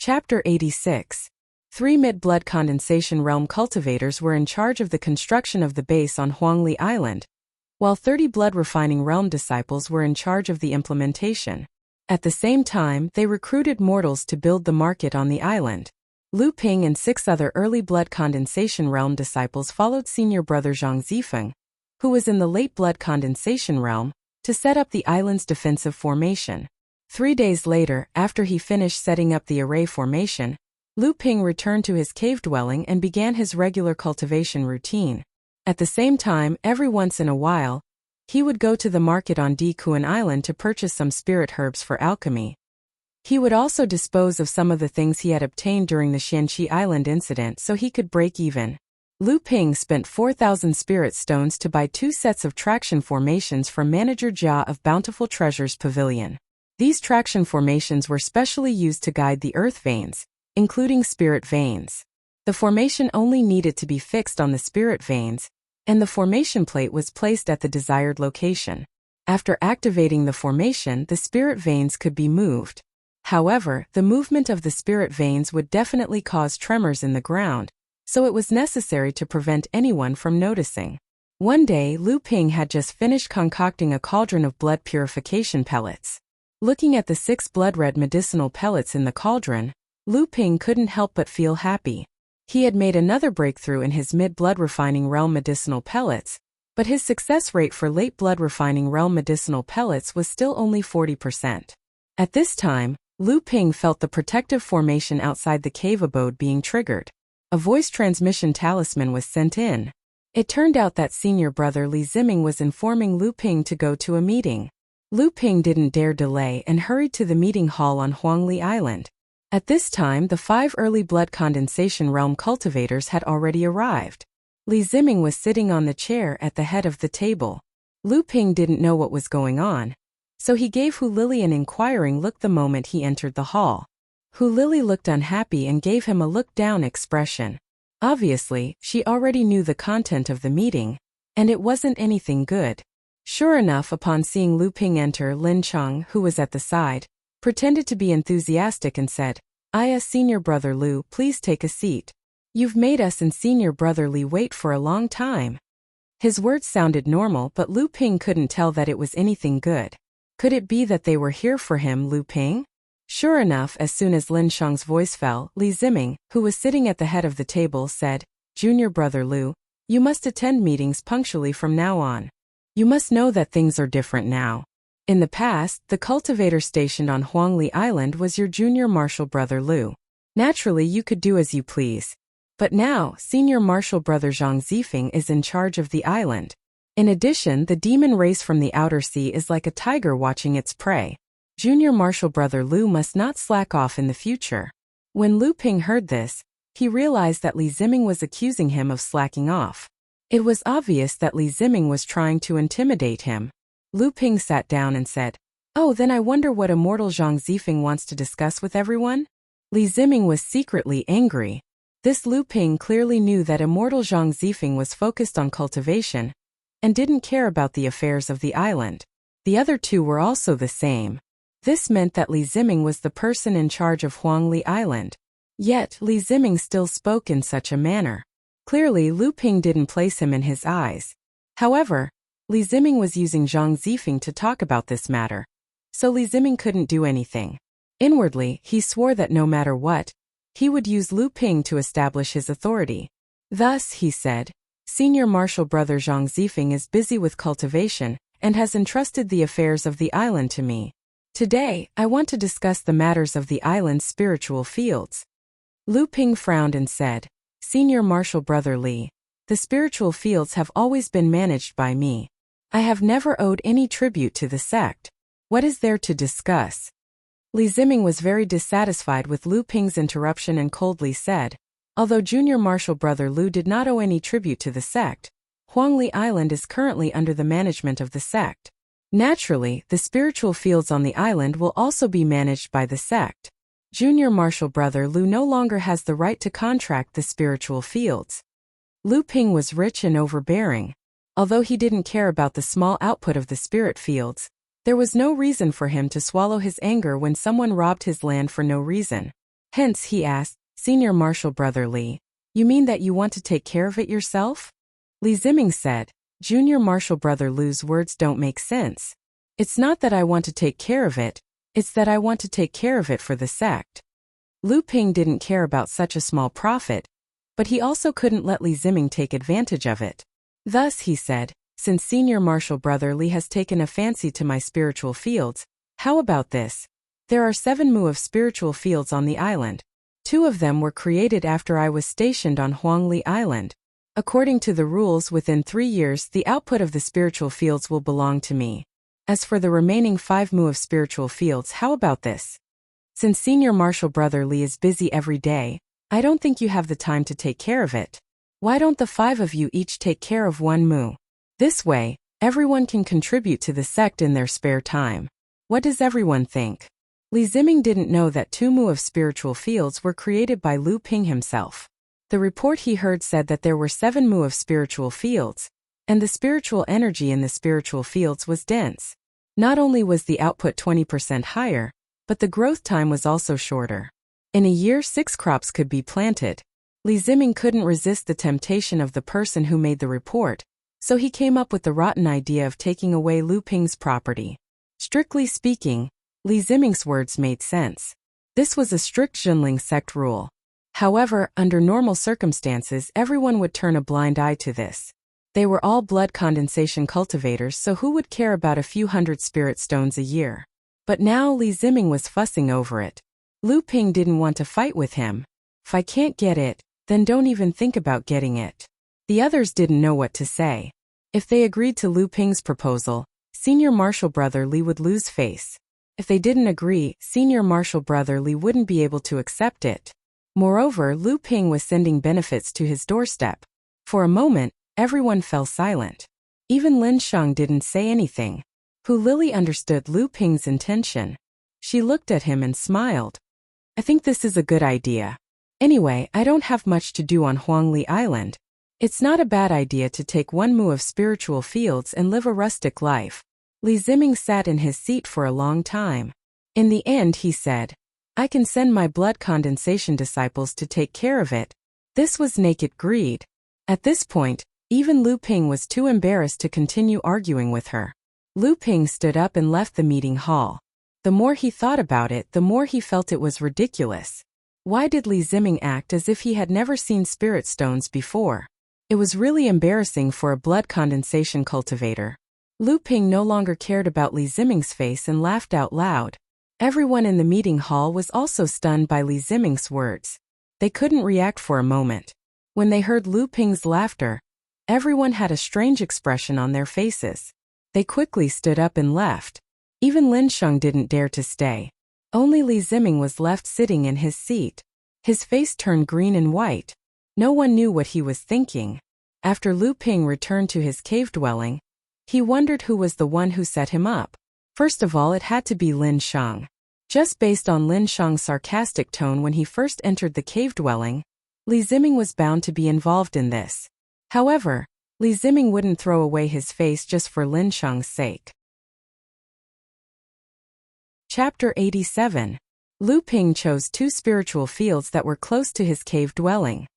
Chapter 86. 3 Mid-Blood Condensation Realm cultivators were in charge of the construction of the base on Huangli Island, while 30 Blood Refining Realm disciples were in charge of the implementation. At the same time, they recruited mortals to build the market on the island. Lu Ping and 6 other early Blood Condensation Realm disciples followed senior brother Zhang Zifeng, who was in the late Blood Condensation Realm, to set up the island's defensive formation. 3 days later, after he finished setting up the array formation, Lu Ping returned to his cave dwelling and began his regular cultivation routine. At the same time, every once in a while, he would go to the market on Di Kuan Island to purchase some spirit herbs for alchemy. He would also dispose of some of the things he had obtained during the Xianqi Island incident so he could break even. Lu Ping spent 4,000 spirit stones to buy 2 sets of traction formations from Manager Jia of Bountiful Treasures Pavilion. These traction formations were specially used to guide the earth veins, including spirit veins. The formation only needed to be fixed on the spirit veins, and the formation plate was placed at the desired location. After activating the formation, the spirit veins could be moved. However, the movement of the spirit veins would definitely cause tremors in the ground, so it was necessary to prevent anyone from noticing. One day, Lu Ping had just finished concocting a cauldron of blood purification pellets. Looking at the 6 blood-red medicinal pellets in the cauldron, Lu Ping couldn't help but feel happy. He had made another breakthrough in his mid-blood refining realm medicinal pellets, but his success rate for late blood refining realm medicinal pellets was still only 40%. At this time, Lu Ping felt the protective formation outside the cave abode being triggered. A voice transmission talisman was sent in. It turned out that senior brother Li Ziming was informing Lu Ping to go to a meeting. Lu Ping didn't dare delay and hurried to the meeting hall on Huangli Island. At this time, the 5 early blood condensation realm cultivators had already arrived. Li Ziming was sitting on the chair at the head of the table. Lu Ping didn't know what was going on, so he gave Hu Lili an inquiring look the moment he entered the hall. Hu Lili looked unhappy and gave him a look-down expression. Obviously, she already knew the content of the meeting, and it wasn't anything good. Sure enough, upon seeing Lu Ping enter, Lin Cheng, who was at the side, pretended to be enthusiastic and said, Senior brother Lu, please take a seat. You've made us and senior brother Li wait for a long time. His words sounded normal, but Lu Ping couldn't tell that it was anything good. Could it be that they were here for him, Lu Ping? Sure enough, as soon as Lin Cheng's voice fell, Li Ziming, who was sitting at the head of the table, said, Junior brother Lu, you must attend meetings punctually from now on. You must know that things are different now. In the past, the cultivator stationed on Huangli Island was your junior martial brother Lu. Naturally, you could do as you please. But now, senior martial brother Zhang Zifeng is in charge of the island. In addition, the demon race from the outer sea is like a tiger watching its prey. Junior martial brother Lu must not slack off in the future. When Lu Ping heard this, he realized that Li Ziming was accusing him of slacking off. It was obvious that Li Ziming was trying to intimidate him. Lu Ping sat down and said, Oh, then I wonder what immortal Zhang Zifeng wants to discuss with everyone? Li Ziming was secretly angry. This Lu Ping clearly knew that immortal Zhang Zifeng was focused on cultivation and didn't care about the affairs of the island. The other 2 were also the same. This meant that Li Ziming was the person in charge of Huangli Island. Yet, Li Ziming still spoke in such a manner. Clearly, Lu Ping didn't place him in his eyes. However, Li Ziming was using Zhang Zifeng to talk about this matter, so Li Ziming couldn't do anything. Inwardly, he swore that no matter what, he would use Lu Ping to establish his authority. Thus, he said, Senior martial brother Zhang Zifeng is busy with cultivation and has entrusted the affairs of the island to me. Today, I want to discuss the matters of the island's spiritual fields. Lu Ping frowned and said, Senior martial brother Li, the spiritual fields have always been managed by me. I have never owed any tribute to the sect. What is there to discuss? Li Ziming was very dissatisfied with Lu Ping's interruption and coldly said, Although junior martial brother Lu did not owe any tribute to the sect, Huangli Island is currently under the management of the sect. Naturally, the spiritual fields on the island will also be managed by the sect. Junior martial brother Lu no longer has the right to contract the spiritual fields. Lu Ping was rich and overbearing. Although he didn't care about the small output of the spirit fields, there was no reason for him to swallow his anger when someone robbed his land for no reason. Hence, he asked, Senior Marshal Brother Li, you mean that you want to take care of it yourself? Li Ziming said, Junior Marshal Brother Lu's words don't make sense. It's not that I want to take care of it, it's that I want to take care of it for the sect. Lu Ping didn't care about such a small profit, but he also couldn't let Li Ziming take advantage of it. Thus, he said, since Senior Marshal Brother Li has taken a fancy to my spiritual fields, how about this? There are 7 mu of spiritual fields on the island. 2 of them were created after I was stationed on Huangli Island. According to the rules, within 3 years, the output of the spiritual fields will belong to me. As for the remaining 5 mu of spiritual fields, how about this? Since Senior Marshal Brother Li is busy every day, I don't think you have the time to take care of it. Why don't the 5 of you each take care of 1 mu? This way, everyone can contribute to the sect in their spare time. What does everyone think? Li Ziming didn't know that 2 mu of spiritual fields were created by Lu Ping himself. The report he heard said that there were 7 mu of spiritual fields, and the spiritual energy in the spiritual fields was dense. Not only was the output 20% higher, but the growth time was also shorter. In a year, 6 crops could be planted. Li Ziming couldn't resist the temptation of the person who made the report, so he came up with the rotten idea of taking away Lu Ping's property. Strictly speaking, Li Ziming's words made sense. This was a strict Zhenling sect rule. However, under normal circumstances, everyone would turn a blind eye to this. They were all blood condensation cultivators, so who would care about a few hundred spirit stones a year? But now Li Ziming was fussing over it. Lu Ping didn't want to fight with him. If I can't get it, then don't even think about getting it. The others didn't know what to say. If they agreed to Lu Ping's proposal, Senior Marshal Brother Li would lose face. If they didn't agree, Senior Marshal Brother Li wouldn't be able to accept it. Moreover, Lu Ping was sending benefits to his doorstep. For a moment, everyone fell silent. Even Lin Shang didn't say anything. Hu Lily understood Lu Ping's intention. She looked at him and smiled. I think this is a good idea. Anyway, I don't have much to do on Huangli Island. It's not a bad idea to take 1 mu of spiritual fields and live a rustic life. Li Ziming sat in his seat for a long time. In the end, he said, I can send my blood condensation disciples to take care of it. This was naked greed. At this point, even Lu Ping was too embarrassed to continue arguing with her. Lu Ping stood up and left the meeting hall. The more he thought about it, the more he felt it was ridiculous. Why did Li Ziming act as if he had never seen spirit stones before? It was really embarrassing for a blood condensation cultivator. Lu Ping no longer cared about Li Ziming's face and laughed out loud. Everyone in the meeting hall was also stunned by Li Ziming's words. They couldn't react for a moment. When they heard Lu Ping's laughter, everyone had a strange expression on their faces. They quickly stood up and left. Even Lin Sheng didn't dare to stay. Only Li Ziming was left sitting in his seat. His face turned green and white. No one knew what he was thinking. After Lu Ping returned to his cave dwelling, he wondered who was the one who set him up. First of all, it had to be Lin Sheng. Just based on Lin Sheng's sarcastic tone when he first entered the cave dwelling, Li Ziming was bound to be involved in this. However, Li Ziming wouldn't throw away his face just for Lin Sheng's sake. Chapter 87. Lu Ping chose 2 spiritual fields that were close to his cave dwelling.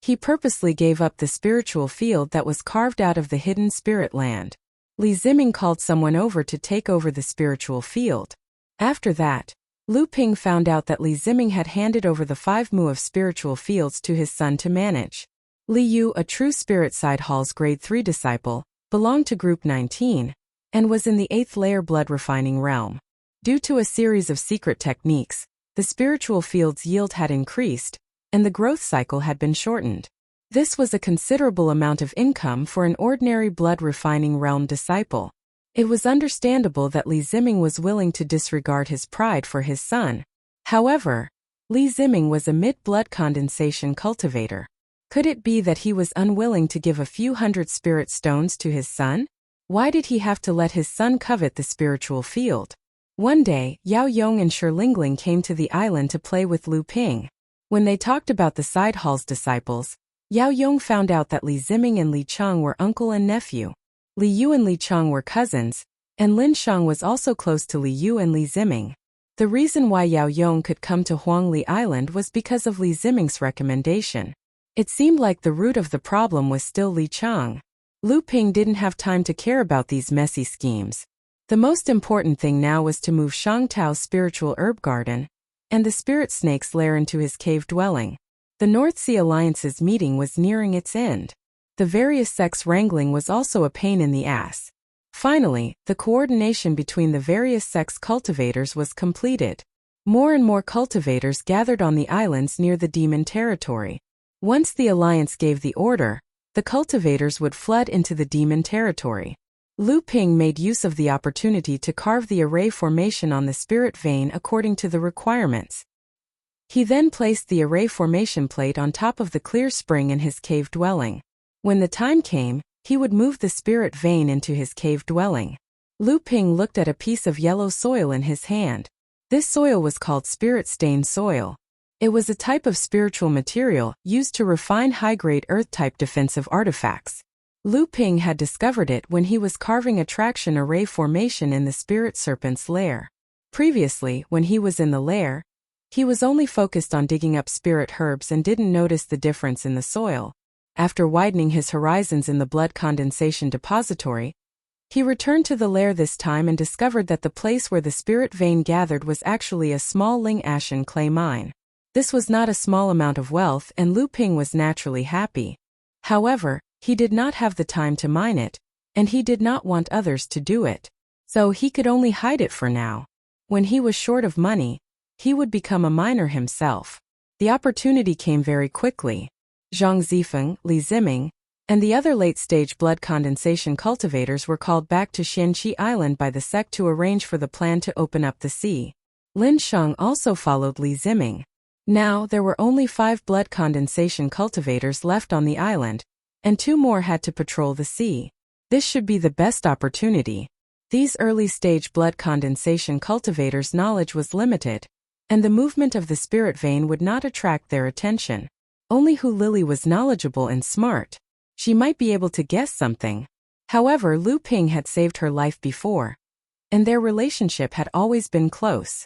He purposely gave up the spiritual field that was carved out of the hidden spirit land. Li Ziming called someone over to take over the spiritual field. After that, Lu Ping found out that Li Ziming had handed over the 5 mu of spiritual fields to his son to manage. Li Yu, a true spirit side hall's grade 3 disciple, belonged to group 19, and was in the 8th layer blood refining realm. Due to a series of secret techniques, the spiritual field's yield had increased, and the growth cycle had been shortened. This was a considerable amount of income for an ordinary blood refining realm disciple. It was understandable that Li Ziming was willing to disregard his pride for his son. However, Li Ziming was a mid-blood condensation cultivator. Could it be that he was unwilling to give a few hundred spirit stones to his son? Why did he have to let his son covet the spiritual field? One day, Yao Yong and Shi Lingling came to the island to play with Lu Ping. When they talked about the side hall's disciples, Yao Yong found out that Li Ziming and Li Cheng were uncle and nephew. Li Yu and Li Cheng were cousins, and Lin Sheng was also close to Li Yu and Li Ziming. The reason why Yao Yong could come to Huangli Island was because of Li Ziming's recommendation. It seemed like the root of the problem was still Li Chang. Lu Ping didn't have time to care about these messy schemes. The most important thing now was to move Shang Tao's spiritual herb garden and the spirit snake's lair into his cave dwelling. The North Sea Alliance's meeting was nearing its end. The various sects wrangling was also a pain in the ass. Finally, the coordination between the various sects cultivators was completed. More and more cultivators gathered on the islands near the demon territory. Once the alliance gave the order, the cultivators would flood into the demon territory. Lu Ping made use of the opportunity to carve the array formation on the spirit vein according to the requirements. He then placed the array formation plate on top of the clear spring in his cave dwelling. When the time came, he would move the spirit vein into his cave dwelling. Lu Ping looked at a piece of yellow soil in his hand. This soil was called spirit-stained soil. It was a type of spiritual material used to refine high-grade earth-type defensive artifacts. Lu Ping had discovered it when he was carving attraction array formation in the spirit serpent's lair. Previously, when he was in the lair, he was only focused on digging up spirit herbs and didn't notice the difference in the soil. After widening his horizons in the blood condensation depository, he returned to the lair this time and discovered that the place where the spirit vein gathered was actually a small Ling Ashen clay mine. This was not a small amount of wealth, and Lu Ping was naturally happy. However, he did not have the time to mine it, and he did not want others to do it. So he could only hide it for now. When he was short of money, he would become a miner himself. The opportunity came very quickly. Zhang Zifeng, Li Ziming, and the other late-stage blood condensation cultivators were called back to Xianqi Island by the sect to arrange for the plan to open up the sea. Lin Sheng also followed Li Ziming. Now there were only 5 blood condensation cultivators left on the island, and 2 more had to patrol the sea. This should be the best opportunity. These early-stage blood condensation cultivators' knowledge was limited, and the movement of the spirit vein would not attract their attention. Only Hu Lili was knowledgeable and smart. She might be able to guess something. However, Lu Ping had saved her life before, and their relationship had always been close.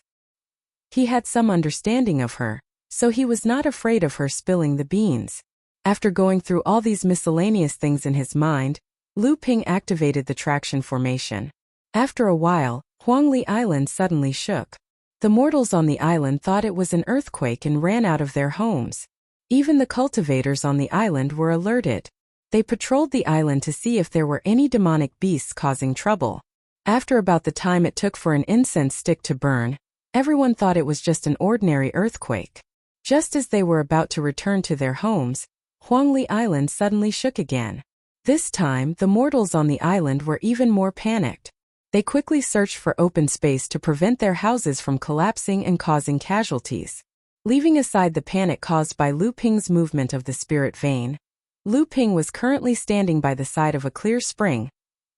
He had some understanding of her, so he was not afraid of her spilling the beans. After going through all these miscellaneous things in his mind, Lu Ping activated the traction formation. After a while, Huangli Island suddenly shook. The mortals on the island thought it was an earthquake and ran out of their homes. Even the cultivators on the island were alerted. They patrolled the island to see if there were any demonic beasts causing trouble. After about the time it took for an incense stick to burn, everyone thought it was just an ordinary earthquake. Just as they were about to return to their homes, Huangli Island suddenly shook again. This time, the mortals on the island were even more panicked. They quickly searched for open space to prevent their houses from collapsing and causing casualties. Leaving aside the panic caused by Lu Ping's movement of the spirit vein, Lu Ping was currently standing by the side of a clear spring,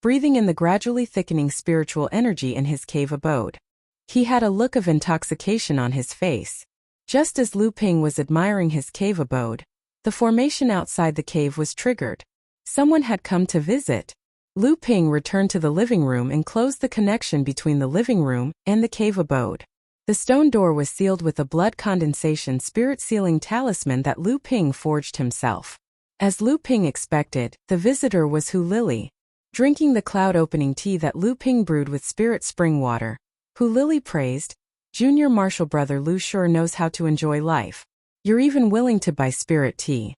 breathing in the gradually thickening spiritual energy in his cave abode. He had a look of intoxication on his face. Just as Lu Ping was admiring his cave abode, the formation outside the cave was triggered. Someone had come to visit. Lu Ping returned to the living room and closed the connection between the living room and the cave abode. The stone door was sealed with a blood condensation spirit sealing talisman that Lu Ping forged himself. As Lu Ping expected, the visitor was Hu Lili, drinking the cloud-opening tea that Lu Ping brewed with spirit spring water. Hu Lili praised, "Junior Marshal Brother Lu sure knows how to enjoy life. You're even willing to buy spirit tea."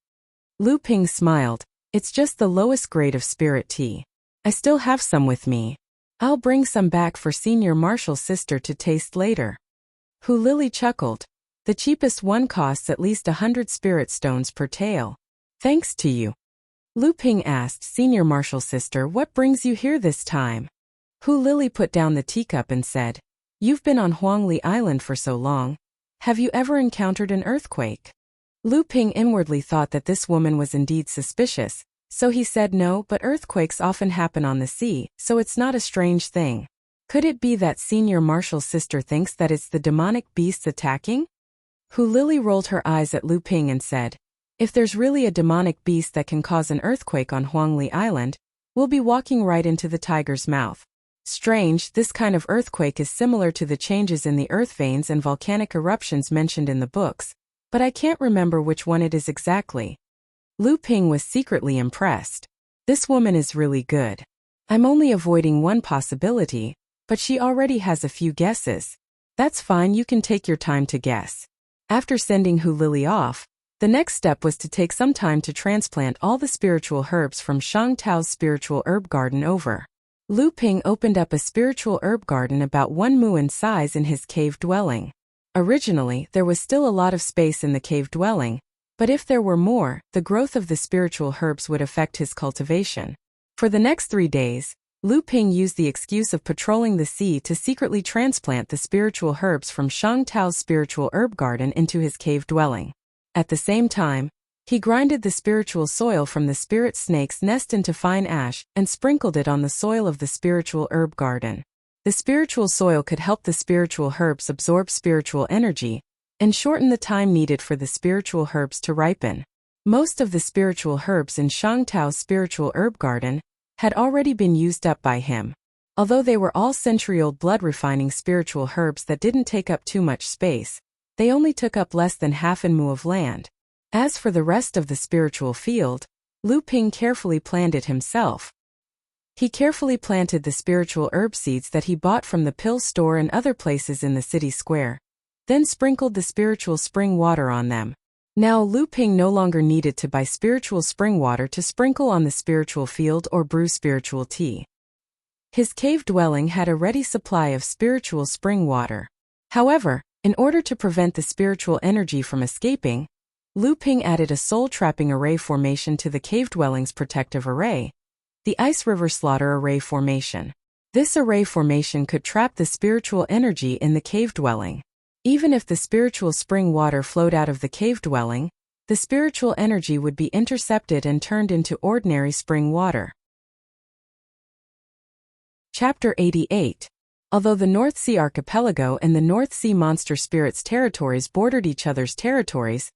Lu Ping smiled, "It's just the lowest grade of spirit tea. I still have some with me. I'll bring some back for Senior Marshal's sister to taste later." Hu Lili chuckled. "The cheapest one costs at least 100 spirit stones per tale. Thanks to you." Lu Ping asked Senior Marshal's sister, "What brings you here this time?" Hu Lili put down the teacup and said, "You've been on Huangli Island for so long. Have you ever encountered an earthquake?" Lu Ping inwardly thought that this woman was indeed suspicious, so he said no, but earthquakes often happen on the sea, so it's not a strange thing. Could it be that Senior Marshal's sister thinks that it's the demonic beasts attacking? Hu Lili rolled her eyes at Lu Ping and said, "If there's really a demonic beast that can cause an earthquake on Huangli Island, we'll be walking right into the tiger's mouth." Strange, this kind of earthquake is similar to the changes in the earth veins and volcanic eruptions mentioned in the books, but I can't remember which one it is exactly. Lu Ping was secretly impressed. This woman is really good. I'm only avoiding one possibility, but she already has a few guesses. That's fine, you can take your time to guess. After sending Hu Lili off, the next step was to take some time to transplant all the spiritual herbs from Shang Tao's spiritual herb garden over. Lu Ping opened up a spiritual herb garden about 1 mu in size in his cave dwelling. Originally, there was still a lot of space in the cave dwelling, but if there were more, the growth of the spiritual herbs would affect his cultivation. For the next 3 days, Lu Ping used the excuse of patrolling the sea to secretly transplant the spiritual herbs from Shang Tao's spiritual herb garden into his cave dwelling. At the same time, he grinded the spiritual soil from the spirit snake's nest into fine ash and sprinkled it on the soil of the spiritual herb garden. The spiritual soil could help the spiritual herbs absorb spiritual energy and shorten the time needed for the spiritual herbs to ripen. Most of the spiritual herbs in Shang Tao's spiritual herb garden had already been used up by him. Although they were all century-old blood-refining spiritual herbs that didn't take up too much space, they only took up less than half an mu of land. As for the rest of the spiritual field, Lu Ping carefully planned it himself. He carefully planted the spiritual herb seeds that he bought from the pill store and other places in the city square, then sprinkled the spiritual spring water on them. Now Lu Ping no longer needed to buy spiritual spring water to sprinkle on the spiritual field or brew spiritual tea. His cave dwelling had a ready supply of spiritual spring water. However, in order to prevent the spiritual energy from escaping, Lu Ping added a soul-trapping array formation to the cave dwelling's protective array, the Ice River Slaughter Array Formation. This array formation could trap the spiritual energy in the cave dwelling. Even if the spiritual spring water flowed out of the cave dwelling, the spiritual energy would be intercepted and turned into ordinary spring water. Chapter 88. Although the North Sea Archipelago and the North Sea Monster Spirits territories bordered each other's territories,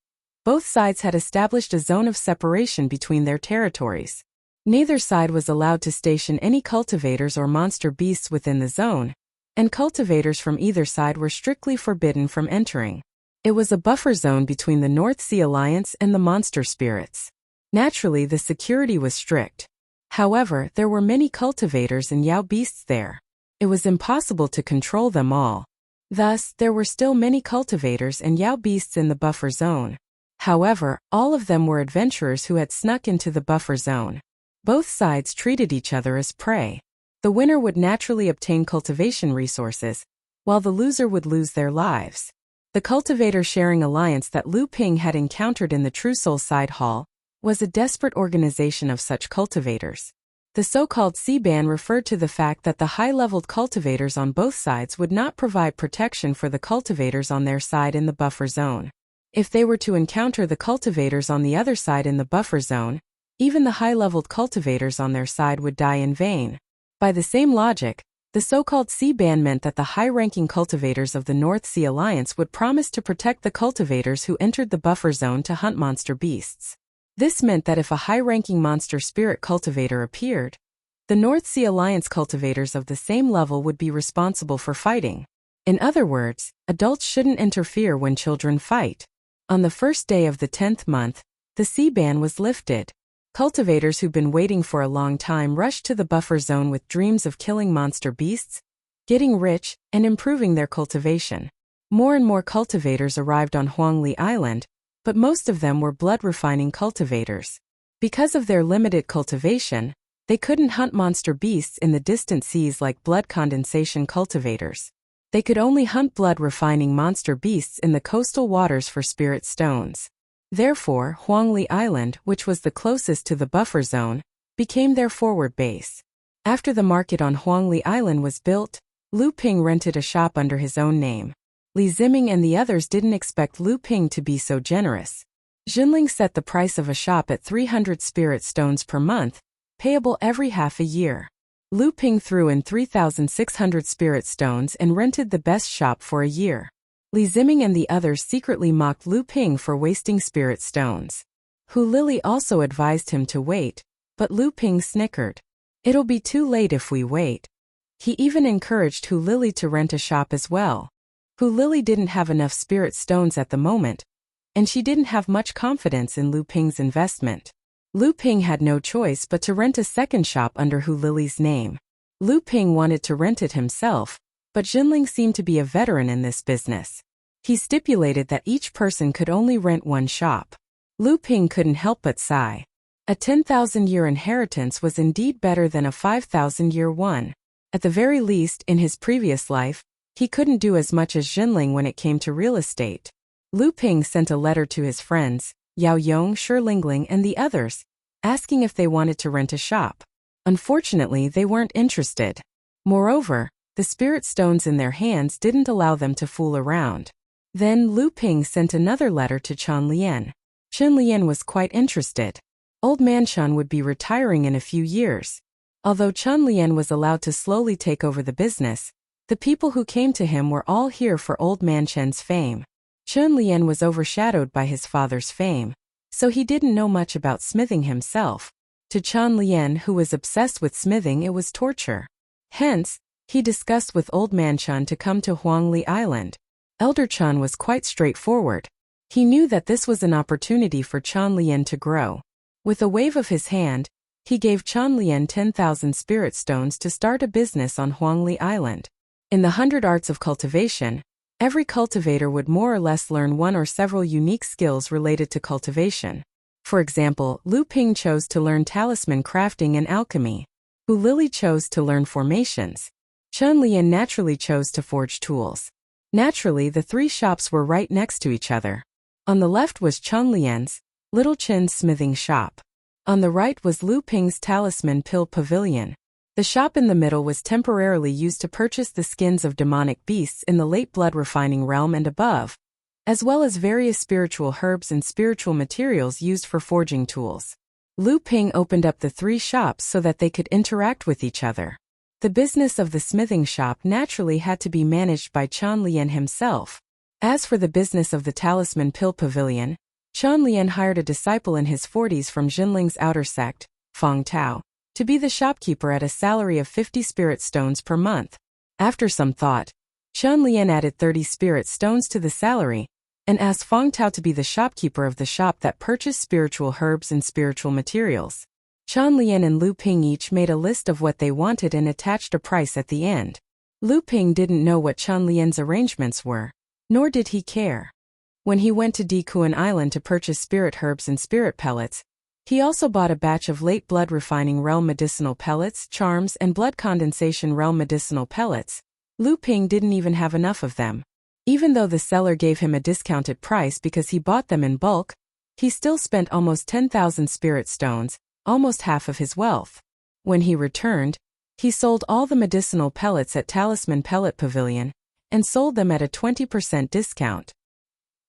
both sides had established a zone of separation between their territories. Neither side was allowed to station any cultivators or monster beasts within the zone, and cultivators from either side were strictly forbidden from entering. It was a buffer zone between the North Sea Alliance and the monster spirits. Naturally, the security was strict. However, there were many cultivators and Yao beasts there. It was impossible to control them all. Thus, there were still many cultivators and Yao beasts in the buffer zone. However, all of them were adventurers who had snuck into the buffer zone. Both sides treated each other as prey. The winner would naturally obtain cultivation resources, while the loser would lose their lives. The cultivator-sharing alliance that Lu Ping had encountered in the True Soul Side Hall was a desperate organization of such cultivators. The so-called C-ban referred to the fact that the high-leveled cultivators on both sides would not provide protection for the cultivators on their side in the buffer zone. If they were to encounter the cultivators on the other side in the buffer zone, even the high-leveled cultivators on their side would die in vain. By the same logic, the so-called C-ban meant that the high-ranking cultivators of the North Sea Alliance would promise to protect the cultivators who entered the buffer zone to hunt monster beasts. This meant that if a high-ranking monster spirit cultivator appeared, the North Sea Alliance cultivators of the same level would be responsible for fighting. In other words, adults shouldn't interfere when children fight. On the first day of the 10th month, the C-ban was lifted. Cultivators who'd been waiting for a long time rushed to the buffer zone with dreams of killing monster beasts, getting rich, and improving their cultivation. More and more cultivators arrived on Huangli Island, but most of them were blood-refining cultivators. Because of their limited cultivation, they couldn't hunt monster beasts in the distant seas like blood condensation cultivators. They could only hunt blood-refining monster beasts in the coastal waters for spirit stones. Therefore, Huangli Island, which was the closest to the buffer zone, became their forward base. After the market on Huangli Island was built, Lu Ping rented a shop under his own name. Li Ziming and the others didn't expect Lu Ping to be so generous. Jinling set the price of a shop at 300 spirit stones per month, payable every half a year. Lu Ping threw in 3,600 spirit stones and rented the best shop for a year. Li Ziming and the others secretly mocked Lu Ping for wasting spirit stones. Hu Lili also advised him to wait, but Lu Ping snickered. "It'll be too late if we wait. He even encouraged Hu Lili to rent a shop as well. Hu Lili didn't have enough spirit stones at the moment, and she didn't have much confidence in Lu Ping's investment. Lu Ping had no choice but to rent a second shop under Hu Lili's name. Lu Ping wanted to rent it himself, but Jinling seemed to be a veteran in this business. He stipulated that each person could only rent one shop. Lu Ping couldn't help but sigh. A 10,000-year inheritance was indeed better than a 5,000-year one. At the very least, in his previous life, he couldn't do as much as Jinling when it came to real estate. Lu Ping sent a letter to his friends, Yao Yong, Shi Lingling, and the others, asking if they wanted to rent a shop. Unfortunately, they weren't interested. Moreover, the spirit stones in their hands didn't allow them to fool around. Then Lu Ping sent another letter to Chen Lian. Chen Lian was quite interested. Old man Chen would be retiring in a few years. Although Chen Lian was allowed to slowly take over the business, the people who came to him were all here for old man Chen's fame. Chen Lian was overshadowed by his father's fame, so he didn't know much about smithing himself. To Chen Lian, who was obsessed with smithing, it was torture. Hence, he discussed with old man Chen to come to Huangli Island. Elder Chen was quite straightforward. He knew that this was an opportunity for Chen Lian to grow. With a wave of his hand, he gave Chen Lian 10,000 spirit stones to start a business on Huangli Island. In the 100 arts of cultivation, every cultivator would more or less learn one or several unique skills related to cultivation. For example, Lu Ping chose to learn talisman crafting and alchemy. Hu Lili chose to learn formations. Chen Lian naturally chose to forge tools. Naturally, the three shops were right next to each other. On the left was Chen Lian's, Little Chin's smithing shop. On the right was Lu Ping's talisman pill pavilion. The shop in the middle was temporarily used to purchase the skins of demonic beasts in the late blood refining realm and above, as well as various spiritual herbs and spiritual materials used for forging tools. Lu Ping opened up the three shops so that they could interact with each other. The business of the smithing shop naturally had to be managed by Chen Lian himself. As for the business of the talisman pill pavilion, Chen Lian hired a disciple in his 40s from Jinling's outer sect, Feng Tao, to be the shopkeeper at a salary of 50 spirit stones per month. After some thought, Chen Lian added 30 spirit stones to the salary, and asked Feng Tao to be the shopkeeper of the shop that purchased spiritual herbs and spiritual materials. Chen Lian and Lu Ping each made a list of what they wanted and attached a price at the end. Lu Ping didn't know what Chen Lian's arrangements were, nor did he care. When he went to Dikuan Island to purchase spirit herbs and spirit pellets, he also bought a batch of late blood refining realm medicinal pellets, charms, and blood condensation realm medicinal pellets. Lu Ping didn't even have enough of them. Even though the seller gave him a discounted price because he bought them in bulk, he still spent almost 10,000 spirit stones, almost half of his wealth. When he returned, he sold all the medicinal pellets at Talisman Pellet Pavilion, and sold them at a 20% discount.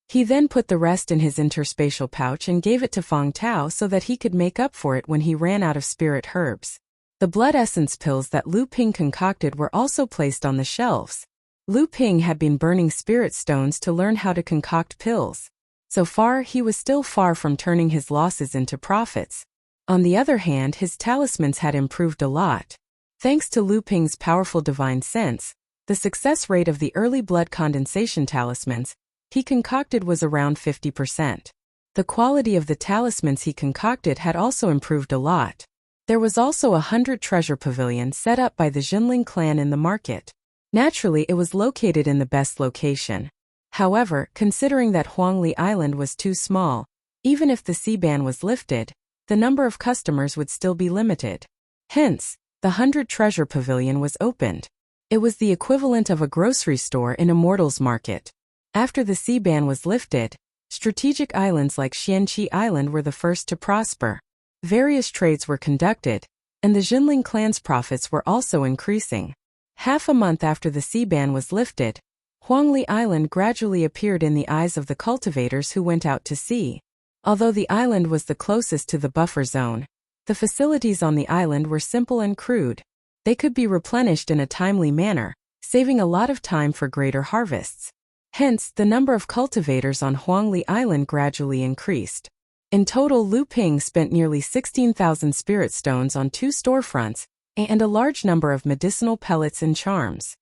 He then put the rest in his interspatial pouch and gave it to Feng Tao so that he could make up for it when he ran out of spirit herbs. The blood essence pills that Lu Ping concocted were also placed on the shelves. Lu Ping had been burning spirit stones to learn how to concoct pills. So far, he was still far from turning his losses into profits. On the other hand, his talismans had improved a lot. Thanks to Lu Ping's powerful divine sense, the success rate of the early blood condensation talismans he concocted was around 50%. The quality of the talismans he concocted had also improved a lot. There was also 100 treasure pavilions set up by the Jinling clan in the market. Naturally, it was located in the best location. However, considering that Huangli Island was too small, even if the sea ban was lifted, the number of customers would still be limited. Hence, the 100 treasure pavilion was opened. It was the equivalent of a grocery store in a mortal's market. After the sea ban was lifted, strategic islands like Xianqi Island were the first to prosper. Various trades were conducted, and the Jinling clan's profits were also increasing. Half a month after the sea ban was lifted, Huangli Island gradually appeared in the eyes of the cultivators who went out to sea. Although the island was the closest to the buffer zone, the facilities on the island were simple and crude. They could be replenished in a timely manner, saving a lot of time for greater harvests. Hence, the number of cultivators on Huangli Island gradually increased. In total, Lu Ping spent nearly 16,000 spirit stones on 2 storefronts, and a large number of medicinal pellets and charms.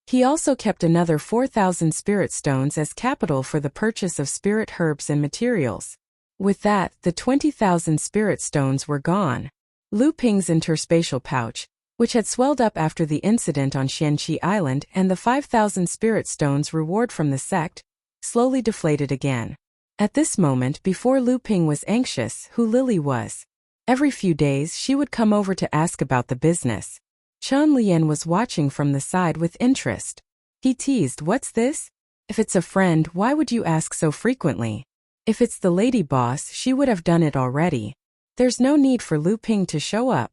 He also kept another 4,000 spirit stones as capital for the purchase of spirit herbs and materials. With that, the 20,000 spirit stones were gone. Lu Ping's interspatial pouch, which had swelled up after the incident on Xianqi Island and the 5,000 spirit stones reward from the sect, slowly deflated again. At this moment, before Lu Ping was anxious, who Lily was. Every few days she would come over to ask about the business. Chen Lian was watching from the side with interest. He teased, "What's this? If it's a friend, why would you ask so frequently? If it's the lady boss, she would have done it already. There's no need for Lu Ping to show up."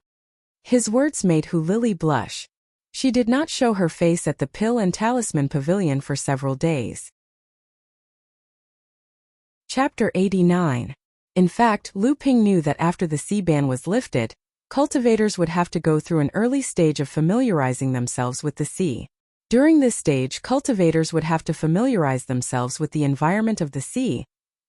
His words made Hu Lily blush. She did not show her face at the Pill and Talisman Pavilion for several days. Chapter 89. In fact, Lu Ping knew that after the sea ban was lifted, cultivators would have to go through an early stage of familiarizing themselves with the sea. During this stage, cultivators would have to familiarize themselves with the environment of the sea,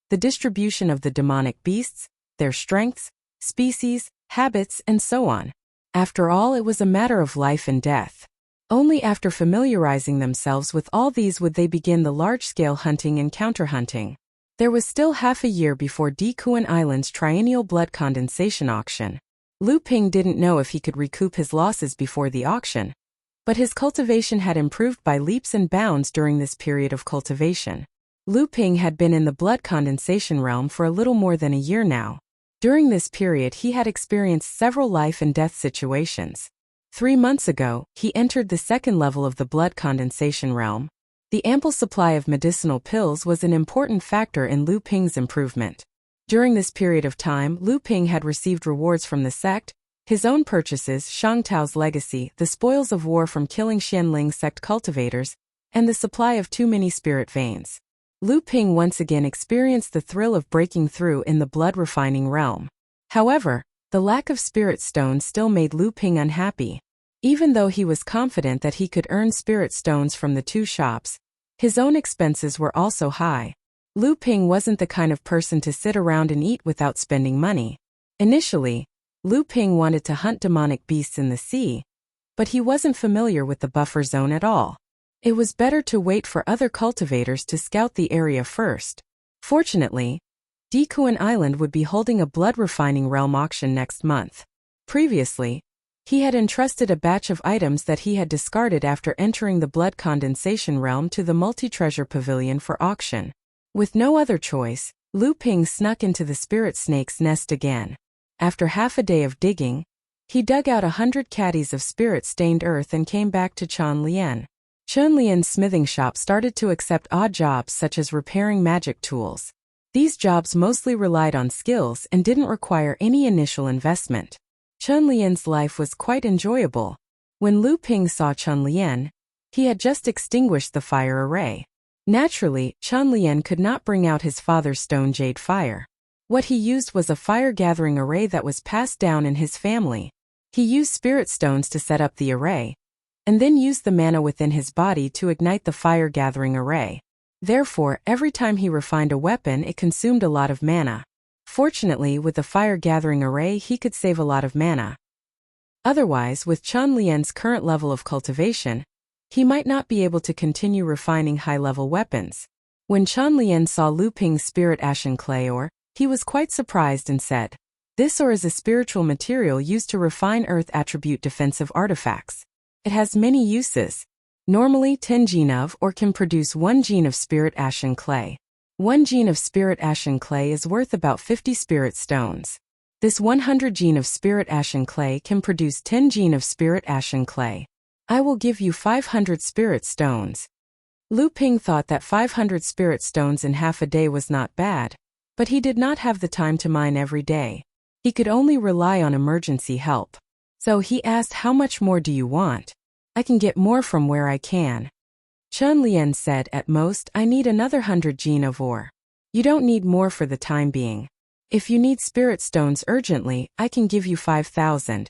the distribution of the demonic beasts, their strengths, species, habits, and so on. After all, it was a matter of life and death. Only after familiarizing themselves with all these would they begin the large-scale hunting and counter-hunting. There was still half a year before Dikuan Island's triennial blood condensation auction. Lu Ping didn't know if he could recoup his losses before the auction, but his cultivation had improved by leaps and bounds during this period of cultivation. Lu Ping had been in the blood condensation realm for a little more than a year now. During this period he had experienced several life and death situations. 3 months ago, he entered the second level of the blood condensation realm. The ample supply of medicinal pills was an important factor in Lu Ping's improvement. During this period of time, Lu Ping had received rewards from the sect, his own purchases, Shang Tao's legacy, the spoils of war from killing Xianling sect cultivators, and the supply of too many spirit veins. Lu Ping once again experienced the thrill of breaking through in the blood refining realm. However, the lack of spirit stones still made Lu Ping unhappy. Even though he was confident that he could earn spirit stones from the 2 shops, his own expenses were also high. Lu Ping wasn't the kind of person to sit around and eat without spending money. Initially, Lu Ping wanted to hunt demonic beasts in the sea, but he wasn't familiar with the buffer zone at all. It was better to wait for other cultivators to scout the area first. Fortunately, Dikuan Island would be holding a blood refining realm auction next month. Previously, he had entrusted a batch of items that he had discarded after entering the blood condensation realm to the multi-treasure pavilion for auction. With no other choice, Lu Ping snuck into the spirit snake's nest again. After half a day of digging, he dug out 100 caddies of spirit-stained earth and came back to Chen Lian. Chen Lian's smithing shop started to accept odd jobs such as repairing magic tools. These jobs mostly relied on skills and didn't require any initial investment. Chen Lian's life was quite enjoyable. When Lu Ping saw Chen Lian, he had just extinguished the fire array. Naturally, Chen Lian could not bring out his father's stone jade fire. What he used was a fire-gathering array that was passed down in his family. He used spirit stones to set up the array, and then used the mana within his body to ignite the fire-gathering array. Therefore, every time he refined a weapon, it consumed a lot of mana. Fortunately, with the fire-gathering array, he could save a lot of mana. Otherwise, with Chen Lian's current level of cultivation, he might not be able to continue refining high-level weapons. When Chen Lian saw Lu Ping's spirit ashen clay ore, he was quite surprised and said, "This ore is a spiritual material used to refine earth attribute defensive artifacts. It has many uses. Normally 10 gene of or can produce 1 gene of spirit ashen clay. 1 gene of spirit ashen clay is worth about 50 spirit stones. This 100 gene of spirit ashen clay can produce 10 gene of spirit ashen clay. I will give you 500 spirit stones." Lu Ping thought that 500 spirit stones in half a day was not bad, but he did not have the time to mine every day. He could only rely on emergency help. So he asked, "How much more do you want? I can get more from where I can." Chen Lian said, "At most, I need another 100 gene of ore. You don't need more for the time being. If you need spirit stones urgently, I can give you 5,000.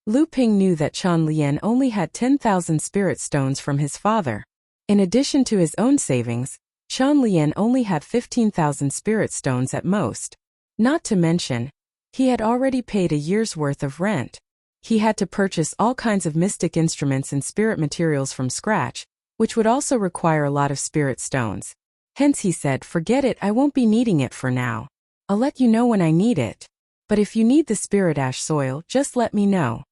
Lu Ping knew that Chen Lian only had 10,000 spirit stones from his father. In addition to his own savings, Chen Lian only had 15,000 spirit stones at most. Not to mention, he had already paid a year's worth of rent. He had to purchase all kinds of mystic instruments and spirit materials from scratch, which would also require a lot of spirit stones. Hence he said, "Forget it, I won't be needing it for now. I'll let you know when I need it. But if you need the spirit ash soil, just let me know."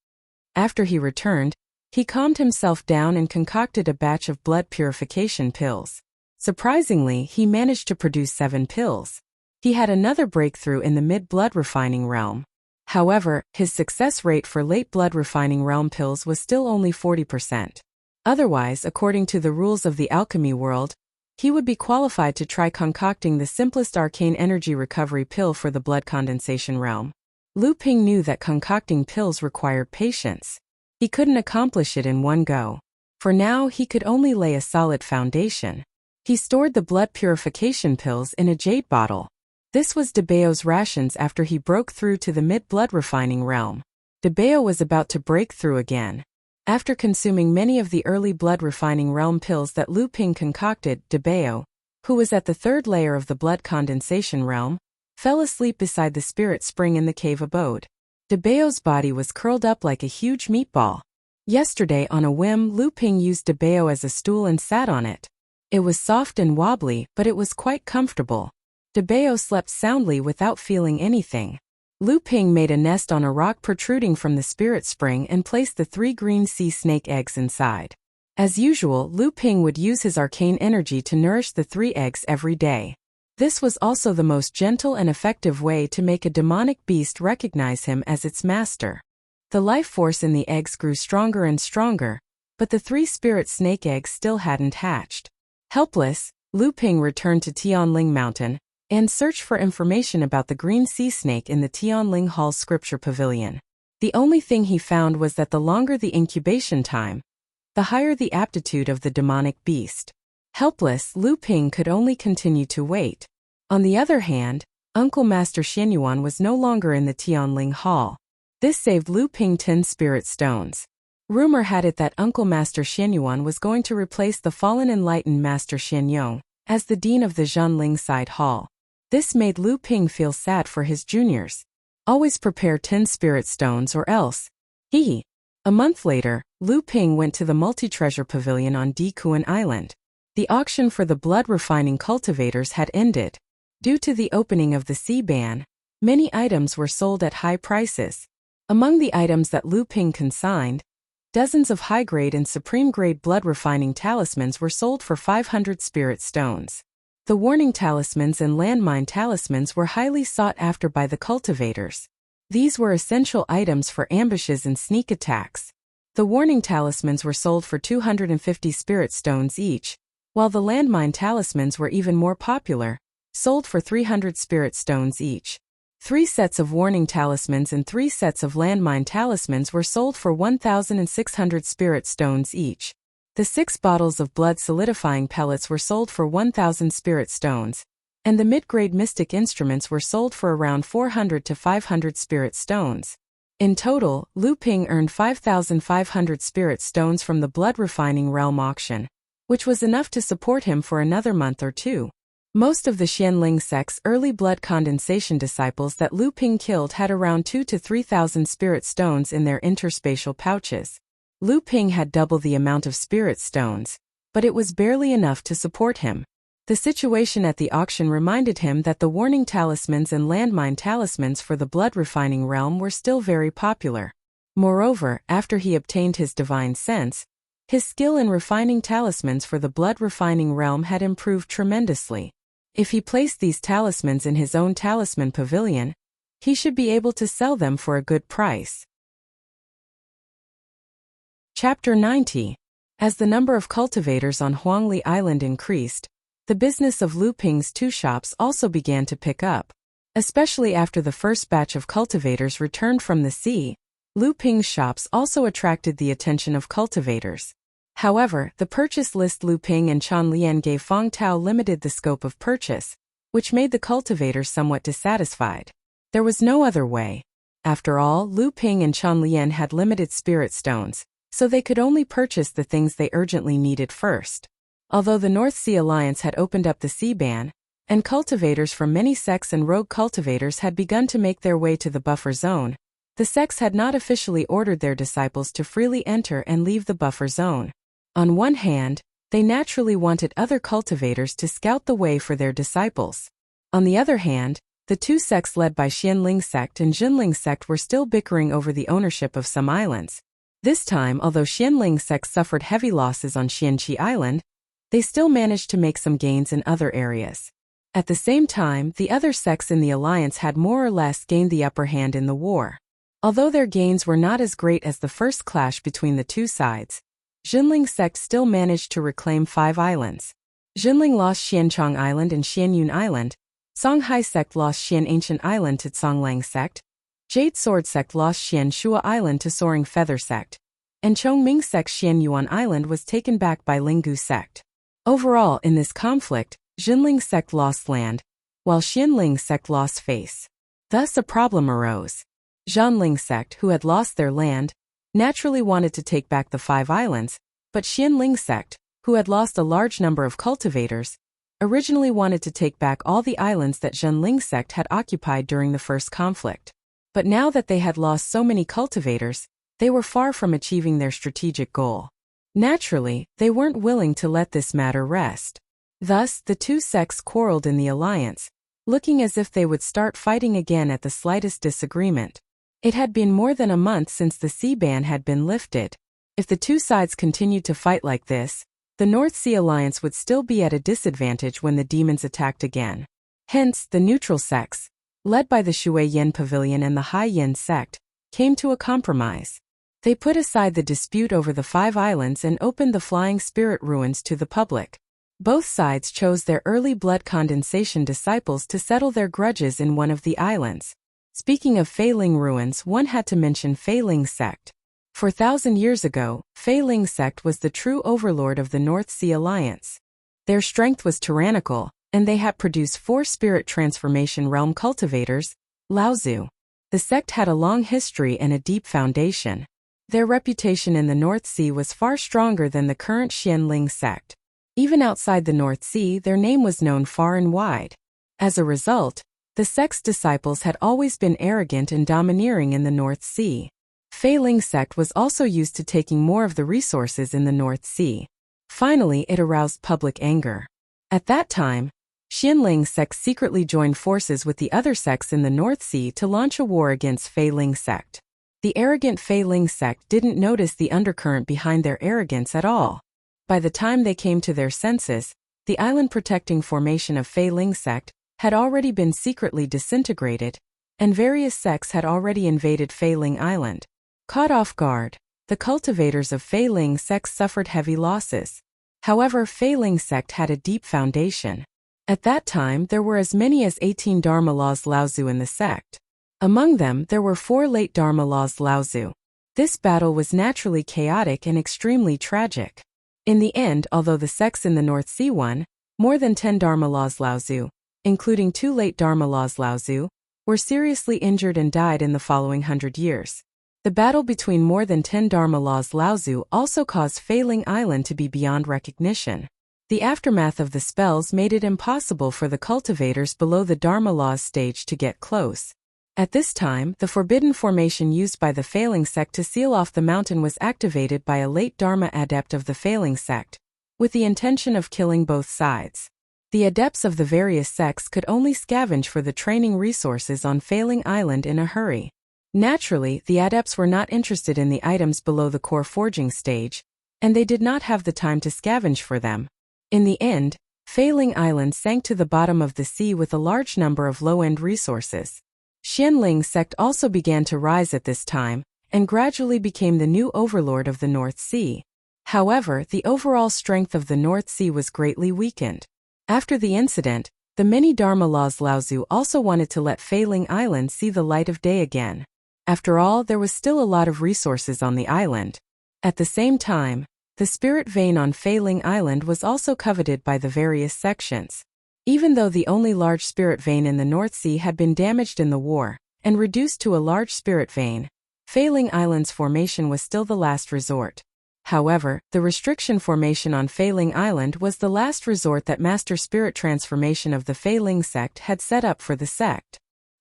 After he returned, he calmed himself down and concocted a batch of blood purification pills. Surprisingly, he managed to produce 7 pills. He had another breakthrough in the mid-blood refining realm. However, his success rate for late blood refining realm pills was still only 40%. Otherwise, according to the rules of the alchemy world, he would be qualified to try concocting the simplest arcane energy recovery pill for the blood condensation realm. Lu Ping knew that concocting pills required patience. He couldn't accomplish it in one go. For now, he could only lay a solid foundation. He stored the blood purification pills in a jade bottle. This was Debao's rations after he broke through to the mid-blood refining realm. Debao was about to break through again. After consuming many of the early blood refining realm pills that Lu Ping concocted, Debao, who was at the 3rd layer of the blood condensation realm, fell asleep beside the spirit spring in the cave abode. Debao's body was curled up like a huge meatball. Yesterday, on a whim, Lu Ping used Debao as a stool and sat on it. It was soft and wobbly, but it was quite comfortable. Debao slept soundly without feeling anything. Lu Ping made a nest on a rock protruding from the spirit spring and placed the 3 green sea snake eggs inside. As usual, Lu Ping would use his arcane energy to nourish the 3 eggs every day. This was also the most gentle and effective way to make a demonic beast recognize him as its master. The life force in the eggs grew stronger and stronger, but the 3 spirit snake eggs still hadn't hatched. Helpless, Lu Ping returned to Tianling Mountain and searched for information about the green sea snake in the Tianling Hall scripture pavilion. The only thing he found was that the longer the incubation time, the higher the aptitude of the demonic beast. Helpless, Lu Ping could only continue to wait. On the other hand, Uncle Master Xianyuan was no longer in the Tianling Hall. This saved Lu Ping 10 spirit stones. Rumor had it that Uncle Master Xianyuan was going to replace the fallen enlightened Master Xianyong as the dean of the Zhanling Side Hall. This made Lu Ping feel sad for his juniors. Always prepare 10 spirit stones or else. A month later, Lu Ping went to the multi-treasure pavilion on Dikuan Island. The auction for the blood refining cultivators had ended. Due to the opening of the sea ban, many items were sold at high prices. Among the items that Lu Ping consigned, dozens of high-grade and supreme-grade blood refining talismans were sold for 500 spirit stones. The warning talismans and landmine talismans were highly sought after by the cultivators. These were essential items for ambushes and sneak attacks. The warning talismans were sold for 250 spirit stones each, while the landmine talismans were even more popular, sold for 300 spirit stones each. 3 sets of warning talismans and 3 sets of landmine talismans were sold for 1,600 spirit stones each. The 6 bottles of blood solidifying pellets were sold for 1,000 spirit stones, and the mid-grade mystic instruments were sold for around 400 to 500 spirit stones. In total, Lu Ping earned 5,500 spirit stones from the blood refining realm auction, which was enough to support him for another month or 2. Most of the Xianling sect's early blood condensation disciples that Lu Ping killed had around 2,000 to 3,000 spirit stones in their interspatial pouches. Lu Ping had double the amount of spirit stones, but it was barely enough to support him. The situation at the auction reminded him that the warning talismans and landmine talismans for the blood refining realm were still very popular. Moreover, after he obtained his divine sense, his skill in refining talismans for the blood refining realm had improved tremendously. If he placed these talismans in his own talisman pavilion, he should be able to sell them for a good price. Chapter 90. As the number of cultivators on Huangli Island increased, the business of Lu Ping's 2 shops also began to pick up. Especially after the first batch of cultivators returned from the sea, Lu Ping's shops also attracted the attention of cultivators. However, the purchase list Lu Ping and Chan Lian gave Feng Tao limited the scope of purchase, which made the cultivators somewhat dissatisfied. There was no other way. After all, Lu Ping and Chan Lian had limited spirit stones, so they could only purchase the things they urgently needed first. Although the North Sea Alliance had opened up the sea ban, and cultivators from many sects and rogue cultivators had begun to make their way to the buffer zone, The sects had not officially ordered their disciples to freely enter and leave the buffer zone. On one hand, they naturally wanted other cultivators to scout the way for their disciples. On the other hand, the two sects led by Xianling sect and Jinling sect were still bickering over the ownership of some islands. This time, although Xianling sect suffered heavy losses on Xianqi Island, they still managed to make some gains in other areas. At the same time, the other sects in the alliance had more or less gained the upper hand in the war. Although their gains were not as great as the first clash between the two sides, Jinling sect still managed to reclaim 5 islands. Jinling lost Xianchang Island and Xianyun Island, Songhai sect lost Xian Ancient Island to Songlang sect, Jade Sword sect lost Xian Shua Island to Soaring Feather sect, and Chongming sect Xian Yuan Island was taken back by Linggu sect. Overall, in this conflict, Jinling sect lost land, while Xianling sect lost face. Thus a problem arose. Zhanling sect, who had lost their land, naturally wanted to take back the 5 islands, but Xianling sect, who had lost a large number of cultivators, originally wanted to take back all the islands that Zhanling sect had occupied during the first conflict. But now that they had lost so many cultivators, they were far from achieving their strategic goal. Naturally, they weren't willing to let this matter rest. Thus, the two sects quarreled in the alliance, looking as if they would start fighting again at the slightest disagreement. It had been more than a month since the sea ban had been lifted. If the two sides continued to fight like this, the North Sea Alliance would still be at a disadvantage when the demons attacked again. Hence, the neutral sects, led by the Shui Yin Pavilion and the Hai Yin sect, came to a compromise. They put aside the dispute over the 5 islands and opened the Flying Spirit ruins to the public. Both sides chose their early blood condensation disciples to settle their grudges in one of the islands. Speaking of Feiling ruins, one had to mention Feiling sect. 4,000 years ago, Feiling sect was the true overlord of the North Sea Alliance. Their strength was tyrannical, and they had produced 4 spirit transformation realm cultivators, Laozu. The sect had a long history and a deep foundation. Their reputation in the North Sea was far stronger than the current Xianling sect. Even outside the North Sea, their name was known far and wide. As a result, the sect's disciples had always been arrogant and domineering in the North Sea. Feiling sect was also used to taking more of the resources in the North Sea. Finally, it aroused public anger. At that time, Xianling sect secretly joined forces with the other sects in the North Sea to launch a war against Feiling sect. The arrogant Feiling sect didn't notice the undercurrent behind their arrogance at all. By the time they came to their senses, the island-protecting formation of Feiling sect had already been secretly disintegrated, and various sects had already invaded Feiling Island. Caught off guard, the cultivators of Feiling sect suffered heavy losses. However, Feiling sect had a deep foundation. At that time, there were as many as 18 Dharma laws Laozu in the sect. Among them, there were 4 late Dharma laws Laozu. This battle was naturally chaotic and extremely tragic. In the end, although the sects in the North Sea won, more than 10 Dharma laws Laozu, including 2 late Dharma laws Laozu, were seriously injured and died in the following 100 years. The battle between more than 10 Dharma laws Laozu also caused Feiling Island to be beyond recognition. The aftermath of the spells made it impossible for the cultivators below the Dharma laws stage to get close. At this time, the forbidden formation used by the Feiling sect to seal off the mountain was activated by a late Dharma adept of the Feiling sect, with the intention of killing both sides. The adepts of the various sects could only scavenge for the training resources on Feiling Island in a hurry. Naturally, the adepts were not interested in the items below the core forging stage, and they did not have the time to scavenge for them. In the end, Feiling Island sank to the bottom of the sea with a large number of low-end resources. Xianling sect also began to rise at this time, and gradually became the new overlord of the North Sea. However, the overall strength of the North Sea was greatly weakened. After the incident, the many Dharma laws Laozu also wanted to let Feiling Island see the light of day again. After all, there was still a lot of resources on the island. At the same time, the spirit vein on Feiling Island was also coveted by the various sections. Even though the only large spirit vein in the North Sea had been damaged in the war, and reduced to a large spirit vein, Feiling Island's formation was still the last resort. However, the restriction formation on Feiling Island was the last resort that Master Spirit Transformation of the Feiling sect had set up for the sect.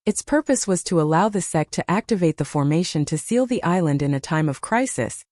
Its purpose was to allow the sect to activate the formation to seal the island in a time of crisis,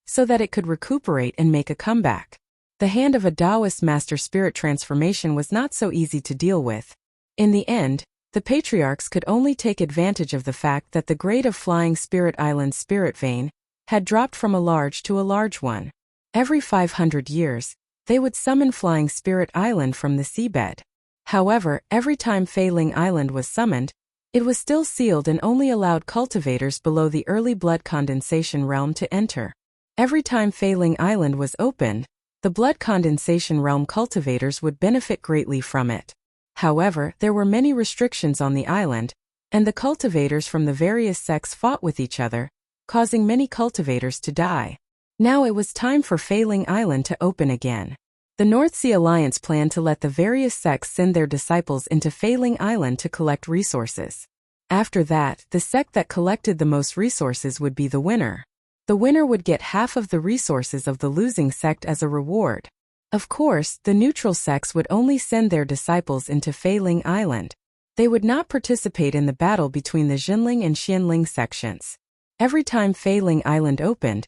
so that it could recuperate and make a comeback. The hand of a Taoist master spirit transformation was not so easy to deal with. In the end, the patriarchs could only take advantage of the fact that the grade of Flying Spirit Island's spirit vein had dropped from a large to a large one. Every 500 years, they would summon Flying Spirit Island from the seabed. However, every time Failing Island was summoned, it was still sealed and only allowed cultivators below the early blood condensation realm to enter. Every time Failing Island was opened, the blood condensation realm cultivators would benefit greatly from it. However, there were many restrictions on the island, and the cultivators from the various sects fought with each other, causing many cultivators to die. Now it was time for Failing Island to open again. The North Sea Alliance planned to let the various sects send their disciples into Failing Island to collect resources. After that, the sect that collected the most resources would be the winner. The winner would get half of the resources of the losing sect as a reward. Of course, the neutral sects would only send their disciples into Failing Island. They would not participate in the battle between the Jinling and Xianling sections. Every time Failing Island opened,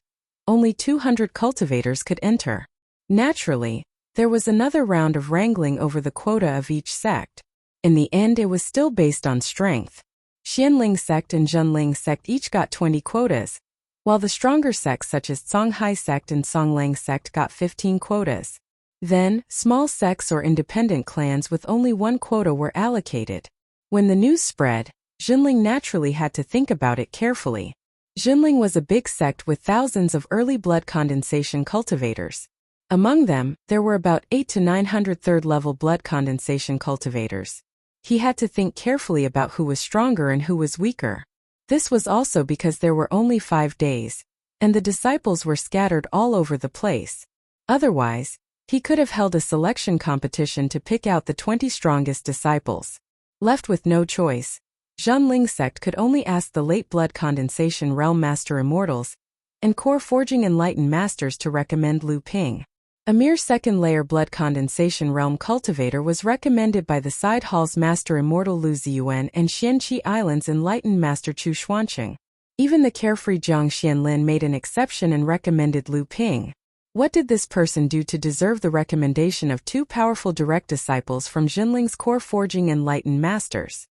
only 200 cultivators could enter. Naturally, there was another round of wrangling over the quota of each sect. In the end, it was still based on strength. Xianling sect and Jinling sect each got 20 quotas, while the stronger sects such as Songhai sect and Songlang sect got 15 quotas. Then, small sects or independent clans with only one quota were allocated. When the news spread, Jinling naturally had to think about it carefully. Jinling was a big sect with thousands of early blood condensation cultivators. Among them, there were about 800 to 900 third-level blood condensation cultivators. He had to think carefully about who was stronger and who was weaker. This was also because there were only 5 days, and the disciples were scattered all over the place. Otherwise, he could have held a selection competition to pick out the 20 strongest disciples. Left with no choice, Jinling sect could only ask the late blood condensation realm master immortals and core forging enlightened masters to recommend Lu Ping. A mere second-layer blood condensation realm cultivator was recommended by the Side Hall's master immortal Lu Ziyuan and Xianqi Island's enlightened master Chu Xuanqing. Even the carefree Jiang Xianlin made an exception and recommended Lu Ping. What did this person do to deserve the recommendation of 2 powerful direct disciples from Jinling's core forging enlightened masters?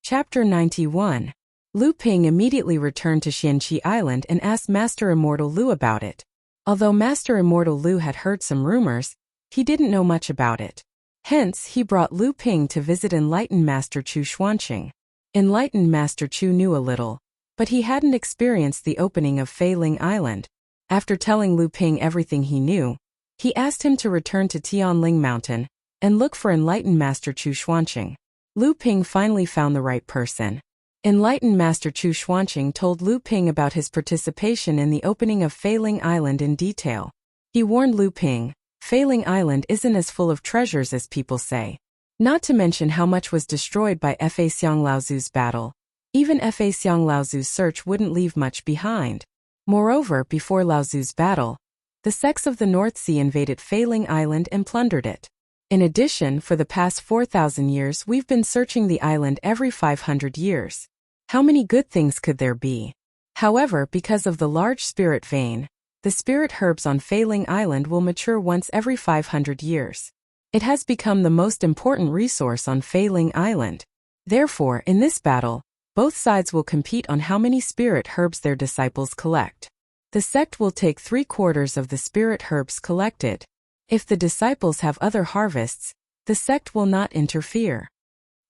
Chapter 91. Lu Ping immediately returned to Xianqi Island and asked Master Immortal Lu about it. Although Master Immortal Lu had heard some rumors, he didn't know much about it. Hence, he brought Lu Ping to visit Enlightened Master Chu Xuanqing. Enlightened Master Chu knew a little, but he hadn't experienced the opening of Failing Island. After telling Lu Ping everything he knew, he asked him to return to Tianling Mountain and look for Enlightened Master Chu Xuanqing. Lu Ping finally found the right person. Enlightened Master Chu Xuanqing told Lu Ping about his participation in the opening of Failing Island in detail. He warned Lu Ping, Failing Island isn't as full of treasures as people say. Not to mention how much was destroyed by Fa Xiang Laozu's battle. Even Fa Xiang Laozu's search wouldn't leave much behind. Moreover, before Laozu's battle, the sects of the North Sea invaded Failing Island and plundered it. In addition, for the past 4,000 years we've been searching the island every 500 years. How many good things could there be? However, because of the large spirit vein, the spirit herbs on Failing Island will mature once every 500 years. It has become the most important resource on Failing Island. Therefore, in this battle, both sides will compete on how many spirit herbs their disciples collect. The sect will take 3/4 of the spirit herbs collected. If the disciples have other harvests, the sect will not interfere.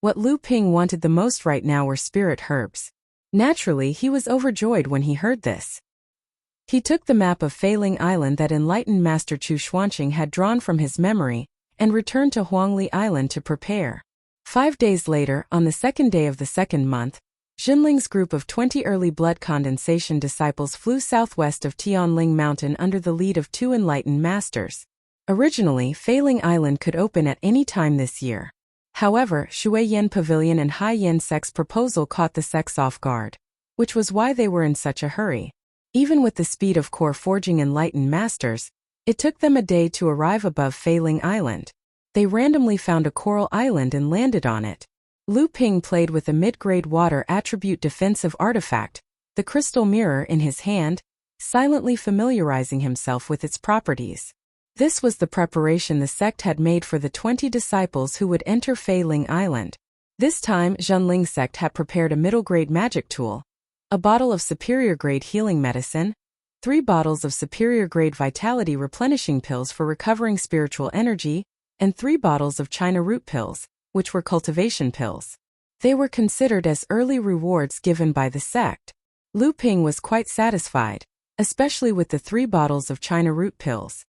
What Lu Ping wanted the most right now were spirit herbs. Naturally, he was overjoyed when he heard this. He took the map of Failing Island that Enlightened Master Chu Xuanqing had drawn from his memory and returned to Huangli Island to prepare. 5 days later, on the 2nd day of the 2nd month, Jinling's group of 20 early blood condensation disciples flew southwest of Tianling Mountain under the lead of 2 enlightened masters. Originally, Failing Island could open at any time this year. However, Shuiyan Pavilion and Haiyan sect's proposal caught the sects off guard, which was why they were in such a hurry. Even with the speed of core forging enlightened masters, it took them a day to arrive above Failing Island. They randomly found a coral island and landed on it. Lu Ping played with a mid-grade water attribute defensive artifact, the crystal mirror in his hand, silently familiarizing himself with its properties. This was the preparation the sect had made for the 20 disciples who would enter Fei Ling Island. This time, Zhenling sect had prepared a middle-grade magic tool, a bottle of superior-grade healing medicine, 3 bottles of superior-grade vitality replenishing pills for recovering spiritual energy, and 3 bottles of China root pills, which were cultivation pills. They were considered as early rewards given by the sect. Lu Ping was quite satisfied, especially with the 3 bottles of China root pills.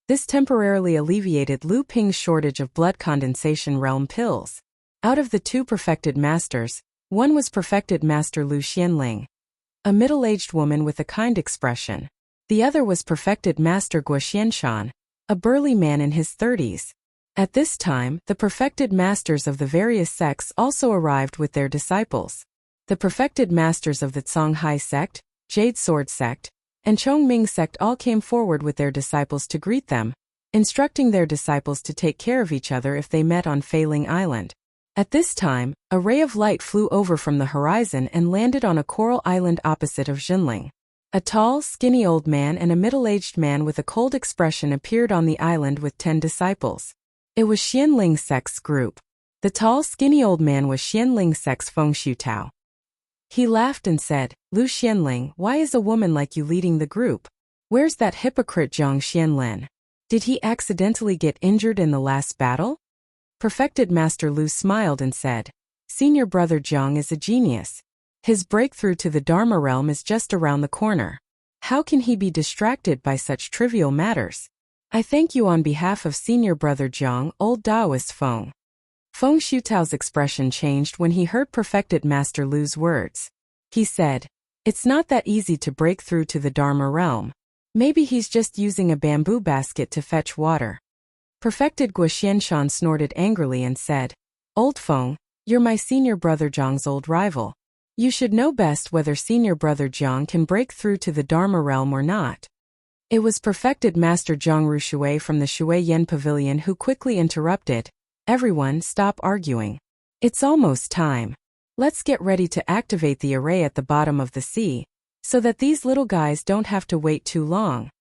This temporarily alleviated Lu Ping's shortage of blood condensation realm pills. Out of the 2 perfected masters, one was perfected master Lu Xianling, a middle-aged woman with a kind expression. The other was perfected master Guo Xianshan, a burly man in his 30s. At this time, the perfected masters of the various sects also arrived with their disciples. The perfected masters of the Songhai sect, Jade Sword sect, and Chongming sect all came forward with their disciples to greet them, instructing their disciples to take care of each other if they met on Fei Ling Island. At this time, a ray of light flew over from the horizon and landed on a coral island opposite of Zhenling. A tall, skinny old man and a middle-aged man with a cold expression appeared on the island with 10 disciples. It was Xianling sect's group. The tall, skinny old man was Xianling sect's Feng Xiutao. He laughed and said, "Lu Xianling, why is a woman like you leading the group? Where's that hypocrite Zhang Xianlen? Did he accidentally get injured in the last battle?" Perfected Master Lu smiled and said, "Senior brother Zhang is a genius. His breakthrough to the Dharma realm is just around the corner. How can he be distracted by such trivial matters? I thank you on behalf of senior brother Zhang, old Taoist Feng." Feng Xiutao's expression changed when he heard perfected Master Lu's words. He said, "It's not that easy to break through to the Dharma realm. Maybe he's just using a bamboo basket to fetch water." Perfected Guo Xianshan snorted angrily and said, "Old Feng, you're my senior brother Zhang's old rival. You should know best whether senior brother Zhang can break through to the Dharma realm or not." It was perfected Master Zhang Rushui from the Shui Yen Pavilion who quickly interrupted, "Everyone, stop arguing. It's almost time. Let's get ready to activate the array at the bottom of the sea, so that these little guys don't have to wait too long."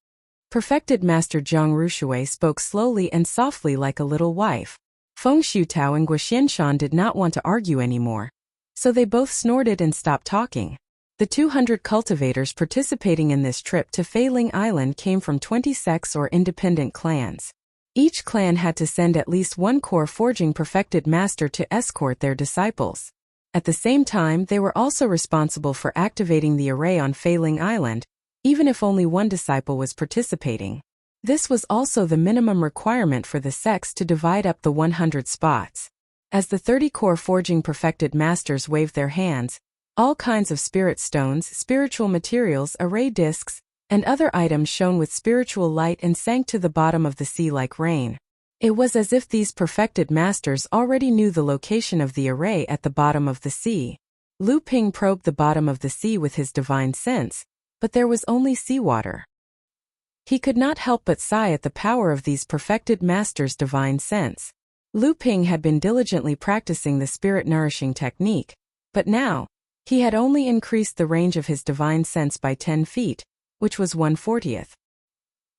Perfected Master Zhang Rushui spoke slowly and softly like a little wife. Feng Xiutao and Guo Xianshan did not want to argue anymore, so they both snorted and stopped talking. The 200 cultivators participating in this trip to Fei Ling Island came from 20 sects or independent clans. Each clan had to send at least 1 core forging perfected master to escort their disciples. At the same time, they were also responsible for activating the array on Fei Ling Island, even if only 1 disciple was participating. This was also the minimum requirement for the sects to divide up the 100 spots. As the 30 core forging perfected masters waved their hands, all kinds of spirit stones, spiritual materials, array discs, and other items shone with spiritual light and sank to the bottom of the sea like rain. It was as if these perfected masters already knew the location of the array at the bottom of the sea. Lu Ping probed the bottom of the sea with his divine sense, but there was only seawater. He could not help but sigh at the power of these perfected masters' divine sense. Lu Ping had been diligently practicing the spirit-nourishing technique, but now, he had only increased the range of his divine sense by 10 feet, which was 1/40th.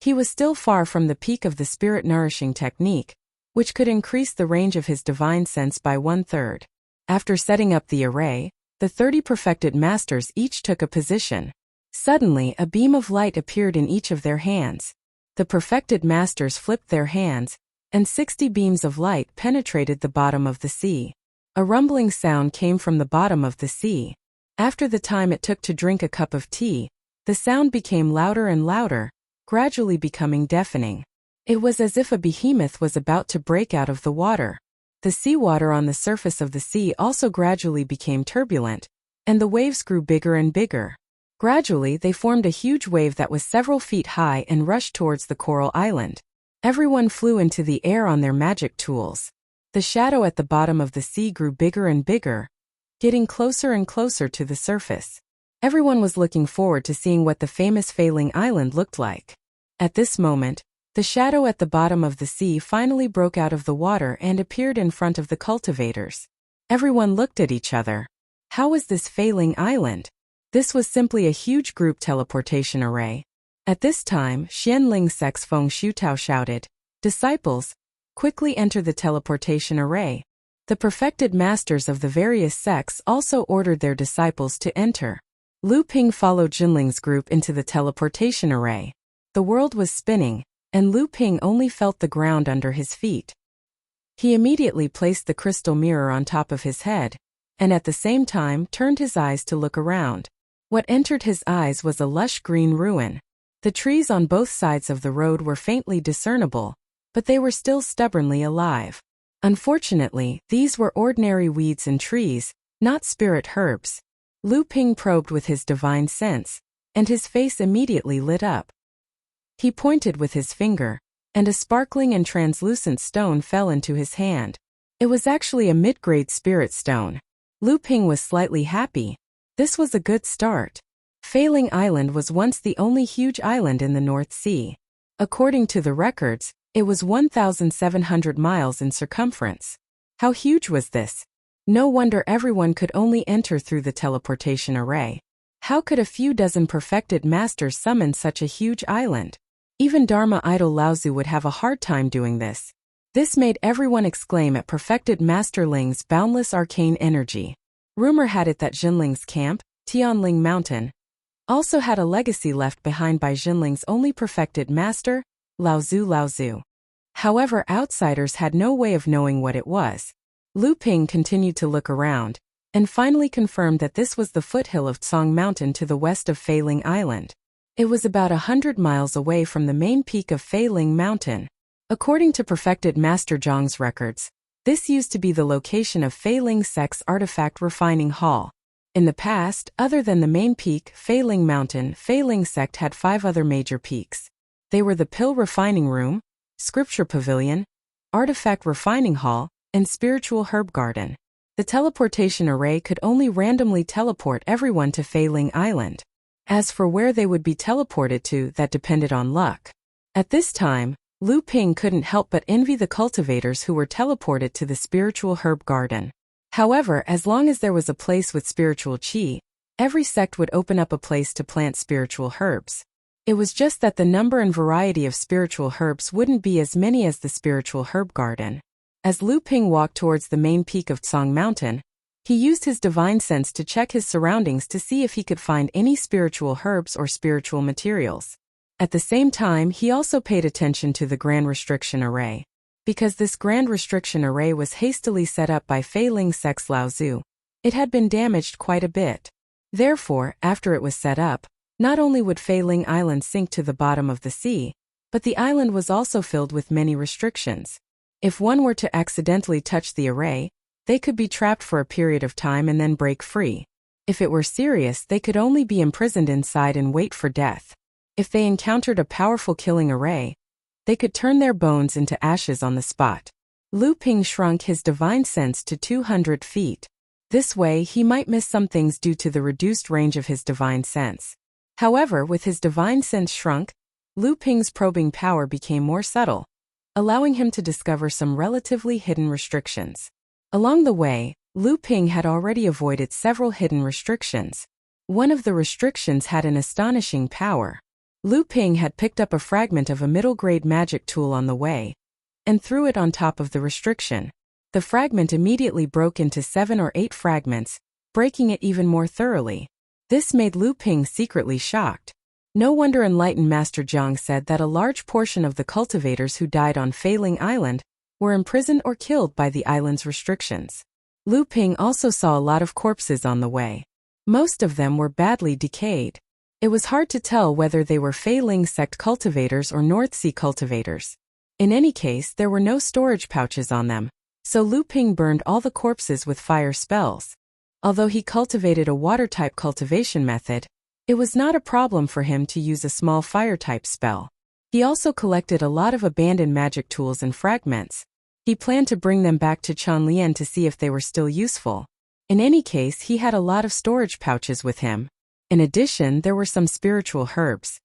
He was still far from the peak of the spirit-nourishing technique, which could increase the range of his divine sense by 1/3. After setting up the array, the 30 perfected masters each took a position. Suddenly, a beam of light appeared in each of their hands. The perfected masters flipped their hands, and 60 beams of light penetrated the bottom of the sea. A rumbling sound came from the bottom of the sea. After the time it took to drink a cup of tea, the sound became louder and louder, gradually becoming deafening. It was as if a behemoth was about to break out of the water. The seawater on the surface of the sea also gradually became turbulent, and the waves grew bigger and bigger. Gradually, they formed a huge wave that was several feet high and rushed towards the coral island. Everyone flew into the air on their magic tools. The shadow at the bottom of the sea grew bigger and bigger, getting closer and closer to the surface. Everyone was looking forward to seeing what the famous Fei Ling Island looked like. At this moment, the shadow at the bottom of the sea finally broke out of the water and appeared in front of the cultivators. Everyone looked at each other. How was this Failing Island? This was simply a huge group teleportation array. At this time, Xianling Sec's Feng Shutao shouted, "Disciples, quickly enter the teleportation array." The perfected masters of the various sects also ordered their disciples to enter. Lu Ping followed Jinling's group into the teleportation array. The world was spinning, and Lu Ping only felt the ground under his feet. He immediately placed the crystal mirror on top of his head, and at the same time turned his eyes to look around. What entered his eyes was a lush green ruin. The trees on both sides of the road were faintly discernible, but they were still stubbornly alive. Unfortunately, these were ordinary weeds and trees, not spirit herbs. Lu Ping probed with his divine sense, and his face immediately lit up. He pointed with his finger, and a sparkling and translucent stone fell into his hand. It was actually a mid-grade spirit stone. Lu Ping was slightly happy. This was a good start. Failing Island was once the only huge island in the North Sea. According to the records, it was 1,700 miles in circumference. How huge was this? No wonder everyone could only enter through the teleportation array. How could a few dozen perfected masters summon such a huge island? Even Dharma idol Laozu would have a hard time doing this. This made everyone exclaim at perfected Master Ling's boundless arcane energy. Rumor had it that Jinling's camp, Tianling Mountain, also had a legacy left behind by Jinling's only perfected master, Laozu. However, outsiders had no way of knowing what it was. Lu Ping continued to look around, and finally confirmed that this was the foothill of Tsong Mountain to the west of Failing Island. It was about 100 miles away from the main peak of Failing Mountain. According to perfected Master Zhang's records, this used to be the location of Failing Sec's artifact refining hall. In the past, other than the main peak, Failing Mountain, Failing Sect had 5 other major peaks. They were the Pill Refining Room, Scripture Pavilion, Artifact Refining Hall, and Spiritual Herb Garden. The teleportation array could only randomly teleport everyone to Failing Island. As for where they would be teleported to, that depended on luck. At this time, Lu Ping couldn't help but envy the cultivators who were teleported to the Spiritual Herb Garden. However, as long as there was a place with spiritual qi, every sect would open up a place to plant spiritual herbs. It was just that the number and variety of spiritual herbs wouldn't be as many as the Spiritual Herb Garden. As Lu Ping walked towards the main peak of Tsong Mountain, he used his divine sense to check his surroundings to see if he could find any spiritual herbs or spiritual materials. At the same time, he also paid attention to the Grand Restriction Array. Because this Grand Restriction Array was hastily set up by Failing Sec's Laozu, it had been damaged quite a bit. Therefore, after it was set up, not only would Failing Island sink to the bottom of the sea, but the island was also filled with many restrictions. If one were to accidentally touch the array, they could be trapped for a period of time and then break free. If it were serious, they could only be imprisoned inside and wait for death. If they encountered a powerful killing array, they could turn their bones into ashes on the spot. Lu Ping shrunk his divine sense to 200 feet. This way, he might miss some things due to the reduced range of his divine sense. However, with his divine sense shrunk, Lu Ping's probing power became more subtle, allowing him to discover some relatively hidden restrictions. Along the way, Lu Ping had already avoided several hidden restrictions. One of the restrictions had an astonishing power. Lu Ping had picked up a fragment of a middle-grade magic tool on the way, and threw it on top of the restriction. The fragment immediately broke into 7 or 8 fragments, breaking it even more thoroughly. This made Lu Ping secretly shocked. No wonder enlightened Master Zhang said that a large portion of the cultivators who died on Failing Island were imprisoned or killed by the island's restrictions. Lu Ping also saw a lot of corpses on the way. Most of them were badly decayed. It was hard to tell whether they were Failing Sect cultivators or North Sea cultivators. In any case, there were no storage pouches on them, so Lu Ping burned all the corpses with fire spells. Although he cultivated a water-type cultivation method, it was not a problem for him to use a small fire-type spell. He also collected a lot of abandoned magic tools and fragments. He planned to bring them back to Chanlian to see if they were still useful. In any case, he had a lot of storage pouches with him. In addition, there were some spiritual herbs.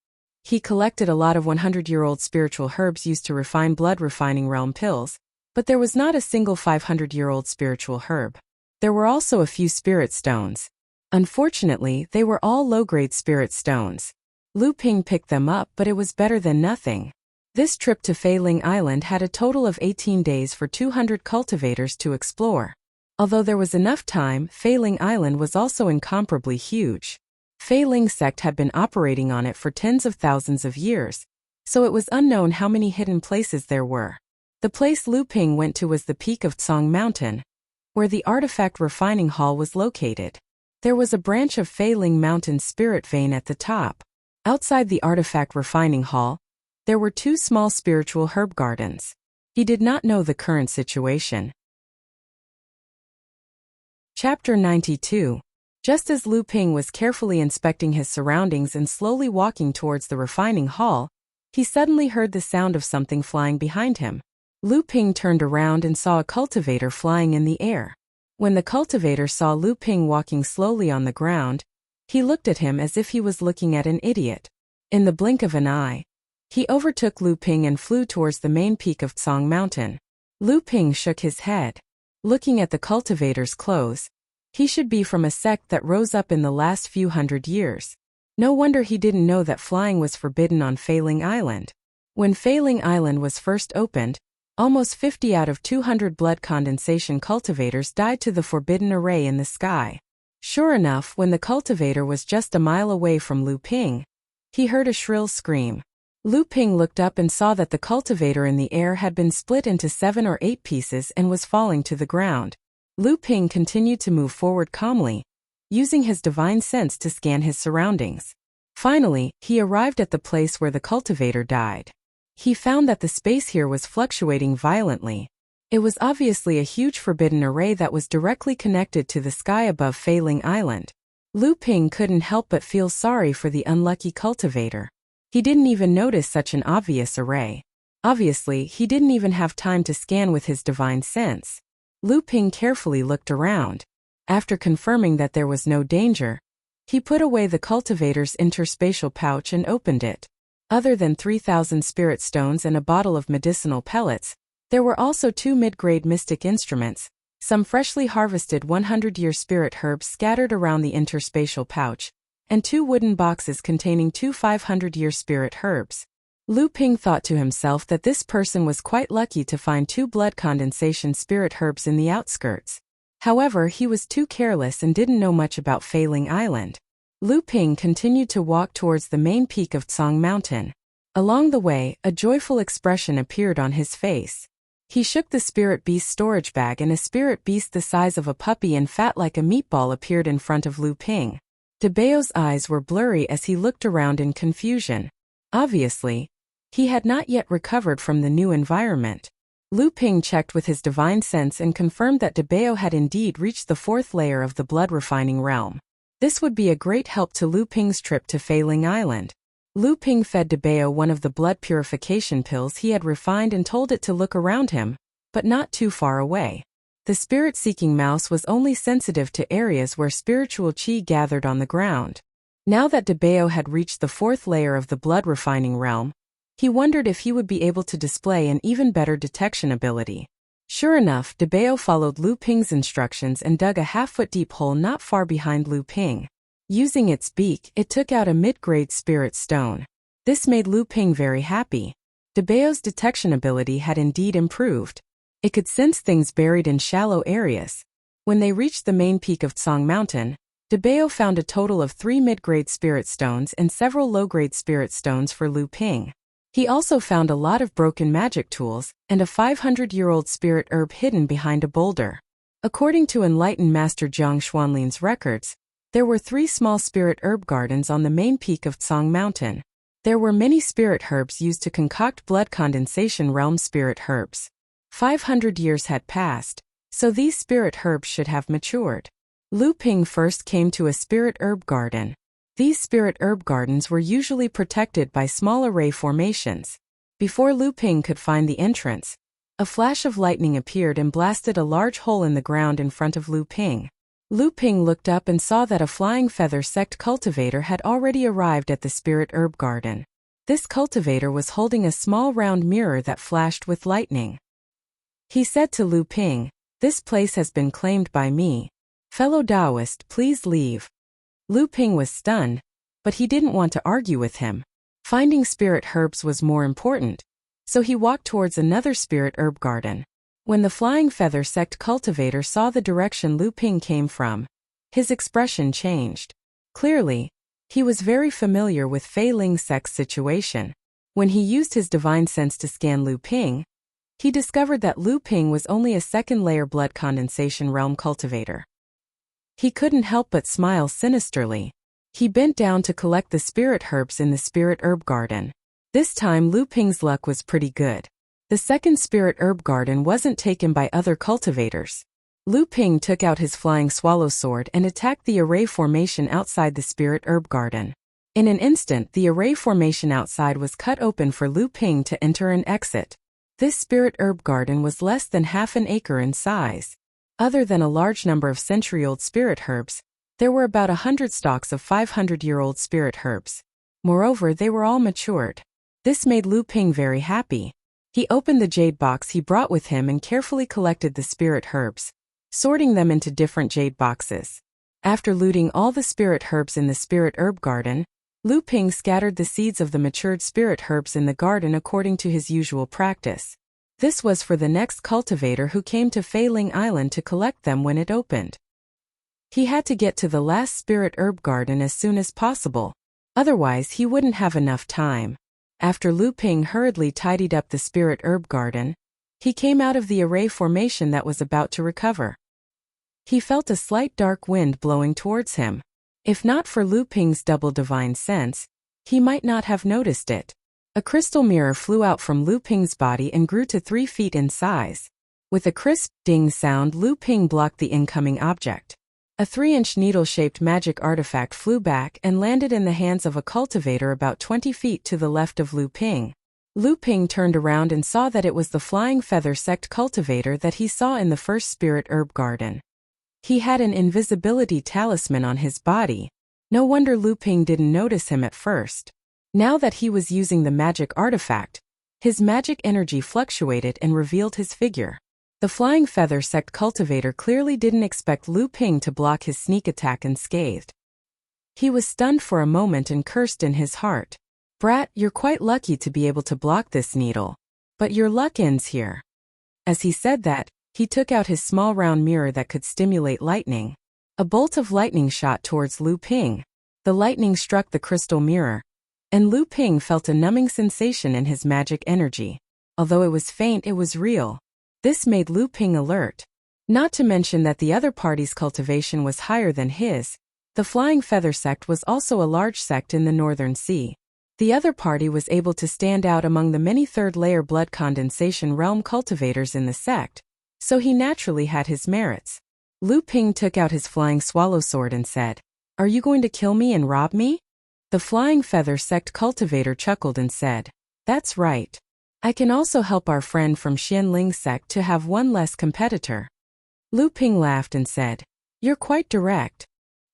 He collected a lot of 100-year-old spiritual herbs used to refine blood refining realm pills, but there was not a single 500-year-old spiritual herb. There were also a few spirit stones. Unfortunately, they were all low-grade spirit stones. Lu Ping picked them up, but it was better than nothing. This trip to Feiling Island had a total of 18 days for 200 cultivators to explore. Although there was enough time, Feiling Island was also incomparably huge. Feiling sect had been operating on it for tens of thousands of years, so it was unknown how many hidden places there were. The place Lu Ping went to was the peak of Tsong Mountain, where the artifact refining hall was located. There was a branch of Feiling Mountain spirit vein at the top. Outside the artifact refining hall, there were 2 small spiritual herb gardens. He did not know the current situation. Chapter 92. Just as Lu Ping was carefully inspecting his surroundings and slowly walking towards the refining hall, he suddenly heard the sound of something flying behind him. Lu Ping turned around and saw a cultivator flying in the air. When the cultivator saw Lu Ping walking slowly on the ground, he looked at him as if he was looking at an idiot. In the blink of an eye, he overtook Lu Ping and flew towards the main peak of Tsong Mountain. Lu Ping shook his head. Looking at the cultivator's clothes, he should be from a sect that rose up in the last few hundred years. No wonder he didn't know that flying was forbidden on Feiling Island. When Feiling Island was first opened, almost 50 out of 200 blood condensation cultivators died to the forbidden array in the sky. Sure enough, when the cultivator was just a mile away from Lu Ping, he heard a shrill scream. Lu Ping looked up and saw that the cultivator in the air had been split into 7 or 8 pieces and was falling to the ground. Lu Ping continued to move forward calmly, using his divine sense to scan his surroundings. Finally, he arrived at the place where the cultivator died. He found that the space here was fluctuating violently. It was obviously a huge forbidden array that was directly connected to the sky above Feiling Island. Lu Ping couldn't help but feel sorry for the unlucky cultivator. He didn't even notice such an obvious array. Obviously, he didn't even have time to scan with his divine sense. Lu Ping carefully looked around. After confirming that there was no danger, he put away the cultivator's interspatial pouch and opened it. Other than 3,000 spirit stones and a bottle of medicinal pellets, there were also 2 mid-grade mystic instruments, some freshly harvested 100-year spirit herbs scattered around the interspatial pouch, and 2 wooden boxes containing 2 500-year spirit herbs. Lu Ping thought to himself that this person was quite lucky to find 2 blood condensation spirit herbs in the outskirts. However, he was too careless and didn't know much about Feiling Island. Lu Ping continued to walk towards the main peak of Tsong Mountain. Along the way, a joyful expression appeared on his face. He shook the spirit beast storage bag and a spirit beast the size of a puppy and fat like a meatball appeared in front of Lu Ping. DeBayo's eyes were blurry as he looked around in confusion. Obviously, he had not yet recovered from the new environment. Lu Ping checked with his divine sense and confirmed that DeBayo had indeed reached the 4th layer of the blood refining realm. This would be a great help to Lu Ping's trip to Feiling Island. Lu Ping fed DeBayo one of the blood purification pills he had refined and told it to look around him, but not too far away. The spirit-seeking mouse was only sensitive to areas where spiritual qi gathered on the ground. Now that DeBayo had reached the 4th layer of the blood refining realm, he wondered if he would be able to display an even better detection ability. Sure enough, DeBayo followed Lu Ping's instructions and dug a half-foot deep hole not far behind Lu Ping. Using its beak, it took out a mid-grade spirit stone. This made Lu Ping very happy. DeBayo's detection ability had indeed improved. It could sense things buried in shallow areas. When they reached the main peak of Tsong Mountain, DeBayo found a total of 3 mid-grade spirit stones and several low-grade spirit stones for Lu Ping. He also found a lot of broken magic tools and a 500-year-old spirit herb hidden behind a boulder. According to enlightened Master Jiang Xuanlin's records, there were 3 small spirit herb gardens on the main peak of Tsong Mountain. There were many spirit herbs used to concoct blood condensation realm spirit herbs. 500 years had passed, so these spirit herbs should have matured. Lu Ping first came to a spirit herb garden. These spirit herb gardens were usually protected by small array formations. Before Lu Ping could find the entrance, a flash of lightning appeared and blasted a large hole in the ground in front of Lu Ping. Lu Ping looked up and saw that a flying feather sect cultivator had already arrived at the spirit herb garden. This cultivator was holding a small round mirror that flashed with lightning. He said to Lu Ping, This place has been claimed by me. Fellow Taoist, please leave. Lu Ping was stunned, but he didn't want to argue with him. Finding spirit herbs was more important, so he walked towards another spirit herb garden. When the Flying Feather Sect cultivator saw the direction Lu Ping came from, his expression changed. Clearly, he was very familiar with Fei Ling Sect's situation. When he used his divine sense to scan Lu Ping, he discovered that Lu Ping was only a second-layer blood condensation realm cultivator. He couldn't help but smile sinisterly. He bent down to collect the spirit herbs in the spirit herb garden. This time Lu Ping's luck was pretty good. The second spirit herb garden wasn't taken by other cultivators. Lu Ping took out his flying swallow sword and attacked the array formation outside the spirit herb garden. In an instant, the array formation outside was cut open for Lu Ping to enter and exit. This spirit herb garden was less than half an acre in size. Other than a large number of century-old spirit herbs, there were about 100 stalks of 500-year-old spirit herbs. Moreover, they were all matured. This made Lu Ping very happy. He opened the jade box he brought with him and carefully collected the spirit herbs, sorting them into different jade boxes. After looting all the spirit herbs in the spirit herb garden, Lu Ping scattered the seeds of the matured spirit herbs in the garden according to his usual practice. This was for the next cultivator who came to Fei Ling Island to collect them when it opened. He had to get to the last spirit herb garden as soon as possible, otherwise he wouldn't have enough time. After Lu Ping hurriedly tidied up the spirit herb garden, he came out of the array formation that was about to recover. He felt a slight dark wind blowing towards him. If not for Lu Ping's double divine sense, he might not have noticed it. A crystal mirror flew out from Lu Ping's body and grew to 3 feet in size. With a crisp ding sound, Lu Ping blocked the incoming object. A 3-inch needle-shaped magic artifact flew back and landed in the hands of a cultivator about 20 feet to the left of Lu Ping. Lu Ping turned around and saw that it was the Flying Feather Sect cultivator that he saw in the first spirit herb garden. He had an invisibility talisman on his body. No wonder Lu Ping didn't notice him at first. Now that he was using the magic artifact, his magic energy fluctuated and revealed his figure. The Flying Feather Sect cultivator clearly didn't expect Lu Ping to block his sneak attack unscathed. He was stunned for a moment and cursed in his heart. "Brat, you're quite lucky to be able to block this needle. But your luck ends here." As he said that, he took out his small round mirror that could stimulate lightning. A bolt of lightning shot towards Lu Ping. The lightning struck the crystal mirror, and Lu Ping felt a numbing sensation in his magic energy. Although it was faint, it was real. This made Lu Ping alert. Not to mention that the other party's cultivation was higher than his. The Flying Feather Sect was also a large sect in the Northern Sea. The other party was able to stand out among the many third-layer blood condensation realm cultivators in the sect, so he naturally had his merits. Lu Ping took out his flying swallow sword and said, "Are you going to kill me and rob me?" The Flying Feather Sect cultivator chuckled and said, "That's right. I can also help our friend from Xian Ling Sect to have one less competitor." Lu Ping laughed and said, "You're quite direct."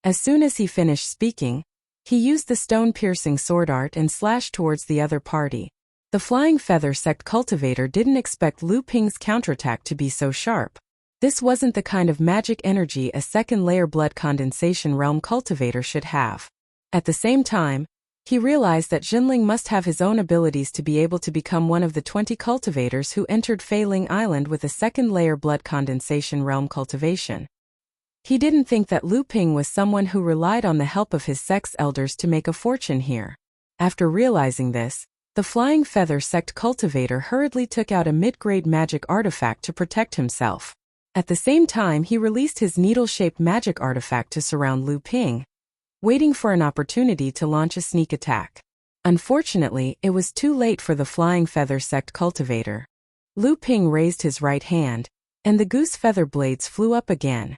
As soon as he finished speaking, he used the stone-piercing sword art and slashed towards the other party. The Flying Feather Sect cultivator didn't expect Lu Ping's counterattack to be so sharp. This wasn't the kind of magic energy a second-layer blood condensation realm cultivator should have. At the same time, he realized that Jinling must have his own abilities to be able to become one of the 20 cultivators who entered Fei Ling Island with a second-layer blood condensation realm cultivation. He didn't think that Lu Ping was someone who relied on the help of his sect's elders to make a fortune here. After realizing this, the Flying Feather Sect cultivator hurriedly took out a mid-grade magic artifact to protect himself. At the same time, he released his needle-shaped magic artifact to surround Lu Ping, waiting for an opportunity to launch a sneak attack. Unfortunately, it was too late for the Flying Feather Sect cultivator. Lu Ping raised his right hand, and the goose feather blades flew up again.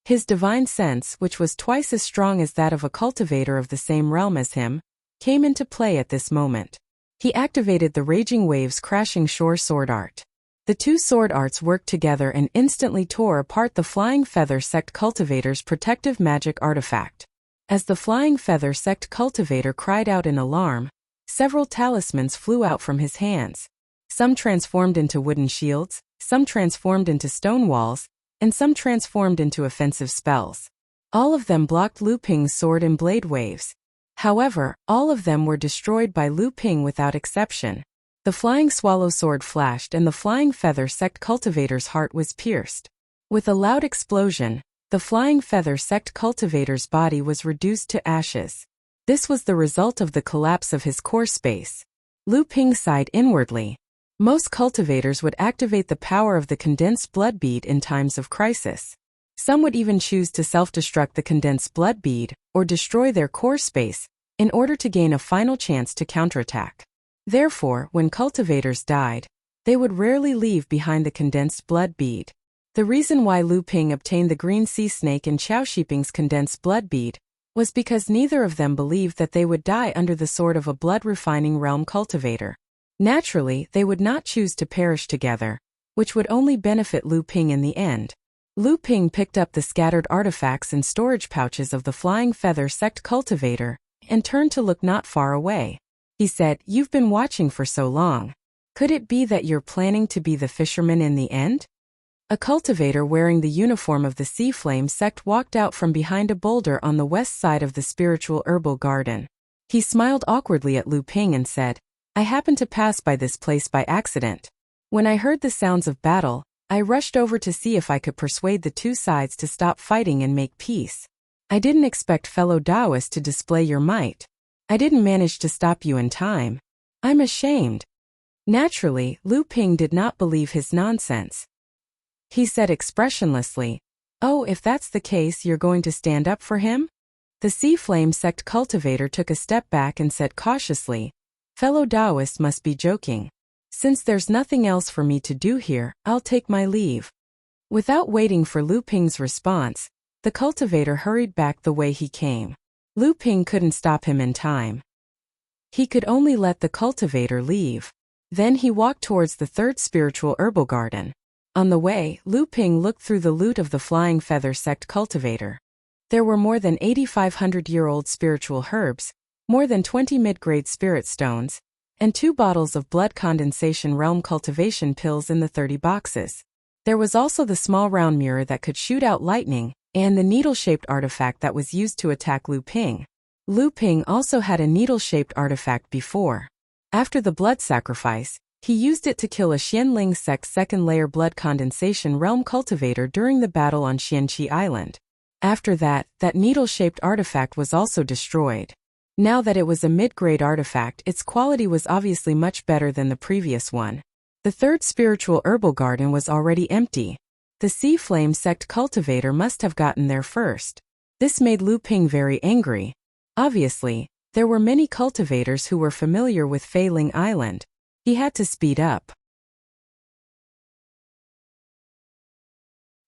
His divine sense, which was twice as strong as that of a cultivator of the same realm as him, came into play at this moment. He activated the Raging Waves Crashing Shore sword art. The two sword arts worked together and instantly tore apart the Flying Feather Sect cultivator's protective magic artifact. As the Flying Feather Sect cultivator cried out in alarm, several talismans flew out from his hands. Some transformed into wooden shields, some transformed into stone walls, and some transformed into offensive spells. All of them blocked Lu Ping's sword and blade waves. However, all of them were destroyed by Lu Ping without exception. The flying swallow sword flashed and the flying feather sect cultivator's heart was pierced. With a loud explosion, the flying feather sect cultivator's body was reduced to ashes. This was the result of the collapse of his core space. Lu Ping sighed inwardly. Most cultivators would activate the power of the condensed blood bead in times of crisis. Some would even choose to self-destruct the condensed blood bead, or destroy their core space, in order to gain a final chance to counterattack. Therefore, when cultivators died, they would rarely leave behind the condensed blood bead. The reason why Lu Ping obtained the green sea snake and Qiao Shiping's condensed blood bead was because neither of them believed that they would die under the sword of a blood-refining realm cultivator. Naturally, they would not choose to perish together, which would only benefit Lu Ping in the end. Lu Ping picked up the scattered artifacts and storage pouches of the flying feather sect cultivator and turned to look not far away. He said, "You've been watching for so long. Could it be that you're planning to be the fisherman in the end?" A cultivator wearing the uniform of the Sea Flame sect walked out from behind a boulder on the west side of the spiritual herbal garden. He smiled awkwardly at Lu Ping and said, "I happened to pass by this place by accident. When I heard the sounds of battle, I rushed over to see if I could persuade the two sides to stop fighting and make peace. I didn't expect fellow Taoists to display your might. I didn't manage to stop you in time. I'm ashamed." Naturally, Lu Ping did not believe his nonsense. He said expressionlessly, "Oh, if that's the case, you're going to stand up for him?" The Sea Flame sect cultivator took a step back and said cautiously, "Fellow Taoists must be joking. Since there's nothing else for me to do here, I'll take my leave." Without waiting for Lu Ping's response, the cultivator hurried back the way he came. Lu Ping couldn't stop him in time. He could only let the cultivator leave. Then he walked towards the third spiritual herbal garden. On the way, Lu Ping looked through the loot of the flying feather sect cultivator. There were more than 8,500-year-old spiritual herbs, more than 20 mid-grade spirit stones, and 2 bottles of blood condensation realm cultivation pills in the 30 boxes. There was also the small round mirror that could shoot out lightning, and the needle-shaped artifact that was used to attack Lu Ping. Lu Ping also had a needle-shaped artifact before. After the blood sacrifice, he used it to kill a Xianling sect second-layer blood condensation realm cultivator during the battle on Xianqi Island. After that, that needle-shaped artifact was also destroyed. Now that it was a mid-grade artifact, its quality was obviously much better than the previous one. The third spiritual herbal garden was already empty. The Sea Flame sect cultivator must have gotten there first. This made Lu Ping very angry. Obviously, there were many cultivators who were familiar with Feiling Island. He had to speed up.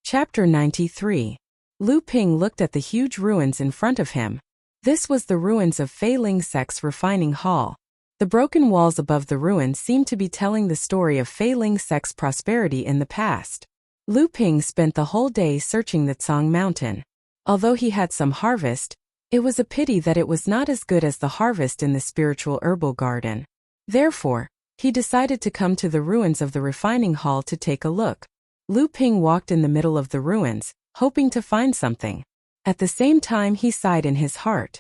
Chapter 93. Lu Ping looked at the huge ruins in front of him. This was the ruins of Feiling Sect's refining hall. The broken walls above the ruins seemed to be telling the story of Feiling Sect's prosperity in the past. Lu Ping spent the whole day searching the Cang Mountain. Although he had some harvest, it was a pity that it was not as good as the harvest in the spiritual herbal garden. Therefore, he decided to come to the ruins of the refining hall to take a look. Lu Ping walked in the middle of the ruins, hoping to find something. At the same time, he sighed in his heart.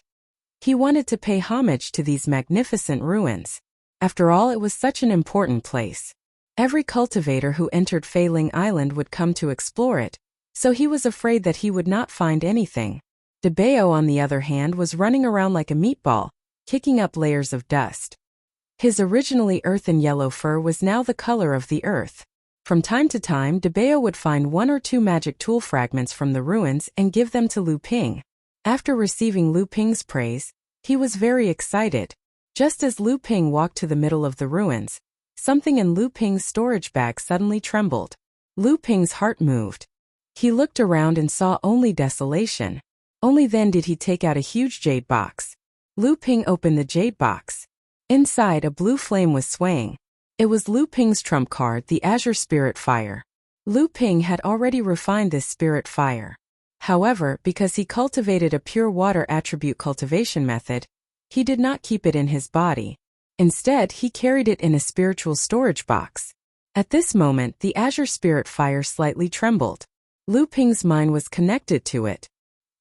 He wanted to pay homage to these magnificent ruins. After all, it was such an important place. Every cultivator who entered Feiling Island would come to explore it, so he was afraid that he would not find anything. De Bao, on the other hand, was running around like a meatball, kicking up layers of dust. His originally earthen yellow fur was now the color of the earth. From time to time, De Bao would find 1 or 2 magic tool fragments from the ruins and give them to Lu Ping. After receiving Lu Ping's praise, he was very excited. Just as Lu Ping walked to the middle of the ruins, something in Lu Ping's storage bag suddenly trembled. Lu Ping's heart moved. He looked around and saw only desolation. Only then did he take out a huge jade box. Lu Ping opened the jade box. Inside, a blue flame was swaying. It was Lu Ping's trump card, the Azure Spirit Fire. Lu Ping had already refined this spirit fire. However, because he cultivated a pure water attribute cultivation method, he did not keep it in his body. Instead, he carried it in a spiritual storage box. At this moment, the Azure Spirit Fire slightly trembled. Lu Ping's mind was connected to it.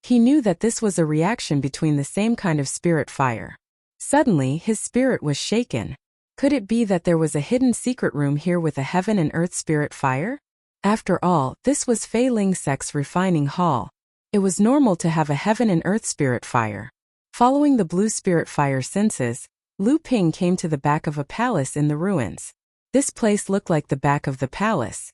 He knew that this was a reaction between the same kind of spirit fire. Suddenly, his spirit was shaken. Could it be that there was a hidden secret room here with a heaven and earth spirit fire? After all, this was Fei Ling Sec's refining hall. It was normal to have a heaven and earth spirit fire. Following the blue spirit fire senses, Lu Ping came to the back of a palace in the ruins. This place looked like the back of the palace.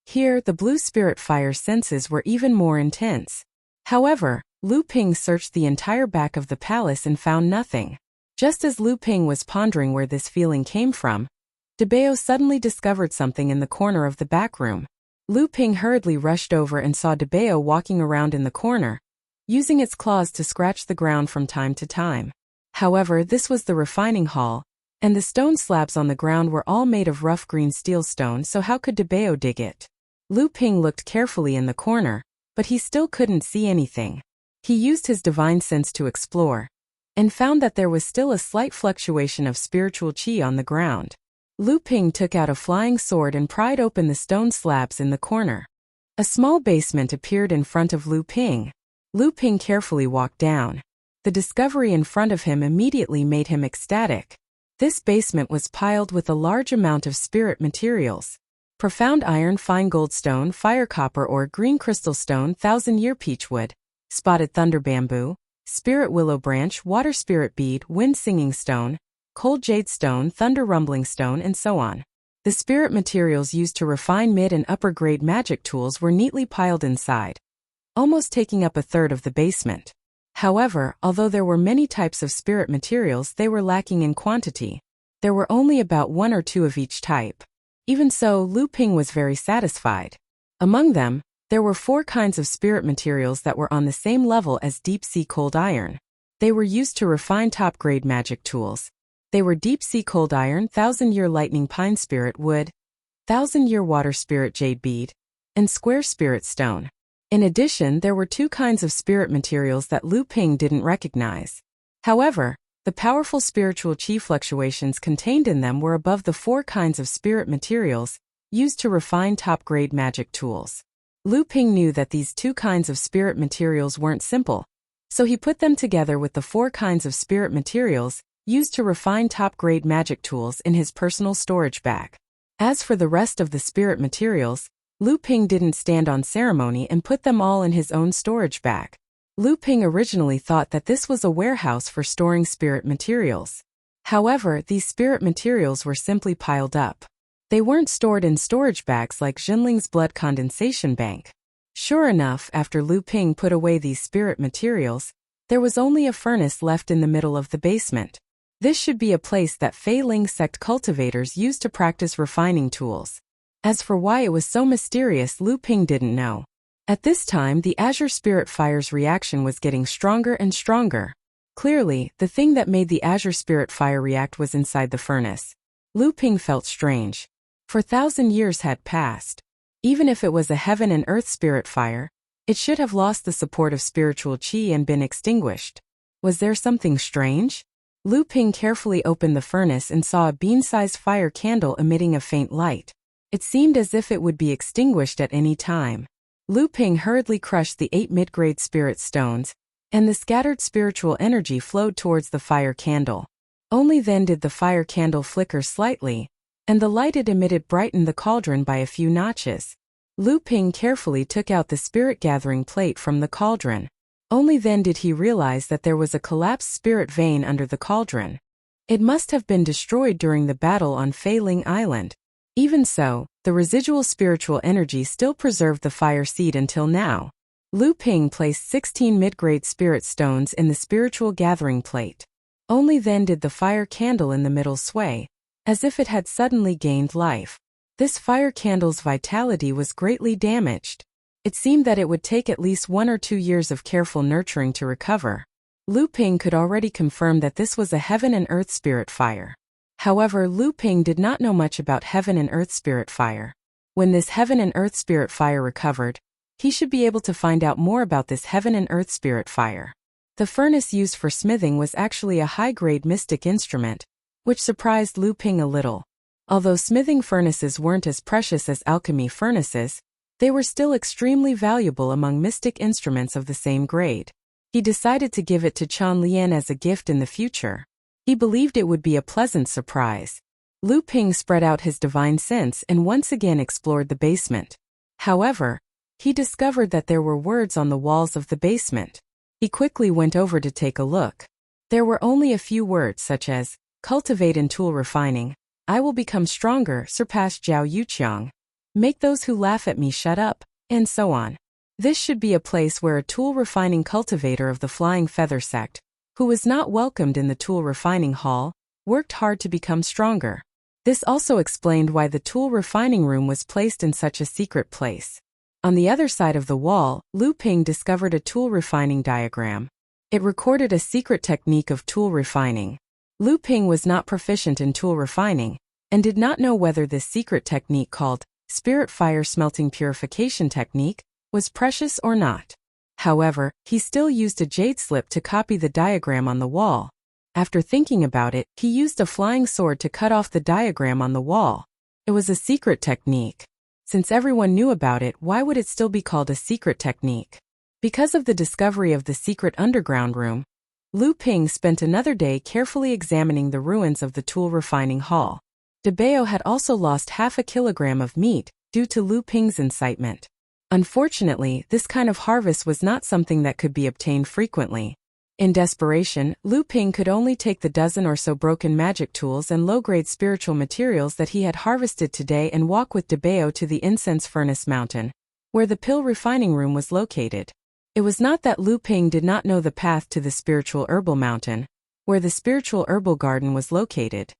Here, the blue spirit fire senses were even more intense. However, Lu Ping searched the entire back of the palace and found nothing. Just as Lu Ping was pondering where this feeling came from, Debao suddenly discovered something in the corner of the back room. Lu Ping hurriedly rushed over and saw Debao walking around in the corner, using its claws to scratch the ground from time to time. However, this was the refining hall, and the stone slabs on the ground were all made of rough green steel stone, so how could Debao dig it? Lu Ping looked carefully in the corner, but he still couldn't see anything. He used his divine sense to explore, and found that there was still a slight fluctuation of spiritual qi on the ground. Lu Ping took out a flying sword and pried open the stone slabs in the corner. A small basement appeared in front of Lu Ping. Lu Ping carefully walked down. The discovery in front of him immediately made him ecstatic. This basement was piled with a large amount of spirit materials. Profound iron, fine gold stone, fire copper ore, green crystal stone, 1,000-year peach wood, spotted thunder bamboo, spirit willow branch, water spirit bead, wind singing stone, cold jade stone, thunder rumbling stone, and so on. The spirit materials used to refine mid and upper grade magic tools were neatly piled inside, almost taking up a third of the basement. However, although there were many types of spirit materials, they were lacking in quantity. There were only about 1 or 2 of each type. Even so, Lu Ping was very satisfied. Among them, there were 4 kinds of spirit materials that were on the same level as deep-sea cold iron. They were used to refine top-grade magic tools. They were deep-sea cold iron, 1,000-year lightning pine spirit wood, 1,000-year water spirit jade bead, and square spirit stone. In addition, there were 2 kinds of spirit materials that Lu Ping didn't recognize. However, the powerful spiritual qi fluctuations contained in them were above the 4 kinds of spirit materials used to refine top-grade magic tools. Lu Ping knew that these 2 kinds of spirit materials weren't simple, so he put them together with the 4 kinds of spirit materials used to refine top-grade magic tools in his personal storage bag. As for the rest of the spirit materials, Lu Ping didn't stand on ceremony and put them all in his own storage bag. Lu Ping originally thought that this was a warehouse for storing spirit materials. However, these spirit materials were simply piled up. They weren't stored in storage bags like Jinling's blood condensation bank. Sure enough, after Lu Ping put away these spirit materials, there was only a furnace left in the middle of the basement. This should be a place that Fei Ling sect cultivators used to practice refining tools. As for why it was so mysterious, Lu Ping didn't know. At this time, the Azure Spirit Fire's reaction was getting stronger and stronger. Clearly, the thing that made the Azure Spirit Fire react was inside the furnace. Lu Ping felt strange. For 1,000 years had passed. Even if it was a heaven and earth spirit fire, it should have lost the support of spiritual qi and been extinguished. Was there something strange? Lu Ping carefully opened the furnace and saw a bean-sized fire candle emitting a faint light. It seemed as if it would be extinguished at any time. Lu Ping hurriedly crushed the 8 mid-grade spirit stones, and the scattered spiritual energy flowed towards the fire candle. Only then did the fire candle flicker slightly, and the light it emitted brightened the cauldron by a few notches. Lu Ping carefully took out the spirit gathering plate from the cauldron. Only then did he realize that there was a collapsed spirit vein under the cauldron. It must have been destroyed during the battle on Fei Ling Island. Even so, the residual spiritual energy still preserved the fire seed until now. Lu Ping placed 16 mid-grade spirit stones in the spiritual gathering plate. Only then did the fire candle in the middle sway, as if it had suddenly gained life. This fire candle's vitality was greatly damaged. It seemed that it would take at least 1 or 2 years of careful nurturing to recover. Lu Ping could already confirm that this was a heaven and earth spirit fire. However, Lu Ping did not know much about heaven and earth spirit fire. When this heaven and earth spirit fire recovered, he should be able to find out more about this heaven and earth spirit fire. The furnace used for smithing was actually a high-grade mystic instrument, which surprised Lu Ping a little. Although smithing furnaces weren't as precious as alchemy furnaces, They were still extremely valuable among mystic instruments of the same grade. He decided to give it to Chan Lian as a gift in the future. He believed it would be a pleasant surprise. Lu Ping spread out his divine sense and once again explored the basement. However, he discovered that there were words on the walls of the basement. He quickly went over to take a look. There were only a few words such as, cultivate in tool refining, I will become stronger, surpass Zhao Yuqiang, make those who laugh at me shut up, and so on. This should be a place where a tool refining cultivator of the Flying Feather sect, who was not welcomed in the tool refining hall, worked hard to become stronger. This also explained why the tool refining room was placed in such a secret place. On the other side of the wall, Lu Ping discovered a tool refining diagram. It recorded a secret technique of tool refining. Lu Ping was not proficient in tool refining, and did not know whether this secret technique called Spirit Fire Smelting Purification Technique was precious or not. However, he still used a jade slip to copy the diagram on the wall. After thinking about it, he used a flying sword to cut off the diagram on the wall. It was a secret technique. Since everyone knew about it, why would it still be called a secret technique? Because of the discovery of the secret underground room, Lu Ping spent another day carefully examining the ruins of the tool refining hall. De Bao had also lost half a kilogram of meat due to Lu Ping's incitement. Unfortunately, this kind of harvest was not something that could be obtained frequently. In desperation, Lu Ping could only take the dozen or so broken magic tools and low-grade spiritual materials that he had harvested today and walk with De Bao to the incense furnace mountain, where the pill refining room was located. It was not that Lu Ping did not know the path to the spiritual herbal mountain, where the spiritual herbal garden was located.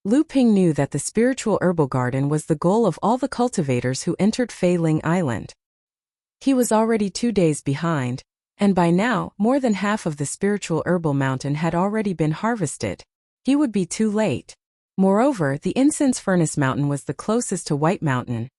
Lu Ping knew that the spiritual herbal garden was the goal of all the cultivators who entered Fei Ling Island. He was already 2 days behind, and by now, more than half of the spiritual herbal mountain had already been harvested. He would be too late. Moreover, the incense furnace mountain was the closest to White Mountain,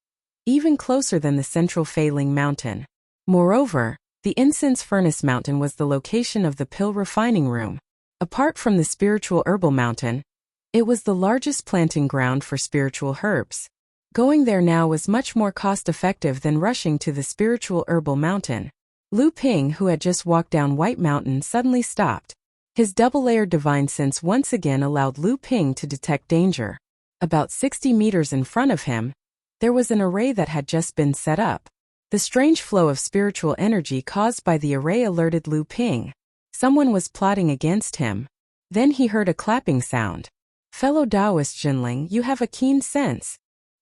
even closer than the central Fei Ling Mountain. Moreover, the incense furnace mountain was the location of the pill refining room. Apart from the spiritual herbal mountain, it was the largest planting ground for spiritual herbs. Going there now was much more cost-effective than rushing to the spiritual herbal mountain. Lu Ping, who had just walked down White Mountain, suddenly stopped. His double-layered divine sense once again allowed Lu Ping to detect danger. About 60 meters in front of him, there was an array that had just been set up. The strange flow of spiritual energy caused by the array alerted Lu Ping. Someone was plotting against him. Then he heard a clapping sound. Fellow Taoist Jinling, you have a keen sense.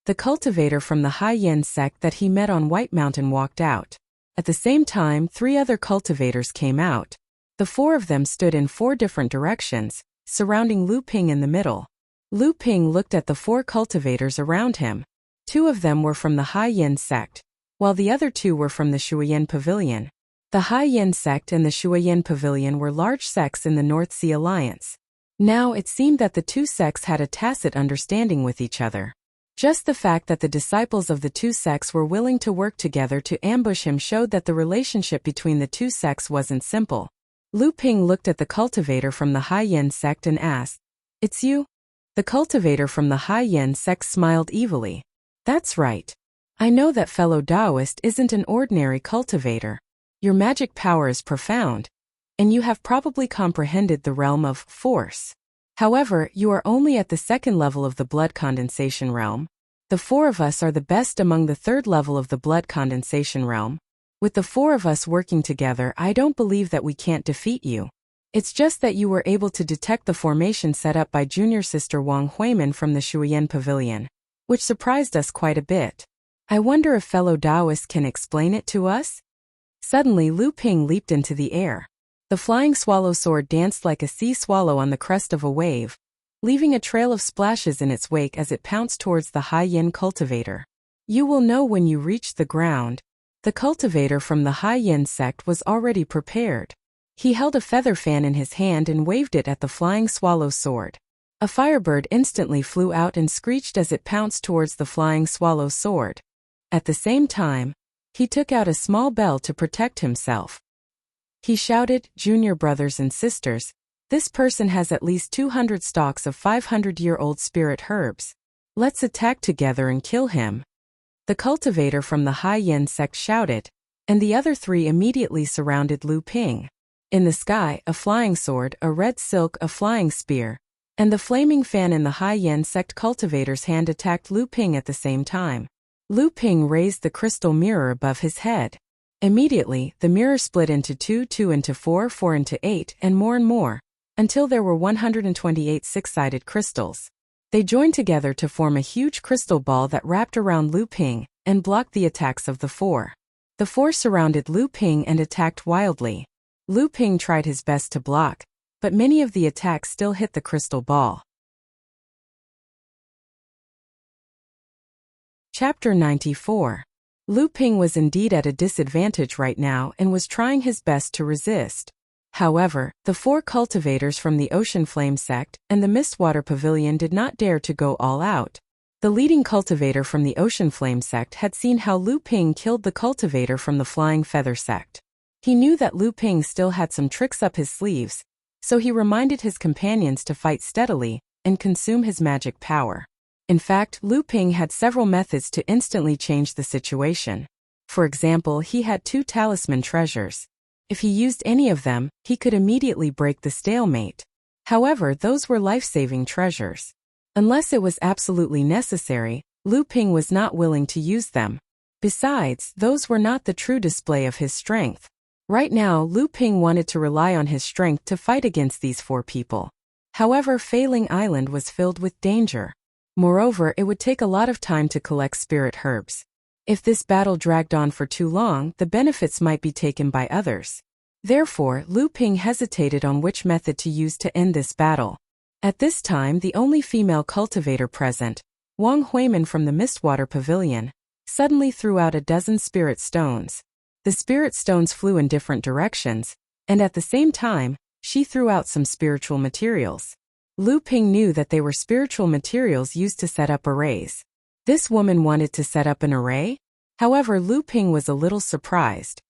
The cultivator from the Hai Yen sect that he met on White Mountain walked out. At the same time, 3 other cultivators came out. The 4 of them stood in 4 different directions, surrounding Lu Ping in the middle. Lu Ping looked at the 4 cultivators around him. 2 of them were from the Hai Yen sect, while the other 2 were from the Shuoyan Pavilion. The Hai Yen sect and the Shuoyan Pavilion were large sects in the North Sea Alliance. Now it seemed that the 2 sects had a tacit understanding with each other. Just the fact that the disciples of the 2 sects were willing to work together to ambush him showed that the relationship between the 2 sects wasn't simple. Lu Ping looked at the cultivator from the Hai Yen sect and asked, "It's you?" The cultivator from the Hai Yen sect smiled evilly. "That's right. I know that fellow Taoist isn't an ordinary cultivator. Your magic power is profound, and you have probably comprehended the realm of force. However, you are only at the 2nd level of the blood condensation realm. The 4 of us are the best among the 3rd level of the blood condensation realm. With the 4 of us working together, I don't believe that we can't defeat you. It's just that you were able to detect the formation set up by junior sister Wang Huimin from the Shuoyan Pavilion, which surprised us quite a bit. I wonder if fellow Taoist can explain it to us?" Suddenly Lu Ping leaped into the air. The flying swallow sword danced like a sea swallow on the crest of a wave, leaving a trail of splashes in its wake as it pounced towards the Hai Yen cultivator. "You will know when you reach the ground." The cultivator from the Hai Yen sect was already prepared. He held a feather fan in his hand and waved it at the flying swallow sword. A firebird instantly flew out and screeched as it pounced towards the flying swallow sword. At the same time, he took out a small bell to protect himself. He shouted, "Junior brothers and sisters, this person has at least 200 stalks of 500-year-old spirit herbs. Let's attack together and kill him." The cultivator from the Hai Yin sect shouted, and the other three immediately surrounded Lu Ping. In the sky, a flying sword, a red silk, a flying spear, and the flaming fan in the Hai Yin sect cultivator's hand attacked Lu Ping at the same time. Lu Ping raised the crystal mirror above his head. Immediately, the mirror split into 2, 2 into 4, 4 into 8, and more, until there were 128 six-sided crystals. They joined together to form a huge crystal ball that wrapped around Lu Ping and blocked the attacks of the four. The four surrounded Lu Ping and attacked wildly. Lu Ping tried his best to block, but many of the attacks still hit the crystal ball. Chapter 94. Lu Ping was indeed at a disadvantage right now and was trying his best to resist. However, the four cultivators from the Ocean Flame sect and the Mistwater Pavilion did not dare to go all out. The leading cultivator from the Ocean Flame sect had seen how Lu Ping killed the cultivator from the Flying Feather sect. He knew that Lu Ping still had some tricks up his sleeves, so he reminded his companions to fight steadily and consume his magic power. In fact, Lu Ping had several methods to instantly change the situation. For example, he had 2 talisman treasures. If he used any of them, he could immediately break the stalemate. However, those were life-saving treasures. Unless it was absolutely necessary, Lu Ping was not willing to use them. Besides, those were not the true display of his strength. Right now, Lu Ping wanted to rely on his strength to fight against these 4 people. However, Failing Island was filled with danger. Moreover, it would take a lot of time to collect spirit herbs. If this battle dragged on for too long, the benefits might be taken by others. Therefore, Lu Ping hesitated on which method to use to end this battle. At this time, the only female cultivator present, Wang Huimin from the Mistwater Pavilion, suddenly threw out a dozen spirit stones. The spirit stones flew in different directions, and at the same time, she threw out some spiritual materials. Lu Ping knew that they were spiritual materials used to set up arrays. This woman wanted to set up an array? However, Lu Ping was a little surprised.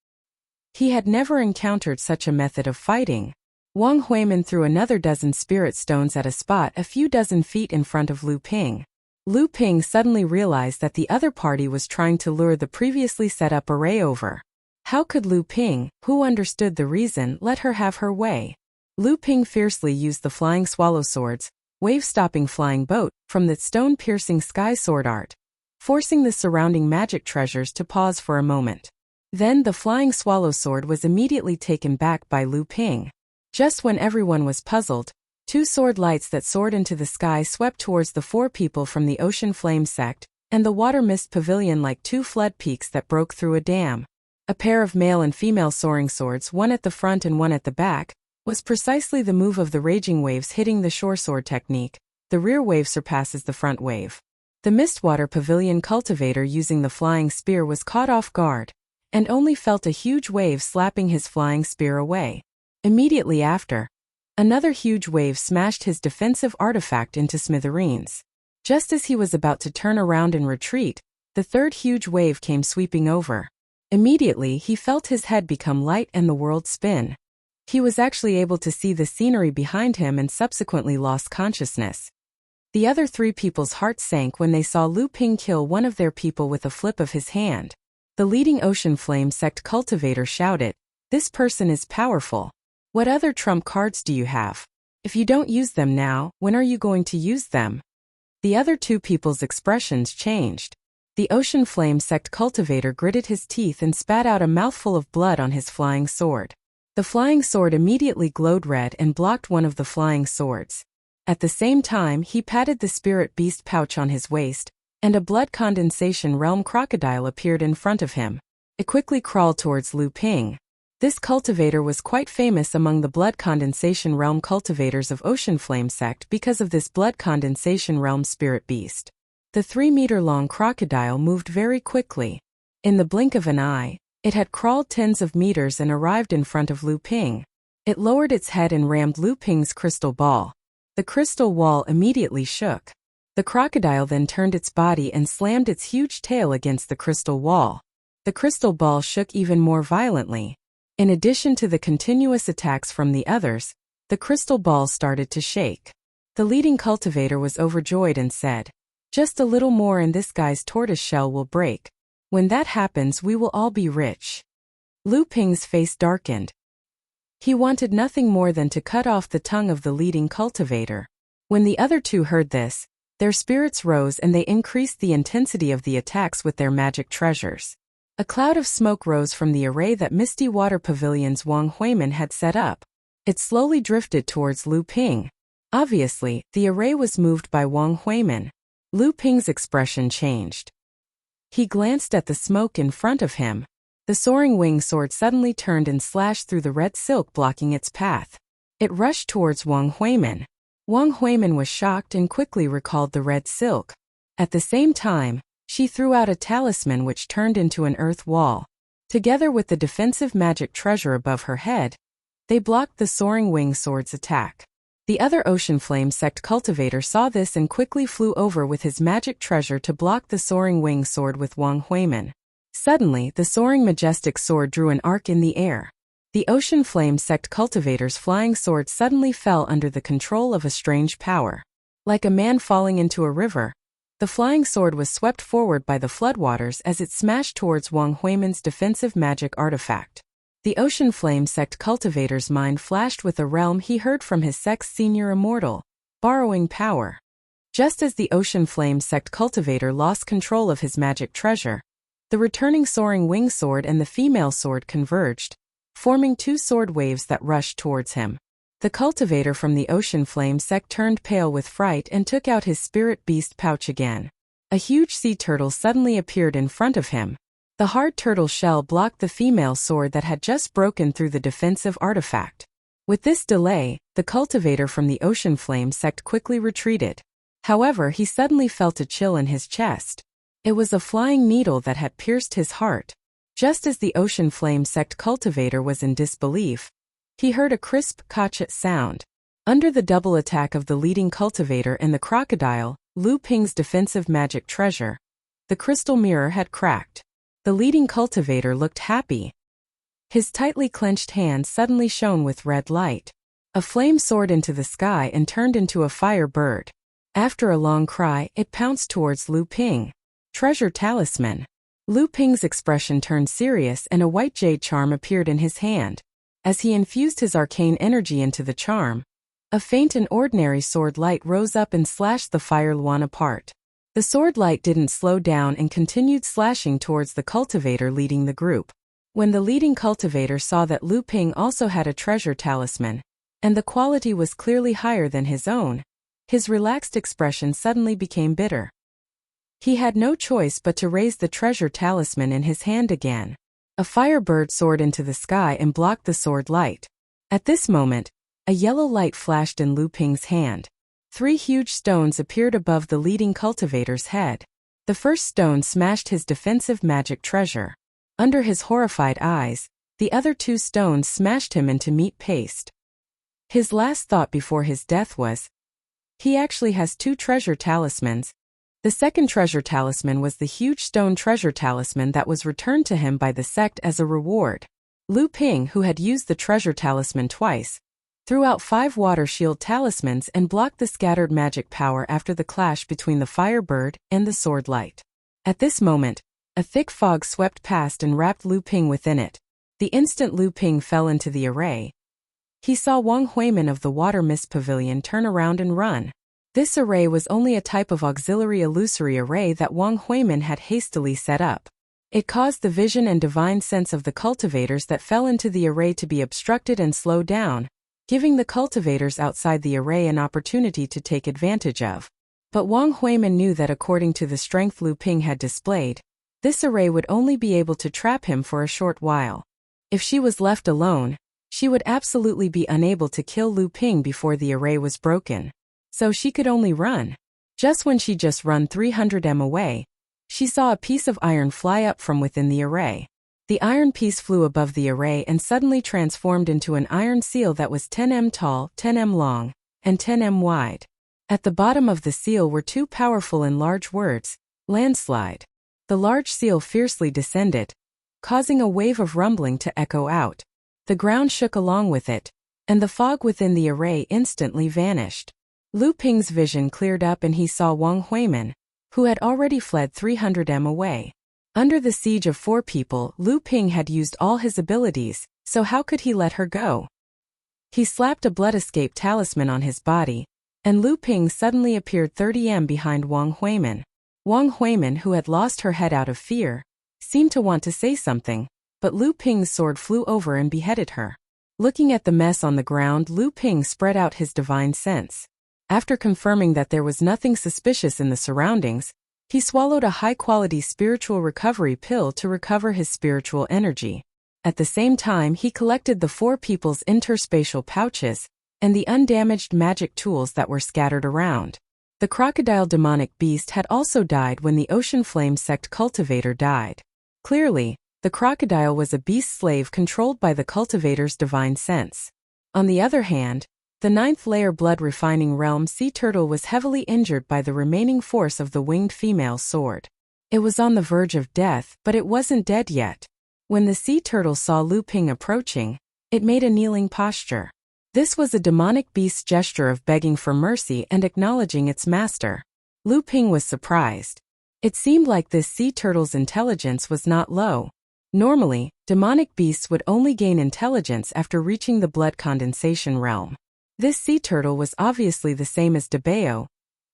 He had never encountered such a method of fighting. Wang Huimin threw another dozen spirit stones at a spot a few dozen feet in front of Lu Ping. Lu Ping suddenly realized that the other party was trying to lure the previously set up array over. How could Lu Ping, who understood the reason, let her have her way? Lu Ping fiercely used the flying swallow swords, wave-stopping flying boat, from the stone-piercing sky sword art, forcing the surrounding magic treasures to pause for a moment. Then the flying swallow sword was immediately taken back by Lu Ping. Just when everyone was puzzled, 2 sword lights that soared into the sky swept towards the 4 people from the Ocean Flame sect and the Water Mist Pavilion like 2 flood peaks that broke through a dam. A pair of male and female soaring swords, one at the front and one at the back, was precisely the move of the raging waves hitting the shore sword technique. The rear wave surpasses the front wave. The Mistwater Pavilion cultivator using the flying spear was caught off guard, and only felt a huge wave slapping his flying spear away. Immediately after, another huge wave smashed his defensive artifact into smithereens. Just as he was about to turn around and retreat, the third huge wave came sweeping over. Immediately, he felt his head become light and the world spin. He was actually able to see the scenery behind him and subsequently lost consciousness. The other 3 people's hearts sank when they saw Lu Ping kill one of their people with a flip of his hand. The leading Ocean Flame sect cultivator shouted, "This person is powerful. What other trump cards do you have? If you don't use them now, when are you going to use them?" The other 2 people's expressions changed. The Ocean Flame sect cultivator gritted his teeth and spat out a mouthful of blood on his flying sword. The flying sword immediately glowed red and blocked one of the flying swords. At the same time, he patted the spirit beast pouch on his waist, and a blood condensation realm crocodile appeared in front of him. It quickly crawled towards Lu Ping. This cultivator was quite famous among the blood condensation realm cultivators of Ocean Flame sect because of this blood condensation realm spirit beast. The 3-meter-long crocodile moved very quickly. In the blink of an eye, it had crawled tens of meters and arrived in front of Lu Ping. It lowered its head and rammed Lu Ping's crystal ball. The crystal wall immediately shook. The crocodile then turned its body and slammed its huge tail against the crystal wall. The crystal ball shook even more violently. In addition to the continuous attacks from the others, the crystal ball started to shake. The leading cultivator was overjoyed and said, Just a little more and this guy's tortoise shell will break. When that happens we will all be rich. Lu Ping's face darkened. He wanted nothing more than to cut off the tongue of the leading cultivator. When the other two heard this, their spirits rose and they increased the intensity of the attacks with their magic treasures. A cloud of smoke rose from the array that Misty Water Pavilion's Wang Huimin had set up. It slowly drifted towards Lu Ping. Obviously, the array was moved by Wang Huimin. Lu Ping's expression changed. He glanced at the smoke in front of him. The soaring wing sword suddenly turned and slashed through the red silk blocking its path. It rushed towards Wang Huimin. Wang Huimin was shocked and quickly recalled the red silk. At the same time, she threw out a talisman which turned into an earth wall. Together with the defensive magic treasure above her head, they blocked the soaring wing sword's attack. The other Ocean Flame sect cultivator saw this and quickly flew over with his magic treasure to block the soaring wing sword with Wang Huimin. Suddenly, the soaring majestic sword drew an arc in the air. The Ocean Flame sect cultivator's flying sword suddenly fell under the control of a strange power. Like a man falling into a river, the flying sword was swept forward by the floodwaters as it smashed towards Wang Huimin's defensive magic artifact. The Ocean Flame sect cultivator's mind flashed with a realm he heard from his sect's senior immortal, borrowing power. Just as the Ocean Flame sect cultivator lost control of his magic treasure, the returning soaring wing sword and the female sword converged, forming two sword waves that rushed towards him. The cultivator from the Ocean Flame sect turned pale with fright and took out his spirit beast pouch again. A huge sea turtle suddenly appeared in front of him. The hard turtle shell blocked the female sword that had just broken through the defensive artifact. With this delay, the cultivator from the Ocean Flame sect quickly retreated. However, he suddenly felt a chill in his chest. It was a flying needle that had pierced his heart. Just as the Ocean Flame sect cultivator was in disbelief, he heard a crisp "kachet" sound. Under the double attack of the leading cultivator and the crocodile, Lu Ping's defensive magic treasure, the crystal mirror had cracked. The leading cultivator looked happy. His tightly clenched hand suddenly shone with red light. A flame soared into the sky and turned into a fire bird. After a long cry, it pounced towards Lu Ping. Treasure talisman. Lu Ping's expression turned serious and a white jade charm appeared in his hand. As he infused his arcane energy into the charm, a faint and ordinary sword light rose up and slashed the fire luan apart. The sword light didn't slow down and continued slashing towards the cultivator leading the group. When the leading cultivator saw that Lu Ping also had a treasure talisman, and the quality was clearly higher than his own, his relaxed expression suddenly became bitter. He had no choice but to raise the treasure talisman in his hand again. A firebird soared into the sky and blocked the sword light. At this moment, a yellow light flashed in Lu Ping's hand. 3 huge stones appeared above the leading cultivator's head. The first stone smashed his defensive magic treasure. Under his horrified eyes, the other 2 stones smashed him into meat paste. His last thought before his death was, he actually has 2 treasure talismans. The second treasure talisman was the huge stone treasure talisman that was returned to him by the sect as a reward. Lu Ping, who had used the treasure talisman twice, threw out 5 water shield talismans and blocked the scattered magic power after the clash between the firebird and the sword light. At this moment, a thick fog swept past and wrapped Lu Ping within it. The instant Lu Ping fell into the array, he saw Wang Huimin of the Water Mist Pavilion turn around and run. This array was only a type of auxiliary illusory array that Wang Huimin had hastily set up. It caused the vision and divine sense of the cultivators that fell into the array to be obstructed and slowed down, giving the cultivators outside the array an opportunity to take advantage of. But Wang Huimin knew that according to the strength Lu Ping had displayed, this array would only be able to trap him for a short while. If she was left alone, she would absolutely be unable to kill Lu Ping before the array was broken. So she could only run. Just when she just run 300 m away, she saw a piece of iron fly up from within the array. The iron piece flew above the array and suddenly transformed into an iron seal that was 10 m tall, 10 m long, and 10 m wide. At the bottom of the seal were 2 powerful and large words, landslide. The large seal fiercely descended, causing a wave of rumbling to echo out. The ground shook along with it, and the fog within the array instantly vanished. Lu Ping's vision cleared up and he saw Wang Huimin, who had already fled 300 m away. Under the siege of 4 people, Lu Ping had used all his abilities, so how could he let her go? He slapped a blood escape talisman on his body, and Lu Ping suddenly appeared 30 m behind Wang Huimin. Wang Huimin, who had lost her head out of fear, seemed to want to say something, but Lu Ping's sword flew over and beheaded her. Looking at the mess on the ground, Lu Ping spread out his divine sense. After confirming that there was nothing suspicious in the surroundings, he swallowed a high-quality spiritual recovery pill to recover his spiritual energy. At the same time, he collected the 4 people's interspatial pouches and the undamaged magic tools that were scattered around. The crocodile demonic beast had also died when the Ocean Flame sect cultivator died. Clearly, the crocodile was a beast slave controlled by the cultivator's divine sense. On the other hand, the 9th layer blood refining realm sea turtle was heavily injured by the remaining force of the winged female sword. It was on the verge of death, but it wasn't dead yet. When the sea turtle saw Lu Ping approaching, it made a kneeling posture. This was a demonic beast's gesture of begging for mercy and acknowledging its master. Lu Ping was surprised. It seemed like this sea turtle's intelligence was not low. Normally, demonic beasts would only gain intelligence after reaching the blood condensation realm. This sea turtle was obviously the same as Debao,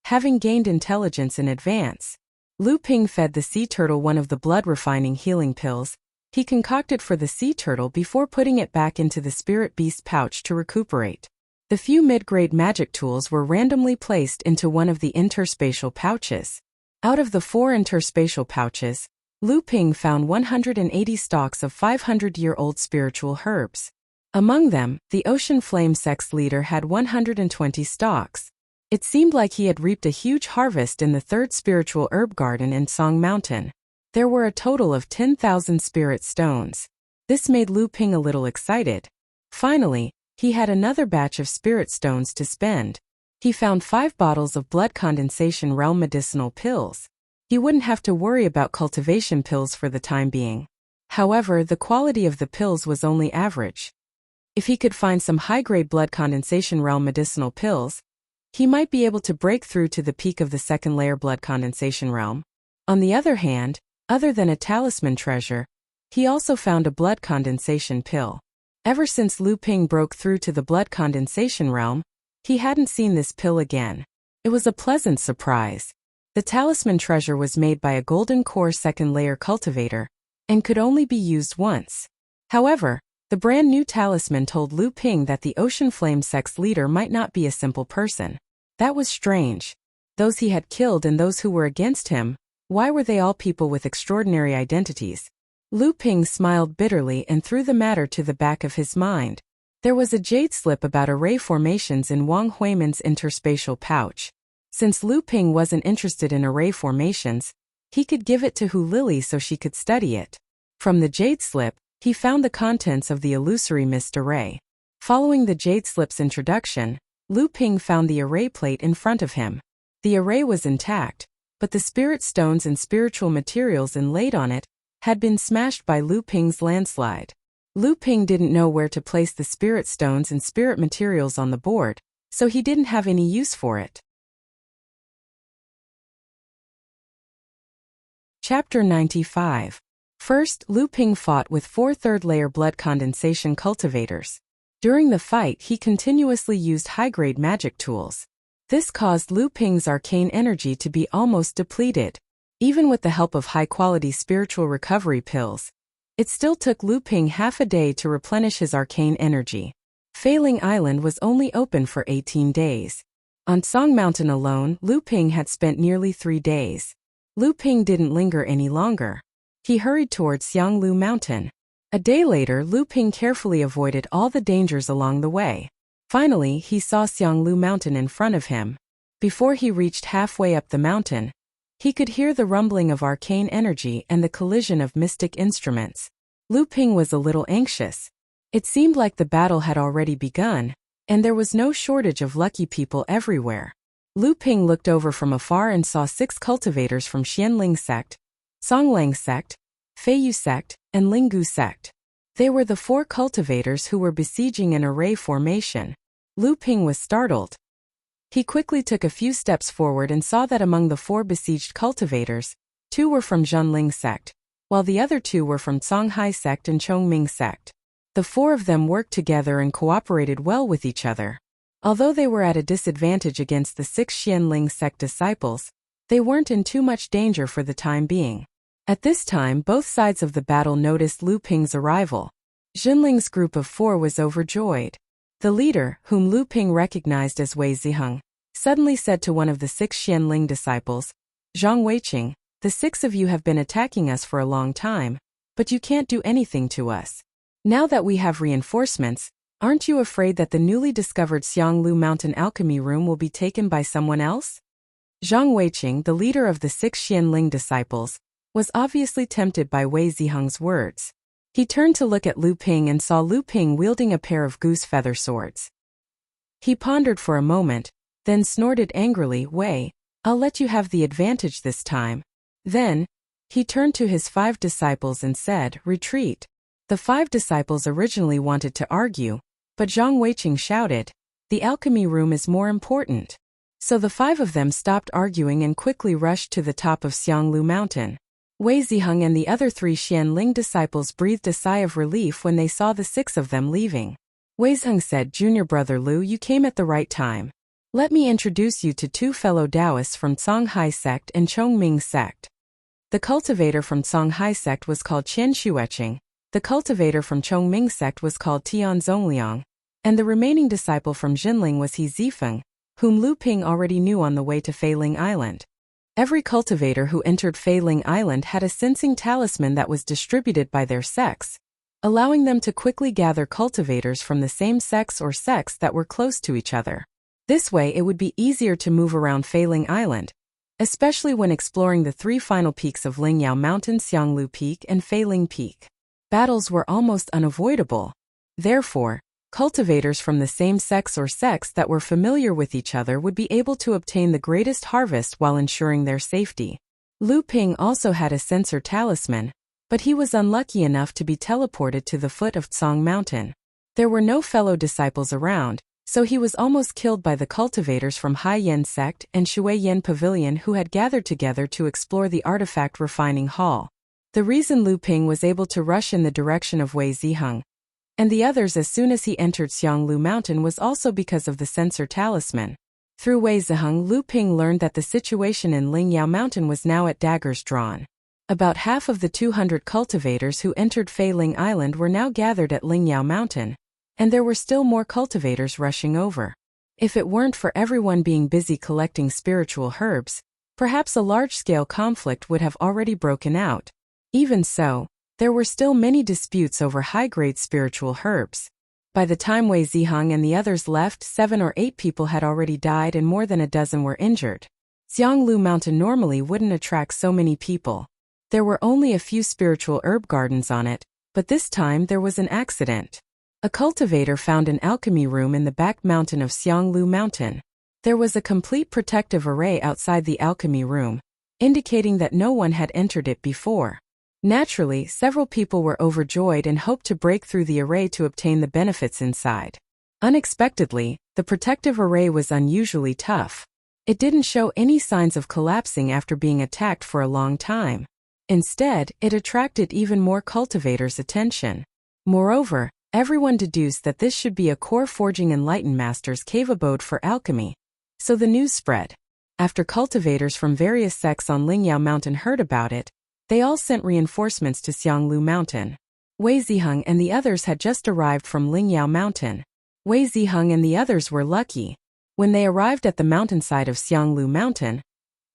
having gained intelligence in advance. Lu Ping fed the sea turtle one of the blood-refining healing pills he concocted for the sea turtle before putting it back into the spirit beast pouch to recuperate. The few mid-grade magic tools were randomly placed into one of the interspatial pouches. Out of the 4 interspatial pouches, Lu Ping found 180 stalks of 500-year-old spiritual herbs. Among them, the Ocean Flame sect's leader had 120 stalks. It seemed like he had reaped a huge harvest in the 3rd spiritual herb garden in Song Mountain. There were a total of 10,000 spirit stones. This made Lu Ping a little excited. Finally, he had another batch of spirit stones to spend. He found 5 bottles of blood condensation realm medicinal pills. He wouldn't have to worry about cultivation pills for the time being. However, the quality of the pills was only average. If he could find some high-grade blood condensation realm medicinal pills, he might be able to break through to the peak of the 2nd layer blood condensation realm. On the other hand, other than a talisman treasure, he also found a blood condensation pill. Ever since Lu Ping broke through to the blood condensation realm, he hadn't seen this pill again. It was a pleasant surprise. The talisman treasure was made by a golden core 2nd layer cultivator, and could only be used once. However, the brand new talisman told Lu Ping that the Ocean Flame sect's leader might not be a simple person. That was strange. Those he had killed and those who were against him, why were they all people with extraordinary identities? Lu Ping smiled bitterly and threw the matter to the back of his mind. There was a jade slip about array formations in Wang Huimin's interspatial pouch. Since Lu Ping wasn't interested in array formations, he could give it to Hu Lily so she could study it. From the jade slip, he found the contents of the illusory mist array. Following the jade slip's introduction, Lu Ping found the array plate in front of him. The array was intact, but the spirit stones and spiritual materials inlaid on it had been smashed by Lu Ping's landslide. Lu Ping didn't know where to place the spirit stones and spirit materials on the board, so he didn't have any use for it. Chapter 95. First, Lu Ping fought with 4 3rd-layer blood condensation cultivators. During the fight, he continuously used high-grade magic tools. This caused Lu Ping's arcane energy to be almost depleted. Even with the help of high-quality spiritual recovery pills, it still took Lu Ping half a day to replenish his arcane energy. Failing Island was only open for 18 days. On Song Mountain alone, Lu Ping had spent nearly 3 days. Lu Ping didn't linger any longer. He hurried towards Xianglu Mountain. A day later, Lu Ping carefully avoided all the dangers along the way. Finally, he saw Xianglu Mountain in front of him. Before he reached halfway up the mountain, he could hear the rumbling of arcane energy and the collision of mystic instruments. Lu Ping was a little anxious. It seemed like the battle had already begun, and there was no shortage of lucky people everywhere. Lu Ping looked over from afar and saw 6 cultivators from Xianling sect, Songlang sect, Feiyu sect, and Linggu sect. They were the 4 cultivators who were besieging an array formation. Lu Ping was startled. He quickly took a few steps forward and saw that among the 4 besieged cultivators, 2 were from Zhenling sect, while the other 2 were from Songhai sect and Chongming sect. The 4 of them worked together and cooperated well with each other. Although they were at a disadvantage against the 6 Xianling sect disciples, they weren't in too much danger for the time being. At this time, both sides of the battle noticed Lu Ping's arrival. Zhenling's group of 4 was overjoyed. The leader, whom Lu Ping recognized as Wei Ziheng, suddenly said to one of the 6 Xianling disciples, "Zhang Weiqing, the 6 of you have been attacking us for a long time, but you can't do anything to us. Now that we have reinforcements, aren't you afraid that the newly discovered Xianglu Mountain Alchemy Room will be taken by someone else?" Zhang Weiqing, the leader of the 6 Xianling disciples, was obviously tempted by Wei Ziheng's words. He turned to look at Lu Ping and saw Lu Ping wielding a pair of goose feather swords. He pondered for a moment, then snorted angrily, "Wei, I'll let you have the advantage this time." Then, he turned to his 5 disciples and said, "Retreat." The 5 disciples originally wanted to argue, but Zhang Weiqing shouted, "The alchemy room is more important." So the 5 of them stopped arguing and quickly rushed to the top of Xianglu Mountain. Wei Ziheng and the other 3 Xianling disciples breathed a sigh of relief when they saw the 6 of them leaving. Wei Ziheng said, "Junior brother Lu, you came at the right time. Let me introduce you to 2 fellow Taoists from Songhai sect and Chongming sect." The cultivator from Songhai sect was called Qian Shueqing, the cultivator from Chongming sect was called Tian Zongliang, and the remaining disciple from Zhenling was He Zifeng, whom Lu Ping already knew on the way to Feiling Island. Every cultivator who entered Feiling Island had a sensing talisman that was distributed by their sects, allowing them to quickly gather cultivators from the same sects or sects that were close to each other. This way it would be easier to move around Feiling Island, especially when exploring the 3 final peaks of Lingyao Mountain, Xianglu Peak and Feiling Peak. Battles were almost unavoidable. Therefore, cultivators from the same sects or sects that were familiar with each other would be able to obtain the greatest harvest while ensuring their safety. Lu Ping also had a sensor talisman, but he was unlucky enough to be teleported to the foot of Tsang Mountain. There were no fellow disciples around, so he was almost killed by the cultivators from Hai Yen sect and Shui Yen Pavilion who had gathered together to explore the artifact refining hall. The reason Lu Ping was able to rush in the direction of Wei Ziheng and the others as soon as he entered Xianglu Mountain was also because of the sensor talisman. Through Wei Ziheng, Lu Ping learned that the situation in Lingyao Mountain was now at daggers drawn. About half of the 200 cultivators who entered Feiling Island were now gathered at Lingyao Mountain, and there were still more cultivators rushing over. If it weren't for everyone being busy collecting spiritual herbs, perhaps a large-scale conflict would have already broken out. Even so, there were still many disputes over high-grade spiritual herbs. By the time Wei Ziheng and the others left, 7 or 8 people had already died and more than a dozen were injured. Xianglu Mountain normally wouldn't attract so many people. There were only a few spiritual herb gardens on it, but this time there was an accident. A cultivator found an alchemy room in the back mountain of Xianglu Mountain. There was a complete protective array outside the alchemy room, indicating that no one had entered it before. Naturally, several people were overjoyed and hoped to break through the array to obtain the benefits inside. Unexpectedly, the protective array was unusually tough. It didn't show any signs of collapsing after being attacked for a long time. Instead, it attracted even more cultivators' attention. Moreover, everyone deduced that this should be a core forging enlightened master's cave abode for alchemy. So the news spread. After cultivators from various sects on Lingyao Mountain heard about it, they all sent reinforcements to Xianglu Mountain. Wei Ziheng and the others had just arrived from Lingyao Mountain. Wei Ziheng and the others were lucky. When they arrived at the mountainside of Xianglu Mountain,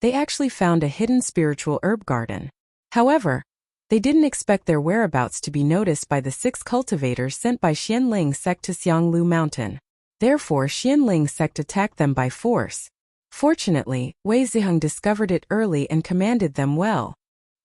they actually found a hidden spiritual herb garden. However, they didn't expect their whereabouts to be noticed by the 6 cultivators sent by Xianling sect to Xianglu Mountain. Therefore, Xianling sect attacked them by force. Fortunately, Wei Ziheng discovered it early and commanded them well.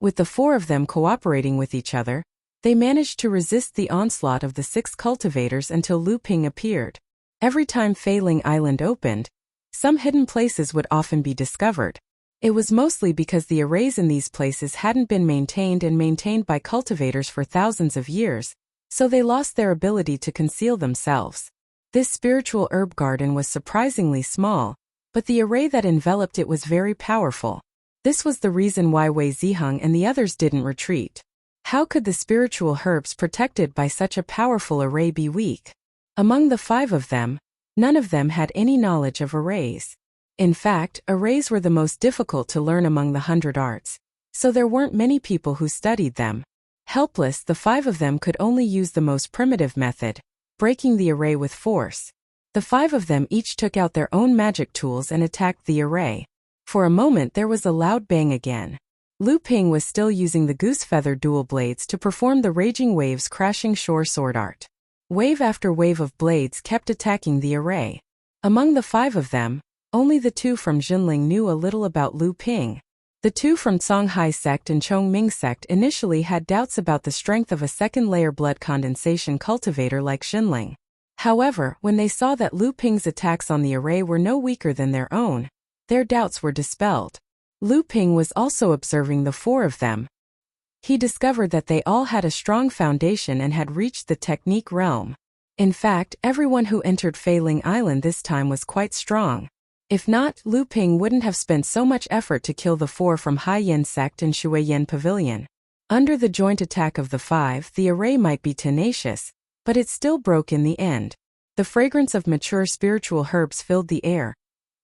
With the 4 of them cooperating with each other, they managed to resist the onslaught of the 6 cultivators until Lu Ping appeared. Every time Feiling Island opened, some hidden places would often be discovered. It was mostly because the arrays in these places hadn't been maintained by cultivators for thousands of years, so they lost their ability to conceal themselves. This spiritual herb garden was surprisingly small, but the array that enveloped it was very powerful. This was the reason why Wei Ziheng and the others didn't retreat. How could the spiritual herbs protected by such a powerful array be weak? Among the 5 of them, none of them had any knowledge of arrays. In fact, arrays were the most difficult to learn among the 100 arts, so there weren't many people who studied them. Helpless, the 5 of them could only use the most primitive method, breaking the array with force. The 5 of them each took out their own magic tools and attacked the array. For a moment there was a loud bang again. Lu Ping was still using the goose feather dual blades to perform the raging waves crashing shore sword art. Wave after wave of blades kept attacking the array. Among the 5 of them, only the 2 from Jinling knew a little about Lu Ping. The 2 from Songhai sect and Chongming sect initially had doubts about the strength of a second-layer blood condensation cultivator like Jinling. However, when they saw that Lu Ping's attacks on the array were no weaker than their own, their doubts were dispelled. Lu Ping was also observing the 4 of them. He discovered that they all had a strong foundation and had reached the technique realm. In fact, everyone who entered Feiling Island this time was quite strong. If not, Lu Ping wouldn't have spent so much effort to kill the 4 from Haiyan sect and Shuiyan Pavilion. Under the joint attack of the 5, the array might be tenacious, but it still broke in the end. The fragrance of mature spiritual herbs filled the air,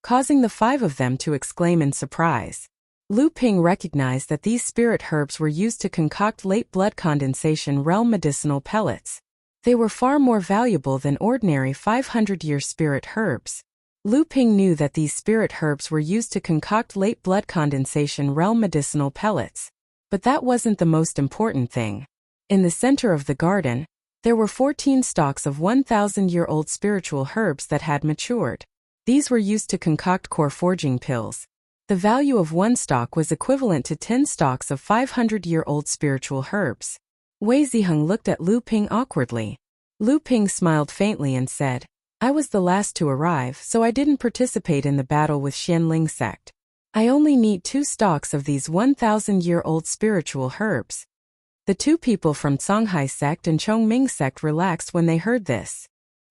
causing the 5 of them to exclaim in surprise. Lu Ping recognized that these spirit herbs were used to concoct late blood condensation realm medicinal pellets. They were far more valuable than ordinary 500-year spirit herbs. Lu Ping knew that these spirit herbs were used to concoct late blood condensation realm medicinal pellets. But that wasn't the most important thing. In the center of the garden, there were 14 stalks of 1,000-year-old spiritual herbs that had matured. These were used to concoct core forging pills. The value of one stalk was equivalent to 10 stalks of 500-year-old spiritual herbs. Wei Ziheng looked at Lu Ping awkwardly. Lu Ping smiled faintly and said, "I was the last to arrive, so I didn't participate in the battle with Xianling sect. I only need 2 stalks of these 1,000-year-old spiritual herbs." The 2 people from Songhai sect and Chongming sect relaxed when they heard this.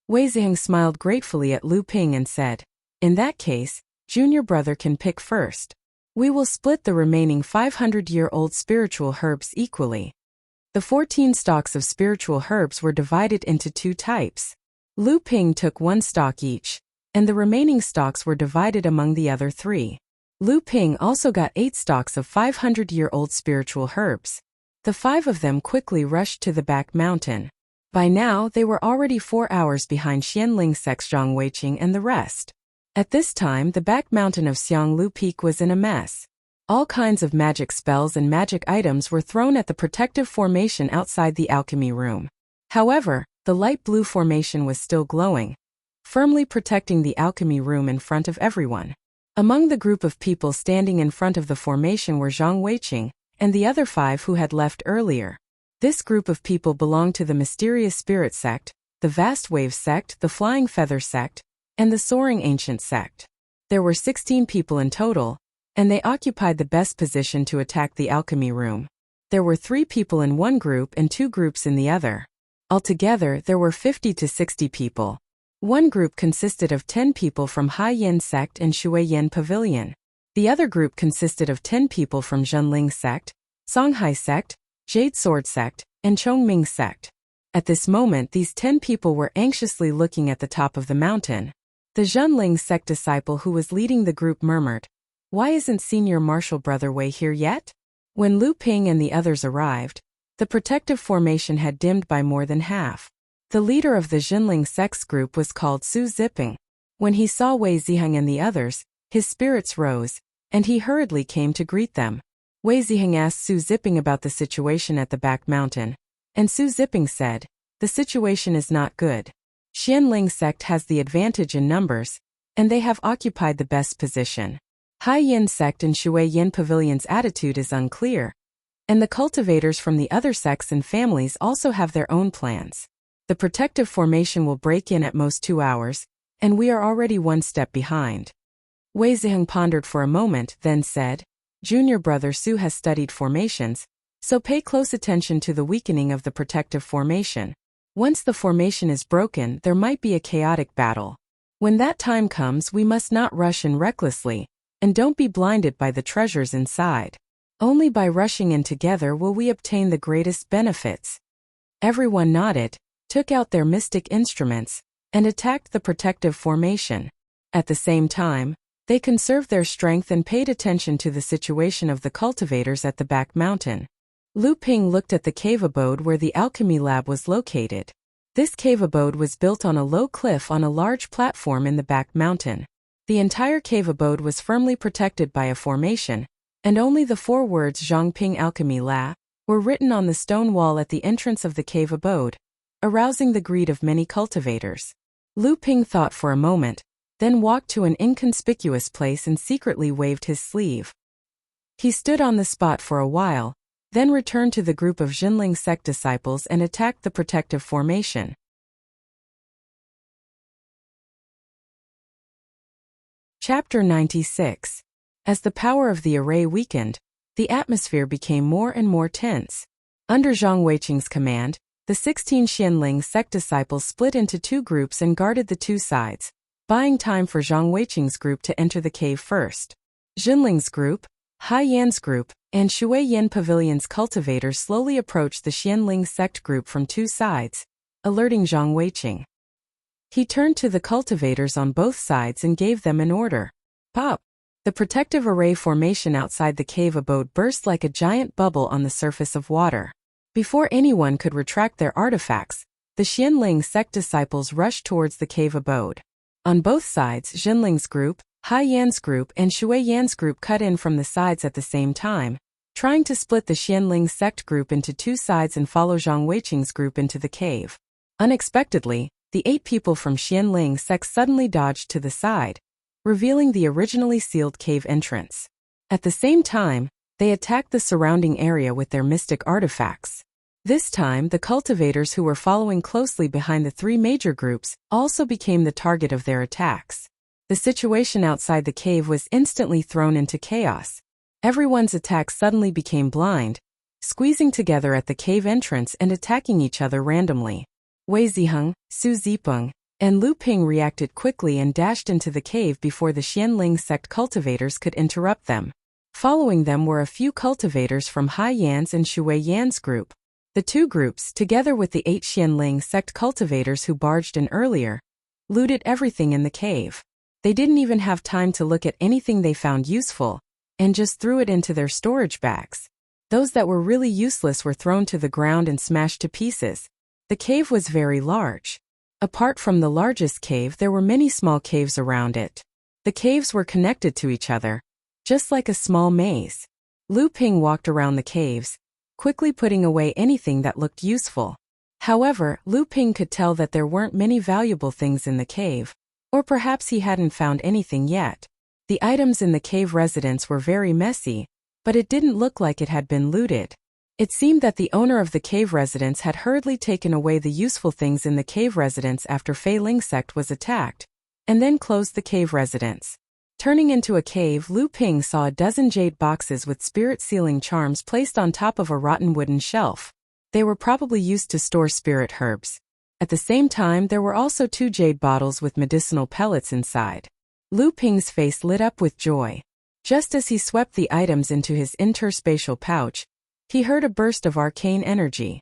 Wei Ziheng smiled gratefully at Lu Ping and said, "In that case, junior brother can pick first. We will split the remaining 500-year-old spiritual herbs equally." The 14 stalks of spiritual herbs were divided into 2 types. Lu Ping took 1 stalk each, and the remaining stalks were divided among the other 3. Lu Ping also got 8 stalks of 500-year-old spiritual herbs. The 5 of them quickly rushed to the back mountain. By now, they were already 4 hours behind Xianling sect's Zhang Weiqing and the rest. At this time, the back mountain of Xianglu Peak was in a mess. All kinds of magic spells and magic items were thrown at the protective formation outside the alchemy room. However, the light blue formation was still glowing, firmly protecting the alchemy room in front of everyone. Among the group of people standing in front of the formation were Zhang Weiqing and the other 5 who had left earlier. This group of people belonged to the Mysterious Spirit sect, the Vast Wave sect, the Flying Feather sect, and the Soaring Ancient sect. There were 16 people in total, and they occupied the best position to attack the alchemy room. There were 3 people in one group and 2 groups in the other. Altogether, there were 50 to 60 people. One group consisted of 10 people from Haiyan sect and Shuiyan Pavilion. The other group consisted of 10 people from Zhenling sect, Songhai sect, Jade Sword sect, and Chongming sect. At this moment, these 10 people were anxiously looking at the top of the mountain. The Zhenling sect disciple who was leading the group murmured, "Why isn't Senior Marshal Brother Wei here yet?" When Lu Ping and the others arrived, the protective formation had dimmed by more than half. The leader of the Jinling sect's group was called Su Ziping. When he saw Wei Ziheng and the others, his spirits rose, and he hurriedly came to greet them. Wei Ziheng asked Su Ziping about the situation at the back mountain, and Su Ziping said, "The situation is not good. Xianling sect has the advantage in numbers, and they have occupied the best position. Haiyan sect and Shuiyan Pavilion's attitude is unclear, and the cultivators from the other sects and families also have their own plans. The protective formation will break in at most 2 hours, and we are already 1 step behind." Wei Ziheng pondered for a moment, then said, "Junior brother Su has studied formations, so pay close attention to the weakening of the protective formation. Once the formation is broken, there might be a chaotic battle. When that time comes, we must not rush in recklessly, and don't be blinded by the treasures inside. Only by rushing in together will we obtain the greatest benefits. Everyone nodded, took out their mystic instruments, and attacked the protective formation. At the same time, they conserved their strength and paid attention to the situation of the cultivators at the back mountain. Lu Ping looked at the cave abode where the alchemy lab was located. This cave abode was built on a low cliff on a large platform in the back mountain. The entire cave abode was firmly protected by a formation, and only the 4 words Zhongping Alchemy Lab were written on the stone wall at the entrance of the cave abode, arousing the greed of many cultivators. Lu Ping thought for a moment, then walked to an inconspicuous place and secretly waved his sleeve. He stood on the spot for a while, then returned to the group of Jinling sect disciples and attacked the protective formation. Chapter 96. As the power of the array weakened, the atmosphere became more and more tense. Under Zhang Weiqing's command, the 16 Xianling sect disciples split into 2 groups and guarded the 2 sides, buying time for Zhang Weiqing's group to enter the cave first. Jinling's group, Hai Yan's group, and Shui Yin Pavilion's cultivators slowly approached the Xianling sect group from 2 sides, alerting Zhang Weiqing. He turned to the cultivators on both sides and gave them an order. Pop! The protective array formation outside the cave abode burst like a giant bubble on the surface of water. Before anyone could retract their artifacts, the Xianling sect disciples rushed towards the cave abode. On both sides, Jinling's group, Hai Yan's group, and Shui Yan's group cut in from the sides at the same time, trying to split the Xianling sect group into 2 sides and follow Zhang Weiqing's group into the cave. Unexpectedly, the 8 people from Xianling sect suddenly dodged to the side, revealing the originally sealed cave entrance. At the same time, they attacked the surrounding area with their mystic artifacts. This time, the cultivators who were following closely behind the 3 major groups also became the target of their attacks. The situation outside the cave was instantly thrown into chaos. Everyone's attacks suddenly became blind, squeezing together at the cave entrance and attacking each other randomly. Wei Ziheng, Su Zipeng, and Lu Ping reacted quickly and dashed into the cave before the Xianling sect cultivators could interrupt them. Following them were a few cultivators from Hai Yan's and Shui Yan's group. The 2 groups, together with the 8 Xianling sect cultivators who barged in earlier, looted everything in the cave. They didn't even have time to look at anything they found useful, and just threw it into their storage bags. Those that were really useless were thrown to the ground and smashed to pieces. The cave was very large. Apart from the largest cave, there were many small caves around it. The caves were connected to each other, just like a small maze. Lu Ping walked around the caves, quickly putting away anything that looked useful. However, Lu Ping could tell that there weren't many valuable things in the cave, or perhaps he hadn't found anything yet. The items in the cave residence were very messy, but it didn't look like it had been looted. It seemed that the owner of the cave residence had hurriedly taken away the useful things in the cave residence after Fei Ling sect was attacked, and then closed the cave residence. Turning into a cave, Lu Ping saw a dozen jade boxes with spirit sealing charms placed on top of a rotten wooden shelf. They were probably used to store spirit herbs. At the same time, there were also 2 jade bottles with medicinal pellets inside. Lu Ping's face lit up with joy. Just as he swept the items into his interspatial pouch, he heard a burst of arcane energy.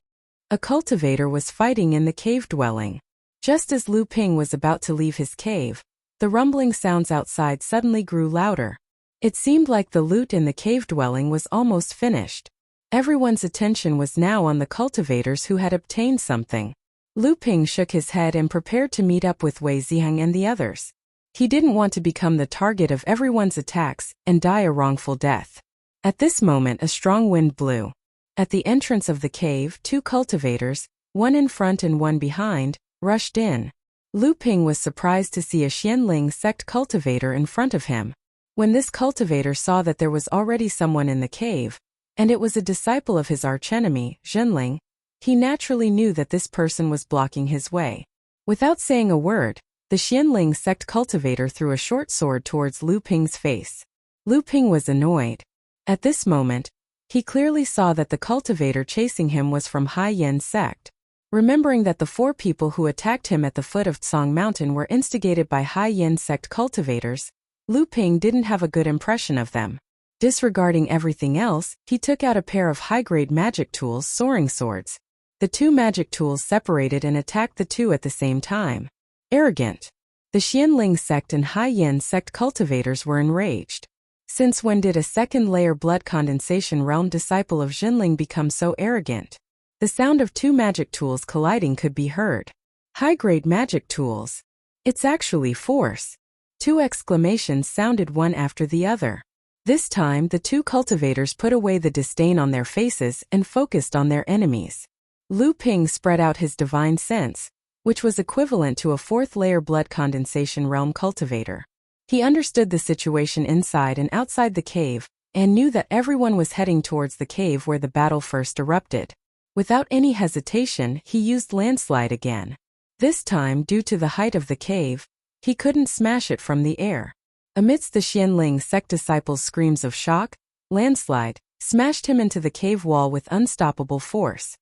A cultivator was fighting in the cave dwelling. Just as Lu Ping was about to leave his cave, the rumbling sounds outside suddenly grew louder. It seemed like the loot in the cave dwelling was almost finished. Everyone's attention was now on the cultivators who had obtained something. Lu Ping shook his head and prepared to meet up with Wei Ziheng and the others. He didn't want to become the target of everyone's attacks and die a wrongful death. At this moment, a strong wind blew. At the entrance of the cave, 2 cultivators, one in front and one behind, rushed in. Lu Ping was surprised to see a Xianling sect cultivator in front of him. When this cultivator saw that there was already someone in the cave, and it was a disciple of his archenemy, Jinling, he naturally knew that this person was blocking his way. Without saying a word, the Xianling sect cultivator threw a short sword towards Lu Ping's face. Lu Ping was annoyed. At this moment, he clearly saw that the cultivator chasing him was from Hai Yan sect. Remembering that the 4 people who attacked him at the foot of Tsang Mountain were instigated by Hai Yin sect cultivators, Lu Ping didn't have a good impression of them. Disregarding everything else, he took out a pair of high-grade magic tools, soaring swords. The 2 magic tools separated and attacked the 2 at the same time. Arrogant. The Xianling sect and Hai Yin sect cultivators were enraged. Since when did a second-layer blood condensation realm disciple of Jinling become so arrogant? The sound of 2 magic tools colliding could be heard. High-grade magic tools. It's actually force. 2 exclamations sounded one after the other. This time, the 2 cultivators put away the disdain on their faces and focused on their enemies. Lu Ping spread out his divine sense, which was equivalent to a 4th-layer blood condensation realm cultivator. He understood the situation inside and outside the cave, and knew that everyone was heading towards the cave where the battle first erupted. Without any hesitation, he used landslide again. This time, due to the height of the cave, he couldn't smash it from the air. Amidst the Xianling sect disciples' screams of shock, landslide smashed him into the cave wall with unstoppable force.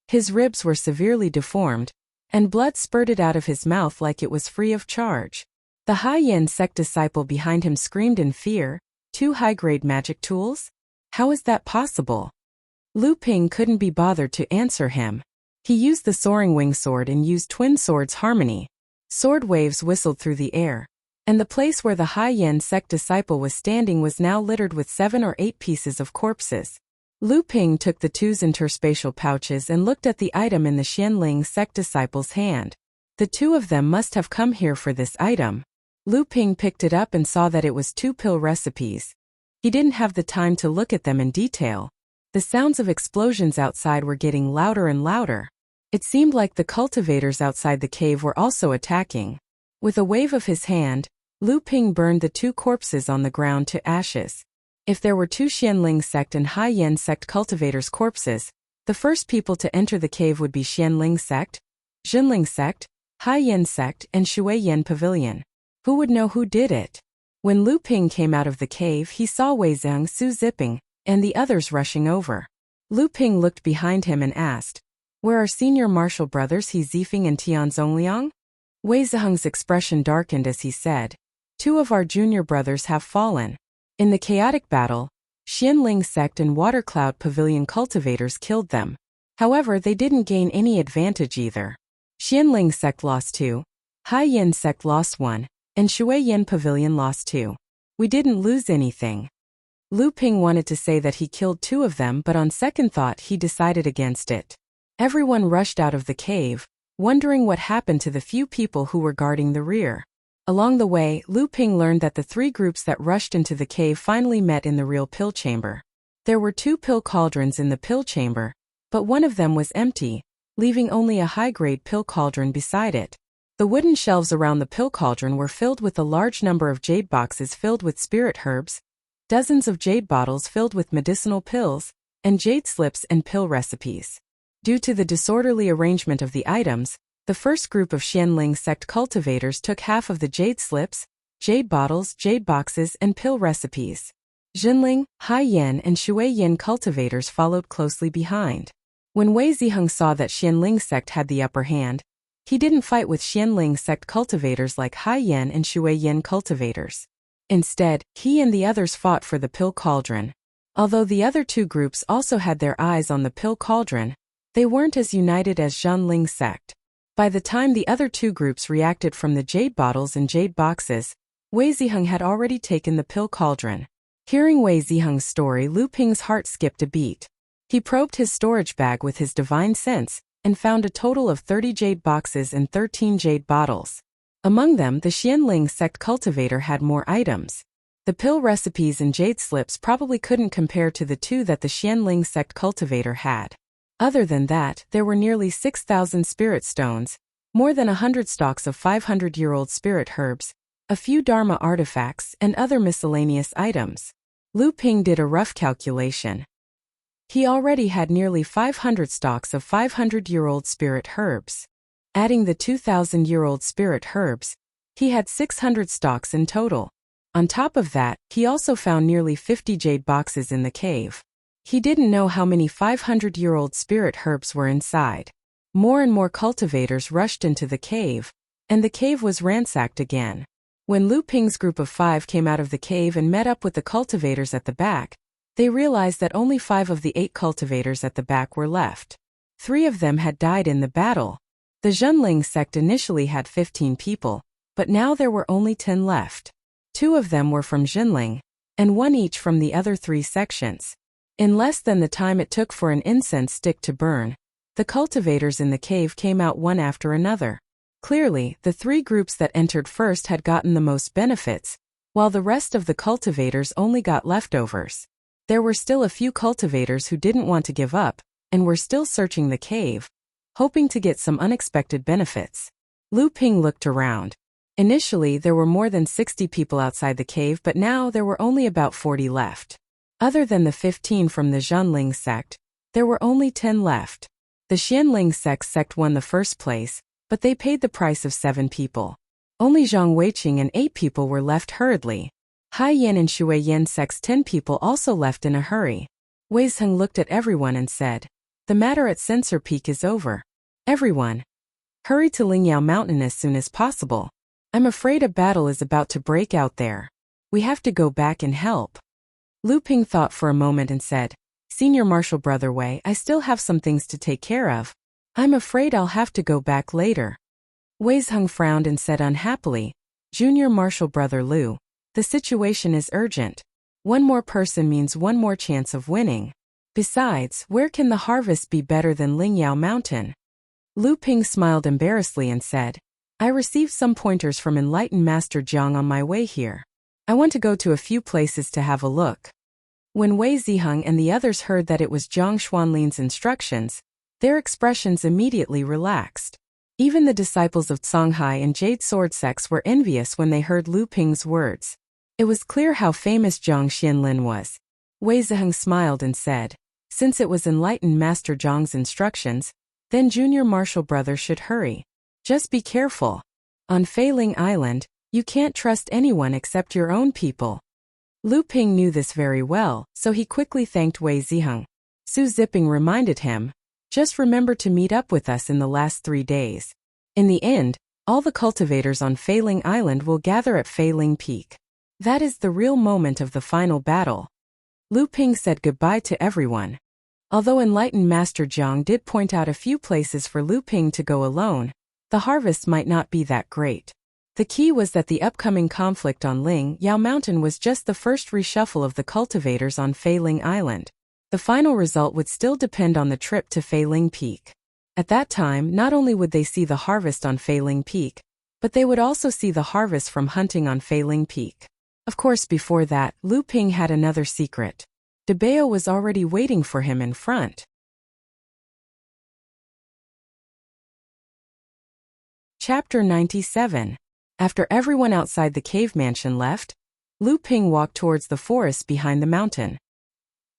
His ribs were severely deformed, and blood spurted out of his mouth like it was free of charge. The Hai Yin sect disciple behind him screamed in fear, 2 high-grade magic tools? How is that possible? Lu Ping couldn't be bothered to answer him. He used the soaring wing sword and used twin swords harmony. Sword waves whistled through the air, and the place where the Hai Yin sect disciple was standing was now littered with 7 or 8 pieces of corpses. Lu Ping took the 2's interspatial pouches and looked at the item in the Xianling sect disciple's hand. The 2 of them must have come here for this item. Lu Ping picked it up and saw that it was 2 pill recipes. He didn't have the time to look at them in detail. The sounds of explosions outside were getting louder and louder. It seemed like the cultivators outside the cave were also attacking. With a wave of his hand, Lu Ping burned the 2 corpses on the ground to ashes. If there were 2 Xianling sect and Hai Yin sect cultivators' corpses, the first people to enter the cave would be Xianling sect, Jinling sect, Hai Yin sect, and Shui Yin Pavilion. Who would know who did it? When Lu Ping came out of the cave, he saw Wei Zhang Su zipping, and the others rushing over. Lu Ping looked behind him and asked, "Where are senior martial brothers He Zifeng and Tian Zongliang?" Wei Zhang's expression darkened as he said, "2 of our junior brothers have fallen. In the chaotic battle, Xianling sect and Water Cloud Pavilion cultivators killed them. However, they didn't gain any advantage either. Xianling sect lost 2, Hai Yin sect lost 1, and Shui Yin Pavilion lost 2. We didn't lose anything." Lu Ping wanted to say that he killed 2 of them, but on second thought he decided against it. Everyone rushed out of the cave, wondering what happened to the few people who were guarding the rear. Along the way, Lu Ping learned that the 3 groups that rushed into the cave finally met in the real pill chamber. There were 2 pill cauldrons in the pill chamber, but one of them was empty, leaving only a high-grade pill cauldron beside it. The wooden shelves around the pill cauldron were filled with a large number of jade boxes filled with spirit herbs, dozens of jade bottles filled with medicinal pills, and jade slips and pill recipes. Due to the disorderly arrangement of the items, the first group of Xianling sect cultivators took half of the jade slips, jade bottles, jade boxes, and pill recipes. Jinling, Hai Yin, and Shui Yin cultivators followed closely behind. When Wei Ziheng saw that Xianling sect had the upper hand, he didn't fight with Xianling sect cultivators like Hai Yin and Shui Yin cultivators. Instead, he and the others fought for the pill cauldron. Although the other 2 groups also had their eyes on the pill cauldron, they weren't as united as Zhanling sect. By the time the other 2 groups reacted from the jade bottles and jade boxes, Wei Ziheng had already taken the pill cauldron. Hearing Wei Ziheng's story, Lu Ping's heart skipped a beat. He probed his storage bag with his divine sense, and found a total of 30 jade boxes and 13 jade bottles. Among them, the Xianling sect cultivator had more items. The pill recipes and jade slips probably couldn't compare to the 2 that the Xianling sect cultivator had. Other than that, there were nearly 6,000 spirit stones, more than 100 stalks of 500-year-old spirit herbs, a few Dharma artifacts, and other miscellaneous items. Lu Ping did a rough calculation. He already had nearly 500 stalks of 500-year-old spirit herbs. Adding the 2,000-year-old spirit herbs, he had 600 stalks in total. On top of that, he also found nearly 50 jade boxes in the cave. He didn't know how many 500-year-old spirit herbs were inside. More and more cultivators rushed into the cave, and the cave was ransacked again. When Lu Ping's group of 5 came out of the cave and met up with the cultivators at the back, they realized that only 5 of the 8 cultivators at the back were left. 3 of them had died in the battle. The Zhenling sect initially had 15 people, but now there were only 10 left. 2 of them were from Zhenling, and 1 each from the other 3 sections. In less than the time it took for an incense stick to burn, the cultivators in the cave came out one after another. Clearly, the 3 groups that entered first had gotten the most benefits, while the rest of the cultivators only got leftovers. There were still a few cultivators who didn't want to give up, and were still searching the cave, hoping to get some unexpected benefits. Lu Ping looked around. Initially, there were more than 60 people outside the cave, but now there were only about 40 left. Other than the 15 from the Zhenling sect, there were only 10 left. The Xianling sect won the first place, but they paid the price of 7 people. Only Zhang Weiqing and 8 people were left hurriedly. Hai Yan and Shui Yan sect's 10 people also left in a hurry. Wei Zheng looked at everyone and said, "The matter at Censer Peak is over. Everyone, hurry to Lingyao Mountain as soon as possible. I'm afraid a battle is about to break out there. We have to go back and help." Lu Ping thought for a moment and said, "Senior Marshal Brother Wei, I still have some things to take care of. I'm afraid I'll have to go back later." Wei Zheng frowned and said unhappily, "Junior Marshal Brother Lu, the situation is urgent. One more person means one more chance of winning. Besides, where can the harvest be better than Lingyao Mountain?" Lu Ping smiled embarrassedly and said, "I received some pointers from enlightened Master Jiang on my way here. I want to go to a few places to have a look." When Wei Ziheng and the others heard that it was Zhang Xuanlin's instructions, their expressions immediately relaxed. Even the disciples of Songhai and Jade Sword sects were envious when they heard Lu Ping's words. It was clear how famous Zhang Xianlin was. Wei Ziheng smiled and said, "Since it was enlightened Master Zhang's instructions, then Junior Marshal Brother should hurry. Just be careful. On Feiling Island, you can't trust anyone except your own people." Lu Ping knew this very well, so he quickly thanked Wei Ziheng. Su Ziping reminded him, "Just remember to meet up with us in the last 3 days. In the end, all the cultivators on Feiling Island will gather at Feiling Peak. That is the real moment of the final battle." Lu Ping said goodbye to everyone. Although enlightened Master Jiang did point out a few places for Lu Ping to go alone, the harvest might not be that great. The key was that the upcoming conflict on Lingyao Mountain was just the first reshuffle of the cultivators on Feiling Island. The final result would still depend on the trip to Feiling Peak. At that time, not only would they see the harvest on Feiling Peak, but they would also see the harvest from hunting on Feiling Peak. Of course, before that, Lu Ping had another secret. De Bao was already waiting for him in front. Chapter 97. After everyone outside the cave mansion left, Lu Ping walked towards the forest behind the mountain.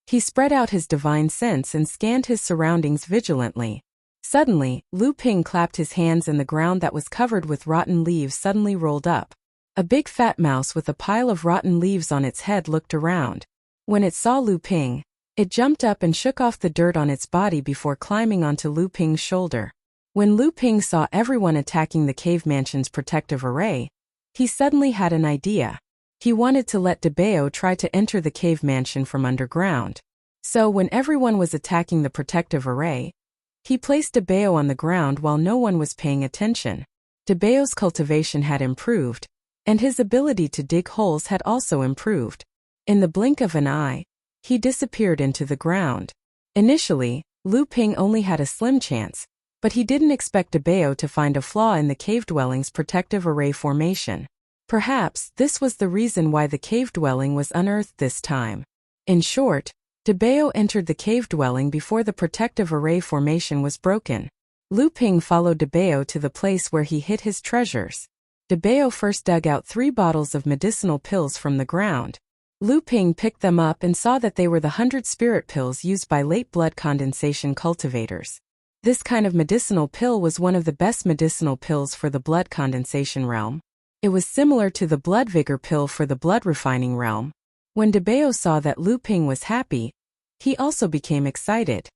He spread out his divine sense and scanned his surroundings vigilantly. Suddenly, Lu Ping clapped his hands and the ground that was covered with rotten leaves suddenly rolled up. A big fat mouse with a pile of rotten leaves on its head looked around. When it saw Lu Ping, it jumped up and shook off the dirt on its body before climbing onto Lu Ping's shoulder. When Lu Ping saw everyone attacking the cave mansion's protective array, he suddenly had an idea. He wanted to let De Bao try to enter the cave mansion from underground. So when everyone was attacking the protective array, he placed De Bao on the ground while no one was paying attention. De Bao's cultivation had improved, and his ability to dig holes had also improved. In the blink of an eye, he disappeared into the ground. Initially, Lu Ping only had a slim chance, but he didn't expect De Bao to find a flaw in the cave dwelling's protective array formation. Perhaps this was the reason why the cave dwelling was unearthed this time. In short, De Bao entered the cave dwelling before the protective array formation was broken. Lu Ping followed De Bao to the place where he hid his treasures. De Bao first dug out 3 bottles of medicinal pills from the ground. Lu Ping picked them up and saw that they were the 100 spirit pills used by late blood condensation cultivators. This kind of medicinal pill was one of the best medicinal pills for the blood condensation realm. It was similar to the blood vigor pill for the blood refining realm. When De Bao saw that Lu Ping was happy, he also became excited.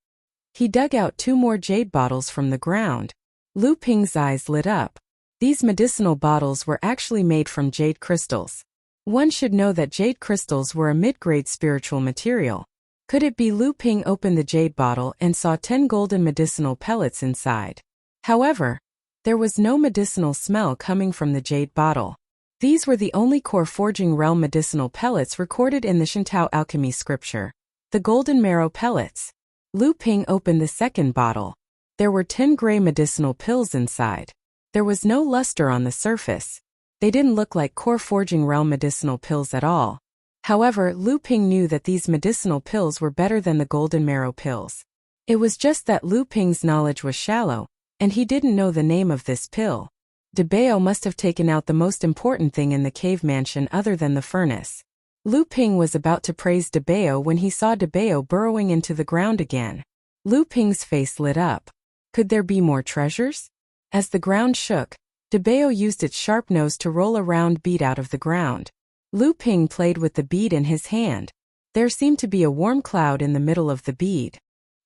He dug out 2 more jade bottles from the ground. Lu Ping's eyes lit up. These medicinal bottles were actually made from jade crystals. One should know that jade crystals were a mid-grade spiritual material. Could it be Lu Ping opened the jade bottle and saw 10 golden medicinal pellets inside? However, there was no medicinal smell coming from the jade bottle. These were the only core forging realm medicinal pellets recorded in the Shintao alchemy scripture. The golden marrow pellets. Lu Ping opened the second bottle. There were 10 gray medicinal pills inside. There was no luster on the surface. They didn't look like core forging realm medicinal pills at all. However, Lu Ping knew that these medicinal pills were better than the golden marrow pills. It was just that Lu Ping's knowledge was shallow, and he didn't know the name of this pill. De Bao must have taken out the most important thing in the cave mansion other than the furnace. Lu Ping was about to praise De Bao when he saw De Bao burrowing into the ground again. Lu Ping's face lit up. Could there be more treasures? As the ground shook, De Bao used its sharp nose to roll a round bead out of the ground. Lu Ping played with the bead in his hand. There seemed to be a warm cloud in the middle of the bead.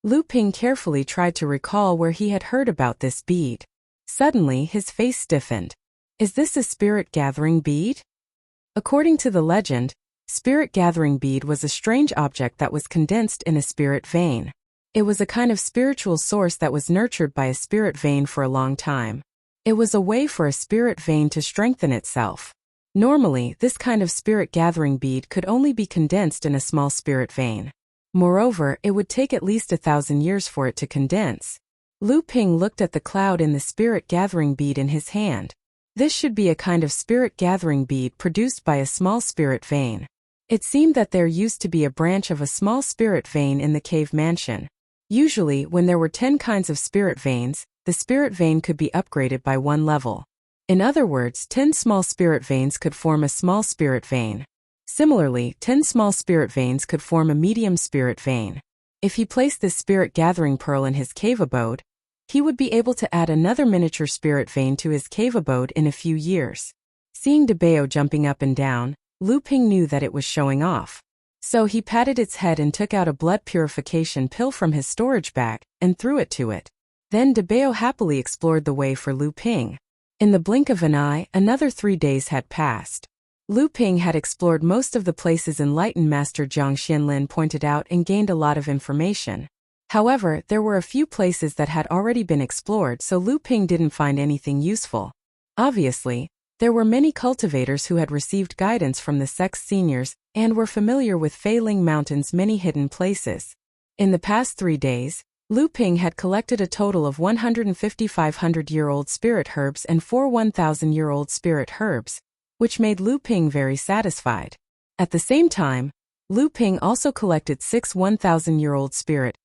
Lu Ping carefully tried to recall where he had heard about this bead. Suddenly, his face stiffened. Is this a spirit-gathering bead? According to the legend, spirit-gathering bead was a strange object that was condensed in a spirit vein. It was a kind of spiritual source that was nurtured by a spirit vein for a long time. It was a way for a spirit vein to strengthen itself. Normally, this kind of spirit-gathering bead could only be condensed in a small spirit vein. Moreover, it would take at least 1,000 years for it to condense. Lu Ping looked at the cloud in the spirit-gathering bead in his hand. This should be a kind of spirit-gathering bead produced by a small spirit vein. It seemed that there used to be a branch of a small spirit vein in the cave mansion. Usually, when there were 10 kinds of spirit veins, the spirit vein could be upgraded by 1 level. In other words, 10 small spirit veins could form a small spirit vein. Similarly, 10 small spirit veins could form a medium spirit vein. If he placed this spirit-gathering pearl in his cave abode, he would be able to add another miniature spirit vein to his cave abode in a few years. Seeing De Bao jumping up and down, Lu Ping knew that it was showing off. So he patted its head and took out a blood purification pill from his storage bag and threw it to it. Then De Bao happily explored the way for Lu Ping. In the blink of an eye, another 3 days had passed. Lu Ping had explored most of the places enlightened Master Jiang Xianlin pointed out and gained a lot of information. However, there were a few places that had already been explored, so Lu Ping didn't find anything useful. Obviously, there were many cultivators who had received guidance from the sect's seniors and were familiar with Feiling Mountain's many hidden places. In the past 3 days, Lu Ping had collected a total of 150 500-year-old spirit herbs and 4 1,000-year-old spirit herbs, which made Lu Ping very satisfied. At the same time, Lu Ping also collected 6 1,000-year-old spirit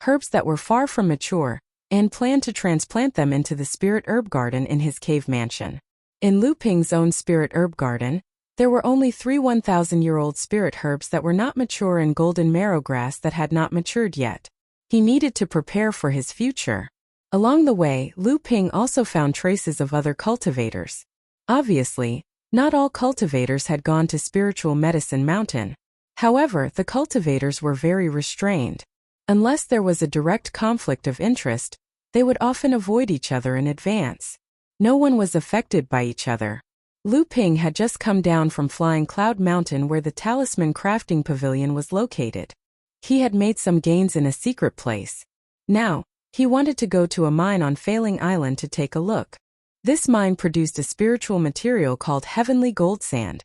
herbs that were far from mature, and planned to transplant them into the spirit herb garden in his cave mansion. In Lu Ping's own spirit herb garden, there were only 3 1,000-year-old spirit herbs that were not mature and golden marrow grass that had not matured yet. He needed to prepare for his future. Along the way, Lu Ping also found traces of other cultivators. Obviously, not all cultivators had gone to Spiritual Medicine Mountain. However, the cultivators were very restrained. Unless there was a direct conflict of interest, they would often avoid each other in advance. No one was affected by each other. Lu Ping had just come down from Flying Cloud Mountain where the Talisman Crafting Pavilion was located. He had made some gains in a secret place. Now, he wanted to go to a mine on Failing Island to take a look. This mine produced a spiritual material called Heavenly Gold Sand,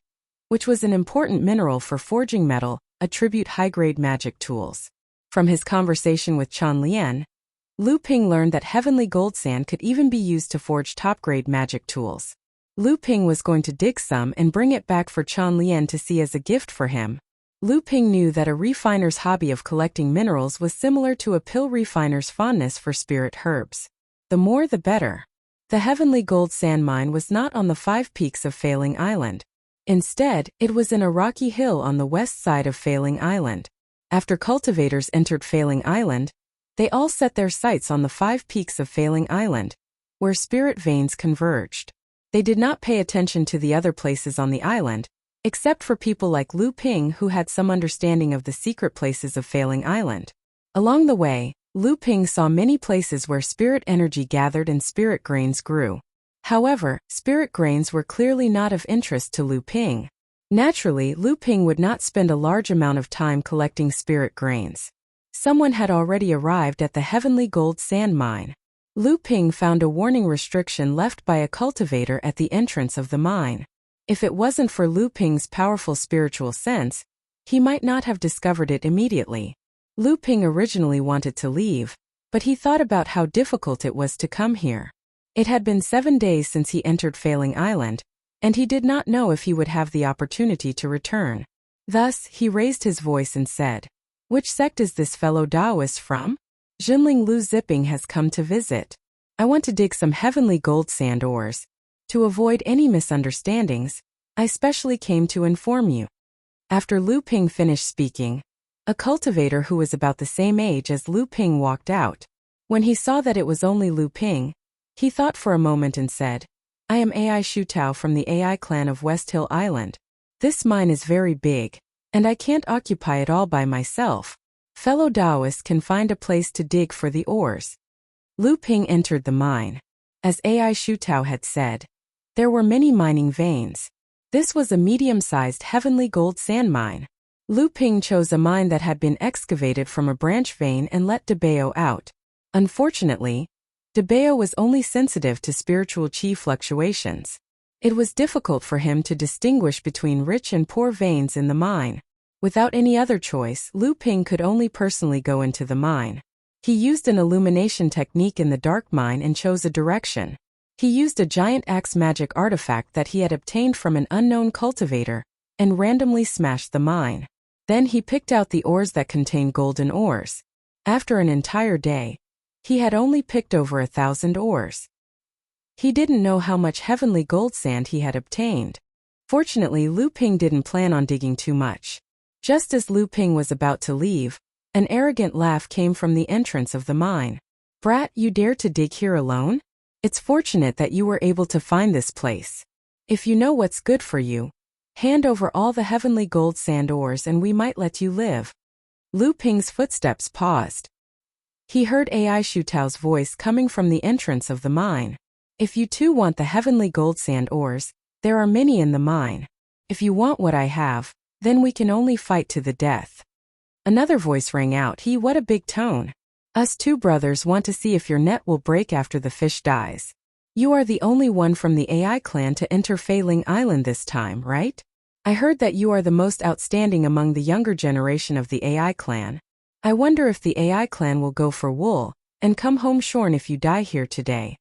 which was an important mineral for forging metal, attribute high-grade magic tools. From his conversation with Chan Lian, Lu Ping learned that Heavenly Gold Sand could even be used to forge top-grade magic tools. Lu Ping was going to dig some and bring it back for Chan Lian to see as a gift for him. Lu Ping knew that a refiner's hobby of collecting minerals was similar to a pill refiner's fondness for spirit herbs. The more the better. The Heavenly Gold Sand mine was not on the 5 peaks of Failing Island. Instead, it was in a rocky hill on the west side of Failing Island. After cultivators entered Failing Island, they all set their sights on the 5 peaks of Failing Island, where spirit veins converged. They did not pay attention to the other places on the island, except for people like Lu Ping who had some understanding of the secret places of Failing Island. Along the way, Lu Ping saw many places where spirit energy gathered and spirit grains grew. However, spirit grains were clearly not of interest to Lu Ping. Naturally, Lu Ping would not spend a large amount of time collecting spirit grains. Someone had already arrived at the heavenly gold sand mine. Lu Ping found a warning restriction left by a cultivator at the entrance of the mine. If it wasn't for Lu Ping's powerful spiritual sense, he might not have discovered it immediately. Lu Ping originally wanted to leave, but he thought about how difficult it was to come here. It had been 7 days since he entered Failing Island, and he did not know if he would have the opportunity to return. Thus, he raised his voice and said, "Which sect is this fellow Taoist from? Jinling Lu Zipping has come to visit. I want to dig some heavenly gold sand ores. To avoid any misunderstandings, I specially came to inform you." After Lu Ping finished speaking, a cultivator who was about the same age as Lu Ping walked out. When he saw that it was only Lu Ping, he thought for a moment and said, "I am Ai Shutao from the Ai clan of West Hill Island. This mine is very big, and I can't occupy it all by myself. Fellow Taoists can find a place to dig for the ores." Lu Ping entered the mine. As Ai Shutao had said, there were many mining veins. This was a medium-sized heavenly gold sand mine. Lu Ping chose a mine that had been excavated from a branch vein and let Debao out. Unfortunately, Debao was only sensitive to spiritual chi fluctuations. It was difficult for him to distinguish between rich and poor veins in the mine. Without any other choice, Lu Ping could only personally go into the mine. He used an illumination technique in the dark mine and chose a direction. He used a giant axe magic artifact that he had obtained from an unknown cultivator and randomly smashed the mine. Then he picked out the ores that contained golden ores. After an entire day, he had only picked over 1,000 ores. He didn't know how much heavenly gold sand he had obtained. Fortunately, Lu Ping didn't plan on digging too much. Just as Lu Ping was about to leave, an arrogant laugh came from the entrance of the mine. "Brat, you dare to dig here alone? It's fortunate that you were able to find this place. If you know what's good for you, hand over all the heavenly gold sand ores and we might let you live." Lu Ping's footsteps paused. He heard Ai Shutao's voice coming from the entrance of the mine. "If you too want the heavenly gold sand ores, there are many in the mine. If you want what I have, then we can only fight to the death." Another voice rang out, "What a big tone. Us two brothers want to see if your net will break after the fish dies. You are the only one from the Ai clan to enter Failing Island this time, right? I heard that you are the most outstanding among the younger generation of the Ai clan. I wonder if the Ai clan will go for wool and come home shorn if you die here today."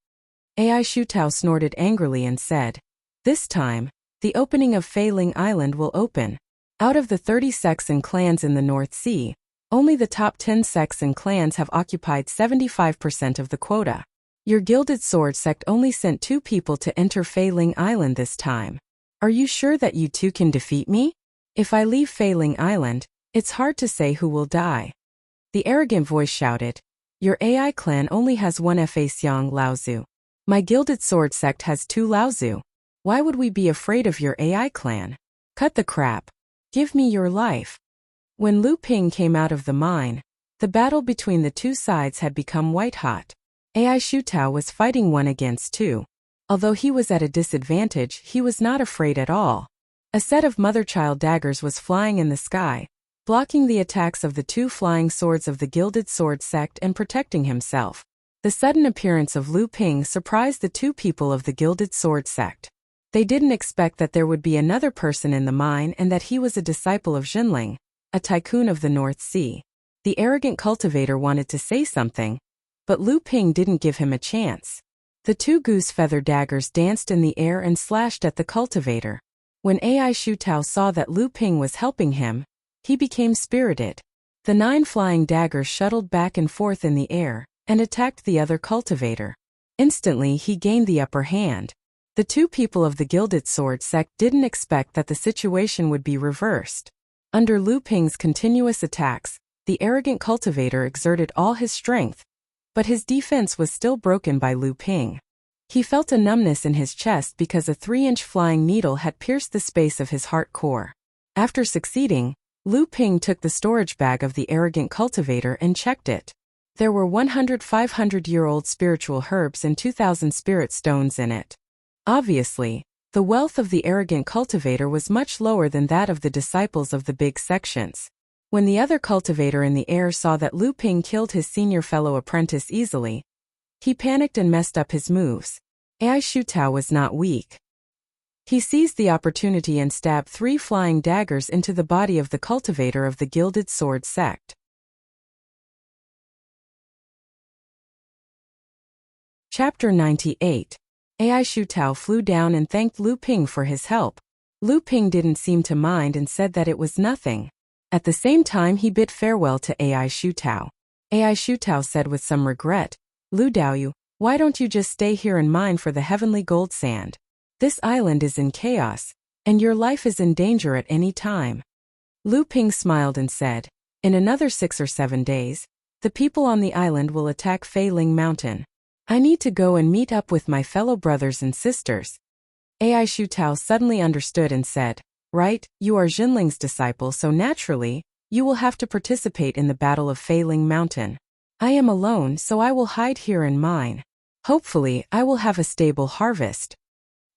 Ai Shutao snorted angrily and said, "This time, the opening of Failing Island will open. Out of the 30 sects and clans in the North Sea, only the top 10 sects and clans have occupied 75% of the quota. Your Gilded Sword sect only sent 2 people to enter Failing Island this time. Are you sure that you two can defeat me? If I leave Failing Island, it's hard to say who will die." The arrogant voice shouted, "Your Ai clan only has 1 Fa Xiang Laozu. My Gilded Sword sect has 2 Laozu. Why would we be afraid of your Ai clan? Cut the crap. Give me your life." When Lu Ping came out of the mine, the battle between the two sides had become white-hot. Ai Shutao was fighting 1 against 2. Although he was at a disadvantage, he was not afraid at all. A set of mother-child daggers was flying in the sky, blocking the attacks of the 2 flying swords of the Gilded Sword sect and protecting himself. The sudden appearance of Lu Ping surprised the 2 people of the Gilded Sword sect. They didn't expect that there would be another person in the mine and that he was a disciple of Jinling, a tycoon of the North Sea. The arrogant cultivator wanted to say something, but Lu Ping didn't give him a chance. The 2 goose feather daggers danced in the air and slashed at the cultivator. When Ai Shutao saw that Lu Ping was helping him, he became spirited. The 9 flying daggers shuttled back and forth in the air and attacked the other cultivator. Instantly, he gained the upper hand. The 2 people of the Gilded Sword sect didn't expect that the situation would be reversed. Under Lu Ping's continuous attacks, the arrogant cultivator exerted all his strength, but his defense was still broken by Lu Ping. He felt a numbness in his chest because a 3-inch flying needle had pierced the space of his heart core. After succeeding, Lu Ping took the storage bag of the arrogant cultivator and checked it. There were 100 500-year-old spiritual herbs and 2,000 spirit stones in it. Obviously, the wealth of the arrogant cultivator was much lower than that of the disciples of the big sections. When the other cultivator in the air saw that Lu Ping killed his senior fellow apprentice easily, he panicked and messed up his moves. Ai Shutao was not weak. He seized the opportunity and stabbed 3 flying daggers into the body of the cultivator of the Gilded Sword sect. Chapter 98. Ai Shutao flew down and thanked Lu Ping for his help. Lu Ping didn't seem to mind and said that it was nothing. At the same time he bid farewell to Ai Shutao. Ai Shutao said with some regret, "Lu Daoyu, why don't you just stay here and mine for the heavenly gold sand? This island is in chaos, and your life is in danger at any time." Lu Ping smiled and said, "In another 6 or 7 days, the people on the island will attack Fei Ling Mountain. I need to go and meet up with my fellow brothers and sisters." Ai Shutao suddenly understood and said, "Right, you are Jinling's disciple, so naturally, you will have to participate in the Battle of Fei Ling Mountain. I am alone, so I will hide here and mine. Hopefully, I will have a stable harvest."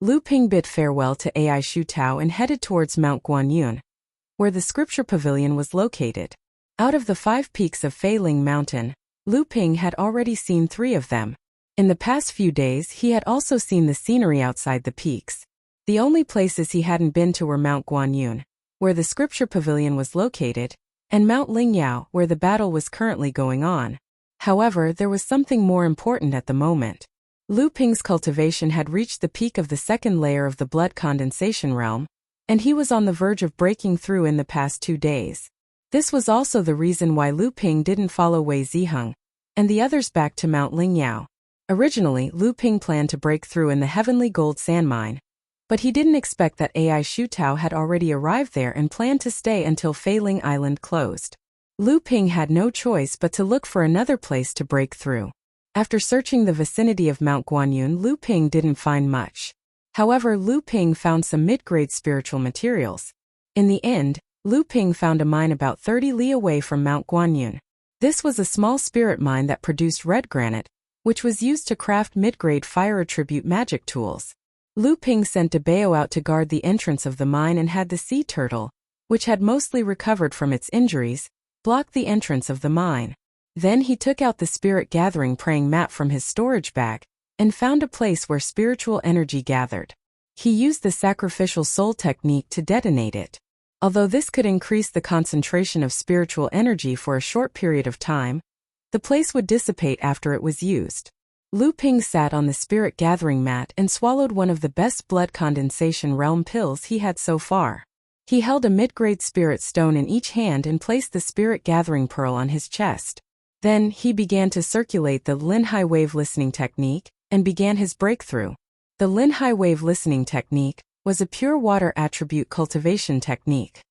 Lu Ping bid farewell to Ai Shutao and headed towards Mount Guanyun, where the scripture pavilion was located. Out of the 5 peaks of Fei Ling Mountain, Lu Ping had already seen 3 of them. In the past few days he had also seen the scenery outside the peaks. The only places he hadn't been to were Mount Guanyun, where the scripture pavilion was located, and Mount Lingyao, where the battle was currently going on. However, there was something more important at the moment. Lu Ping's cultivation had reached the peak of the 2nd layer of the blood condensation realm, and he was on the verge of breaking through in the past 2 days. This was also the reason why Lu Ping didn't follow Wei Ziheng and the others back to Mount Lingyao. Originally, Lu Ping planned to break through in the heavenly gold sand mine, but he didn't expect that Ai Shutao had already arrived there and planned to stay until Fei Ling Island closed. Lu Ping had no choice but to look for another place to break through. After searching the vicinity of Mount Guanyun, Lu Ping didn't find much. However, Lu Ping found some mid-grade spiritual materials. In the end, Lu Ping found a mine about 30 li away from Mount Guanyun. This was a small spirit mine that produced red granite, which was used to craft mid-grade fire attribute magic tools. Lu Ping sent Dabeo out to guard the entrance of the mine and had the sea turtle, which had mostly recovered from its injuries, block the entrance of the mine. Then he took out the spirit gathering praying mat from his storage bag and found a place where spiritual energy gathered. He used the sacrificial soul technique to detonate it. Although this could increase the concentration of spiritual energy for a short period of time, the place would dissipate after it was used. Lu Ping sat on the spirit gathering mat and swallowed one of the best blood condensation realm pills he had so far. He held a mid-grade spirit stone in each hand and placed the spirit gathering pearl on his chest. Then, he began to circulate the Lin-Hai wave listening technique and began his breakthrough. The Lin-Hai wave listening technique was a pure water attribute cultivation technique.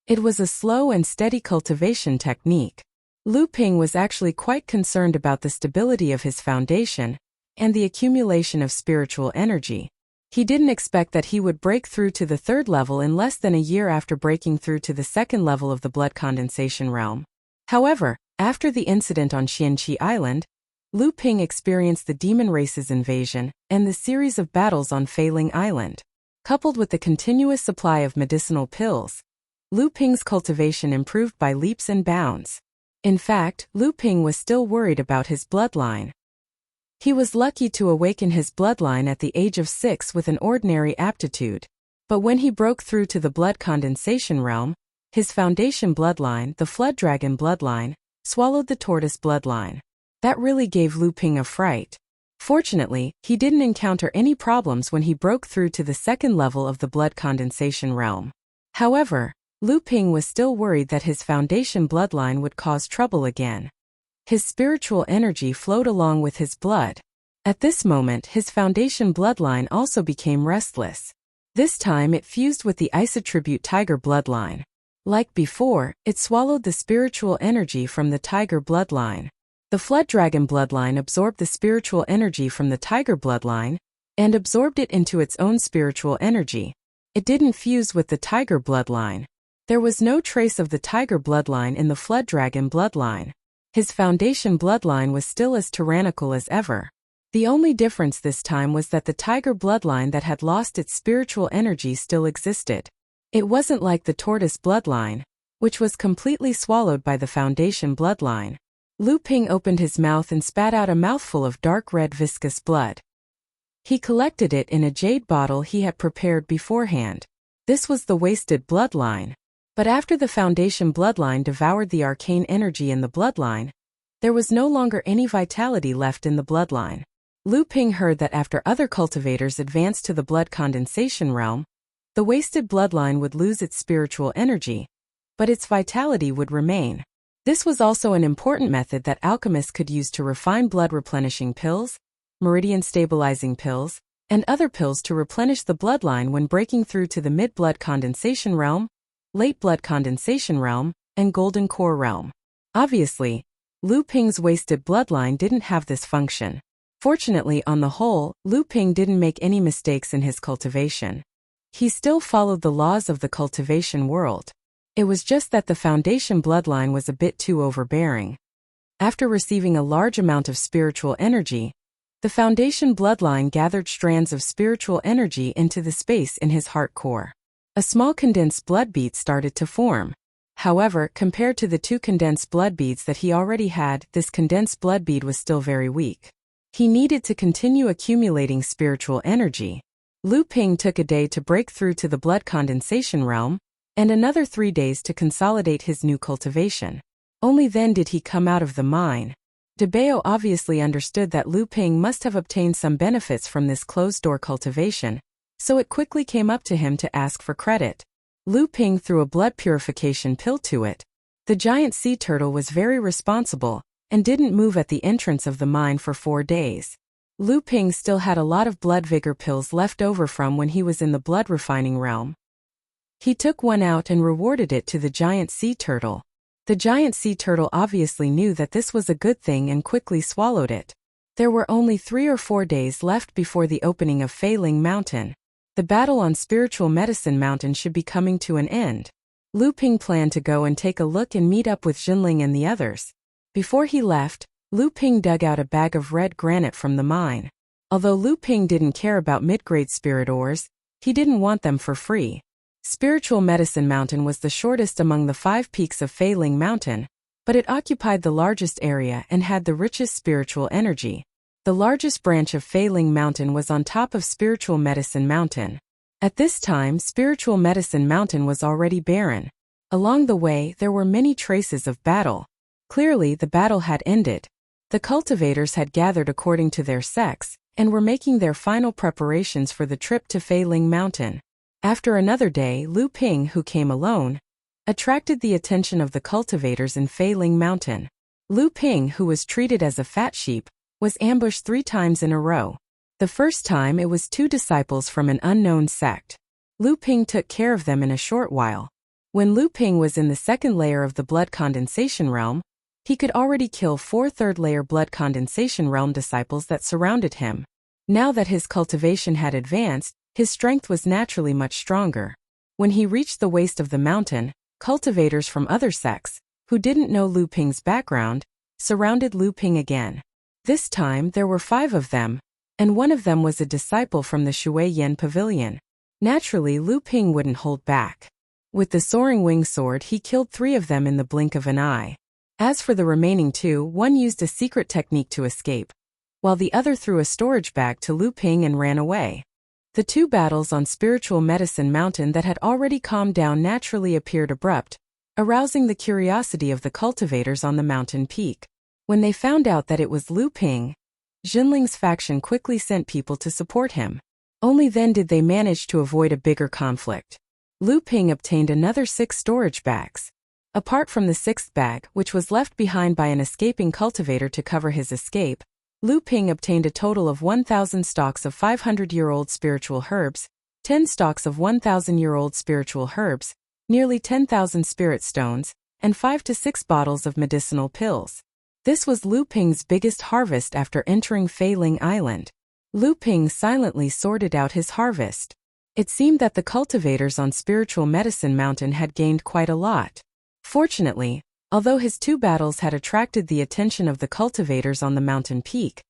It was a slow and steady cultivation technique. Lu Ping was actually quite concerned about the stability of his foundation and the accumulation of spiritual energy. He didn't expect that he would break through to the 3rd level in less than a year after breaking through to the 2nd level of the blood condensation realm. However, after the incident on Xianqi Island, Lu Ping experienced the demon race's invasion and the series of battles on Fei Ling Island. Coupled with the continuous supply of medicinal pills, Lu Ping's cultivation improved by leaps and bounds. In fact, Lu Ping was still worried about his bloodline. He was lucky to awaken his bloodline at the age of 6 with an ordinary aptitude, but when he broke through to the blood condensation realm, his foundation bloodline, the Flood Dragon bloodline, swallowed the tortoise bloodline. That really gave Lu Ping a fright. Fortunately, he didn't encounter any problems when he broke through to the 2nd level of the blood condensation realm. However, Lu Ping was still worried that his foundation bloodline would cause trouble again. His spiritual energy flowed along with his blood. At this moment, his foundation bloodline also became restless. This time it fused with the ice attribute tiger bloodline. Like before, it swallowed the spiritual energy from the tiger bloodline. The Flood Dragon bloodline absorbed the spiritual energy from the tiger bloodline and absorbed it into its own spiritual energy. It didn't fuse with the tiger bloodline. There was no trace of the tiger bloodline in the Flood Dragon bloodline. His foundation bloodline was still as tyrannical as ever. The only difference this time was that the tiger bloodline that had lost its spiritual energy still existed. It wasn't like the tortoise bloodline, which was completely swallowed by the foundation bloodline. Lu Ping opened his mouth and spat out a mouthful of dark red viscous blood. He collected it in a jade bottle he had prepared beforehand. This was the wasted bloodline. But after the foundation bloodline devoured the arcane energy in the bloodline, there was no longer any vitality left in the bloodline. Lu Ping heard that after other cultivators advanced to the blood condensation realm, the wasted bloodline would lose its spiritual energy, but its vitality would remain. This was also an important method that alchemists could use to refine blood replenishing pills, meridian stabilizing pills, and other pills to replenish the bloodline when breaking through to the mid-blood condensation realm, late blood condensation realm, and golden core realm. Obviously, Lu Ping's wasted bloodline didn't have this function. Fortunately, on the whole, Lu Ping didn't make any mistakes in his cultivation. He still followed the laws of the cultivation world. It was just that the foundation bloodline was a bit too overbearing. After receiving a large amount of spiritual energy, the foundation bloodline gathered strands of spiritual energy into the space in his heart core. A small condensed blood bead started to form. However, compared to the 2 condensed blood beads that he already had, this condensed blood bead was still very weak. He needed to continue accumulating spiritual energy. Lu Ping took a day to break through to the blood condensation realm, and another 3 days to consolidate his new cultivation. Only then did he come out of the mine. De Bao obviously understood that Lu Ping must have obtained some benefits from this closed-door cultivation, so it quickly came up to him to ask for credit. Lu Ping threw a blood purification pill to it. The giant sea turtle was very responsible and didn't move at the entrance of the mine for 4 days. Lu Ping still had a lot of blood vigor pills left over from when he was in the blood refining realm. He took one out and rewarded it to the giant sea turtle. The giant sea turtle obviously knew that this was a good thing and quickly swallowed it. There were only 3 or 4 days left before the opening of Feiling Mountain. The battle on Spiritual Medicine Mountain should be coming to an end. Lu Ping planned to go and take a look and meet up with Jinling and the others. Before he left, Lu Ping dug out a bag of red granite from the mine. Although Lu Ping didn't care about mid-grade spirit ores, he didn't want them for free. Spiritual Medicine Mountain was the shortest among the 5 peaks of Feiling Mountain, but it occupied the largest area and had the richest spiritual energy. The largest branch of Feiling Mountain was on top of Spiritual Medicine Mountain. At this time, Spiritual Medicine Mountain was already barren. Along the way, there were many traces of battle. Clearly, the battle had ended. The cultivators had gathered according to their sects, and were making their final preparations for the trip to Feiling Mountain. After another day, Lu Ping, who came alone, attracted the attention of the cultivators in Feiling Mountain. Lu Ping, who was treated as a fat sheep, was ambushed 3 times in a row. The first time it was 2 disciples from an unknown sect. Lu Ping took care of them in a short while. When Lu Ping was in the 2nd layer of the blood condensation realm, he could already kill 4 3rd-layer blood condensation realm disciples that surrounded him. Now that his cultivation had advanced, his strength was naturally much stronger. When he reached the waist of the mountain, cultivators from other sects, who didn't know Lu Ping's background, surrounded Lu Ping again. This time there were 5 of them, and one of them was a disciple from the Shui Yen Pavilion. Naturally, Lu Ping wouldn't hold back. With the soaring wing sword, he killed 3 of them in the blink of an eye. As for the remaining 2, one used a secret technique to escape, while the other threw a storage bag to Lu Ping and ran away. The 2 battles on Spiritual Medicine Mountain that had already calmed down naturally appeared abrupt, arousing the curiosity of the cultivators on the mountain peak. When they found out that it was Lu Ping, Jinling's faction quickly sent people to support him. Only then did they manage to avoid a bigger conflict. Lu Ping obtained another 6 storage bags. Apart from the 6th bag, which was left behind by an escaping cultivator to cover his escape, Lu Ping obtained a total of 1,000 stalks of 500-year-old spiritual herbs, 10 stalks of 1,000-year-old spiritual herbs, nearly 10,000 spirit stones, and 5 to 6 bottles of medicinal pills. This was Lu Ping's biggest harvest after entering Feiling Island. Lu Ping silently sorted out his harvest. It seemed that the cultivators on Spiritual Medicine Mountain had gained quite a lot. Fortunately, Although his 2 battles had attracted the attention of the cultivators on the mountain peak,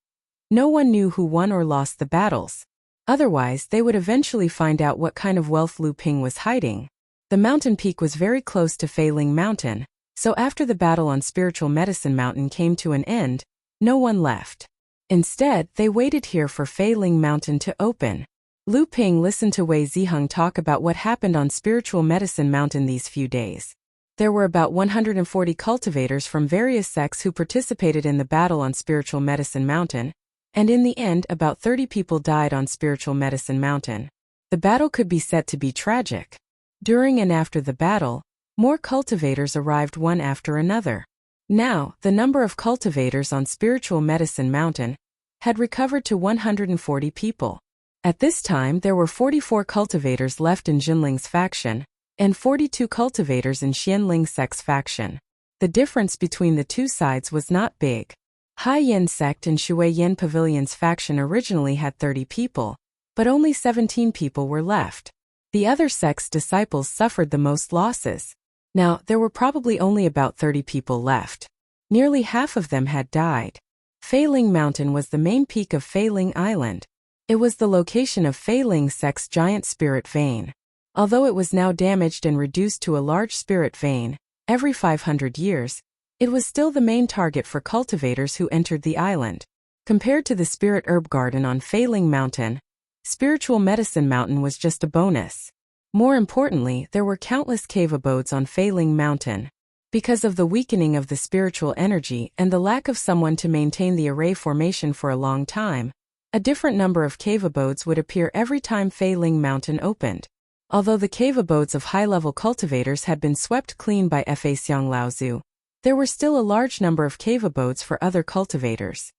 no one knew who won or lost the battles. Otherwise, they would eventually find out what kind of wealth Lu Ping was hiding. The mountain peak was very close to Fei Ling Mountain, so after the battle on Spiritual Medicine Mountain came to an end, no one left. Instead, they waited here for Fei Ling Mountain to open. Lu Ping listened to Wei Ziheng talk about what happened on Spiritual Medicine Mountain these few days. There were about 140 cultivators from various sects who participated in the battle on Spiritual Medicine Mountain, and in the end about 30 people died on Spiritual Medicine Mountain. The battle could be said to be tragic. During and after the battle, more cultivators arrived one after another. Now, the number of cultivators on Spiritual Medicine Mountain had recovered to 140 people. At this time there were 44 cultivators left in Jinling's faction, and 42 cultivators in Xianling sect's faction. The difference between the 2 sides was not big. Hai Yin sect and Shui Yin Pavilion's faction originally had 30 people, but only 17 people were left. The other sect's disciples suffered the most losses. Now, there were probably only about 30 people left. Nearly half of them had died. Fei Ling Mountain was the main peak of Fei Ling Island. It was the location of Fei Ling sect's giant spirit vein. Although it was now damaged and reduced to a large spirit vein, every 500 years, it was still the main target for cultivators who entered the island. Compared to the Spirit Herb Garden on Fei Ling Mountain, Spiritual Medicine Mountain was just a bonus. More importantly, there were countless cave abodes on Fei Ling Mountain. Because of the weakening of the spiritual energy and the lack of someone to maintain the array formation for a long time, a different number of cave abodes would appear every time Fei Ling Mountain opened. Although the cave abodes of high-level cultivators had been swept clean by Fa Xiang Laozu, there were still a large number of cave abodes for other cultivators.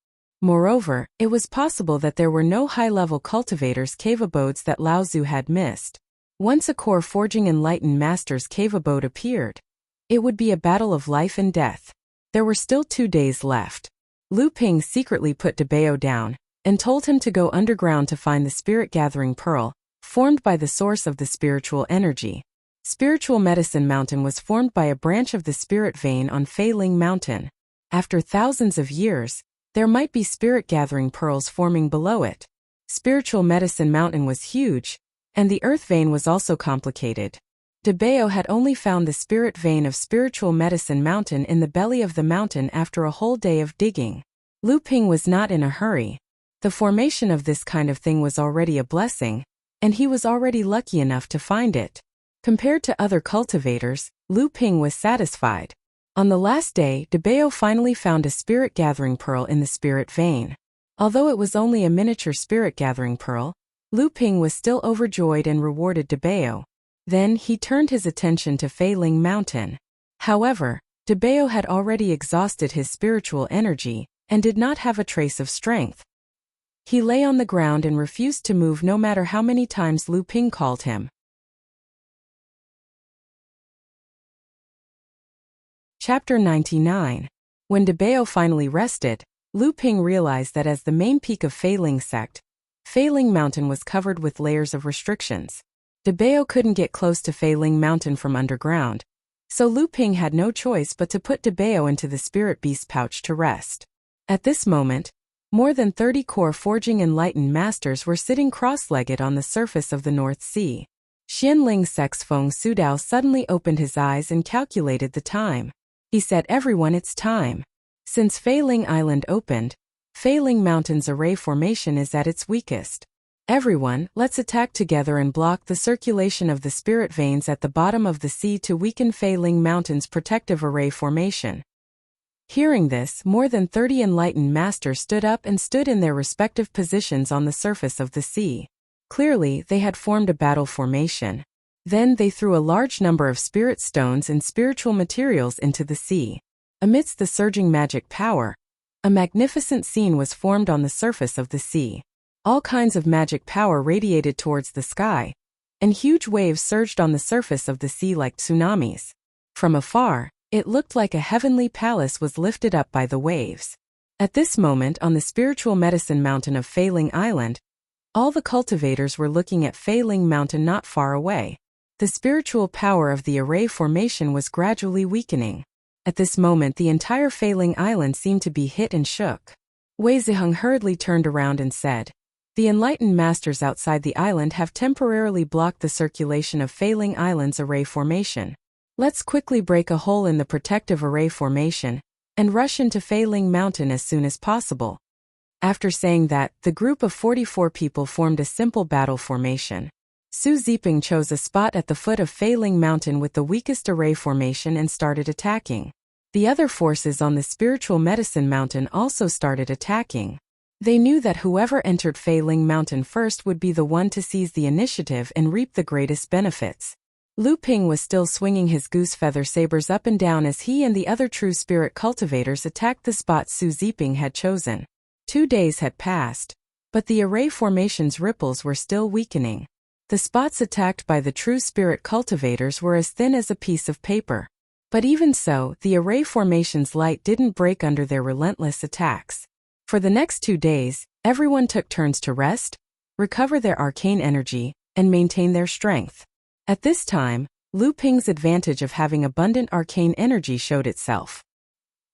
Moreover, it was possible that there were no high-level cultivators' cave abodes that Laozu had missed. Once a core forging enlightened master's cave abode appeared, it would be a battle of life and death. There were still 2 days left. Lu Ping secretly put Debao down and told him to go underground to find the spirit-gathering pearl, formed by the source of the spiritual energy. Spiritual Medicine Mountain was formed by a branch of the spirit vein on Fei Ling Mountain. After thousands of years, there might be spirit-gathering pearls forming below it. Spiritual Medicine Mountain was huge, and the earth vein was also complicated. Debao had only found the spirit vein of Spiritual Medicine Mountain in the belly of the mountain after a whole day of digging. Lu Ping was not in a hurry. The formation of this kind of thing was already a blessing, and he was already lucky enough to find it. Compared to other cultivators, Lu Ping was satisfied. On the last day, Debao finally found a spirit-gathering pearl in the spirit vein. Although it was only a miniature spirit-gathering pearl, Lu Ping was still overjoyed and rewarded Debao. Then he turned his attention to Fei Ling Mountain. However, Debao had already exhausted his spiritual energy and did not have a trace of strength. He lay on the ground and refused to move no matter how many times Lu Ping called him. Chapter 99. When Debao finally rested, Lu Ping realized that as the main peak of Fei Ling sect, Fei Ling Mountain was covered with layers of restrictions. Debao couldn't get close to Fei Ling Mountain from underground, so Lu Ping had no choice but to put Debao into the spirit beast pouch to rest. At this moment, more than 30 core forging enlightened masters were sitting cross-legged on the surface of the North Sea. Xianling sect's Feng Sudao suddenly opened his eyes and calculated the time. He said, "Everyone, it's time." Since Fei Ling Island opened, Fei Ling Mountain's array formation is at its weakest. Everyone, let's attack together and block the circulation of the spirit veins at the bottom of the sea to weaken Fei Ling Mountain's protective array formation. Hearing this, more than 30 enlightened masters stood up and stood in their respective positions on the surface of the sea. Clearly, they had formed a battle formation. Then they threw a large number of spirit stones and spiritual materials into the sea. Amidst the surging magic power, a magnificent scene was formed on the surface of the sea. All kinds of magic power radiated towards the sky, and huge waves surged on the surface of the sea like tsunamis. From afar, it looked like a heavenly palace was lifted up by the waves. At this moment on the Spiritual Medicine Mountain of Fei Ling Island, all the cultivators were looking at Fei Ling Mountain not far away. The spiritual power of the array formation was gradually weakening. At this moment the entire Failing Island seemed to be hit and shook. Wei Ziheng hurriedly turned around and said, "The enlightened masters outside the island have temporarily blocked the circulation of Failing Island's array formation. Let's quickly break a hole in the protective array formation and rush into Failing Mountain as soon as possible." After saying that, the group of 44 people formed a simple battle formation. Su Ziping chose a spot at the foot of Failing Mountain with the weakest array formation and started attacking. The other forces on the Spiritual Medicine Mountain also started attacking. They knew that whoever entered Failing Mountain first would be the one to seize the initiative and reap the greatest benefits. Lu Ping was still swinging his goose feather sabers up and down as he and the other true spirit cultivators attacked the spot Su Ziping had chosen. 2 days had passed, but the array formation's ripples were still weakening. The spots attacked by the true spirit cultivators were as thin as a piece of paper. But even so, the array formation's light didn't break under their relentless attacks. For the next 2 days, everyone took turns to rest, recover their arcane energy, and maintain their strength. At this time, Lu Ping's advantage of having abundant arcane energy showed itself.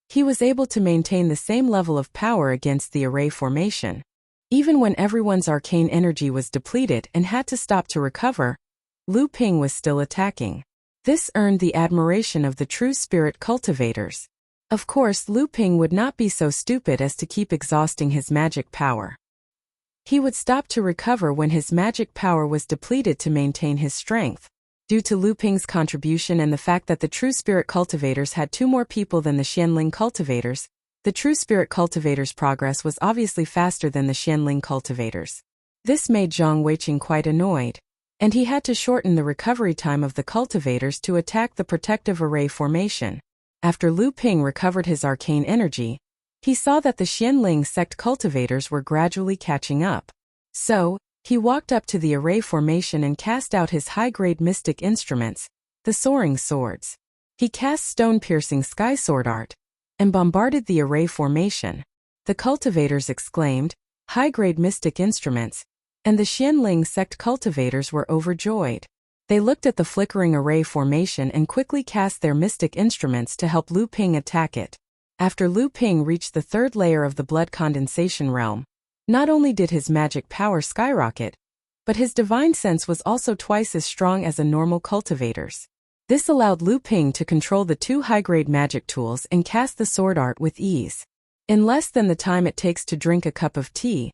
He was able to maintain the same level of power against the array formation. Even when everyone's arcane energy was depleted and had to stop to recover, Lu Ping was still attacking. This earned the admiration of the true spirit cultivators. Of course, Lu Ping would not be so stupid as to keep exhausting his magic power. He would stop to recover when his magic power was depleted to maintain his strength. Due to Lu Ping's contribution and the fact that the true spirit cultivators had 2 more people than the Xianling cultivators, the true spirit cultivators' progress was obviously faster than the Xianling cultivators. This made Zhang Weiqing quite annoyed, and he had to shorten the recovery time of the cultivators to attack the protective array formation. After Lu Ping recovered his arcane energy, he saw that the Xianling sect cultivators were gradually catching up. So, he walked up to the array formation and cast out his high-grade mystic instruments, the soaring swords. He cast stone-piercing sky sword art and bombarded the array formation. The cultivators exclaimed, "High-grade mystic instruments," and the Xianling sect cultivators were overjoyed. They looked at the flickering array formation and quickly cast their mystic instruments to help Lu Ping attack it. After Lu Ping reached the 3rd layer of the blood condensation realm, not only did his magic power skyrocket, but his divine sense was also twice as strong as a normal cultivator's. This allowed Lu Ping to control the 2 high-grade magic tools and cast the sword art with ease. In less than the time it takes to drink a cup of tea,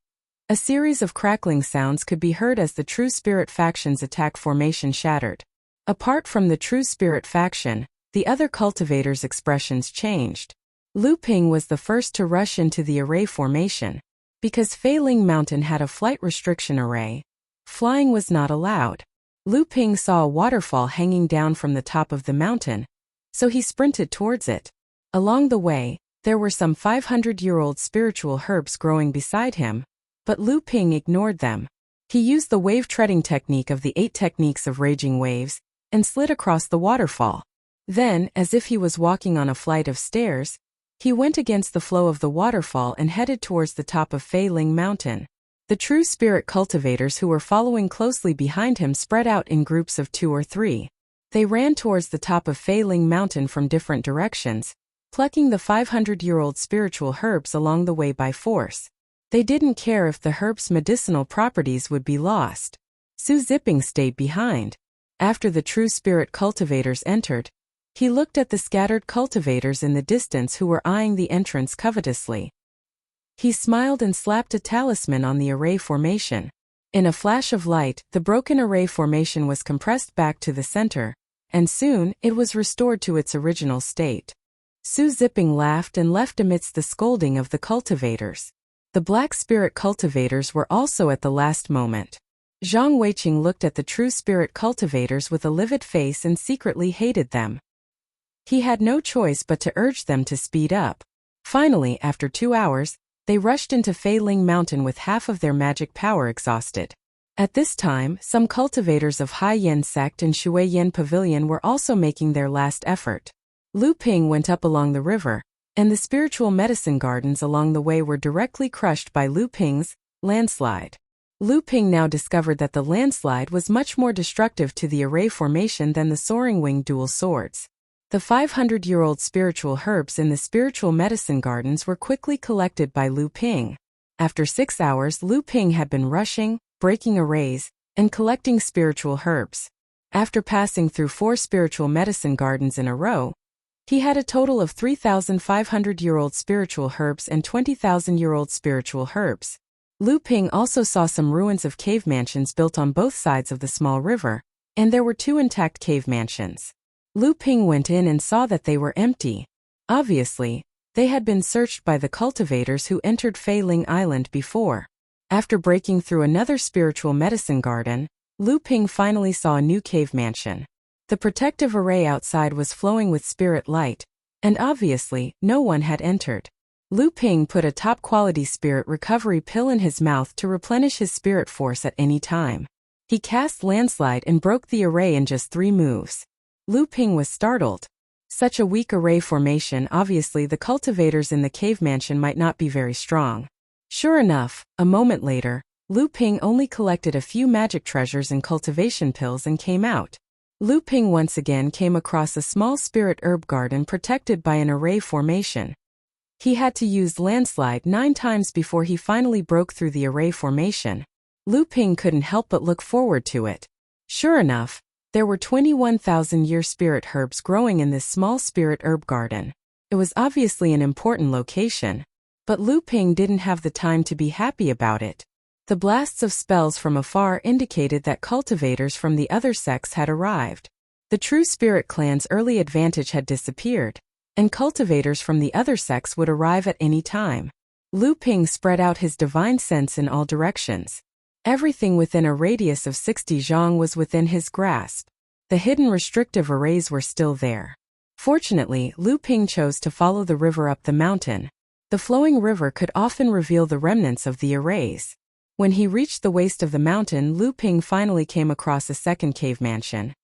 a series of crackling sounds could be heard as the True Spirit faction's attack formation shattered. Apart from the True Spirit faction, the other cultivators' expressions changed. Lu Ping was the first to rush into the array formation. Because Failing Mountain had a flight restriction array, flying was not allowed. Lu Ping saw a waterfall hanging down from the top of the mountain, so he sprinted towards it. Along the way, there were some 500-year-old spiritual herbs growing beside him, but Lu Ping ignored them. He used the wave-treading technique of the 8 techniques of raging waves and slid across the waterfall. Then, as if he was walking on a flight of stairs, he went against the flow of the waterfall and headed towards the top of Failing Mountain. The true spirit cultivators who were following closely behind him spread out in groups of 2 or 3. They ran towards the top of Failing Mountain from different directions, plucking the 500-year-old spiritual herbs along the way by force. They didn't care if the herbs' medicinal properties would be lost. Su Ziping stayed behind. After the true spirit cultivators entered, he looked at the scattered cultivators in the distance who were eyeing the entrance covetously. He smiled and slapped a talisman on the array formation. In a flash of light, the broken array formation was compressed back to the center, and soon it was restored to its original state. Su Ziping laughed and left amidst the scolding of the cultivators. The black spirit cultivators were also at the last moment. Zhang Weiqing looked at the true spirit cultivators with a livid face and secretly hated them. He had no choice but to urge them to speed up. Finally, after 2 hours, they rushed into Failing Mountain with half of their magic power exhausted. At this time, some cultivators of Hai Yen sect and Shui Yen Pavilion were also making their last effort. Lu Ping went up along the river, and the spiritual medicine gardens along the way were directly crushed by Lu Ping's landslide. Lu Ping now discovered that the landslide was much more destructive to the array formation than the soaring wing dual swords. The 500-year-old spiritual herbs in the spiritual medicine gardens were quickly collected by Lu Ping. After 6 hours, Lu Ping had been rushing, breaking arrays, and collecting spiritual herbs. After passing through 4 spiritual medicine gardens in a row, he had a total of 3,500-year-old spiritual herbs and 20,000-year-old spiritual herbs. Lu Ping also saw some ruins of cave mansions built on both sides of the small river, and there were 2 intact cave mansions. Lu Ping went in and saw that they were empty. Obviously, they had been searched by the cultivators who entered Fei Ling Island before. After breaking through another spiritual medicine garden, Lu Ping finally saw a new cave mansion. The protective array outside was flowing with spirit light, and obviously, no one had entered. Lu Ping put a top-quality spirit recovery pill in his mouth to replenish his spirit force at any time. He cast Landslide and broke the array in just 3 moves. Lu Ping was startled. Such a weak array formation, obviously the cultivators in the cave mansion might not be very strong. Sure enough, a moment later, Lu Ping only collected a few magic treasures and cultivation pills and came out. Lu Ping once again came across a small spirit herb garden protected by an array formation. He had to use Landslide 9 times before he finally broke through the array formation. Lu Ping couldn't help but look forward to it. Sure enough, there were 21,000-year spirit herbs growing in this small spirit herb garden. It was obviously an important location, but Lu Ping didn't have the time to be happy about it. The blasts of spells from afar indicated that cultivators from the other sects had arrived. The true spirit clan's early advantage had disappeared, and cultivators from the other sects would arrive at any time. Lu Ping spread out his divine sense in all directions. Everything within a radius of 60 zhang was within his grasp. The hidden restrictive arrays were still there. Fortunately, Lu Ping chose to follow the river up the mountain. The flowing river could often reveal the remnants of the arrays. When he reached the waist of the mountain, Lu Ping finally came across a second cave mansion.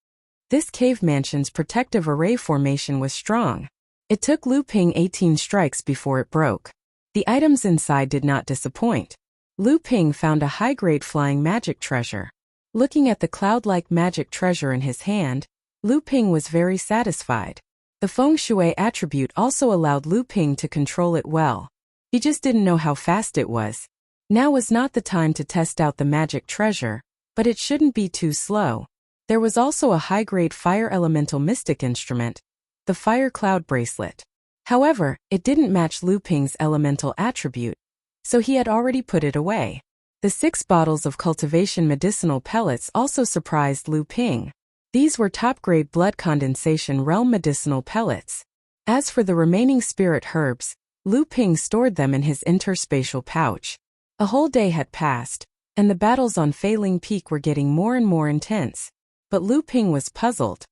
This cave mansion's protective array formation was strong. It took Lu Ping 18 strikes before it broke. The items inside did not disappoint. Lu Ping found a high-grade flying magic treasure. Looking at the cloud-like magic treasure in his hand, Lu Ping was very satisfied. The feng shui attribute also allowed Lu Ping to control it well. He just didn't know how fast it was. Now was not the time to test out the magic treasure, but it shouldn't be too slow. There was also a high-grade fire elemental mystic instrument, the fire cloud bracelet. However, it didn't match Lu Ping's elemental attribute, so he had already put it away. The 6 bottles of cultivation medicinal pellets also surprised Lu Ping. These were top-grade blood condensation realm medicinal pellets. As for the remaining spirit herbs, Lu Ping stored them in his interspatial pouch. A whole day had passed, and the battles on Fei Ling Peak were getting more and more intense. But Lu Ping was puzzled.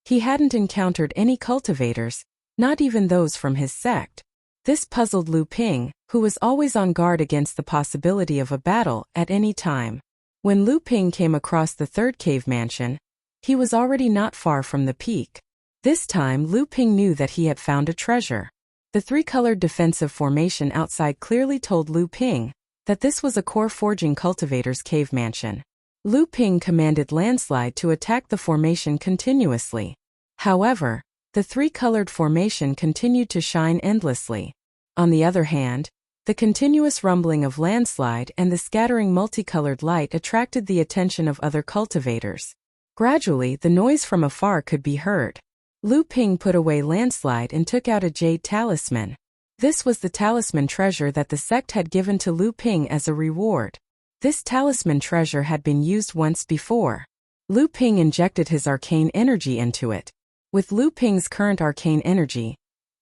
He hadn't encountered any cultivators, not even those from his sect. This puzzled Lu Ping, who was always on guard against the possibility of a battle at any time. When Lu Ping came across the 3rd cave mansion, he was already not far from the peak. This time Lu Ping knew that he had found a treasure. The 3-colored defensive formation outside clearly told Lu Ping that this was a core forging cultivator's cave mansion. Lu Ping commanded Landslide to attack the formation continuously. However, the 3-colored formation continued to shine endlessly. On the other hand, the continuous rumbling of Landslide and the scattering multicolored light attracted the attention of other cultivators. Gradually, the noise from afar could be heard. Lu Ping put away Landslide and took out a jade talisman. This was the talisman treasure that the sect had given to Lu Ping as a reward. This talisman treasure had been used once before. Lu Ping injected his arcane energy into it. With Lu Ping's current arcane energy,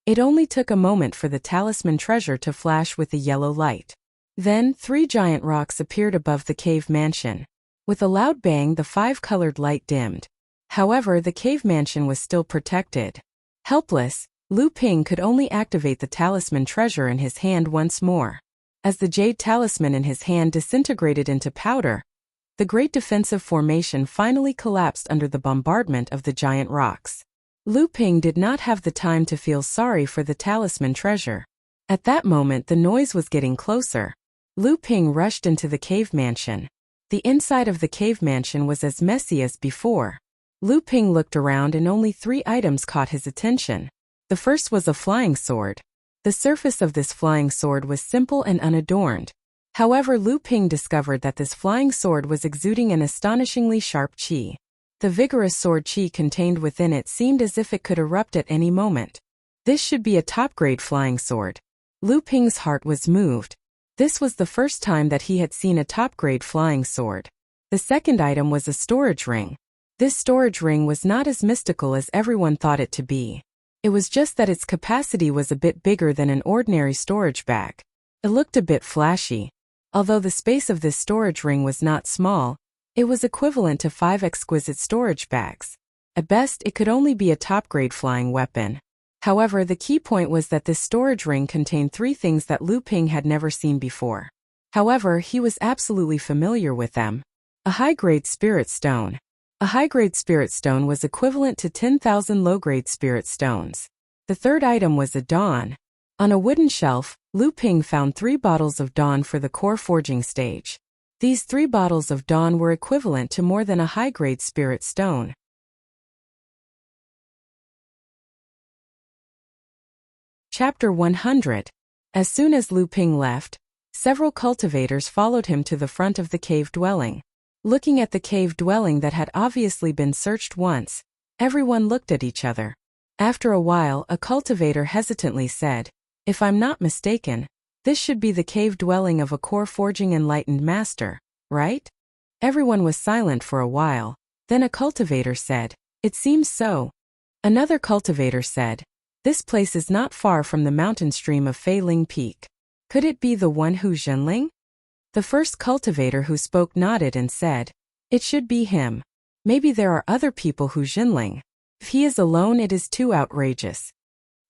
it only took a moment for the talisman treasure to flash with a yellow light. Then, 3 giant rocks appeared above the cave mansion. With a loud bang, the 5-colored light dimmed. However, the cave mansion was still protected. Helpless, Lu Ping could only activate the talisman treasure in his hand once more. As the jade talisman in his hand disintegrated into powder, the great defensive formation finally collapsed under the bombardment of the giant rocks. Lu Ping did not have the time to feel sorry for the talisman treasure. At that moment the noise was getting closer. Lu Ping rushed into the cave mansion. The inside of the cave mansion was as messy as before. Lu Ping looked around and only 3 items caught his attention. The first was a flying sword. The surface of this flying sword was simple and unadorned. However, Lu Ping discovered that this flying sword was exuding an astonishingly sharp qi. The vigorous sword qi contained within it seemed as if it could erupt at any moment. This should be a top-grade flying sword. Lu Ping's heart was moved. This was the first time that he had seen a top-grade flying sword. The second item was a storage ring. This storage ring was not as mystical as everyone thought it to be. It was just that its capacity was a bit bigger than an ordinary storage bag. It looked a bit flashy. Although the space of this storage ring was not small, it was equivalent to 5 exquisite storage bags. At best, it could only be a top-grade flying weapon. However, the key point was that this storage ring contained 3 things that Lu Ping had never seen before. However, he was absolutely familiar with them. A high-grade spirit stone. A high-grade spirit stone was equivalent to 10,000 low-grade spirit stones. The third item was a dawn. On a wooden shelf, Lu Ping found 3 bottles of dawn for the core forging stage. These 3 bottles of dawn were equivalent to more than a high-grade spirit stone. Chapter 100. As soon as Lu Ping left, several cultivators followed him to the front of the cave dwelling. Looking at the cave dwelling that had obviously been searched once, everyone looked at each other. After a while, a cultivator hesitantly said, "If I'm not mistaken, this should be the cave dwelling of a core forging enlightened master, right?" Everyone was silent for a while. Then a cultivator said, "It seems so." Another cultivator said, "This place is not far from the mountain stream of Fei Ling Peak. Could it be the one Hu Zhenling?" The first cultivator who spoke nodded and said, "It should be him. Maybe there are other people Hu Zhenling. If he is alone, it is too outrageous."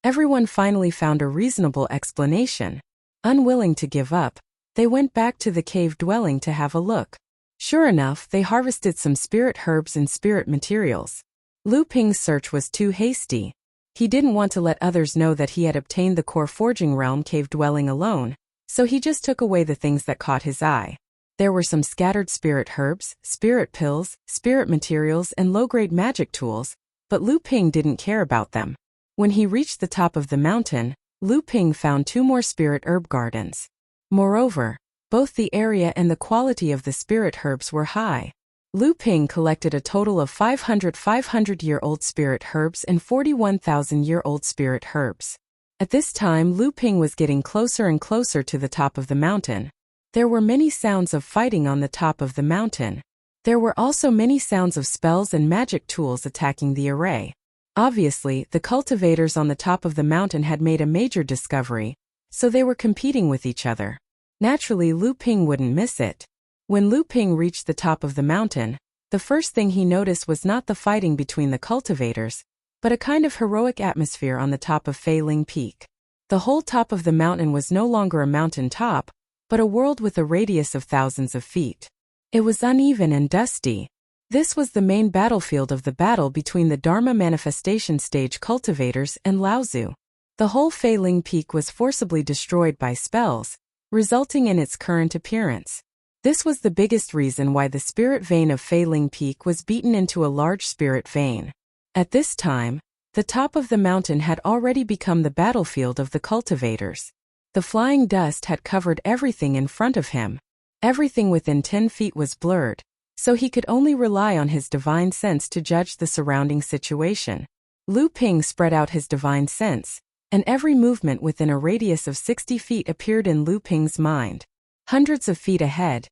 Everyone finally found a reasonable explanation. Unwilling to give up, they went back to the cave dwelling to have a look. Sure enough, they harvested some spirit herbs and spirit materials. Lu Ping's search was too hasty. He didn't want to let others know that he had obtained the core forging realm cave dwelling alone, so he just took away the things that caught his eye. There were some scattered spirit herbs, spirit pills, spirit materials, and low-grade magic tools, but Lu Ping didn't care about them. When he reached the top of the mountain, Lu Ping found 2 more spirit herb gardens. Moreover, both the area and the quality of the spirit herbs were high. Lu Ping collected a total of 500 500-year-old spirit herbs and 41,000-year-old spirit herbs. At this time, Lu Ping was getting closer and closer to the top of the mountain. There were many sounds of fighting on the top of the mountain. There were also many sounds of spells and magic tools attacking the array. Obviously, the cultivators on the top of the mountain had made a major discovery, so they were competing with each other. Naturally, Lu Ping wouldn't miss it. When Lu Ping reached the top of the mountain, the first thing he noticed was not the fighting between the cultivators, but a kind of heroic atmosphere on the top of Fei Ling Peak. The whole top of the mountain was no longer a mountain top, but a world with a radius of thousands of feet. It was uneven and dusty. This was the main battlefield of the battle between the Dharma manifestation stage cultivators and Laozu. The whole Fei Ling Peak was forcibly destroyed by spells, resulting in its current appearance. This was the biggest reason why the spirit vein of Fei Ling Peak was beaten into a large spirit vein. At this time, the top of the mountain had already become the battlefield of the cultivators. The flying dust had covered everything in front of him. Everything within 10 feet was blurred, so he could only rely on his divine sense to judge the surrounding situation. Lu Ping spread out his divine sense, and every movement within a radius of 60 feet appeared in Lu Ping's mind. Hundreds of feet ahead,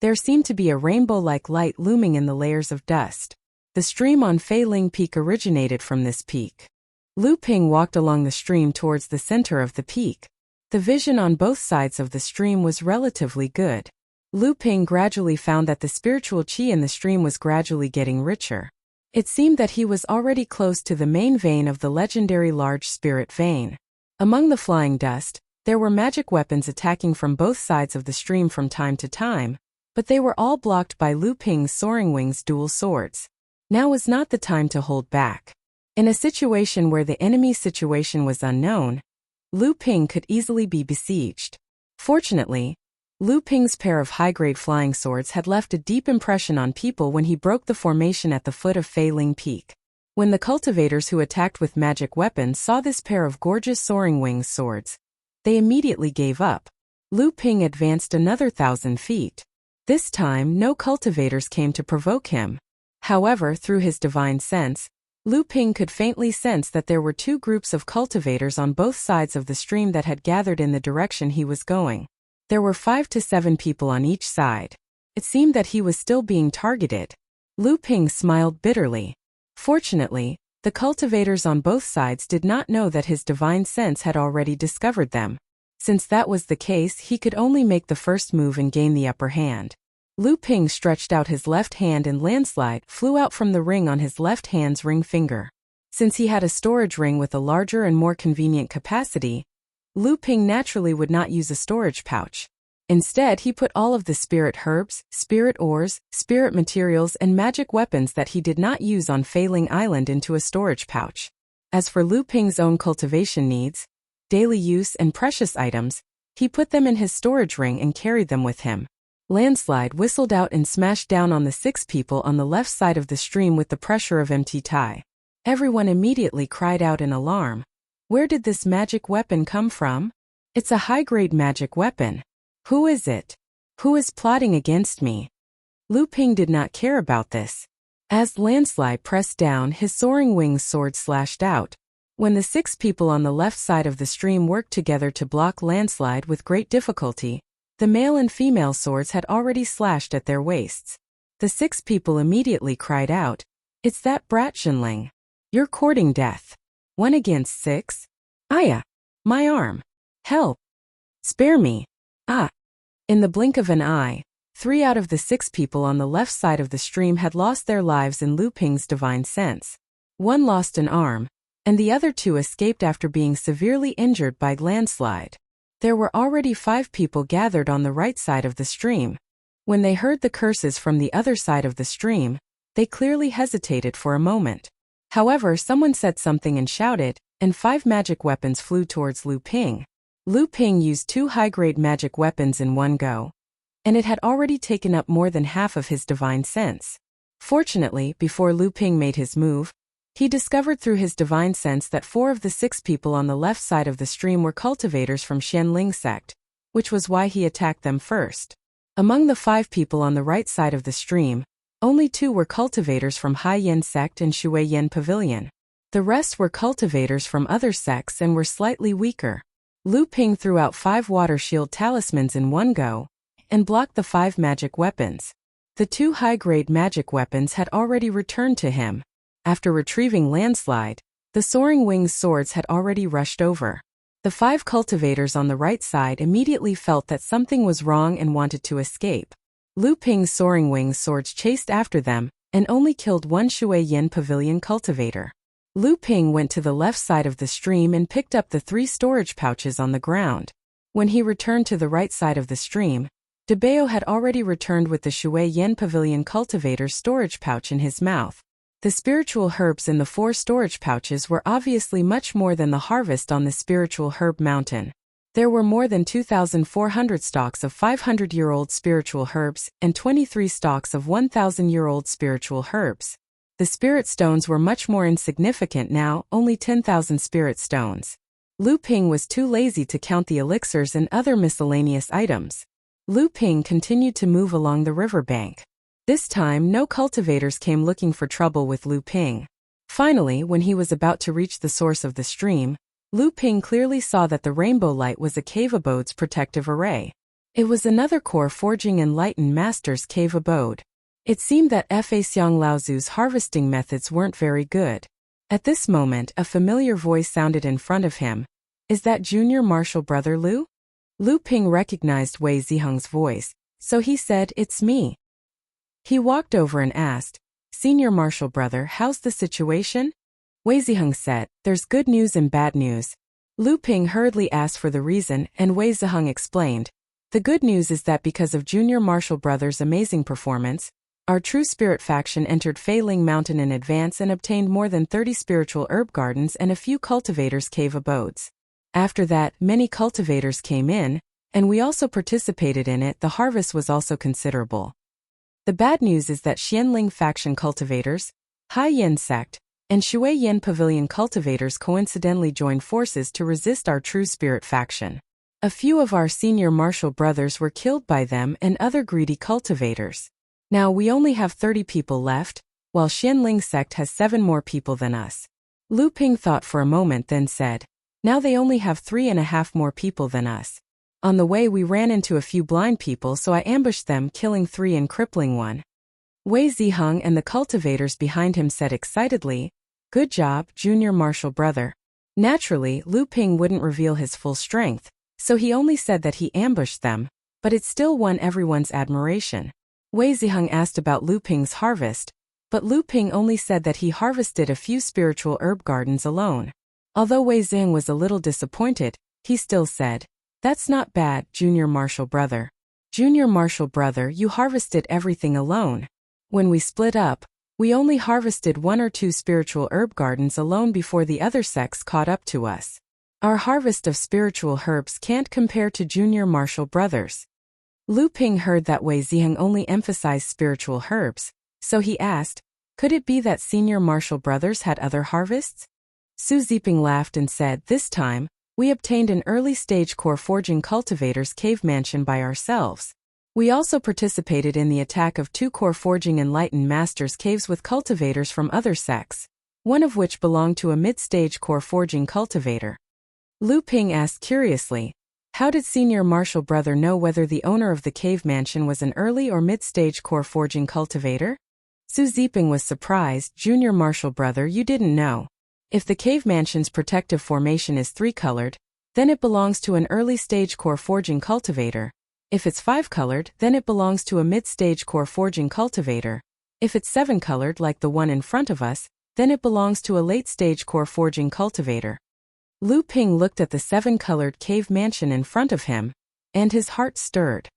there seemed to be a rainbow-like light looming in the layers of dust. The stream on Fei Ling Peak originated from this peak. Lu Ping walked along the stream towards the center of the peak. The vision on both sides of the stream was relatively good. Lu Ping gradually found that the spiritual qi in the stream was gradually getting richer. It seemed that he was already close to the main vein of the legendary large spirit vein. Among the flying dust, there were magic weapons attacking from both sides of the stream from time to time, but they were all blocked by Lu Ping's soaring wings dual swords. Now was not the time to hold back. In a situation where the enemy's situation was unknown, Lu Ping could easily be besieged. Fortunately, Lu Ping's pair of high-grade flying swords had left a deep impression on people when he broke the formation at the foot of Fei Ling Peak. When the cultivators who attacked with magic weapons saw this pair of gorgeous soaring wings swords, they immediately gave up. Lu Ping advanced another 1,000 feet. This time, no cultivators came to provoke him. However, through his divine sense, Lu Ping could faintly sense that there were two groups of cultivators on both sides of the stream that had gathered in the direction he was going. There were 5 to 7 people on each side. It seemed that he was still being targeted. Lu Ping smiled bitterly. Fortunately, the cultivators on both sides did not know that his divine sense had already discovered them. Since that was the case, he could only make the first move and gain the upper hand. Lu Ping stretched out his left hand and landslide flew out from the ring on his left hand's ring finger. Since he had a storage ring with a larger and more convenient capacity, Lu Ping naturally would not use a storage pouch. Instead, he put all of the spirit herbs, spirit ores, spirit materials and magic weapons that he did not use on Fei Ling Island into a storage pouch. As for Lu Ping's own cultivation needs, daily use and precious items, he put them in his storage ring and carried them with him. Landslide whistled out and smashed down on the 6 people on the left side of the stream with the pressure of MT Tai. Everyone immediately cried out in alarm. Where did this magic weapon come from? It's a high-grade magic weapon. Who is it? Who is plotting against me? Lu Ping did not care about this. As Landslide pressed down, his soaring wings sword slashed out. When the 6 people on the left side of the stream worked together to block Landslide with great difficulty, the male and female swords had already slashed at their waists. The 6 people immediately cried out, "It's that brat Zhenling. You're courting death. 1 against 6? Aya! My arm! Help! Spare me! Ah!" In the blink of an eye, 3 out of the 6 people on the left side of the stream had lost their lives in Lu Ping's divine sense. 1 lost an arm, and the other 2 escaped after being severely injured by Landslide. There were already 5 people gathered on the right side of the stream. When they heard the curses from the other side of the stream, they clearly hesitated for a moment. However, someone said something and shouted, and 5 magic weapons flew towards Lu Ping. Lu Ping used 2 high-grade magic weapons in one go, and it had already taken up more than half of his divine sense. Fortunately, before Lu Ping made his move, he discovered through his divine sense that 4 of the 6 people on the left side of the stream were cultivators from Xianling sect, which was why he attacked them first. Among the 5 people on the right side of the stream, only 2 were cultivators from Hai Yin sect and Shui Yin Pavilion. The rest were cultivators from other sects and were slightly weaker. Lu Ping threw out 5 water shield talismans in one go, and blocked the 5 magic weapons. The 2 high-grade magic weapons had already returned to him. After retrieving Landslide, the soaring wings swords had already rushed over. The 5 cultivators on the right side immediately felt that something was wrong and wanted to escape. Lu Ping's soaring wings swords chased after them, and only killed 1 Shui Yin Pavilion cultivator. Lu Ping went to the left side of the stream and picked up the 3 storage pouches on the ground. When he returned to the right side of the stream, De Bao had already returned with the Shui Yin Pavilion cultivator's storage pouch in his mouth. The spiritual herbs in the 4 storage pouches were obviously much more than the harvest on the spiritual herb mountain. There were more than 2,400 stalks of 500-year-old spiritual herbs and 23 stalks of 1,000-year-old spiritual herbs. The spirit stones were much more insignificant now, only 10,000 spirit stones. Lu Ping was too lazy to count the elixirs and other miscellaneous items. Lu Ping continued to move along the riverbank. This time, no cultivators came looking for trouble with Lu Ping. Finally, when he was about to reach the source of the stream, Lu Ping clearly saw that the rainbow light was a cave abode's protective array. It was another core forging enlightened master's cave abode. It seemed that Fa Xiang Laozu's harvesting methods weren't very good. At this moment, a familiar voice sounded in front of him. Is that junior martial brother Lu? Lu Ping recognized Wei Ziheng's voice, so he said, "It's me." He walked over and asked, "Senior martial brother, how's the situation?" Wei Ziheng said, "There's good news and bad news." Lu Ping hurriedly asked for the reason, and Wei Ziheng explained, "The good news is that because of junior martial brother's amazing performance, our true spirit faction entered Fei Ling Mountain in advance and obtained more than 30 spiritual herb gardens and a few cultivators' cave abodes. After that, many cultivators came in, and we also participated in it. The harvest was also considerable. The bad news is that Xianling faction cultivators, Hai Yin sect, and Shui Yin pavilion cultivators coincidentally joined forces to resist our True Spirit faction. A few of our senior martial brothers were killed by them and other greedy cultivators. Now we only have 30 people left, while Xianling sect has 7 more people than us. Lu Ping thought for a moment, then said, now they only have 3.5 more people than us. On the way we ran into a few blind people, so I ambushed them, killing 3 and crippling 1. Wei Ziheng and the cultivators behind him said excitedly, good job, junior martial brother. Naturally, Lu Ping wouldn't reveal his full strength, so he only said that he ambushed them, but it still won everyone's admiration. Wei Ziheng asked about Lu Ping's harvest, but Lu Ping only said that he harvested a few spiritual herb gardens alone. Although Wei Ziheng was a little disappointed, he still said, that's not bad, junior martial brother. Junior martial brother, you harvested everything alone. When we split up, we only harvested 1 or 2 spiritual herb gardens alone before the other sects caught up to us. Our harvest of spiritual herbs can't compare to junior martial brothers. Lu Ping heard that Wei Ziheng only emphasized spiritual herbs, so he asked, could it be that senior martial brothers had other harvests? Su Ziping laughed and said, this time, we obtained an early-stage core forging cultivator's cave mansion by ourselves. We also participated in the attack of 2 core forging enlightened masters' caves with cultivators from other sects, one of which belonged to a mid-stage core forging cultivator. Lu Ping asked curiously, how did senior martial brother know whether the owner of the cave mansion was an early or mid-stage core forging cultivator? Su Ziping was surprised, junior martial brother, you didn't know. If the cave mansion's protective formation is 3-colored, then it belongs to an early-stage core forging cultivator. If it's 5-colored, then it belongs to a mid-stage core forging cultivator. If it's 7-colored like the one in front of us, then it belongs to a late-stage core forging cultivator. Lu Ping looked at the 7-colored cave mansion in front of him, and his heart stirred.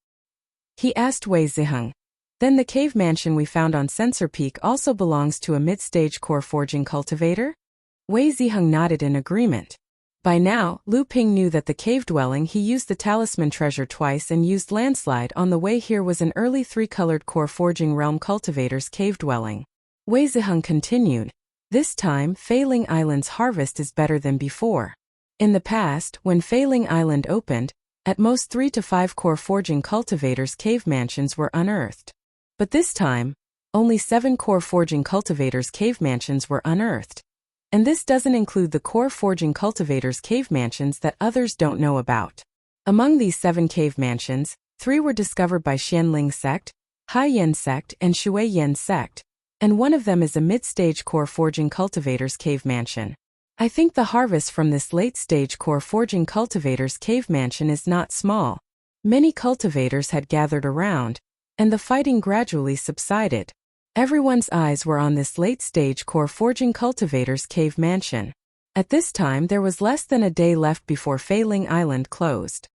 He asked Wei Ziheng, then the cave mansion we found on Sensor Peak also belongs to a mid-stage core forging cultivator? Wei Ziheng nodded in agreement. By now, Lu Ping knew that the cave dwelling he used the talisman treasure twice and used landslide on the way here was an early 3-colored core forging realm cultivator's cave dwelling. Wei Ziheng continued, this time Failing Island's harvest is better than before. In the past, when Failing Island opened, at most 3 to 5 core forging cultivators' cave mansions were unearthed. But this time, only 7 core forging cultivators' cave mansions were unearthed. And this doesn't include the core forging cultivators' cave mansions that others don't know about. Among these 7 cave mansions, 3 were discovered by Xianling sect, Hai Yin sect, and Shui Yin sect, and one of them is a mid-stage core forging cultivators' cave mansion. I think the harvest from this late-stage core forging cultivators' cave mansion is not small. Many cultivators had gathered around, and the fighting gradually subsided. Everyone's eyes were on this late-stage core forging cultivator's cave mansion. At this time there was less than a day left before Failing Island closed.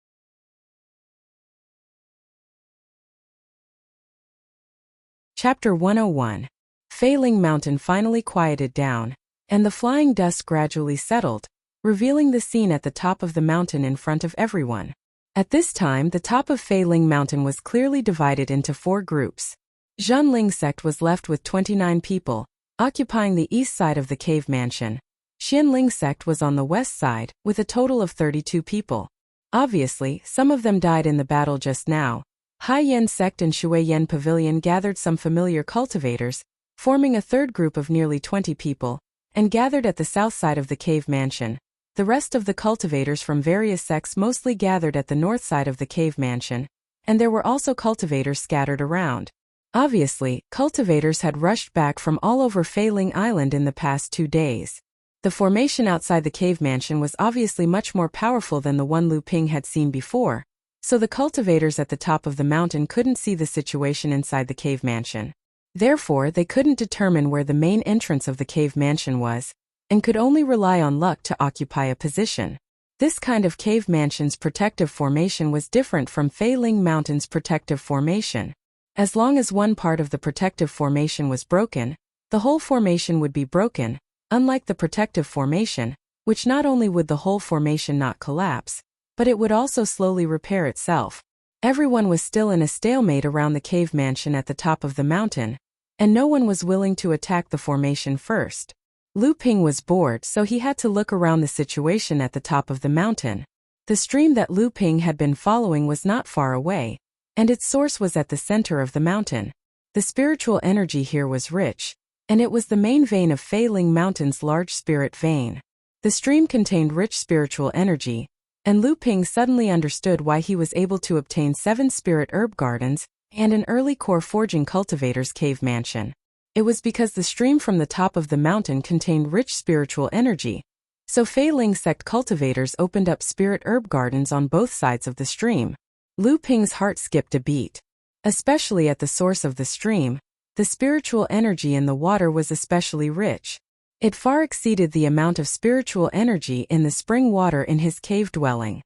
Chapter 101. Failing Mountain finally quieted down, and the flying dust gradually settled, revealing the scene at the top of the mountain in front of everyone. At this time the top of Failing Mountain was clearly divided into 4 groups. Zhanling sect was left with 29 people, occupying the east side of the cave mansion. Xianling sect was on the west side, with a total of 32 people. Obviously, some of them died in the battle just now. Hai Yin sect and Shui Yin pavilion gathered some familiar cultivators, forming a third group of nearly 20 people, and gathered at the south side of the cave mansion. The rest of the cultivators from various sects mostly gathered at the north side of the cave mansion, and there were also cultivators scattered around. Obviously, cultivators had rushed back from all over Failing Island in the past 2 days. The formation outside the cave mansion was obviously much more powerful than the one Lu Ping had seen before, so the cultivators at the top of the mountain couldn't see the situation inside the cave mansion. Therefore, they couldn't determine where the main entrance of the cave mansion was, and could only rely on luck to occupy a position. This kind of cave mansion's protective formation was different from Failing Mountain's protective formation. As long as one part of the protective formation was broken, the whole formation would be broken, unlike the protective formation, which not only would the whole formation not collapse, but it would also slowly repair itself. Everyone was still in a stalemate around the cave mansion at the top of the mountain, and no one was willing to attack the formation first. Lu Ping was bored, so he had to look around the situation at the top of the mountain. The stream that Lu Ping had been following was not far away, and its source was at the center of the mountain. The spiritual energy here was rich, and it was the main vein of Fei Ling Mountain's large spirit vein. The stream contained rich spiritual energy, and Lu Ping suddenly understood why he was able to obtain 7 spirit herb gardens and an early core forging cultivator's cave mansion. It was because the stream from the top of the mountain contained rich spiritual energy, so Fei Ling sect cultivators opened up spirit herb gardens on both sides of the stream. Lu Ping's heart skipped a beat. Especially at the source of the stream, the spiritual energy in the water was especially rich. It far exceeded the amount of spiritual energy in the spring water in his cave dwelling.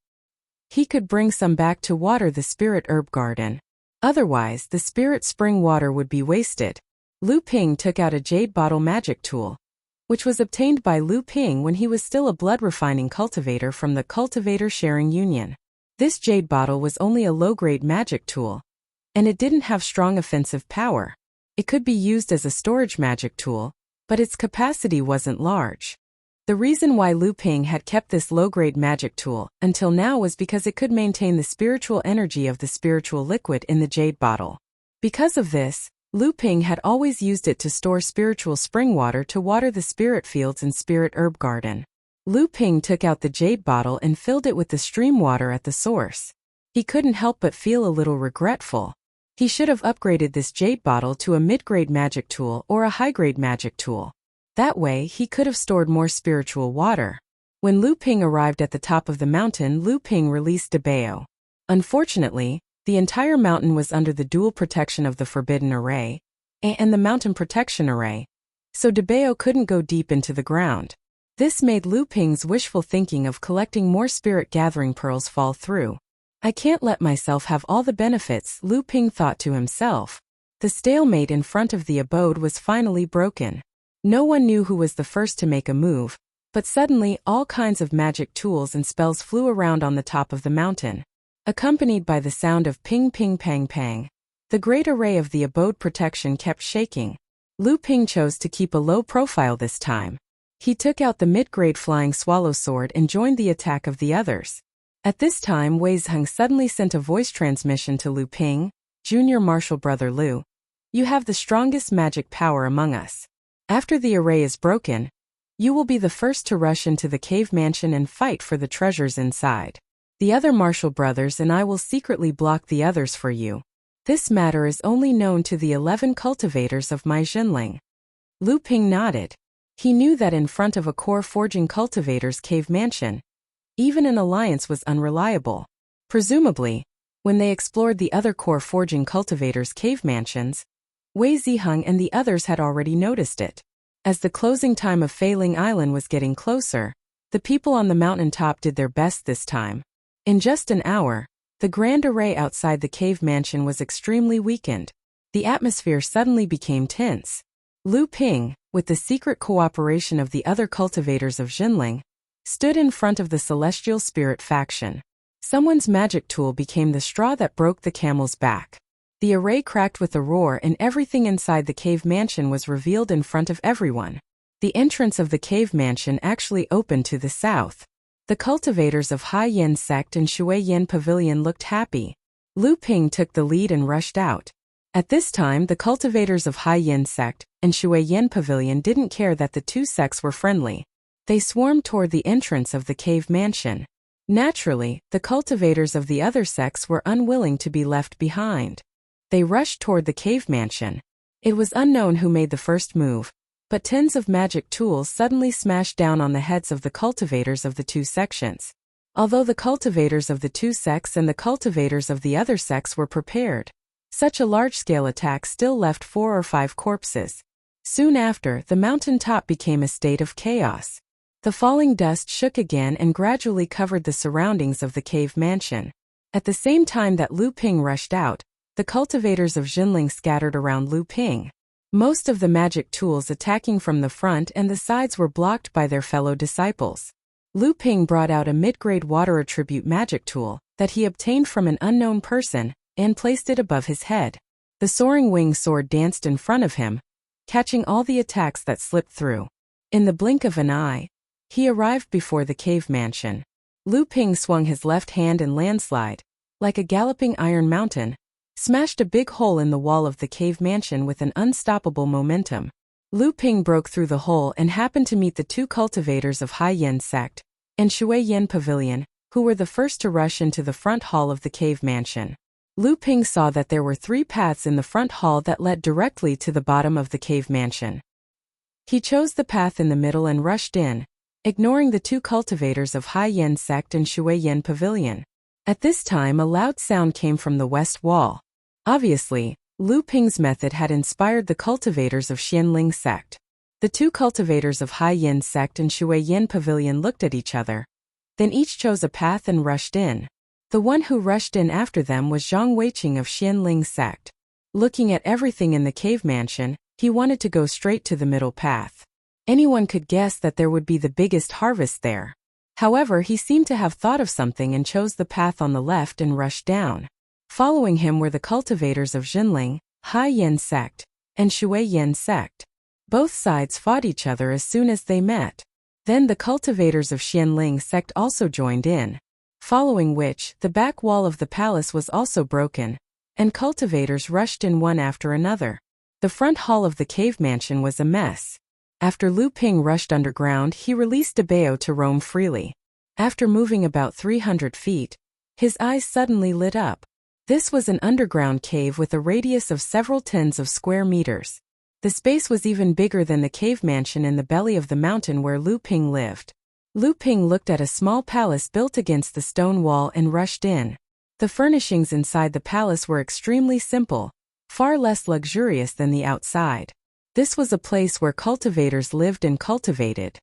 He could bring some back to water the spirit herb garden. Otherwise, the spirit spring water would be wasted. Lu Ping took out a jade bottle magic tool, which was obtained by Lu Ping when he was still a blood refining cultivator from the Cultivator Sharing Union. This jade bottle was only a low-grade magic tool, and it didn't have strong offensive power. It could be used as a storage magic tool, but its capacity wasn't large. The reason why Lu Ping had kept this low-grade magic tool until now was because it could maintain the spiritual energy of the spiritual liquid in the jade bottle. Because of this, Lu Ping had always used it to store spiritual spring water to water the spirit fields and spirit herb garden. Lu Ping took out the jade bottle and filled it with the stream water at the source. He couldn't help but feel a little regretful. He should have upgraded this jade bottle to a mid-grade magic tool or a high-grade magic tool. That way, he could have stored more spiritual water. When Lu Ping arrived at the top of the mountain, Lu Ping released Debao. Unfortunately, the entire mountain was under the dual protection of the Forbidden Array and the Mountain Protection Array, so Debao couldn't go deep into the ground. This made Lu Ping's wishful thinking of collecting more spirit gathering pearls fall through. I can't let myself have all the benefits, Lu Ping thought to himself. The stalemate in front of the abode was finally broken. No one knew who was the first to make a move, but suddenly all kinds of magic tools and spells flew around on the top of the mountain, accompanied by the sound of ping ping pang pang. The great array of the abode protection kept shaking. Lu Ping chose to keep a low profile this time. He took out the mid-grade flying swallow sword and joined the attack of the others. At this time, Wei Zheng suddenly sent a voice transmission to Lu Ping, Junior Martial Brother Lu. You have the strongest magic power among us. After the array is broken, you will be the first to rush into the cave mansion and fight for the treasures inside. The other Martial brothers and I will secretly block the others for you. This matter is only known to the 11 cultivators of my Jinling. Lu Ping nodded. He knew that in front of a core forging cultivator's cave mansion, even an alliance was unreliable. Presumably, when they explored the other core forging cultivators' cave mansions, Wei Ziheng and the others had already noticed it. As the closing time of Fei Ling Island was getting closer, the people on the mountain top did their best this time. In just an hour, the grand array outside the cave mansion was extremely weakened. The atmosphere suddenly became tense. Lu Ping, with the secret cooperation of the other cultivators of Jinling, stood in front of the celestial spirit faction. Someone's magic tool became the straw that broke the camel's back. The array cracked with a roar and everything inside the cave mansion was revealed in front of everyone. The entrance of the cave mansion actually opened to the south. The cultivators of Hai Yin sect and Shui Yin pavilion looked happy. Lu Ping took the lead and rushed out. At this time, the cultivators of Hai Yin sect and Shui Yin pavilion didn't care that the two sects were friendly. They swarmed toward the entrance of the cave mansion. Naturally, the cultivators of the other sects were unwilling to be left behind. They rushed toward the cave mansion. It was unknown who made the first move, but tens of magic tools suddenly smashed down on the heads of the cultivators of the two sections. Although the cultivators of the two sects and the cultivators of the other sects were prepared, such a large-scale attack still left 4 or 5 corpses. Soon after, the mountain top became a state of chaos. The falling dust shook again and gradually covered the surroundings of the cave mansion. At the same time that Lu Ping rushed out, the cultivators of Jinling scattered around Lu Ping. Most of the magic tools attacking from the front and the sides were blocked by their fellow disciples. Lu Ping brought out a mid-grade water attribute magic tool that he obtained from an unknown person and placed it above his head. The soaring wing sword danced in front of him, catching all the attacks that slipped through. In the blink of an eye, he arrived before the cave mansion. Lu Ping swung his left hand and landslide, like a galloping iron mountain, smashed a big hole in the wall of the cave mansion with an unstoppable momentum. Lu Ping broke through the hole and happened to meet the two cultivators of Hai Yen sect and Shui Yen Pavilion, who were the first to rush into the front hall of the cave mansion. Lu Ping saw that there were 3 paths in the front hall that led directly to the bottom of the cave mansion. He chose the path in the middle and rushed in, ignoring the two cultivators of Hai Yen sect and Shui Yen Pavilion. At this time a loud sound came from the west wall. Obviously, Lu Ping's method had inspired the cultivators of Xianling sect. The two cultivators of Hai Yen sect and Shui Yen Pavilion looked at each other. Then each chose a path and rushed in. The one who rushed in after them was Zhang Weiqing of Xianling sect. Looking at everything in the cave mansion, he wanted to go straight to the middle path. Anyone could guess that there would be the biggest harvest there. However, he seemed to have thought of something and chose the path on the left and rushed down. Following him were the cultivators of Xinling, Hai Yen sect, and Shui Yen sect. Both sides fought each other as soon as they met. Then the cultivators of Xianling sect also joined in. Following which, the back wall of the palace was also broken, and cultivators rushed in one after another. The front hall of the cave mansion was a mess. After Lu Ping rushed underground, he released Debao to roam freely. After moving about 300 feet, his eyes suddenly lit up. This was an underground cave with a radius of several tens of square meters. The space was even bigger than the cave mansion in the belly of the mountain where Lu Ping lived. Lu Ping looked at a small palace built against the stone wall and rushed in. The furnishings inside the palace were extremely simple, far less luxurious than the outside. This was a place where cultivators lived and cultivated.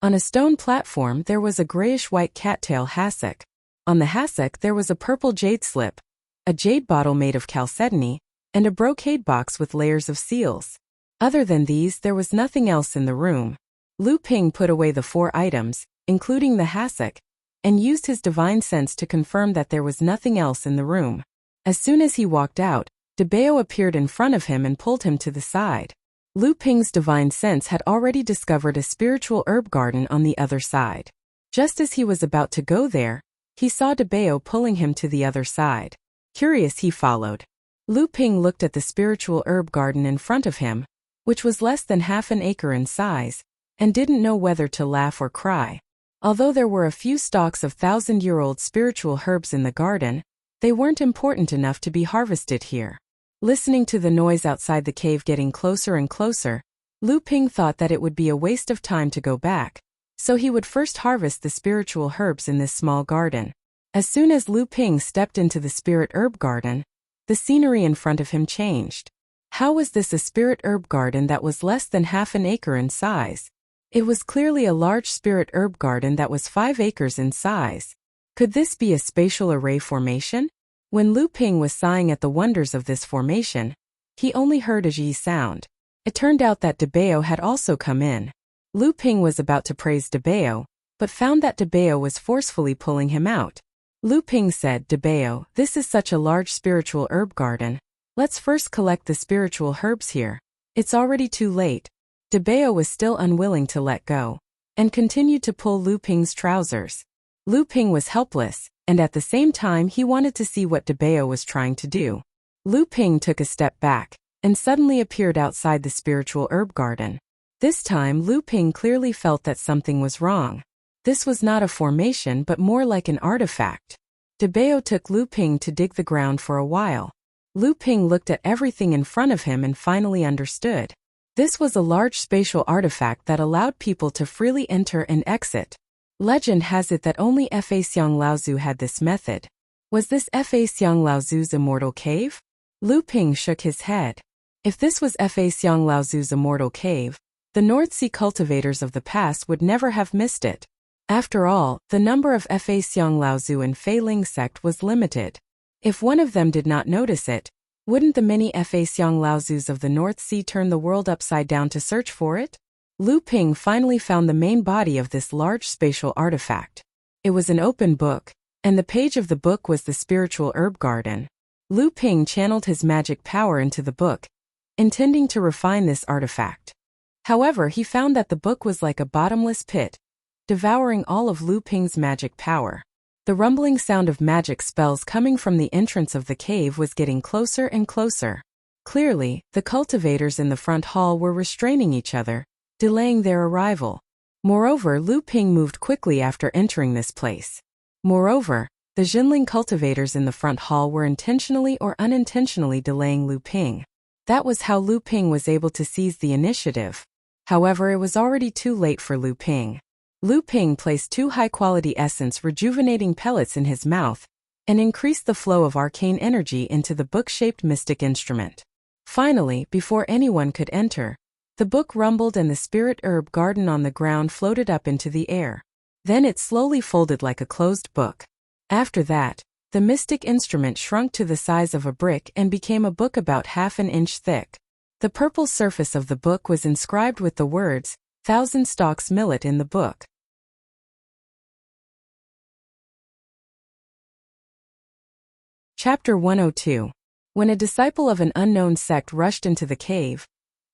On a stone platform there was a grayish-white cattail hassock. On the hassock there was a purple jade slip, a jade bottle made of chalcedony, and a brocade box with layers of seals. Other than these, there was nothing else in the room. Lu Ping put away the 4 items, including the hassock, and used his divine sense to confirm that there was nothing else in the room. As soon as he walked out, Debao appeared in front of him and pulled him to the side. Lu Ping's divine sense had already discovered a spiritual herb garden on the other side. Just as he was about to go there, he saw Debao pulling him to the other side. Curious, he followed. Lu Ping looked at the spiritual herb garden in front of him, which was less than half an acre in size, and didn't know whether to laugh or cry. Although there were a few stalks of 1,000-year-old spiritual herbs in the garden, they weren't important enough to be harvested here. Listening to the noise outside the cave getting closer and closer, Lu Ping thought that it would be a waste of time to go back, so he would first harvest the spiritual herbs in this small garden. As soon as Lu Ping stepped into the spirit herb garden, the scenery in front of him changed. How was this a spirit herb garden that was less than half an acre in size? It was clearly a large spirit herb garden that was 5 acres in size. Could this be a spatial array formation? When Lu Ping was sighing at the wonders of this formation, he only heard a zhi sound. It turned out that Debao had also come in. Lu Ping was about to praise Debao, but found that Debao was forcefully pulling him out. Lu Ping said, "Debao, this is such a large spiritual herb garden. Let's first collect the spiritual herbs here. It's already too late." Debao was still unwilling to let go, and continued to pull Lu Ping's trousers. Lu Ping was helpless, and at the same time he wanted to see what Debao was trying to do. Lu Ping took a step back, and suddenly appeared outside the spiritual herb garden. This time Lu Ping clearly felt that something was wrong. This was not a formation but more like an artifact. Debao took Lu Ping to dig the ground for a while. Lu Ping looked at everything in front of him and finally understood. This was a large spatial artifact that allowed people to freely enter and exit. Legend has it that only Fa Xiang Laozu had this method. Was this Fa Xiang Laozu's immortal cave? Lu Ping shook his head. If this was Fa Xiang Laozu's immortal cave, the North Sea cultivators of the past would never have missed it. After all, the number of Fa Xiang Laozu in Fei Ling sect was limited. If one of them did not notice it, wouldn't the many Fa Xiang Laozus of the North Sea turn the world upside down to search for it? Lu Ping finally found the main body of this large spatial artifact. It was an open book, and the page of the book was the spiritual herb garden. Lu Ping channeled his magic power into the book, intending to refine this artifact. However, he found that the book was like a bottomless pit, devouring all of Lu Ping's magic power. The rumbling sound of magic spells coming from the entrance of the cave was getting closer and closer. Clearly, the cultivators in the front hall were restraining each other, delaying their arrival. Moreover, Lu Ping moved quickly after entering this place. Moreover, the Jinling cultivators in the front hall were intentionally or unintentionally delaying Lu Ping. That was how Lu Ping was able to seize the initiative. However, it was already too late for Lu Ping. Lu Ping placed 2 high-quality essence rejuvenating pellets in his mouth and increased the flow of arcane energy into the book-shaped mystic instrument. Finally, before anyone could enter, the book rumbled and the spirit herb garden on the ground floated up into the air. Then it slowly folded like a closed book. After that, the mystic instrument shrunk to the size of a brick and became a book about half an inch thick. The purple surface of the book was inscribed with the words, 1,000 stalks millet in the book. Chapter 102. When a disciple of an unknown sect rushed into the cave,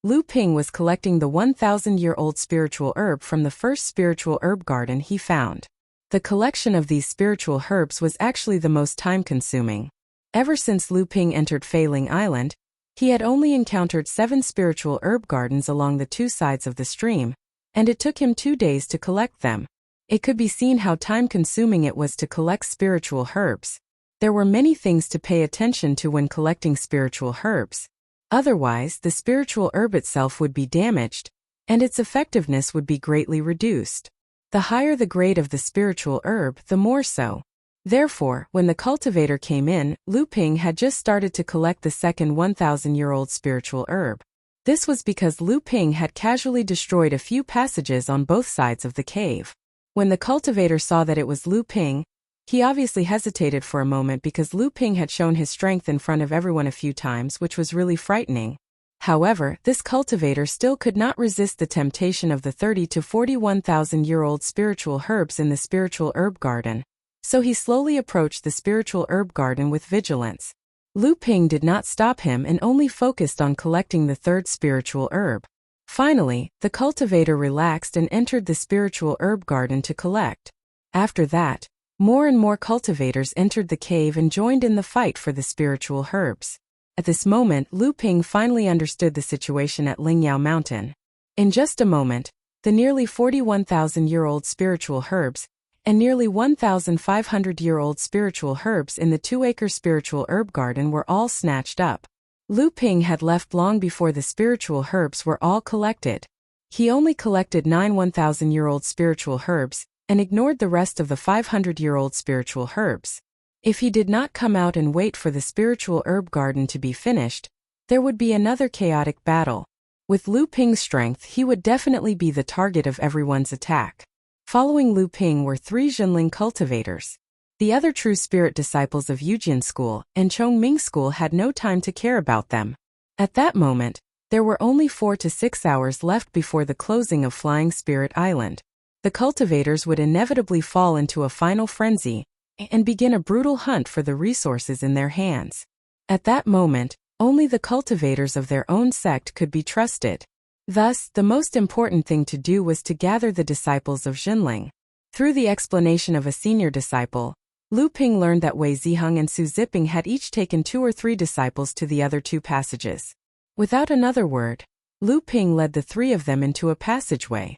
Lu Ping was collecting the 1,000-year-old spiritual herb from the first spiritual herb garden he found. The collection of these spiritual herbs was actually the most time-consuming. Ever since Lu Ping entered Feiling Island, he had only encountered 7 spiritual herb gardens along the 2 sides of the stream, and it took him 2 days to collect them. It could be seen how time-consuming it was to collect spiritual herbs. There were many things to pay attention to when collecting spiritual herbs. Otherwise, the spiritual herb itself would be damaged, and its effectiveness would be greatly reduced. The higher the grade of the spiritual herb, the more so. Therefore, when the cultivator came in, Lu Ping had just started to collect the second 1,000-year-old spiritual herb. This was because Lu Ping had casually destroyed a few passages on both sides of the cave. When the cultivator saw that it was Lu Ping, he obviously hesitated for a moment because Lu Ping had shown his strength in front of everyone a few times, which was really frightening. However, this cultivator still could not resist the temptation of the 30 to 41,000-year-old spiritual herbs in the spiritual herb garden. So he slowly approached the spiritual herb garden with vigilance. Lu Ping did not stop him and only focused on collecting the 3rd spiritual herb. Finally, the cultivator relaxed and entered the spiritual herb garden to collect. After that, more and more cultivators entered the cave and joined in the fight for the spiritual herbs. At this moment, Lu Ping finally understood the situation at Lingyao Mountain. In just a moment, the nearly 41,000-year-old spiritual herbs and nearly 1,500-year-old spiritual herbs in the 2-acre spiritual herb garden were all snatched up. Lu Ping had left long before the spiritual herbs were all collected. He only collected 9 1,000-year-old spiritual herbs and ignored the rest of the 500-year-old spiritual herbs. If he did not come out and wait for the spiritual herb garden to be finished, there would be another chaotic battle. With Lu Ping's strength, he would definitely be the target of everyone's attack. Following Lu Ping were 3 Jinling cultivators. The other true spirit disciples of Yujian School and Chongming School had no time to care about them. At that moment, there were only 4 to 6 hours left before the closing of Flying Spirit Island. The cultivators would inevitably fall into a final frenzy and begin a brutal hunt for the resources in their hands. At that moment, only the cultivators of their own sect could be trusted. Thus, the most important thing to do was to gather the disciples of Jinling. Through the explanation of a senior disciple, Lu Ping learned that Wei Ziheng and Su Ziping had each taken 2 or 3 disciples to the other 2 passages. Without another word, Lu Ping led the 3 of them into a passageway.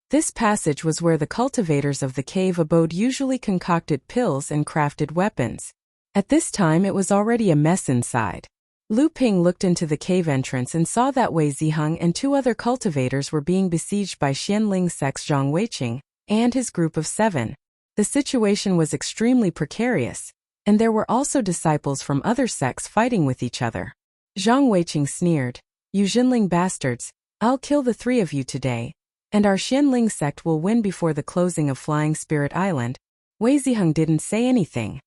This passage was where the cultivators of the cave abode usually concocted pills and crafted weapons. At this time it was already a mess inside. Lu Ping looked into the cave entrance and saw that Wei Ziheng and 2 other cultivators were being besieged by Xianling sect's Zhang Weiqing and his group of 7. The situation was extremely precarious, and there were also disciples from other sects fighting with each other. Zhang Weiqing sneered, "You Jinling bastards, I'll kill the 3 of you today, and our Xianling sect will win before the closing of Flying Spirit Island." Wei Ziheng didn't say anything.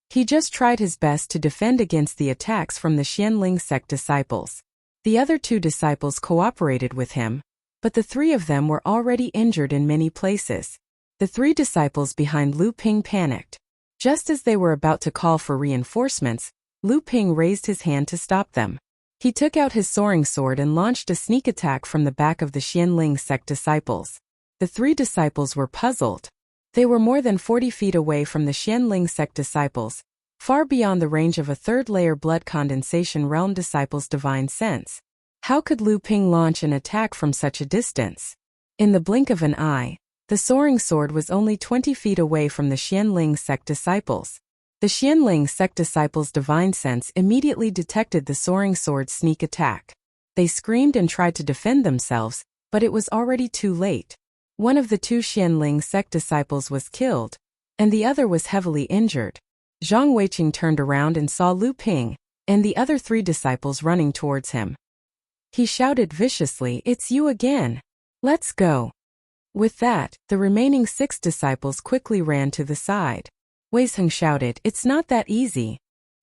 He just tried his best to defend against the attacks from the Xianling sect disciples. The other 2 disciples cooperated with him, but the three of them were already injured in many places. The three disciples behind Lu Ping panicked. Just as they were about to call for reinforcements, Lu Ping raised his hand to stop them. He took out his soaring sword and launched a sneak attack from the back of the Xianling sect disciples. The three disciples were puzzled. They were more than 40 feet away from the Xianling sect disciples, far beyond the range of a third-layer blood condensation realm disciple's divine sense. How could Lu Ping launch an attack from such a distance? In the blink of an eye, the soaring sword was only 20 feet away from the Xianling sect disciples. The Xianling sect disciples' divine sense immediately detected the soaring sword's sneak attack. They screamed and tried to defend themselves, but it was already too late. One of the two Xianling sect disciples was killed, and the other was heavily injured. Zhang Weiqing turned around and saw Lu Ping and the other three disciples running towards him. He shouted viciously, "It's you again! Let's go!" With that, the remaining 6 disciples quickly ran to the side. Wei Zheng shouted, "It's not that easy."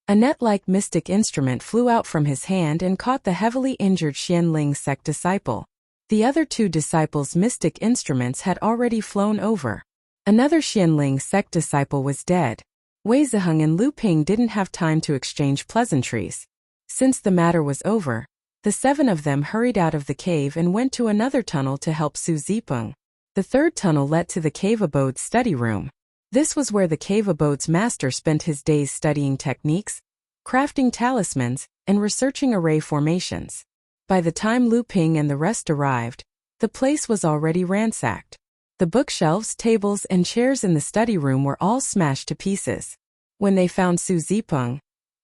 A net-like mystic instrument flew out from his hand and caught the heavily injured Xianling sect disciple. The other 2 disciples' mystic instruments had already flown over. Another Xianling sect disciple was dead. Wei Zheng and Lu Ping didn't have time to exchange pleasantries. Since the matter was over, the 7 of them hurried out of the cave and went to another tunnel to help Su Zipeng. The third tunnel led to the cave abode's study room. This was where the cave abode's master spent his days studying techniques, crafting talismans, and researching array formations. By the time Lu Ping and the rest arrived, the place was already ransacked. The bookshelves, tables, and chairs in the study room were all smashed to pieces. When they found Su Zipeng,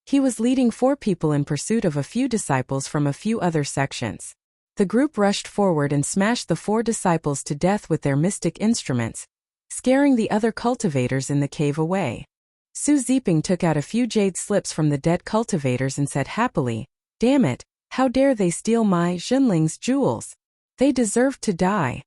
he was leading 4 people in pursuit of a few disciples from a few other sections. The group rushed forward and smashed the 4 disciples to death with their mystic instruments, scaring the other cultivators in the cave away. Su Zipeng took out a few jade slips from the dead cultivators and said happily, "Damn it, how dare they steal my Zhenling's jewels? They deserved to die."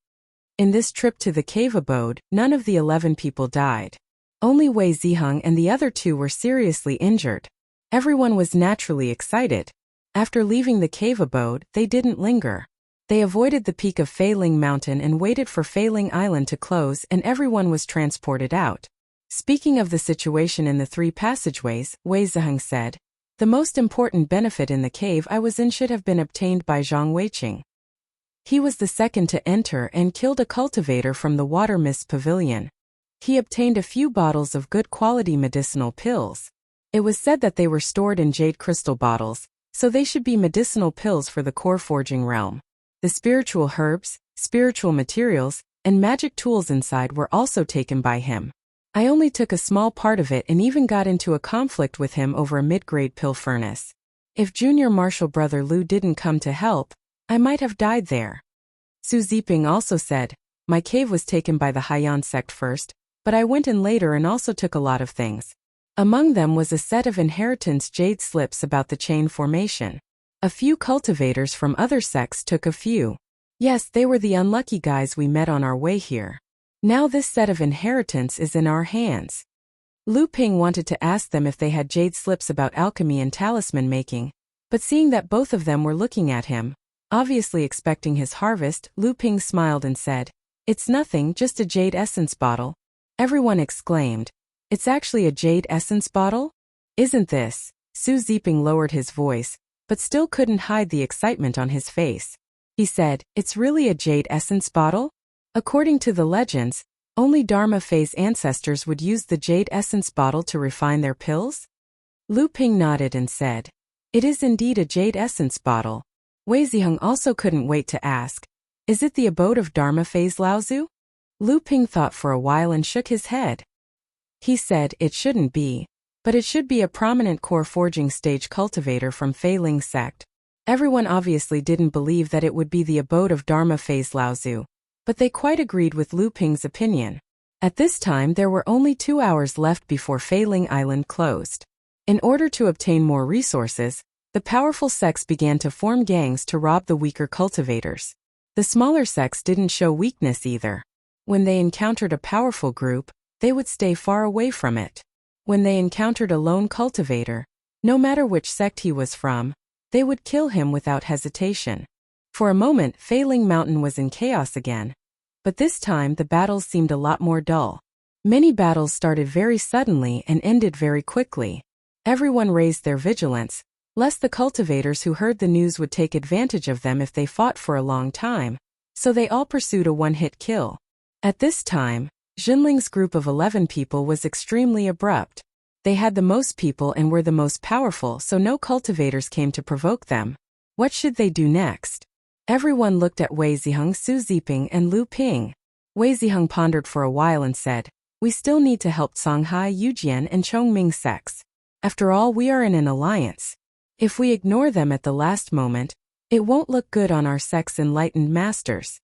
In this trip to the cave abode, none of the 11 people died. Only Wei Ziheng and the other 2 were seriously injured. Everyone was naturally excited. After leaving the cave abode, they didn't linger. They avoided the peak of Feiling Mountain and waited for Feiling Island to close, and everyone was transported out. Speaking of the situation in the 3 passageways, Wei Ziheng said, "The most important benefit in the cave I was in should have been obtained by Zhang Weiqing. He was the second to enter and killed a cultivator from the water mist pavilion. He obtained a few bottles of good quality medicinal pills. It was said that they were stored in jade crystal bottles, so they should be medicinal pills for the core forging realm. The spiritual herbs, spiritual materials, and magic tools inside were also taken by him. I only took a small part of it and even got into a conflict with him over a mid-grade pill furnace. If Junior Marshal Brother Lu didn't come to help, I might have died there." Su Zipeng also said, "My cave was taken by the Haiyan sect first, but I went in later and also took a lot of things. Among them was a set of inheritance jade slips about the chain formation. A few cultivators from other sects took a few. Yes, they were the unlucky guys we met on our way here. Now this set of inheritance is in our hands." Lu Ping wanted to ask them if they had jade slips about alchemy and talisman making, but seeing that both of them were looking at him, obviously expecting his harvest, Lu Ping smiled and said, "It's nothing, just a jade essence bottle." Everyone exclaimed, "It's actually a jade essence bottle? Isn't this?" Su Zipeng lowered his voice, but still couldn't hide the excitement on his face. He said, "It's really a jade essence bottle? According to the legends, only Dharma Fei's ancestors would use the jade essence bottle to refine their pills?" Lu Ping nodded and said, "It is indeed a jade essence bottle." Wei Ziheng also couldn't wait to ask, "Is it the abode of Dharma Fei's Laozu?" Lu Ping thought for a while and shook his head. He said, "It shouldn't be, but it should be a prominent core forging stage cultivator from Feiling sect." Everyone obviously didn't believe that it would be the abode of Dharma Fei's Laozu, but they quite agreed with Lu Ping's opinion. At this time there were only 2 hours left before Feiling Island closed. In order to obtain more resources, the powerful sects began to form gangs to rob the weaker cultivators. The smaller sects didn't show weakness either. When they encountered a powerful group, they would stay far away from it. When they encountered a lone cultivator, no matter which sect he was from, they would kill him without hesitation. For a moment, Failing Mountain was in chaos again. But this time the battles seemed a lot more dull. Many battles started very suddenly and ended very quickly. Everyone raised their vigilance, lest the cultivators who heard the news would take advantage of them if they fought for a long time, so they all pursued a one-hit kill. At this time, Jinling's group of 11 people was extremely abrupt. They had the most people and were the most powerful, so no cultivators came to provoke them. What should they do next? Everyone looked at Wei Ziheng, Su Ziping, and Lu Ping. Wei Ziheng pondered for a while and said, "We still need to help Songhai, Yujian, and Chongming sects. After all, we are in an alliance. If we ignore them at the last moment, it won't look good on our sect's enlightened masters."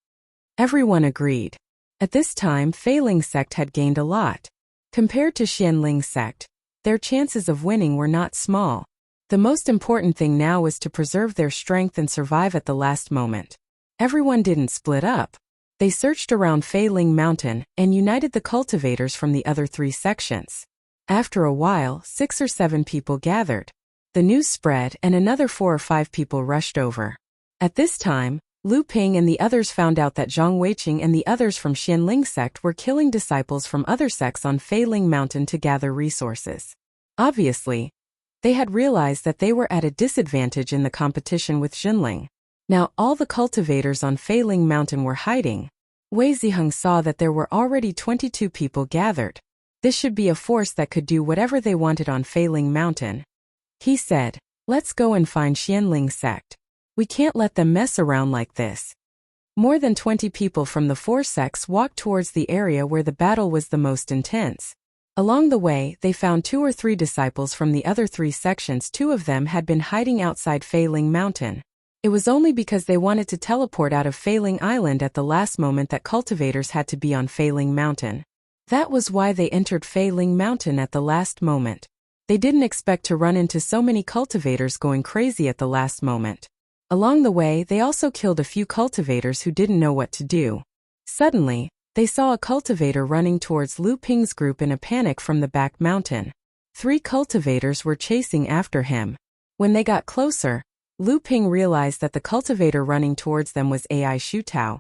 Everyone agreed. At this time, Failing sect had gained a lot. Compared to Xianling sect, their chances of winning were not small. The most important thing now was to preserve their strength and survive at the last moment. Everyone didn't split up. They searched around Failing Mountain and united the cultivators from the other 3 sections. After a while, 6 or 7 people gathered. The news spread and another 4 or 5 people rushed over. At this time, Lu Ping and the others found out that Zhang Weiqing and the others from Xianling sect were killing disciples from other sects on Failing Mountain to gather resources. Obviously, they had realized that they were at a disadvantage in the competition with Jinling. Now all the cultivators on Failing Mountain were hiding. Wei Ziheng saw that there were already 22 people gathered. This should be a force that could do whatever they wanted on Failing Mountain. He said, "Let's go and find Xianling sect. We can't let them mess around like this." More than 20 people from the 4 sects walked towards the area where the battle was the most intense. Along the way, they found 2 or 3 disciples from the other 3 sections. 2 of them had been hiding outside Failing Mountain. It was only because they wanted to teleport out of Failing Island at the last moment that cultivators had to be on Failing Mountain. That was why they entered Failing Mountain at the last moment. They didn't expect to run into so many cultivators going crazy at the last moment. Along the way, they also killed a few cultivators who didn't know what to do. Suddenly, they saw a cultivator running towards Lu Ping's group in a panic from the back mountain. 3 cultivators were chasing after him. When they got closer, Lu Ping realized that the cultivator running towards them was Ai Shutao,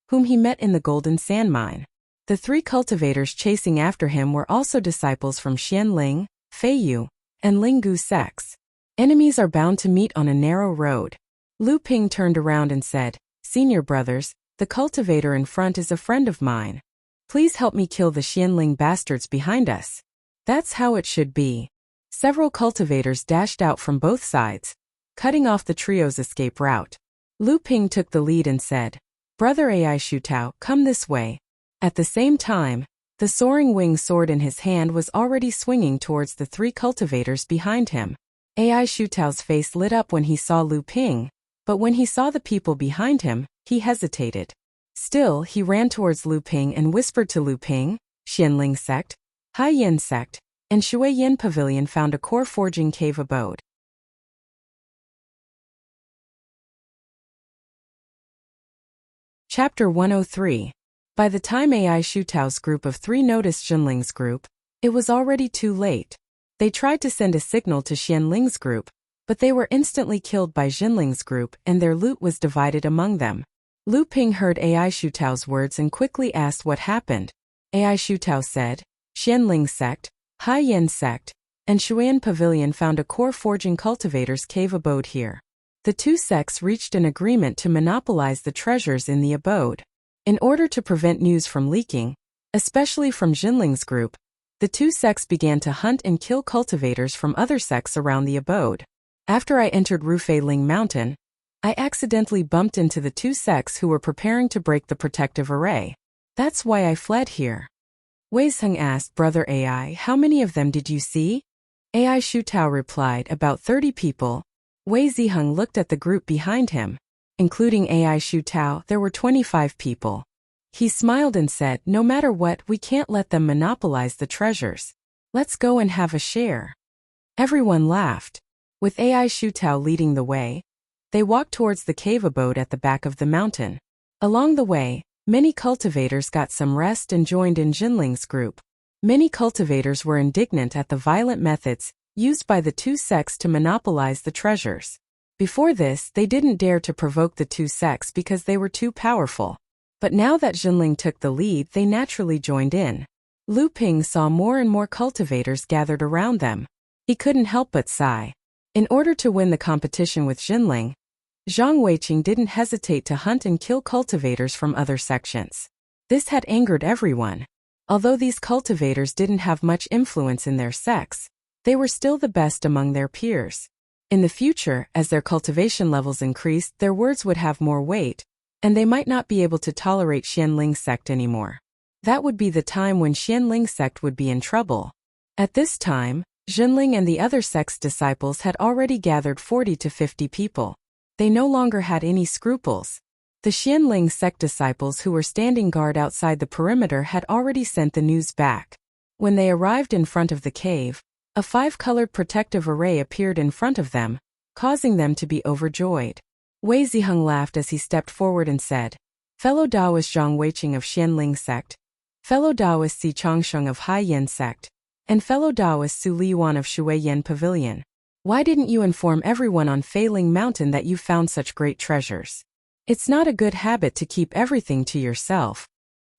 whom he met in the Golden Sand Mine. The 3 cultivators chasing after him were also disciples from Xianling, Feiyu, and Linggu sects. Enemies are bound to meet on a narrow road. Lu Ping turned around and said, "Senior brothers, the cultivator in front is a friend of mine. Please help me kill the Xianling bastards behind us." That's how it should be. Several cultivators dashed out from both sides, cutting off the trio's escape route. Lu Ping took the lead and said, "Brother Ai Shutao, come this way." At the same time, the soaring wing sword in his hand was already swinging towards the 3 cultivators behind him. Ai Shutao's face lit up when he saw Lu Ping, but when he saw the people behind him, he hesitated. Still, he ran towards Lu Ping and whispered to Lu Ping, "Xianling sect, Haiyan sect, and Shuiyin Pavilion found a core forging cave abode." Chapter 103. By the time Ai Shutao's group of 3 noticed Jinling's group, it was already too late. They tried to send a signal to Xianling's group, but they were instantly killed by Jinling's group and their loot was divided among them. Lu Ping heard Ai Shutao's words and quickly asked what happened. Ai Shutao said, "Xianling sect, Haiyan sect, and Shuiyin Pavilion found a core forging cultivator's cave abode here. The 2 sects reached an agreement to monopolize the treasures in the abode. In order to prevent news from leaking, especially from Jinling's group, the 2 sects began to hunt and kill cultivators from other sects around the abode. After I entered Rufeiling Mountain, I accidentally bumped into the 2 sects who were preparing to break the protective array. That's why I fled here." Wei Ziheng asked Brother Ai, "How many of them did you see?" Ai Shutao replied, "About 30 people." Wei Ziheng looked at the group behind him. Including Ai Shutao, there were 25 people. He smiled and said, "No matter what, we can't let them monopolize the treasures. Let's go and have a share." Everyone laughed. With Ai Shutao leading the way, they walked towards the cave abode at the back of the mountain. Along the way, many cultivators got some rest and joined in Jinling's group. Many cultivators were indignant at the violent methods used by the 2 sects to monopolize the treasures. Before this, they didn't dare to provoke the two sects because they were too powerful. But now that Jinling took the lead, they naturally joined in. Lu Ping saw more and more cultivators gathered around them. He couldn't help but sigh. In order to win the competition with Jinling, Zhang Weiqing didn't hesitate to hunt and kill cultivators from other sections. This had angered everyone. Although these cultivators didn't have much influence in their sects, they were still the best among their peers. In the future, as their cultivation levels increased, their words would have more weight, and they might not be able to tolerate Xianling sect anymore. That would be the time when Xianling sect would be in trouble. At this time, Jinling and the other sect's disciples had already gathered 40 to 50 people. They no longer had any scruples. The Xianling sect disciples who were standing guard outside the perimeter had already sent the news back. When they arrived in front of the cave, a 5-colored protective array appeared in front of them, causing them to be overjoyed. Wei Ziheng laughed as he stepped forward and said, "Fellow Taoist Zhang Weiqing of Xianling sect, fellow Taoist Si Changsheng of Haiyan sect, and fellow Taoist Su Liyuan of Shuiyan Pavilion. Why didn't you inform everyone on Failing Mountain that you found such great treasures? It's not a good habit to keep everything to yourself."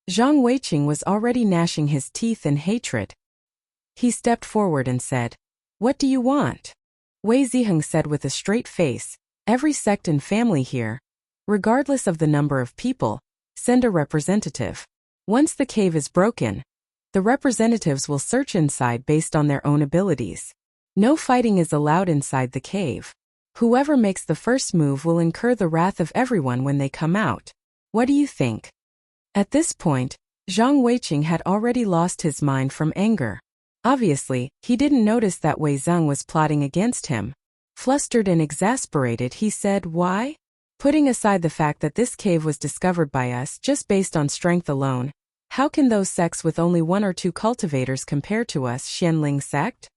Zhang Weiqing was already gnashing his teeth in hatred. He stepped forward and said, "What do you want?" Wei Ziheng said with a straight face, "Every sect and family here, regardless of the number of people, send a representative. Once the cave is broken, the representatives will search inside based on their own abilities. No fighting is allowed inside the cave. Whoever makes the first move will incur the wrath of everyone when they come out. What do you think?" At this point, Zhang Weiqing had already lost his mind from anger. Obviously, he didn't notice that Wei Zheng was plotting against him. Flustered and exasperated, he said, "Why? Putting aside the fact that this cave was discovered by us just based on strength alone, how can those sects with only 1 or 2 cultivators compare to us, Xianling sect?"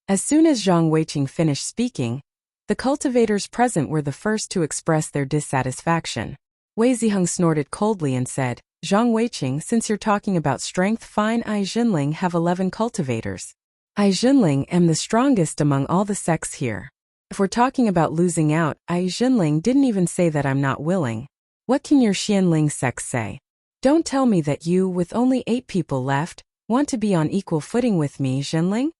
As soon as Zhang Weiqing finished speaking, the cultivators present were the first to express their dissatisfaction. Wei Ziheng snorted coldly and said, "Zhang Weiqing, since you're talking about strength, fine, I Jinling have 11 cultivators. I Jinling am the strongest among all the sects here. If we're talking about losing out, I Jinling didn't even say that I'm not willing. What can your Xianling sect say? Don't tell me that you, with only 8 people left, want to be on equal footing with me, Jinling?"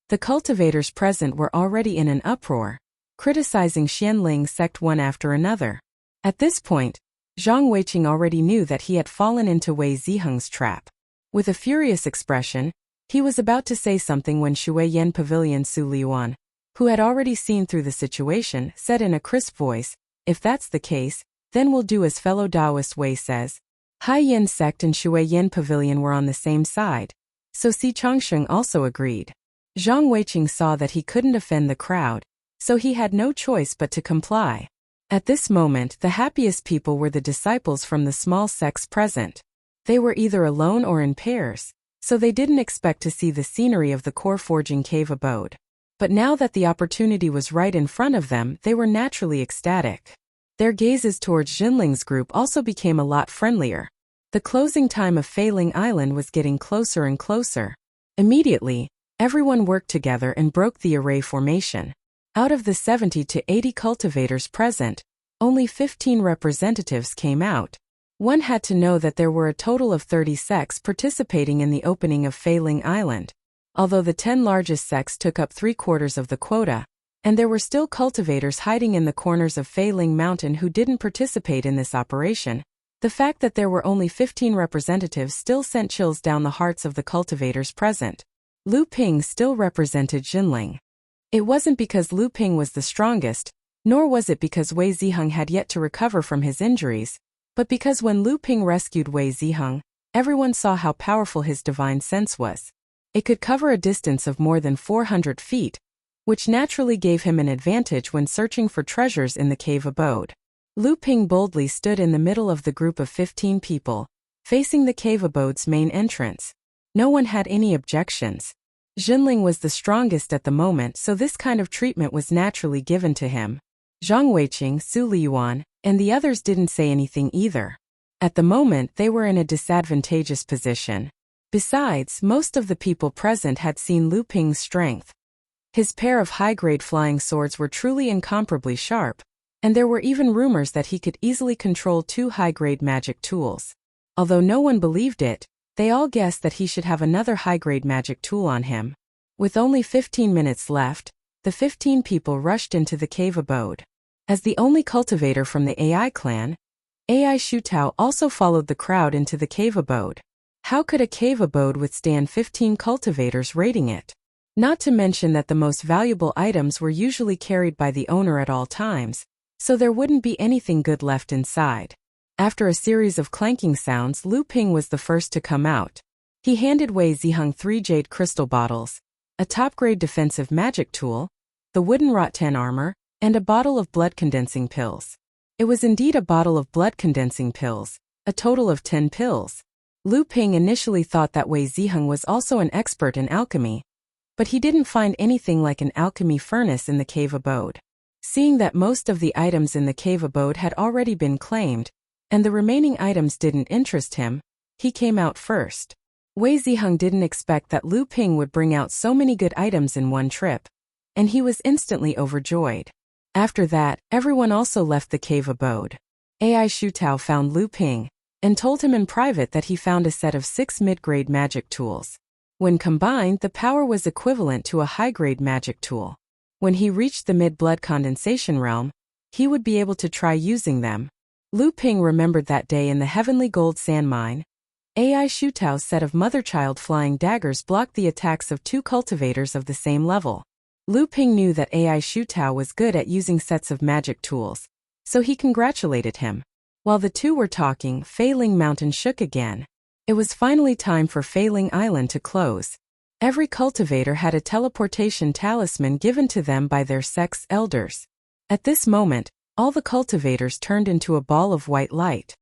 The cultivators present were already in an uproar, criticizing Xianling sect one after another. At this point, Zhang Weiqing already knew that he had fallen into Wei Ziheng's trap. With a furious expression, he was about to say something when Shuiyan Pavilion Su Liyuan, who had already seen through the situation, said in a crisp voice, "If that's the case, then we'll do as fellow Taoist Wei says." Haiyan sect and Shuiyan Pavilion were on the same side, so Si Changsheng also agreed. Zhang Weiqing saw that he couldn't offend the crowd, so he had no choice but to comply. At this moment, the happiest people were the disciples from the small sects present. They were either alone or in pairs, so they didn't expect to see the scenery of the core forging cave abode. But now that the opportunity was right in front of them, they were naturally ecstatic. Their gazes towards Jinling's group also became a lot friendlier. The closing time of Failing Island was getting closer and closer. Immediately, everyone worked together and broke the array formation. Out of the 70 to 80 cultivators present, only 15 representatives came out. One had to know that there were a total of 30 sects participating in the opening of Failing Island. Although the 10 largest sects took up 3/4 of the quota, and there were still cultivators hiding in the corners of Failing Mountain who didn't participate in this operation, the fact that there were only 15 representatives still sent chills down the hearts of the cultivators present. Lu Ping still represented Jinling. It wasn't because Lu Ping was the strongest, nor was it because Wei Ziheng had yet to recover from his injuries, but because when Lu Ping rescued Wei Ziheng, everyone saw how powerful his divine sense was. It could cover a distance of more than 400 feet, which naturally gave him an advantage when searching for treasures in the cave abode. Lu Ping boldly stood in the middle of the group of 15 people, facing the cave abode's main entrance. No one had any objections. Jinling was the strongest at the moment, so this kind of treatment was naturally given to him. Zhang Weiqing, Su Liyuan, and the others didn't say anything either. At the moment, they were in a disadvantageous position. Besides, most of the people present had seen Lu Ping's strength. His pair of high-grade flying swords were truly incomparably sharp, and there were even rumors that he could easily control 2 high-grade magic tools. Although no one believed it, they all guessed that he should have another high-grade magic tool on him. With only 15 minutes left, the 15 people rushed into the cave abode. As the only cultivator from the AI clan, AI Shutao also followed the crowd into the cave abode. How could a cave abode withstand 15 cultivators raiding it? Not to mention that the most valuable items were usually carried by the owner at all times, so there wouldn't be anything good left inside. After a series of clanking sounds, Lu Ping was the first to come out. He handed Wei Ziheng 3 jade crystal bottles, a top-grade defensive magic tool, the wooden rattan armor, and a bottle of blood-condensing pills. It was indeed a bottle of blood-condensing pills, a total of 10 pills. Lu Ping initially thought that Wei Ziheng was also an expert in alchemy, but he didn't find anything like an alchemy furnace in the cave abode. Seeing that most of the items in the cave abode had already been claimed, and the remaining items didn't interest him, he came out first. Wei Ziheng didn't expect that Lu Ping would bring out so many good items in one trip, and he was instantly overjoyed. After that, everyone also left the cave abode. AI Shutao found Lu Ping, and told him in private that he found a set of 6 mid-grade magic tools. When combined, the power was equivalent to a high-grade magic tool. When he reached the mid-blood condensation realm, he would be able to try using them. Lu Ping remembered that day in the heavenly gold sand mine. AI Shutao's set of mother-child flying daggers blocked the attacks of 2 cultivators of the same level. Lu Ping knew that AI Shutao was good at using sets of magic tools, so he congratulated him. While the two were talking, Feiling Mountain shook again. It was finally time for Feiling Island to close. Every cultivator had a teleportation talisman given to them by their sex elders. At this moment, all the cultivators turned into a ball of white light.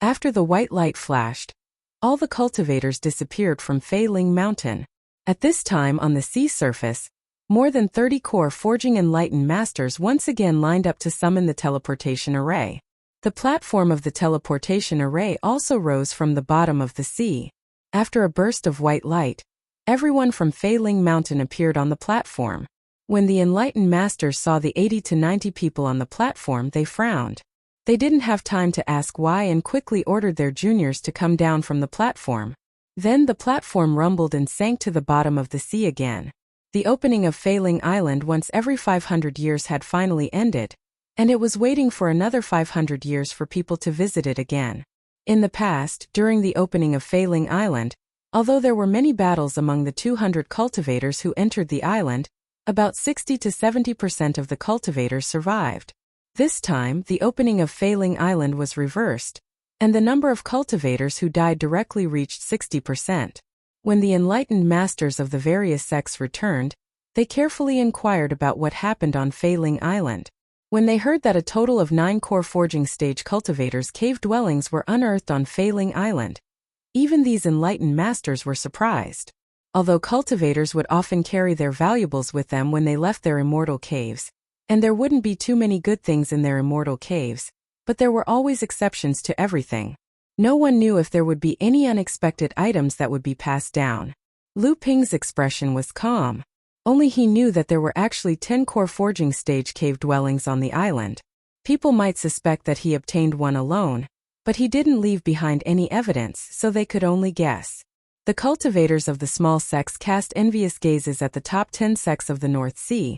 After the white light flashed, all the cultivators disappeared from Feiling Mountain. At this time on the sea surface, more than 30 core forging enlightened masters once again lined up to summon the teleportation array. The platform of the teleportation array also rose from the bottom of the sea. After a burst of white light, everyone from Feiling Mountain appeared on the platform. When the enlightened masters saw the 80 to 90 people on the platform, they frowned. They didn't have time to ask why and quickly ordered their juniors to come down from the platform. Then the platform rumbled and sank to the bottom of the sea again. The opening of Feiling Island once every 500 years had finally ended, and it was waiting for another 500 years for people to visit it again. In the past, during the opening of Feiling Island, although there were many battles among the 200 cultivators who entered the island, about 60 to 70% of the cultivators survived. This time, the opening of Feiling Island was reversed, and the number of cultivators who died directly reached 60%. When the enlightened masters of the various sects returned, they carefully inquired about what happened on Feiling Island. When they heard that a total of 9 core forging stage cultivators' cave dwellings were unearthed on Feiling Island, even these enlightened masters were surprised. Although cultivators would often carry their valuables with them when they left their immortal caves, and there wouldn't be too many good things in their immortal caves, but there were always exceptions to everything. No one knew if there would be any unexpected items that would be passed down. Lu Ping's expression was calm. Only he knew that there were actually 10 core forging stage cave dwellings on the island. People might suspect that he obtained one alone, but he didn't leave behind any evidence, so they could only guess. The cultivators of the small sects cast envious gazes at the top 10 sects of the North Sea,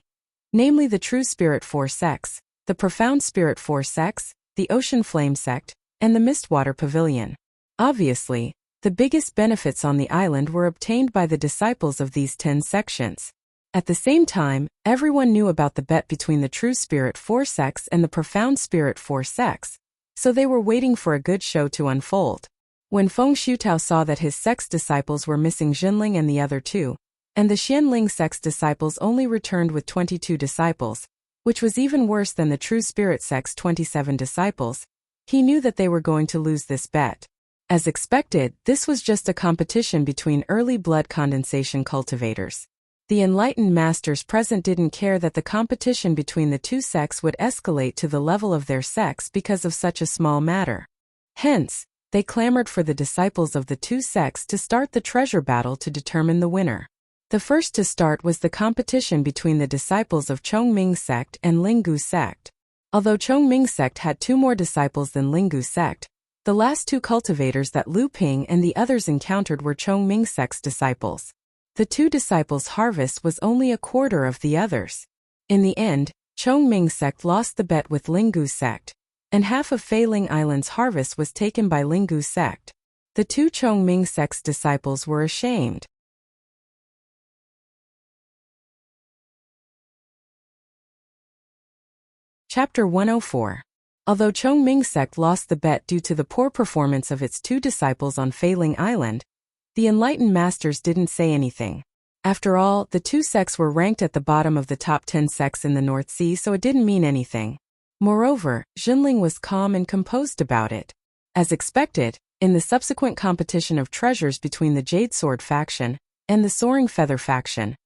namely the True Spirit 4 sects, the Profound Spirit 4 sects, the Ocean Flame sect, and the Mistwater Pavilion. Obviously, the biggest benefits on the island were obtained by the disciples of these 10 sections. At the same time, everyone knew about the bet between the True Spirit 4 sects and the Profound Spirit 4 sects, so they were waiting for a good show to unfold. When Feng Shutao saw that his sect's disciples were missing Jinling and the other 2, and the Xianling sect's disciples only returned with 22 disciples, which was even worse than the True Spirit sect's 27 disciples, he knew that they were going to lose this bet. As expected, this was just a competition between early blood condensation cultivators. The enlightened masters present didn't care that the competition between the two sects would escalate to the level of their sects because of such a small matter. Hence, they clamored for the disciples of the two sects to start the treasure battle to determine the winner. The first to start was the competition between the disciples of Chongming sect and Linggu sect. Although Chongming sect had 2 more disciples than Linggu sect, the last 2 cultivators that Lu Ping and the others encountered were Chongming sect's disciples. The 2 disciples' harvest was only a quarter of the others. In the end, Chongming sect lost the bet with Linggu sect, and half of Feiling Island's harvest was taken by Linggu sect. The 2 Chongming sect's disciples were ashamed. Chapter 104. Although Chongming sect lost the bet due to the poor performance of its 2 disciples on Feiling Island, the enlightened masters didn't say anything. After all, the 2 sects were ranked at the bottom of the top 10 sects in the North Sea, so it didn't mean anything. Moreover, Jinling was calm and composed about it. As expected, in the subsequent competition of treasures between the Jade Sword faction and the Soaring Feather faction,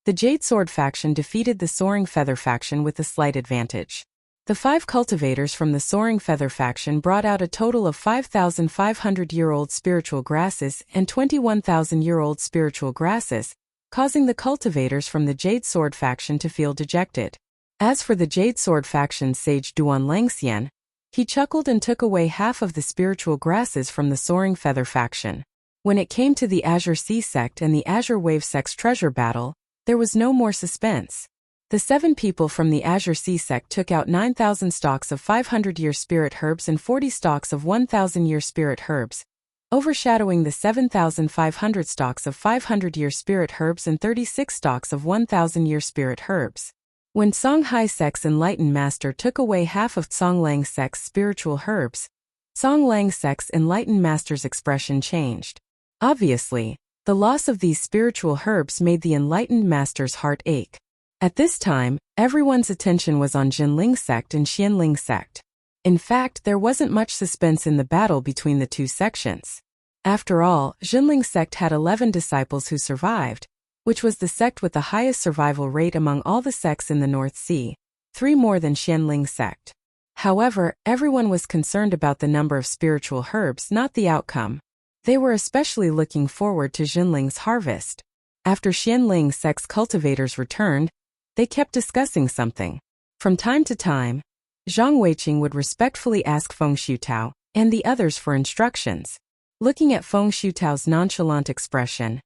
the Jade Sword faction defeated the Soaring Feather faction with a slight advantage. The 5 cultivators from the Soaring Feather faction brought out a total of 5,500-year-old spiritual grasses and 21,000-year-old spiritual grasses, causing the cultivators from the Jade Sword faction to feel dejected. As for the Jade Sword faction's sage Duan Langxian, he chuckled and took away half of the spiritual grasses from the Soaring Feather faction. When it came to the Azure Sea sect and the Azure Wave sect's treasure battle, there was no more suspense. The 7 people from the Azure Sea sect took out 9,000 stalks of 500-year spirit herbs and 40 stalks of 1,000-year spirit herbs, overshadowing the 7,500 stalks of 500-year spirit herbs and 36 stalks of 1,000-year spirit herbs. When Songhai sect's enlightened master took away half of Songlang sect's spiritual herbs, Songlang sect's enlightened master's expression changed. Obviously, the loss of these spiritual herbs made the enlightened master's heart ache. At this time, everyone's attention was on Jinling sect and Xianling sect. In fact, there wasn't much suspense in the battle between the 2 sections. After all, Jinling sect had 11 disciples who survived, which was the sect with the highest survival rate among all the sects in the North Sea, 3 more than Xianling sect. However, everyone was concerned about the number of spiritual herbs, not the outcome. They were especially looking forward to Jinling's harvest. After Xianling sect's cultivators returned, they kept discussing something. From time to time, Zhang Weiqing would respectfully ask Feng Xiutao and the others for instructions. Looking at Feng Xiutao's nonchalant expression,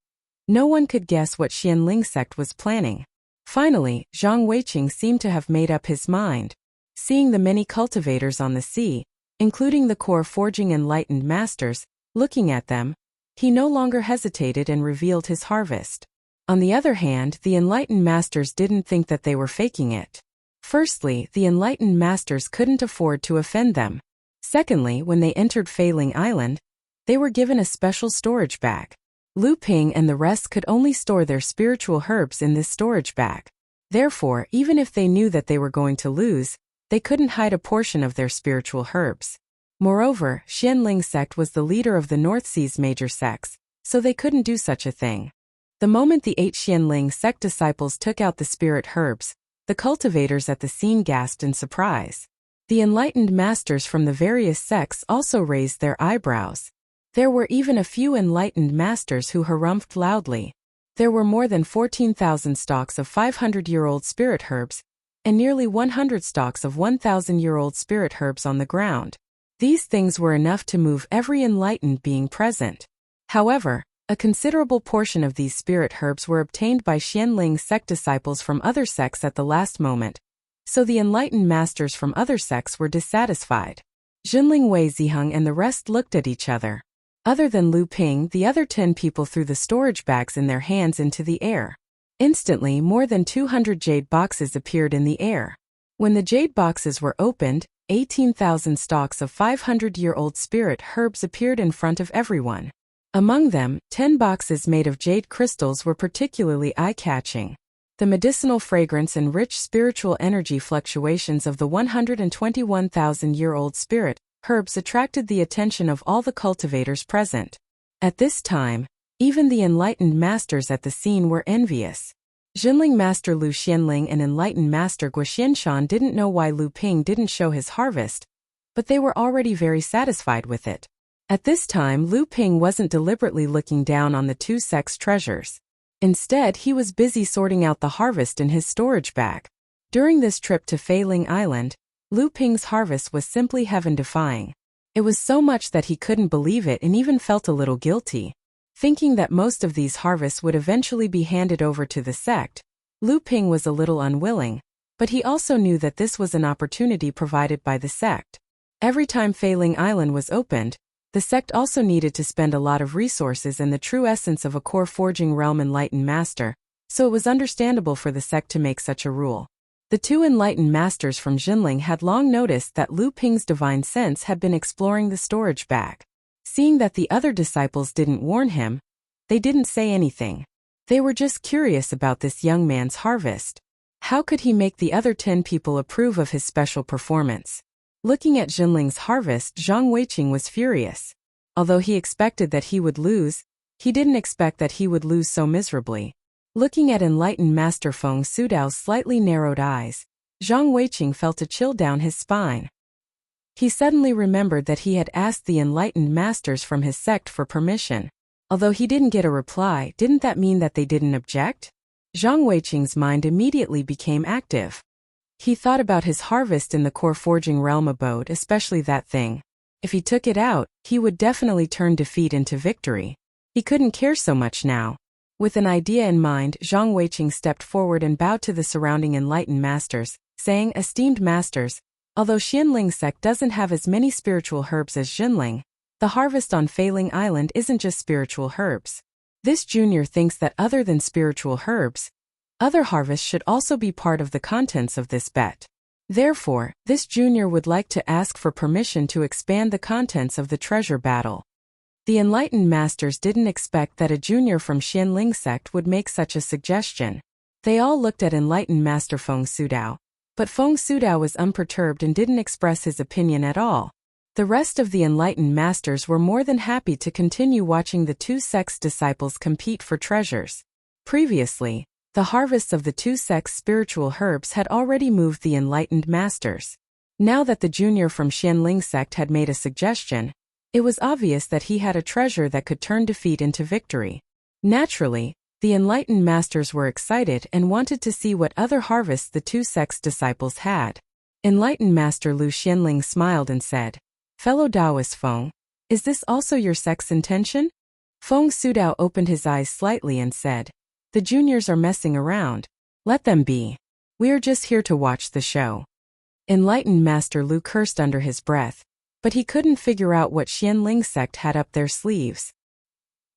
no one could guess what Xianling sect was planning. Finally, Zhang Weiqing seemed to have made up his mind. Seeing the many cultivators on the sea, including the core forging enlightened masters, looking at them, he no longer hesitated and revealed his harvest. On the other hand, the enlightened masters didn't think that they were faking it. Firstly, the enlightened masters couldn't afford to offend them. Secondly, when they entered Feiling Island, they were given a special storage bag. Lu Ping and the rest could only store their spiritual herbs in this storage bag. Therefore, even if they knew that they were going to lose, they couldn't hide a portion of their spiritual herbs. Moreover, Xianling sect was the leader of the North Sea's major sects, so they couldn't do such a thing. The moment the 8 Xianling sect disciples took out the spirit herbs, the cultivators at the scene gasped in surprise. The enlightened masters from the various sects also raised their eyebrows. There were even a few enlightened masters who harumphed loudly. There were more than 14,000 stalks of 500-year-old spirit herbs, and nearly 100 stalks of 1,000-year-old spirit herbs on the ground. These things were enough to move every enlightened being present. However, a considerable portion of these spirit herbs were obtained by Xianling sect disciples from other sects at the last moment, so the enlightened masters from other sects were dissatisfied. Jinling Wei Ziheng and the rest looked at each other. Other than Lu Ping, the other 10 people threw the storage bags in their hands into the air. Instantly, more than 200 jade boxes appeared in the air. When the jade boxes were opened, 18,000 stalks of 500-year-old spirit herbs appeared in front of everyone. Among them, 10 boxes made of jade crystals were particularly eye-catching. The medicinal fragrance and rich spiritual energy fluctuations of the 121,000-year-old spirit herbs attracted the attention of all the cultivators present. At this time, even the enlightened masters at the scene were envious. Jinling Master Lu Xianling and enlightened Master Guo Xianshan didn't know why Lu Ping didn't show his harvest, but they were already very satisfied with it. At this time, Lu Ping wasn't deliberately looking down on the 2 sects' treasures. Instead, he was busy sorting out the harvest in his storage bag. During this trip to Fei Ling Island, Lu Ping's harvest was simply heaven-defying. It was so much that he couldn't believe it and even felt a little guilty. Thinking that most of these harvests would eventually be handed over to the sect, Lu Ping was a little unwilling, but he also knew that this was an opportunity provided by the sect. Every time Fei Ling Island was opened, the sect also needed to spend a lot of resources and the true essence of a core forging realm enlightened master, so it was understandable for the sect to make such a rule. The two enlightened masters from Jinling had long noticed that Lu Ping's divine sense had been exploring the storage bag. Seeing that the other disciples didn't warn him, they didn't say anything. They were just curious about this young man's harvest. How could he make the other 10 people approve of his special performance? Looking at Jinling's harvest, Zhang Weiqing was furious. Although he expected that he would lose, he didn't expect that he would lose so miserably. Looking at enlightened Master Feng Sudao's slightly narrowed eyes, Zhang Weiqing felt a chill down his spine. He suddenly remembered that he had asked the enlightened masters from his sect for permission. Although he didn't get a reply, didn't that mean that they didn't object? Zhang Weiqing's mind immediately became active. He thought about his harvest in the core forging realm abode, especially that thing. If he took it out, he would definitely turn defeat into victory. He couldn't care so much now. With an idea in mind, Zhang Weiqing stepped forward and bowed to the surrounding enlightened masters, saying, "Esteemed masters, although Xianling sect doesn't have as many spiritual herbs as Jinling, the harvest on Fei Ling Island isn't just spiritual herbs. This junior thinks that other than spiritual herbs, other harvests should also be part of the contents of this bet. Therefore, this junior would like to ask for permission to expand the contents of the treasure battle." The enlightened masters didn't expect that a junior from Xianling sect would make such a suggestion. They all looked at enlightened Master Feng Sudao. But Feng Sudao was unperturbed and didn't express his opinion at all. The rest of the enlightened masters were more than happy to continue watching the two sects' disciples compete for treasures. Previously, the harvests of the two sects' spiritual herbs had already moved the enlightened masters. Now that the junior from Xianling sect had made a suggestion, it was obvious that he had a treasure that could turn defeat into victory. Naturally, the enlightened masters were excited and wanted to see what other harvests the two sects' disciples had. Enlightened Master Lu Xianling smiled and said, "Fellow Taoist Feng, is this also your sect's intention?" Feng Sudao opened his eyes slightly and said, "The juniors are messing around. Let them be. We are just here to watch the show." Enlightened Master Lu cursed under his breath, but he couldn't figure out what Xianling sect had up their sleeves.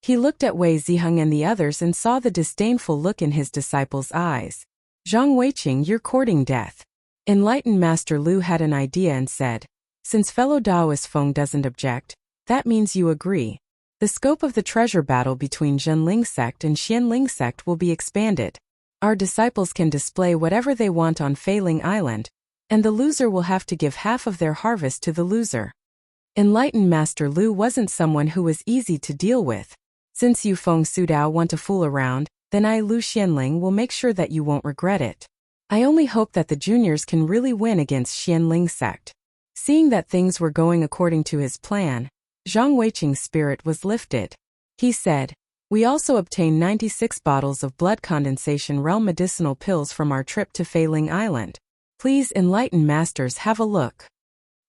He looked at Wei Ziheng and the others and saw the disdainful look in his disciples' eyes. "Zhang Weiqing, you're courting death." Enlightened Master Lu had an idea and said, "Since fellow Taoist Feng doesn't object, that means you agree. The scope of the treasure battle between Jinling sect and Xianling sect will be expanded. Our disciples can display whatever they want on Fei Ling Island, and the loser will have to give half of their harvest to the loser." Enlightened Master Lu wasn't someone who was easy to deal with. "Since you Feng Sudao want to fool around, then I Lu Xianling will make sure that you won't regret it. I only hope that the juniors can really win against Xianling sect." Seeing that things were going according to his plan, Zhang Weiqing's spirit was lifted. He said, "We also obtained 96 bottles of blood condensation realm medicinal pills from our trip to Fei Ling Island. Please enlightened masters have a look."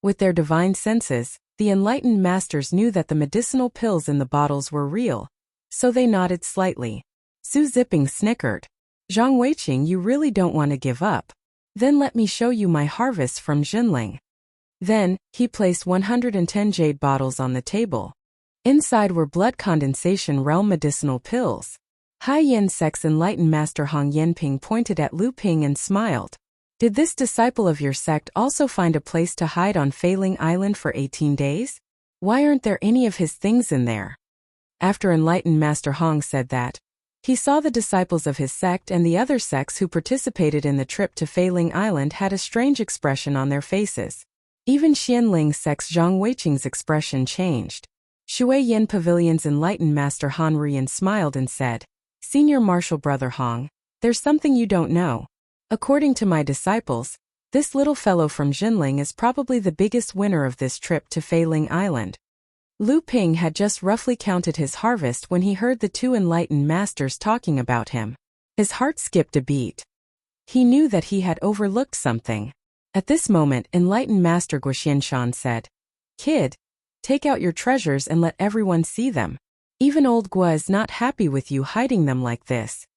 With their divine senses, the enlightened masters knew that the medicinal pills in the bottles were real, so they nodded slightly. Su Ziping snickered. "Zhang Weiqing, you really don't want to give up. Then let me show you my harvest from Jinling." Then, he placed 110 jade bottles on the table. Inside were blood condensation realm medicinal pills. Hai Yin sect's enlightened master Hong Yanping pointed at Lu Ping and smiled. "Did this disciple of your sect also find a place to hide on Fei Ling Island for 18 days? Why aren't there any of his things in there?" After enlightened Master Hong said that, he saw the disciples of his sect and the other sects who participated in the trip to Fei Ling Island had a strange expression on their faces. Even Xianling sect's Zhang Weiqing's expression changed. Shui Yin Pavilion's enlightened Master Han Ruyan smiled and said, "Senior Martial Brother Hong, there's something you don't know. According to my disciples, this little fellow from Jinling is probably the biggest winner of this trip to Fei Ling Island." Lu Ping had just roughly counted his harvest when he heard the two enlightened masters talking about him. His heart skipped a beat. He knew that he had overlooked something. At this moment, enlightened Master Guoxianshan said, "Kid, take out your treasures and let everyone see them. Even old Gua is not happy with you hiding them like this."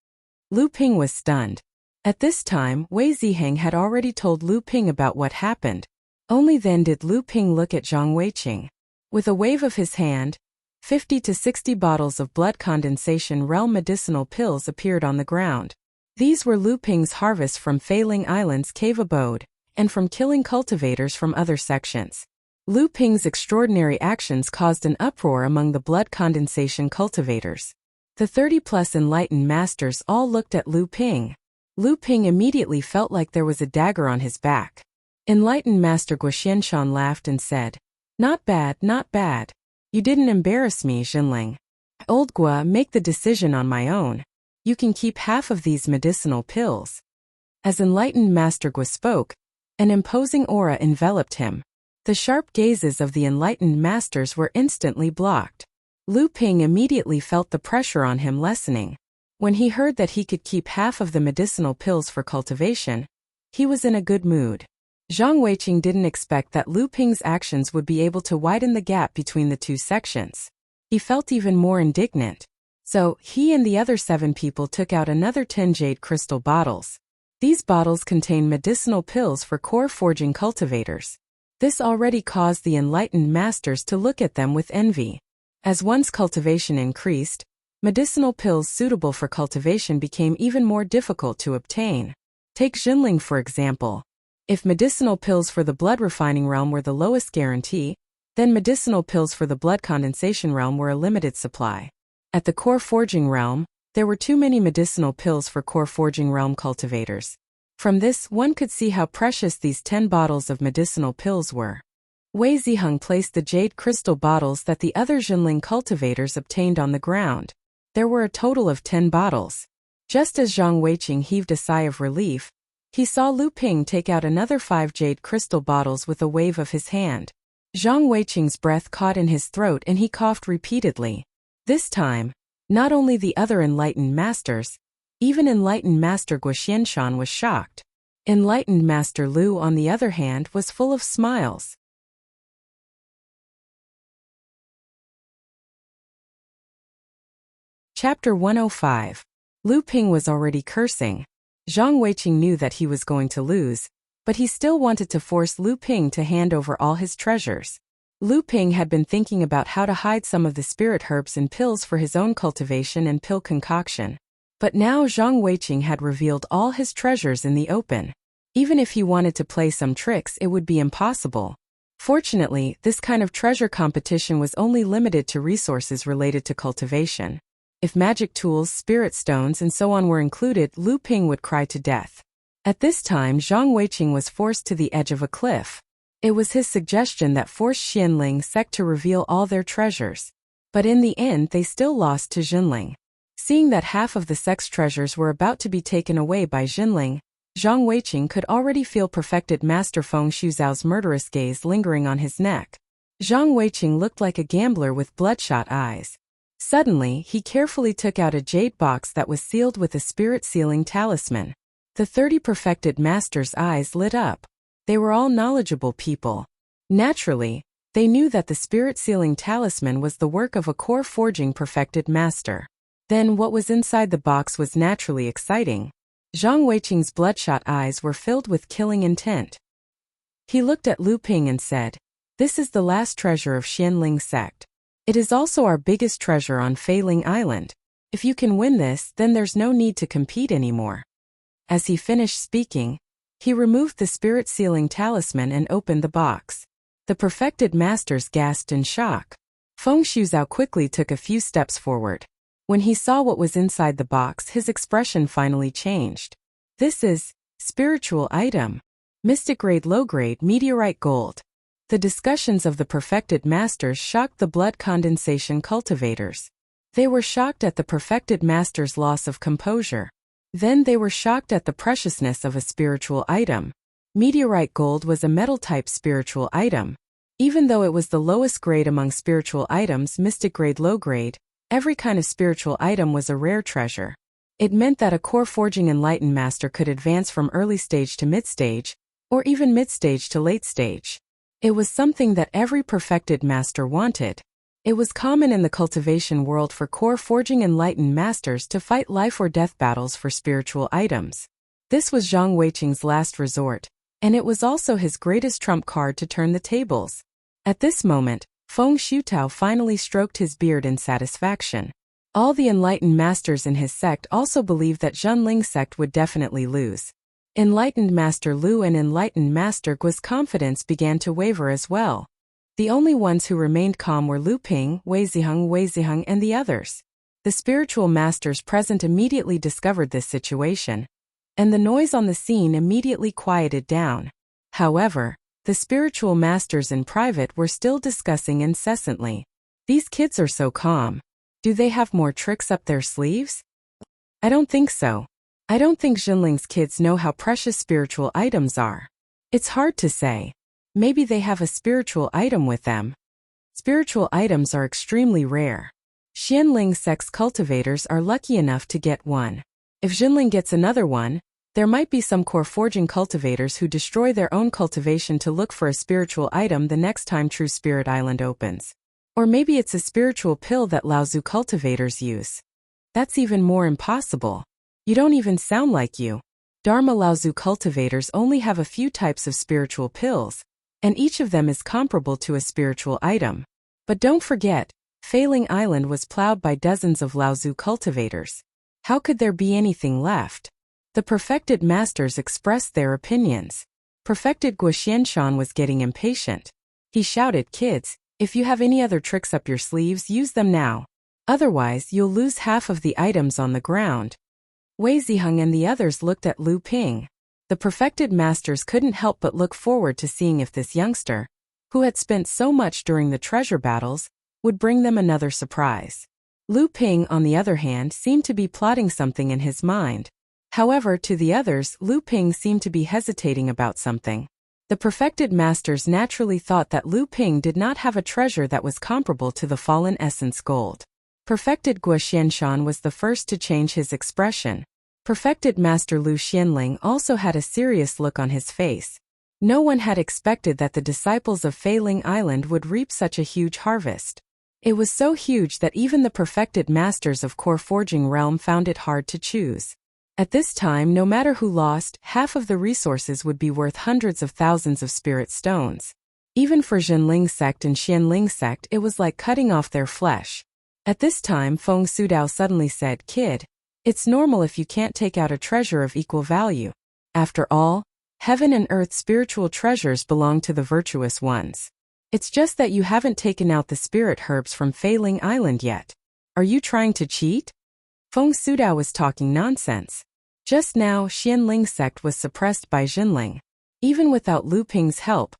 Lu Ping was stunned. At this time, Wei Ziheng had already told Lu Ping about what happened. Only then did Lu Ping look at Zhang Weiqing. With a wave of his hand, 50 to 60 bottles of blood condensation realm medicinal pills appeared on the ground. These were Lu Ping's harvest from Feiling Island's cave abode, and from killing cultivators from other sections. Lu Ping's extraordinary actions caused an uproar among the blood condensation cultivators. The 30-plus enlightened masters all looked at Lu Ping. Lu Ping immediately felt like there was a dagger on his back. Enlightened Master Guoxianshan laughed and said, "Not bad, not bad. You didn't embarrass me, Jinling. Old Gua, make the decision on my own. You can keep half of these medicinal pills." As enlightened Master Gua spoke, an imposing aura enveloped him. The sharp gazes of the enlightened masters were instantly blocked. Lu Ping immediately felt the pressure on him lessening. When he heard that he could keep half of the medicinal pills for cultivation, he was in a good mood. Zhang Weiqing didn't expect that Lu Ping's actions would be able to widen the gap between the two sections. He felt even more indignant. So, he and the other 7 people took out another 10 jade crystal bottles. These bottles contain medicinal pills for core forging cultivators. This already caused the enlightened masters to look at them with envy. As one's cultivation increased, medicinal pills suitable for cultivation became even more difficult to obtain. Take Jinling for example. If medicinal pills for the blood refining realm were the lowest guarantee, then medicinal pills for the blood condensation realm were a limited supply. At the core forging realm, there were too many medicinal pills for core forging realm cultivators. From this, one could see how precious these 10 bottles of medicinal pills were. Wei Ziheng placed the jade crystal bottles that the other Jinling cultivators obtained on the ground. There were a total of 10 bottles. Just as Zhang Weiqing heaved a sigh of relief, he saw Lu Ping take out another 5 jade crystal bottles with a wave of his hand. Zhang Weiqing's breath caught in his throat and he coughed repeatedly. This time, not only the other enlightened masters, even enlightened Master Guoxianshan was shocked. Enlightened Master Lu, on the other hand, was full of smiles. Chapter 105. Lu Ping was already cursing. Zhang Weiqing knew that he was going to lose, but he still wanted to force Lu Ping to hand over all his treasures. Lu Ping had been thinking about how to hide some of the spirit herbs and pills for his own cultivation and pill concoction. But now Zhang Weiqing had revealed all his treasures in the open. Even if he wanted to play some tricks, it would be impossible. Fortunately, this kind of treasure competition was only limited to resources related to cultivation. If magic tools, spirit stones and so on were included, Lu Ping would cry to death. At this time, Zhang Weiqing was forced to the edge of a cliff. It was his suggestion that forced Xianling sect to reveal all their treasures. But in the end they still lost to Jinling. Seeing that half of the sect's treasures were about to be taken away by Jinling, Zhang Weiqing could already feel perfected Master Feng Shuzao's murderous gaze lingering on his neck. Zhang Weiqing looked like a gambler with bloodshot eyes. Suddenly, he carefully took out a jade box that was sealed with a spirit-sealing talisman. The 30 perfected masters' eyes lit up. They were all knowledgeable people. Naturally, they knew that the spirit-sealing talisman was the work of a core forging perfected master. Then what was inside the box was naturally exciting. Zhang Weiqing's bloodshot eyes were filled with killing intent. He looked at Lu Ping and said, "This is the last treasure of Xianling sect. It is also our biggest treasure on Feiling Island. If you can win this, then there's no need to compete anymore." As he finished speaking, he removed the spirit-sealing talisman and opened the box. The perfected masters gasped in shock. Feng Shuzao quickly took a few steps forward. When he saw what was inside the box, his expression finally changed. "This is spiritual item. Mystic grade, low grade, meteorite gold." The discussions of the perfected masters shocked the blood condensation cultivators. They were shocked at the perfected master's loss of composure. Then they were shocked at the preciousness of a spiritual item. Meteorite gold was a metal-type spiritual item. Even though it was the lowest grade among spiritual items, mystic grade low grade, every kind of spiritual item was a rare treasure. It meant that a core forging enlightened master could advance from early stage to mid-stage, or even mid-stage to late stage. It was something that every perfected master wanted. It was common in the cultivation world for core forging enlightened masters to fight life or death battles for spiritual items. This was Zhang Weiqing's last resort, and it was also his greatest trump card to turn the tables. At this moment, Feng Shutao finally stroked his beard in satisfaction. All the enlightened masters in his sect also believed that Zhenling's sect would definitely lose. Enlightened Master Lu and Enlightened Master Guo's confidence began to waver as well. The only ones who remained calm were Lu Ping, Wei Ziheng, and the others. The spiritual masters present immediately discovered this situation, and the noise on the scene immediately quieted down. However, the spiritual masters in private were still discussing incessantly. These kids are so calm. Do they have more tricks up their sleeves? I don't think so. I don't think Zhenling's kids know how precious spiritual items are. It's hard to say. Maybe they have a spiritual item with them. Spiritual items are extremely rare. Xianling sect's cultivators are lucky enough to get one. If Zhenling gets another one, there might be some core forging cultivators who destroy their own cultivation to look for a spiritual item the next time True Spirit Island opens. Or maybe it's a spiritual pill that Laozu cultivators use. That's even more impossible. You don't even sound like you. Dharma Laozu cultivators only have a few types of spiritual pills, and each of them is comparable to a spiritual item. But don't forget, Failing Island was plowed by dozens of Laozu cultivators. How could there be anything left? The perfected masters expressed their opinions. Perfected Guo Xianshan was getting impatient. He shouted, "Kids, if you have any other tricks up your sleeves, use them now. Otherwise, you'll lose half of the items on the ground." Wei Ziheng and the others looked at Lu Ping. The perfected masters couldn't help but look forward to seeing if this youngster, who had spent so much during the treasure battles, would bring them another surprise. Lu Ping, on the other hand, seemed to be plotting something in his mind. However, to the others, Lu Ping seemed to be hesitating about something. The perfected masters naturally thought that Lu Ping did not have a treasure that was comparable to the fallen essence gold. Perfected Guo Xianshan was the first to change his expression. Perfected Master Lu Xianling also had a serious look on his face. No one had expected that the disciples of Failing Island would reap such a huge harvest. It was so huge that even the perfected masters of Core Forging Realm found it hard to choose. At this time, no matter who lost, half of the resources would be worth hundreds of thousands of spirit stones. Even for Zhenling sect and Xianling sect, it was like cutting off their flesh. At this time, Feng Sudao suddenly said, "Kid, it's normal if you can't take out a treasure of equal value. After all, heaven and earth spiritual treasures belong to the virtuous ones. It's just that you haven't taken out the spirit herbs from Failing Island yet. Are you trying to cheat?" Feng Sudao was talking nonsense. Just now, Xianling sect was suppressed by Zhenling. Even without Lu Ping's help,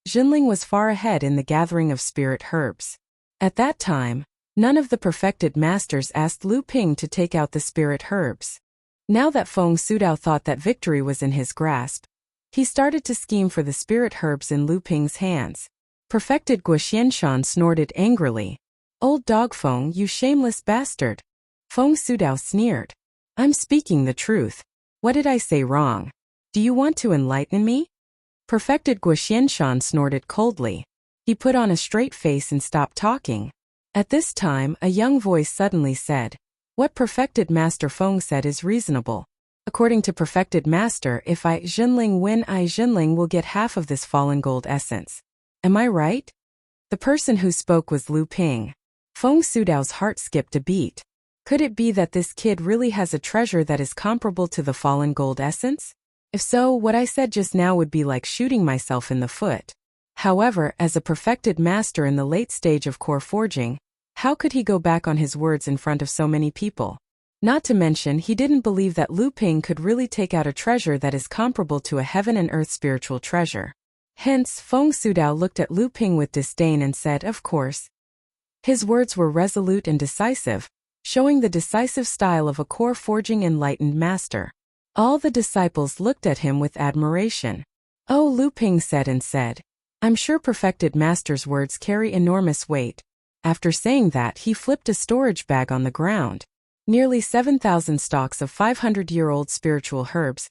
Zhenling was far ahead in the gathering of spirit herbs. At that time, none of the perfected masters asked Lu Ping to take out the spirit herbs. Now that Feng Sudao thought that victory was in his grasp, he started to scheme for the spirit herbs in Lu Ping's hands. Perfected Guo Xianshan snorted angrily. "Old dog Feng, you shameless bastard." Feng Sudao sneered. "I'm speaking the truth. What did I say wrong? Do you want to enlighten me?" Perfected Guo Xianshan snorted coldly. He put on a straight face and stopped talking. At this time, a young voice suddenly said, "What Perfected Master Feng said is reasonable. According to Perfected Master, if I Zhenling win, I Zhenling will get half of this fallen gold essence. Am I right?" The person who spoke was Lu Ping. Feng Sudao's heart skipped a beat. Could it be that this kid really has a treasure that is comparable to the fallen gold essence? If so, what I said just now would be like shooting myself in the foot. However, as a perfected master in the late stage of core forging, how could he go back on his words in front of so many people? Not to mention, he didn't believe that Lu Ping could really take out a treasure that is comparable to a heaven and earth spiritual treasure. Hence, Feng Sudao looked at Lu Ping with disdain and said, "Of course." His words were resolute and decisive, showing the decisive style of a core forging enlightened master. All the disciples looked at him with admiration. "Oh," Lu Ping said, I'm sure perfected master's words carry enormous weight. After saying that, he flipped a storage bag on the ground. Nearly 7,000 stalks of 500-year-old spiritual herbs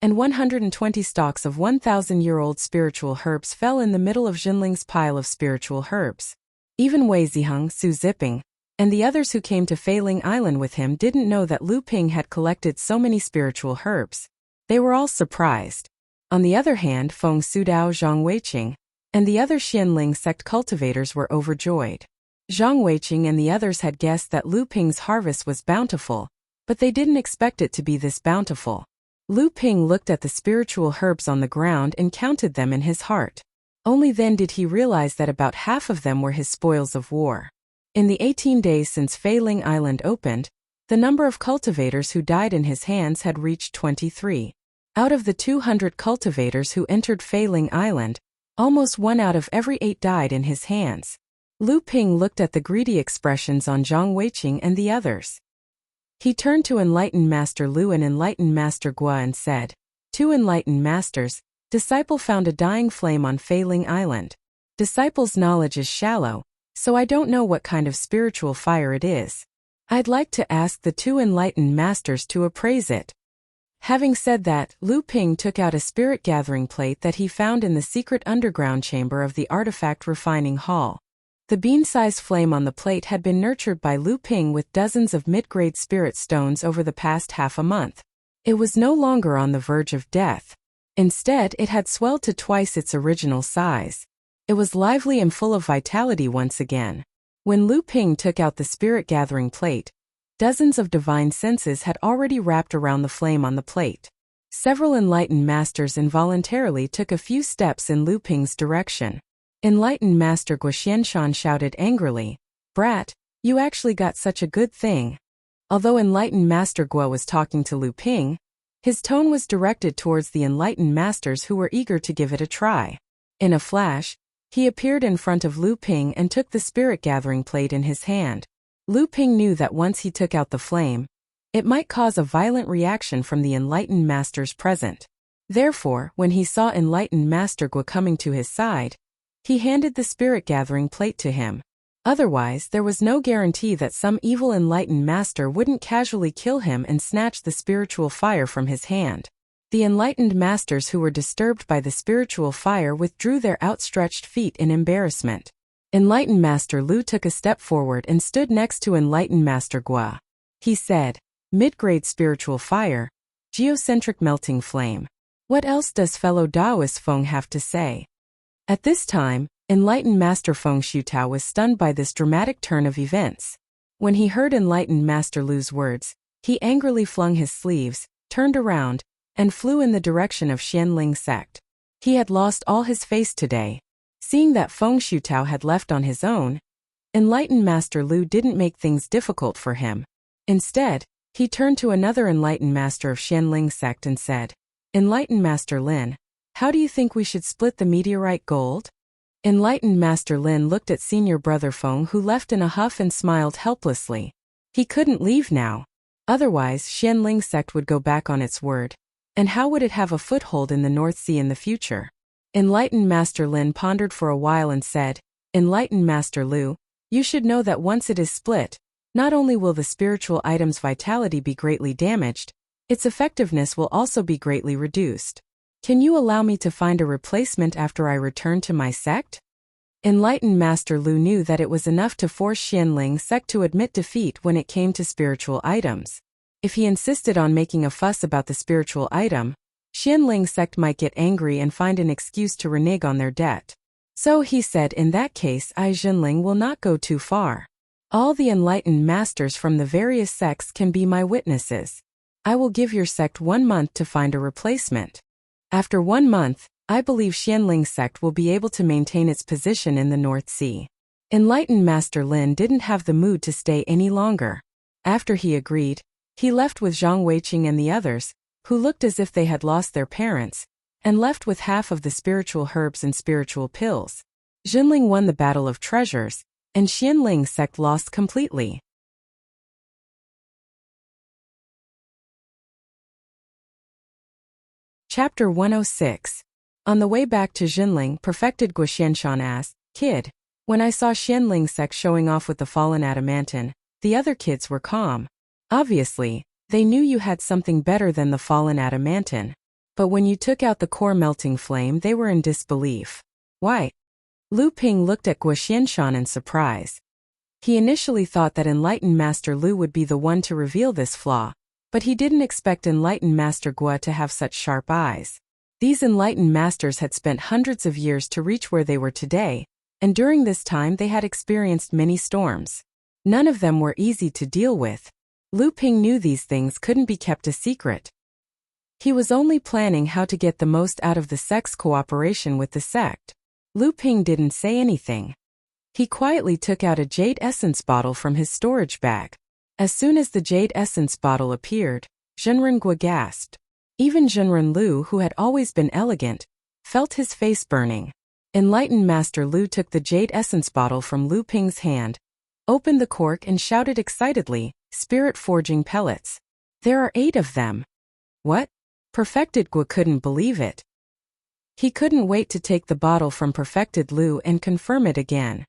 and 120 stalks of 1,000-year-old spiritual herbs fell in the middle of Jinling's pile of spiritual herbs. Even Wei Ziheng, Su Ziping, and the others who came to Feiling Island with him didn't know that Lu Ping had collected so many spiritual herbs. They were all surprised. On the other hand, Feng Sudao, Zhang Weiqing, and the other Xianling sect cultivators were overjoyed. Zhang Weiqing and the others had guessed that Lu Ping's harvest was bountiful, but they didn't expect it to be this bountiful. Lu Ping looked at the spiritual herbs on the ground and counted them in his heart. Only then did he realize that about half of them were his spoils of war. In the 18 days since Feiling Island opened, the number of cultivators who died in his hands had reached 23. Out of the 200 cultivators who entered Feiling Island, almost 1 out of every 8 died in his hands. Lu Ping looked at the greedy expressions on Zhang Weiqing and the others. He turned to Enlightened Master Lu and Enlightened Master Gua and said, "Two Enlightened Masters, disciple found a dying flame on Feiling Island. Disciple's knowledge is shallow, so I don't know what kind of spiritual fire it is. I'd like to ask the two Enlightened Masters to appraise it." Having said that, Lu Ping took out a spirit gathering plate that he found in the secret underground chamber of the artifact refining hall. The bean-sized flame on the plate had been nurtured by Lu Ping with dozens of mid-grade spirit stones over the past half a month. It was no longer on the verge of death. Instead, it had swelled to twice its original size. It was lively and full of vitality once again. When Lu Ping took out the spirit gathering plate, dozens of divine senses had already wrapped around the flame on the plate. Several enlightened masters involuntarily took a few steps in Lu Ping's direction. Enlightened Master Guoxianshan shouted angrily, "Brat, you actually got such a good thing." Although Enlightened Master Gua was talking to Lu Ping, his tone was directed towards the enlightened masters who were eager to give it a try. In a flash, he appeared in front of Lu Ping and took the spirit gathering plate in his hand. Lu Ping knew that once he took out the flame, it might cause a violent reaction from the enlightened masters present. Therefore, when he saw Enlightened Master Gua coming to his side, he handed the spirit gathering plate to him. Otherwise, there was no guarantee that some evil enlightened master wouldn't casually kill him and snatch the spiritual fire from his hand. The enlightened masters who were disturbed by the spiritual fire withdrew their outstretched feet in embarrassment. Enlightened Master Lu took a step forward and stood next to Enlightened Master Gua. He said, "Mid-grade spiritual fire, geocentric melting flame. What else does fellow Taoist Feng have to say?" At this time, Enlightened Master Feng Shutao was stunned by this dramatic turn of events. When he heard Enlightened Master Lu's words, he angrily flung his sleeves, turned around, and flew in the direction of Xianling sect. He had lost all his face today. Seeing that Feng Shutao had left on his own, Enlightened Master Lu didn't make things difficult for him. Instead, he turned to another Enlightened Master of Xianling sect and said, "Enlightened Master Lin, how do you think we should split the meteorite gold?" Enlightened Master Lin looked at senior brother Feng, who left in a huff, and smiled helplessly. He couldn't leave now. Otherwise, Xianling sect would go back on its word. And how would it have a foothold in the North Sea in the future? Enlightened Master Lin pondered for a while and said, "Enlightened Master Lu, you should know that once it is split, not only will the spiritual item's vitality be greatly damaged, its effectiveness will also be greatly reduced. Can you allow me to find a replacement after I return to my sect?" Enlightened Master Lu knew that it was enough to force Xianling sect to admit defeat when it came to spiritual items. If he insisted on making a fuss about the spiritual item, Xianling sect might get angry and find an excuse to renege on their debt. So he said, "In that case, I Xianling will not go too far. All the enlightened masters from the various sects can be my witnesses. I will give your sect 1 month to find a replacement. After 1 month, I believe Xianling sect will be able to maintain its position in the North Sea." Enlightened Master Lin didn't have the mood to stay any longer. After he agreed, he left with Zhang Weiqing and the others, who looked as if they had lost their parents, and left with half of the spiritual herbs and spiritual pills. Jinling won the Battle of Treasures, and Xianling sect lost completely. Chapter 106. On the way back to Jinling, perfected Guo Xianshan asked, "Kid, when I saw Xianling's sect showing off with the fallen adamantine, the other kids were calm. Obviously, they knew you had something better than the fallen adamantine. But when you took out the core melting flame, they were in disbelief. Why?" Lu Ping looked at Guo Xianshan in surprise. He initially thought that Enlightened Master Lu would be the one to reveal this flaw, but he didn't expect Enlightened Master Guo to have such sharp eyes. These enlightened masters had spent hundreds of years to reach where they were today, and during this time they had experienced many storms. None of them were easy to deal with. Lu Ping knew these things couldn't be kept a secret. He was only planning how to get the most out of the sect's cooperation with the sect. Lu Ping didn't say anything. He quietly took out a jade essence bottle from his storage bag. As soon as the jade essence bottle appeared, Zhenren Guo gasped. Even Zhenren Lu, who had always been elegant, felt his face burning. Enlightened Master Lu took the jade essence bottle from Lu Ping's hand, opened the cork and shouted excitedly, "Spirit forging pellets. There are 8 of them." "What?" Perfected Guo couldn't believe it. He couldn't wait to take the bottle from Perfected Lu and confirm it again.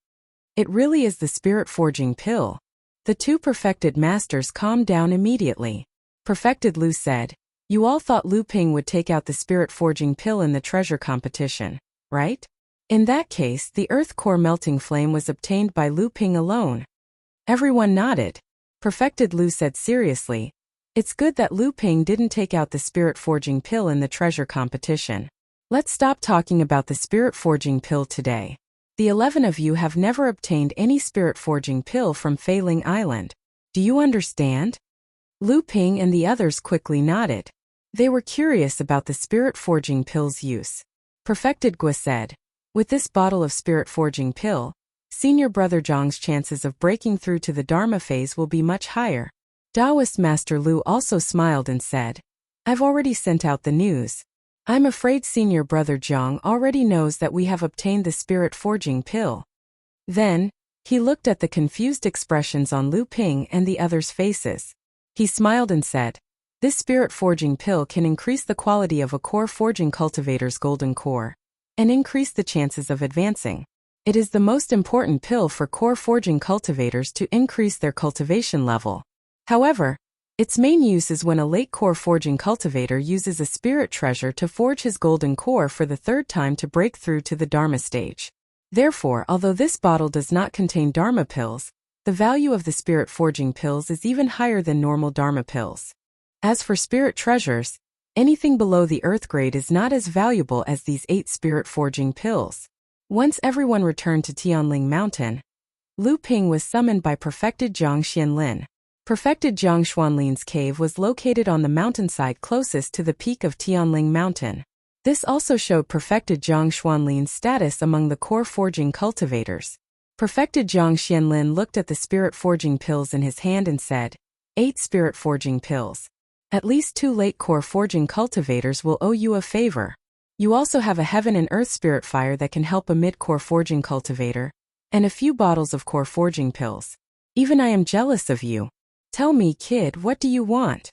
It really is the spirit forging pill. The 2 perfected masters calmed down immediately. Perfected Lu said, "You all thought Lu Ping would take out the spirit forging pill in the treasure competition, right? In that case, the earth core melting flame was obtained by Lu Ping alone." Everyone nodded. Perfected Lu said seriously, "It's good that Lu Ping didn't take out the spirit forging pill in the treasure competition. Let's stop talking about the spirit forging pill today. The 11 of you have never obtained any spirit forging pill from Failing Island. Do you understand?" Lu Ping and the others quickly nodded. They were curious about the spirit forging pill's use. Perfected Guo said, "With this bottle of spirit forging pill, Senior Brother Zhang's chances of breaking through to the Dharma phase will be much higher." Taoist Master Lu also smiled and said, "I've already sent out the news. I'm afraid Senior Brother Zhang already knows that we have obtained the spirit forging pill." Then, he looked at the confused expressions on Lu Ping and the others' faces. He smiled and said, "This spirit forging pill can increase the quality of a core forging cultivator's golden core, and increase the chances of advancing. It is the most important pill for core forging cultivators to increase their cultivation level. However, its main use is when a late core forging cultivator uses a spirit treasure to forge his golden core for the 3rd time to break through to the Dharma stage. Therefore, although this bottle does not contain Dharma pills, the value of the spirit forging pills is even higher than normal Dharma pills. As for spirit treasures, anything below the earth grade is not as valuable as these 8 spirit forging pills." Once everyone returned to Tianling Mountain, Lu Ping was summoned by Perfected Zhang Xianlin. Perfected Zhang Xuanlin's cave was located on the mountainside closest to the peak of Tianling Mountain. This also showed Perfected Zhang Xuanlin's status among the core forging cultivators. Perfected Zhang Xianlin looked at the spirit forging pills in his hand and said, 8 spirit forging pills. At least 2 late core forging cultivators will owe you a favor. You also have a heaven and earth spirit fire that can help a mid-core forging cultivator, and a few bottles of core forging pills. Even I am jealous of you. Tell me, kid, what do you want?"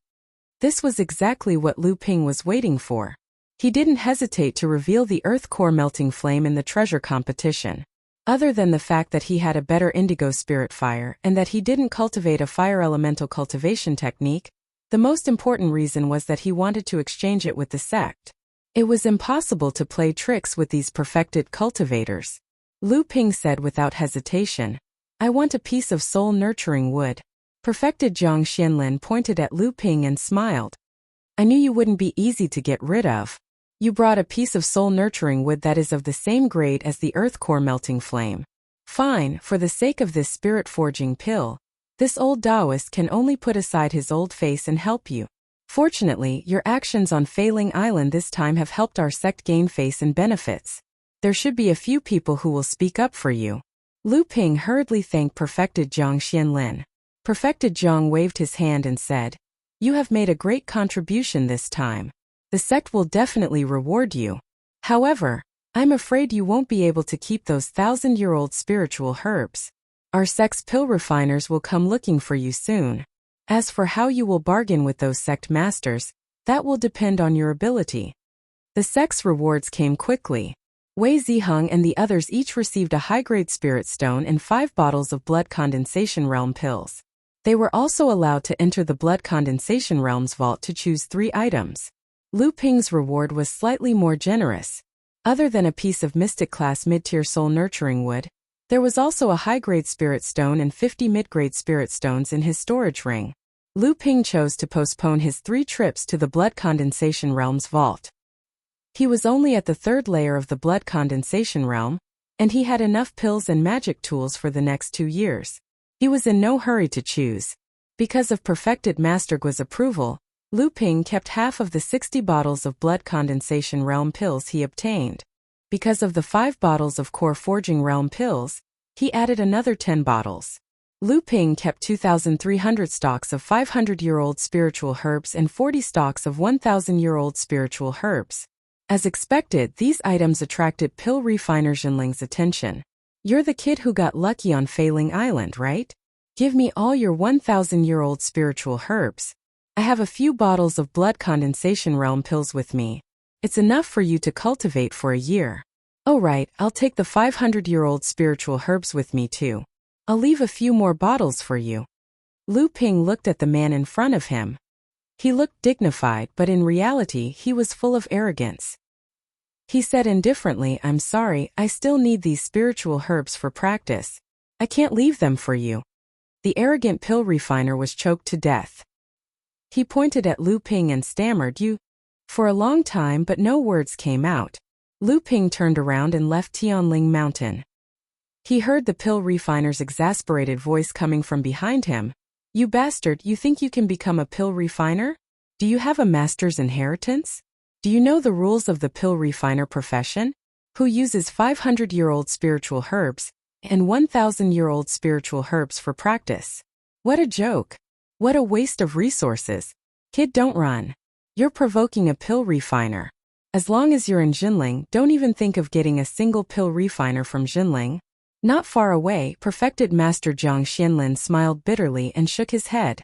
This was exactly what Lu Ping was waiting for. He didn't hesitate to reveal the earth core melting flame in the treasure competition. Other than the fact that he had a better indigo spirit fire and that he didn't cultivate a fire elemental cultivation technique, the most important reason was that he wanted to exchange it with the sect. It was impossible to play tricks with these perfected cultivators. Lu Ping said without hesitation, "I want a piece of soul-nurturing wood." Perfected Zhang Xianlin pointed at Lu Ping and smiled. "I knew you wouldn't be easy to get rid of. You brought a piece of soul-nurturing wood that is of the same grade as the earth core melting flame. Fine, for the sake of this spirit forging pill, this old Taoist can only put aside his old face and help you. Fortunately, your actions on Failing Island this time have helped our sect gain face and benefits. There should be a few people who will speak up for you." Lu Ping hurriedly thanked Perfected Zhang Xianlin. Perfected Zhang waved his hand and said, "You have made a great contribution this time. The sect will definitely reward you. However, I'm afraid you won't be able to keep those 1,000-year-old spiritual herbs. Our sect's pill refiners will come looking for you soon. As for how you will bargain with those sect masters, that will depend on your ability." The sect's rewards came quickly. Wei Ziheng and the others each received a high-grade spirit stone and 5 bottles of blood condensation realm pills. They were also allowed to enter the blood condensation realm's vault to choose 3 items. Lu Ping's reward was slightly more generous. Other than a piece of mystic-class mid-tier soul nurturing wood, there was also a high-grade spirit stone and 50 mid-grade spirit stones in his storage ring. Lu Ping chose to postpone his 3 trips to the blood condensation realm's vault. He was only at the 3rd layer of the blood condensation realm, and he had enough pills and magic tools for the next 2 years. He was in no hurry to choose. Because of perfected Master Guo's approval, Lu Ping kept half of the 60 bottles of blood condensation realm pills he obtained. Because of the 5 bottles of core forging realm pills, he added another 10 bottles. Lu Ping kept 2,300 stalks of 500-year-old spiritual herbs and 40 stalks of 1,000-year-old spiritual herbs. As expected, these items attracted pill refiner Jinling's attention. "You're the kid who got lucky on Failing Island, right? Give me all your 1,000-year-old spiritual herbs. I have a few bottles of blood condensation realm pills with me. It's enough for you to cultivate for a year." "Oh right, I'll take the 500-year-old spiritual herbs with me too. I'll leave a few more bottles for you." Lu Ping looked at the man in front of him. He looked dignified, but in reality he was full of arrogance. He said indifferently, "I'm sorry, I still need these spiritual herbs for practice. I can't leave them for you." The arrogant pill refiner was choked to death. He pointed at Lu Ping and stammered, "You," for a long time, but no words came out. Lu Ping turned around and left Tianling Mountain. He heard the pill refiner's exasperated voice coming from behind him. "You bastard, you think you can become a pill refiner? Do you have a master's inheritance? Do you know the rules of the pill refiner profession? Who uses 500-year-old spiritual herbs and 1,000-year-old spiritual herbs for practice? What a joke. What a waste of resources. Kid, don't run. You're provoking a pill refiner. As long as you're in Jinling, don't even think of getting a single pill refiner from Jinling." Not far away, perfected Master Jiang Xianlin smiled bitterly and shook his head.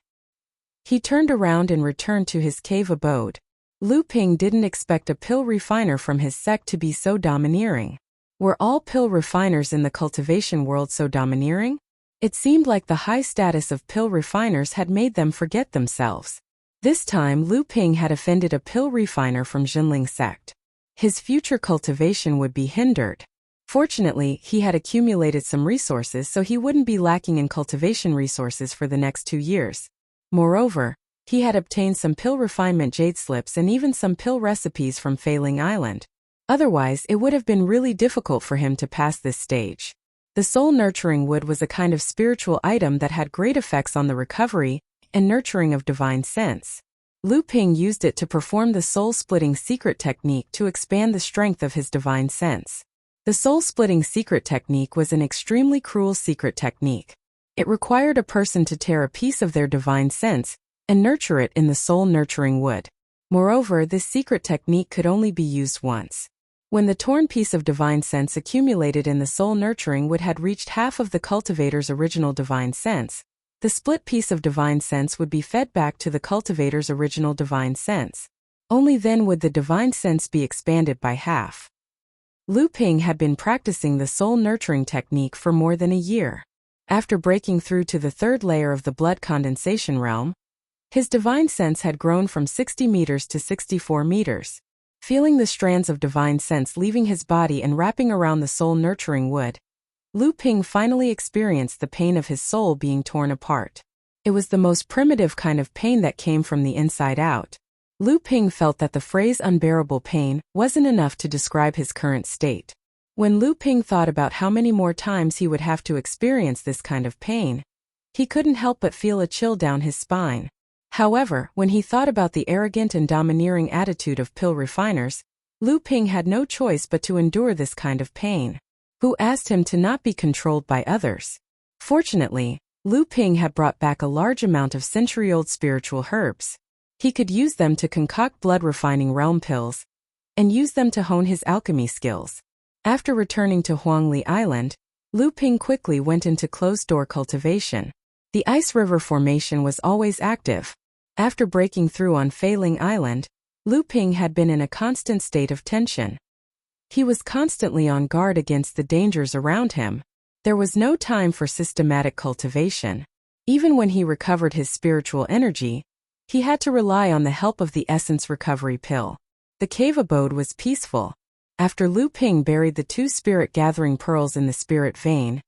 He turned around and returned to his cave abode. Lu Ping didn't expect a pill refiner from his sect to be so domineering. Were all pill refiners in the cultivation world so domineering? It seemed like the high status of pill refiners had made them forget themselves. This time Lu Ping had offended a pill refiner from Jinling sect. His future cultivation would be hindered. Fortunately, he had accumulated some resources so he wouldn't be lacking in cultivation resources for the next 2 years. Moreover, he had obtained some pill refinement jade slips and even some pill recipes from Failing Island. Otherwise, it would have been really difficult for him to pass this stage. The soul nurturing wood was a kind of spiritual item that had great effects on the recovery and nurturing of divine sense. Lu Ping used it to perform the soul-splitting secret technique to expand the strength of his divine sense. The soul-splitting secret technique was an extremely cruel secret technique. It required a person to tear a piece of their divine sense and nurture it in the soul-nurturing wood. Moreover, this secret technique could only be used once. When the torn piece of divine sense accumulated in the soul-nurturing wood had reached half of the cultivator's original divine sense, the split piece of divine sense would be fed back to the cultivator's original divine sense. Only then would the divine sense be expanded by half. Lu Ping had been practicing the soul-nurturing technique for more than a year. After breaking through to the 3rd layer of the blood condensation realm, his divine sense had grown from 60 meters to 64 meters. Feeling the strands of divine sense leaving his body and wrapping around the soul-nurturing wood, Lu Ping finally experienced the pain of his soul being torn apart. It was the most primitive kind of pain that came from the inside out. Lu Ping felt that the phrase unbearable pain wasn't enough to describe his current state. When Lu Ping thought about how many more times he would have to experience this kind of pain, he couldn't help but feel a chill down his spine. However, when he thought about the arrogant and domineering attitude of pill refiners, Lu Ping had no choice but to endure this kind of pain. Who asked him to not be controlled by others? Fortunately, Lu Ping had brought back a large amount of century-old spiritual herbs. He could use them to concoct blood-refining realm pills, and use them to hone his alchemy skills. After returning to Huangli Island, Lu Ping quickly went into closed-door cultivation. The ice river formation was always active. After breaking through on Failing Island, Lu Ping had been in a constant state of tension. He was constantly on guard against the dangers around him. There was no time for systematic cultivation. Even when he recovered his spiritual energy, he had to rely on the help of the essence recovery pill. The cave abode was peaceful. After Lu Ping buried the 2 spirit-gathering pearls in the spirit vein,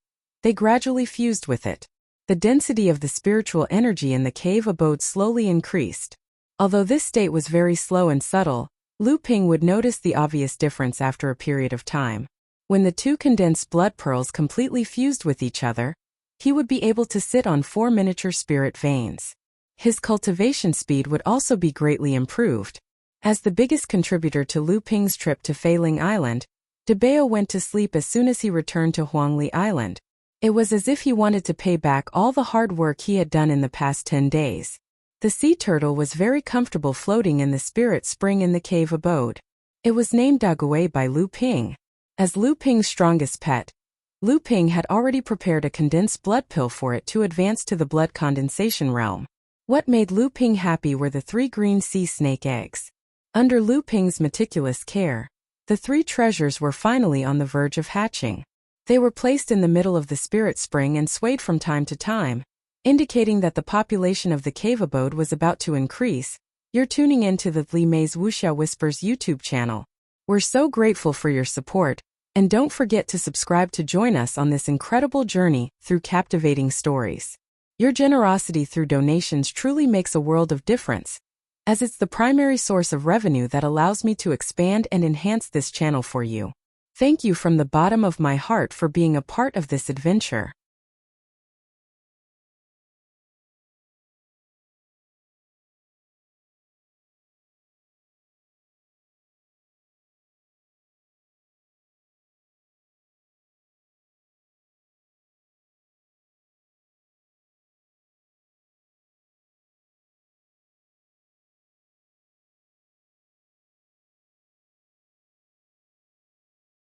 they gradually fused with it. The density of the spiritual energy in the cave abode slowly increased. Although this state was very slow and subtle, Lu Ping would notice the obvious difference after a period of time. When the 2 condensed blood pearls completely fused with each other, he would be able to sit on 4 miniature spirit veins. His cultivation speed would also be greatly improved. As the biggest contributor to Lu Ping's trip to Feiling Island, De Bao went to sleep as soon as he returned to Huangli Island. It was as if he wanted to pay back all the hard work he had done in the past 10 days. The sea turtle was very comfortable floating in the spirit spring in the cave abode. It was named Daguay by Lu Ping. As Lu Ping's strongest pet, Lu Ping had already prepared a condensed blood pill for it to advance to the blood condensation realm. What made Lu Ping happy were the 3 green sea snake eggs. Under Lu Ping's meticulous care, the 3 treasures were finally on the verge of hatching. They were placed in the middle of the spirit spring and swayed from time to time, indicating that the population of the cave abode was about to increase. You're tuning in to the Li Mei's Wuxia Whispers YouTube channel. We're so grateful for your support, and don't forget to subscribe to join us on this incredible journey through captivating stories. Your generosity through donations truly makes a world of difference, as it's the primary source of revenue that allows me to expand and enhance this channel for you. Thank you from the bottom of my heart for being a part of this adventure.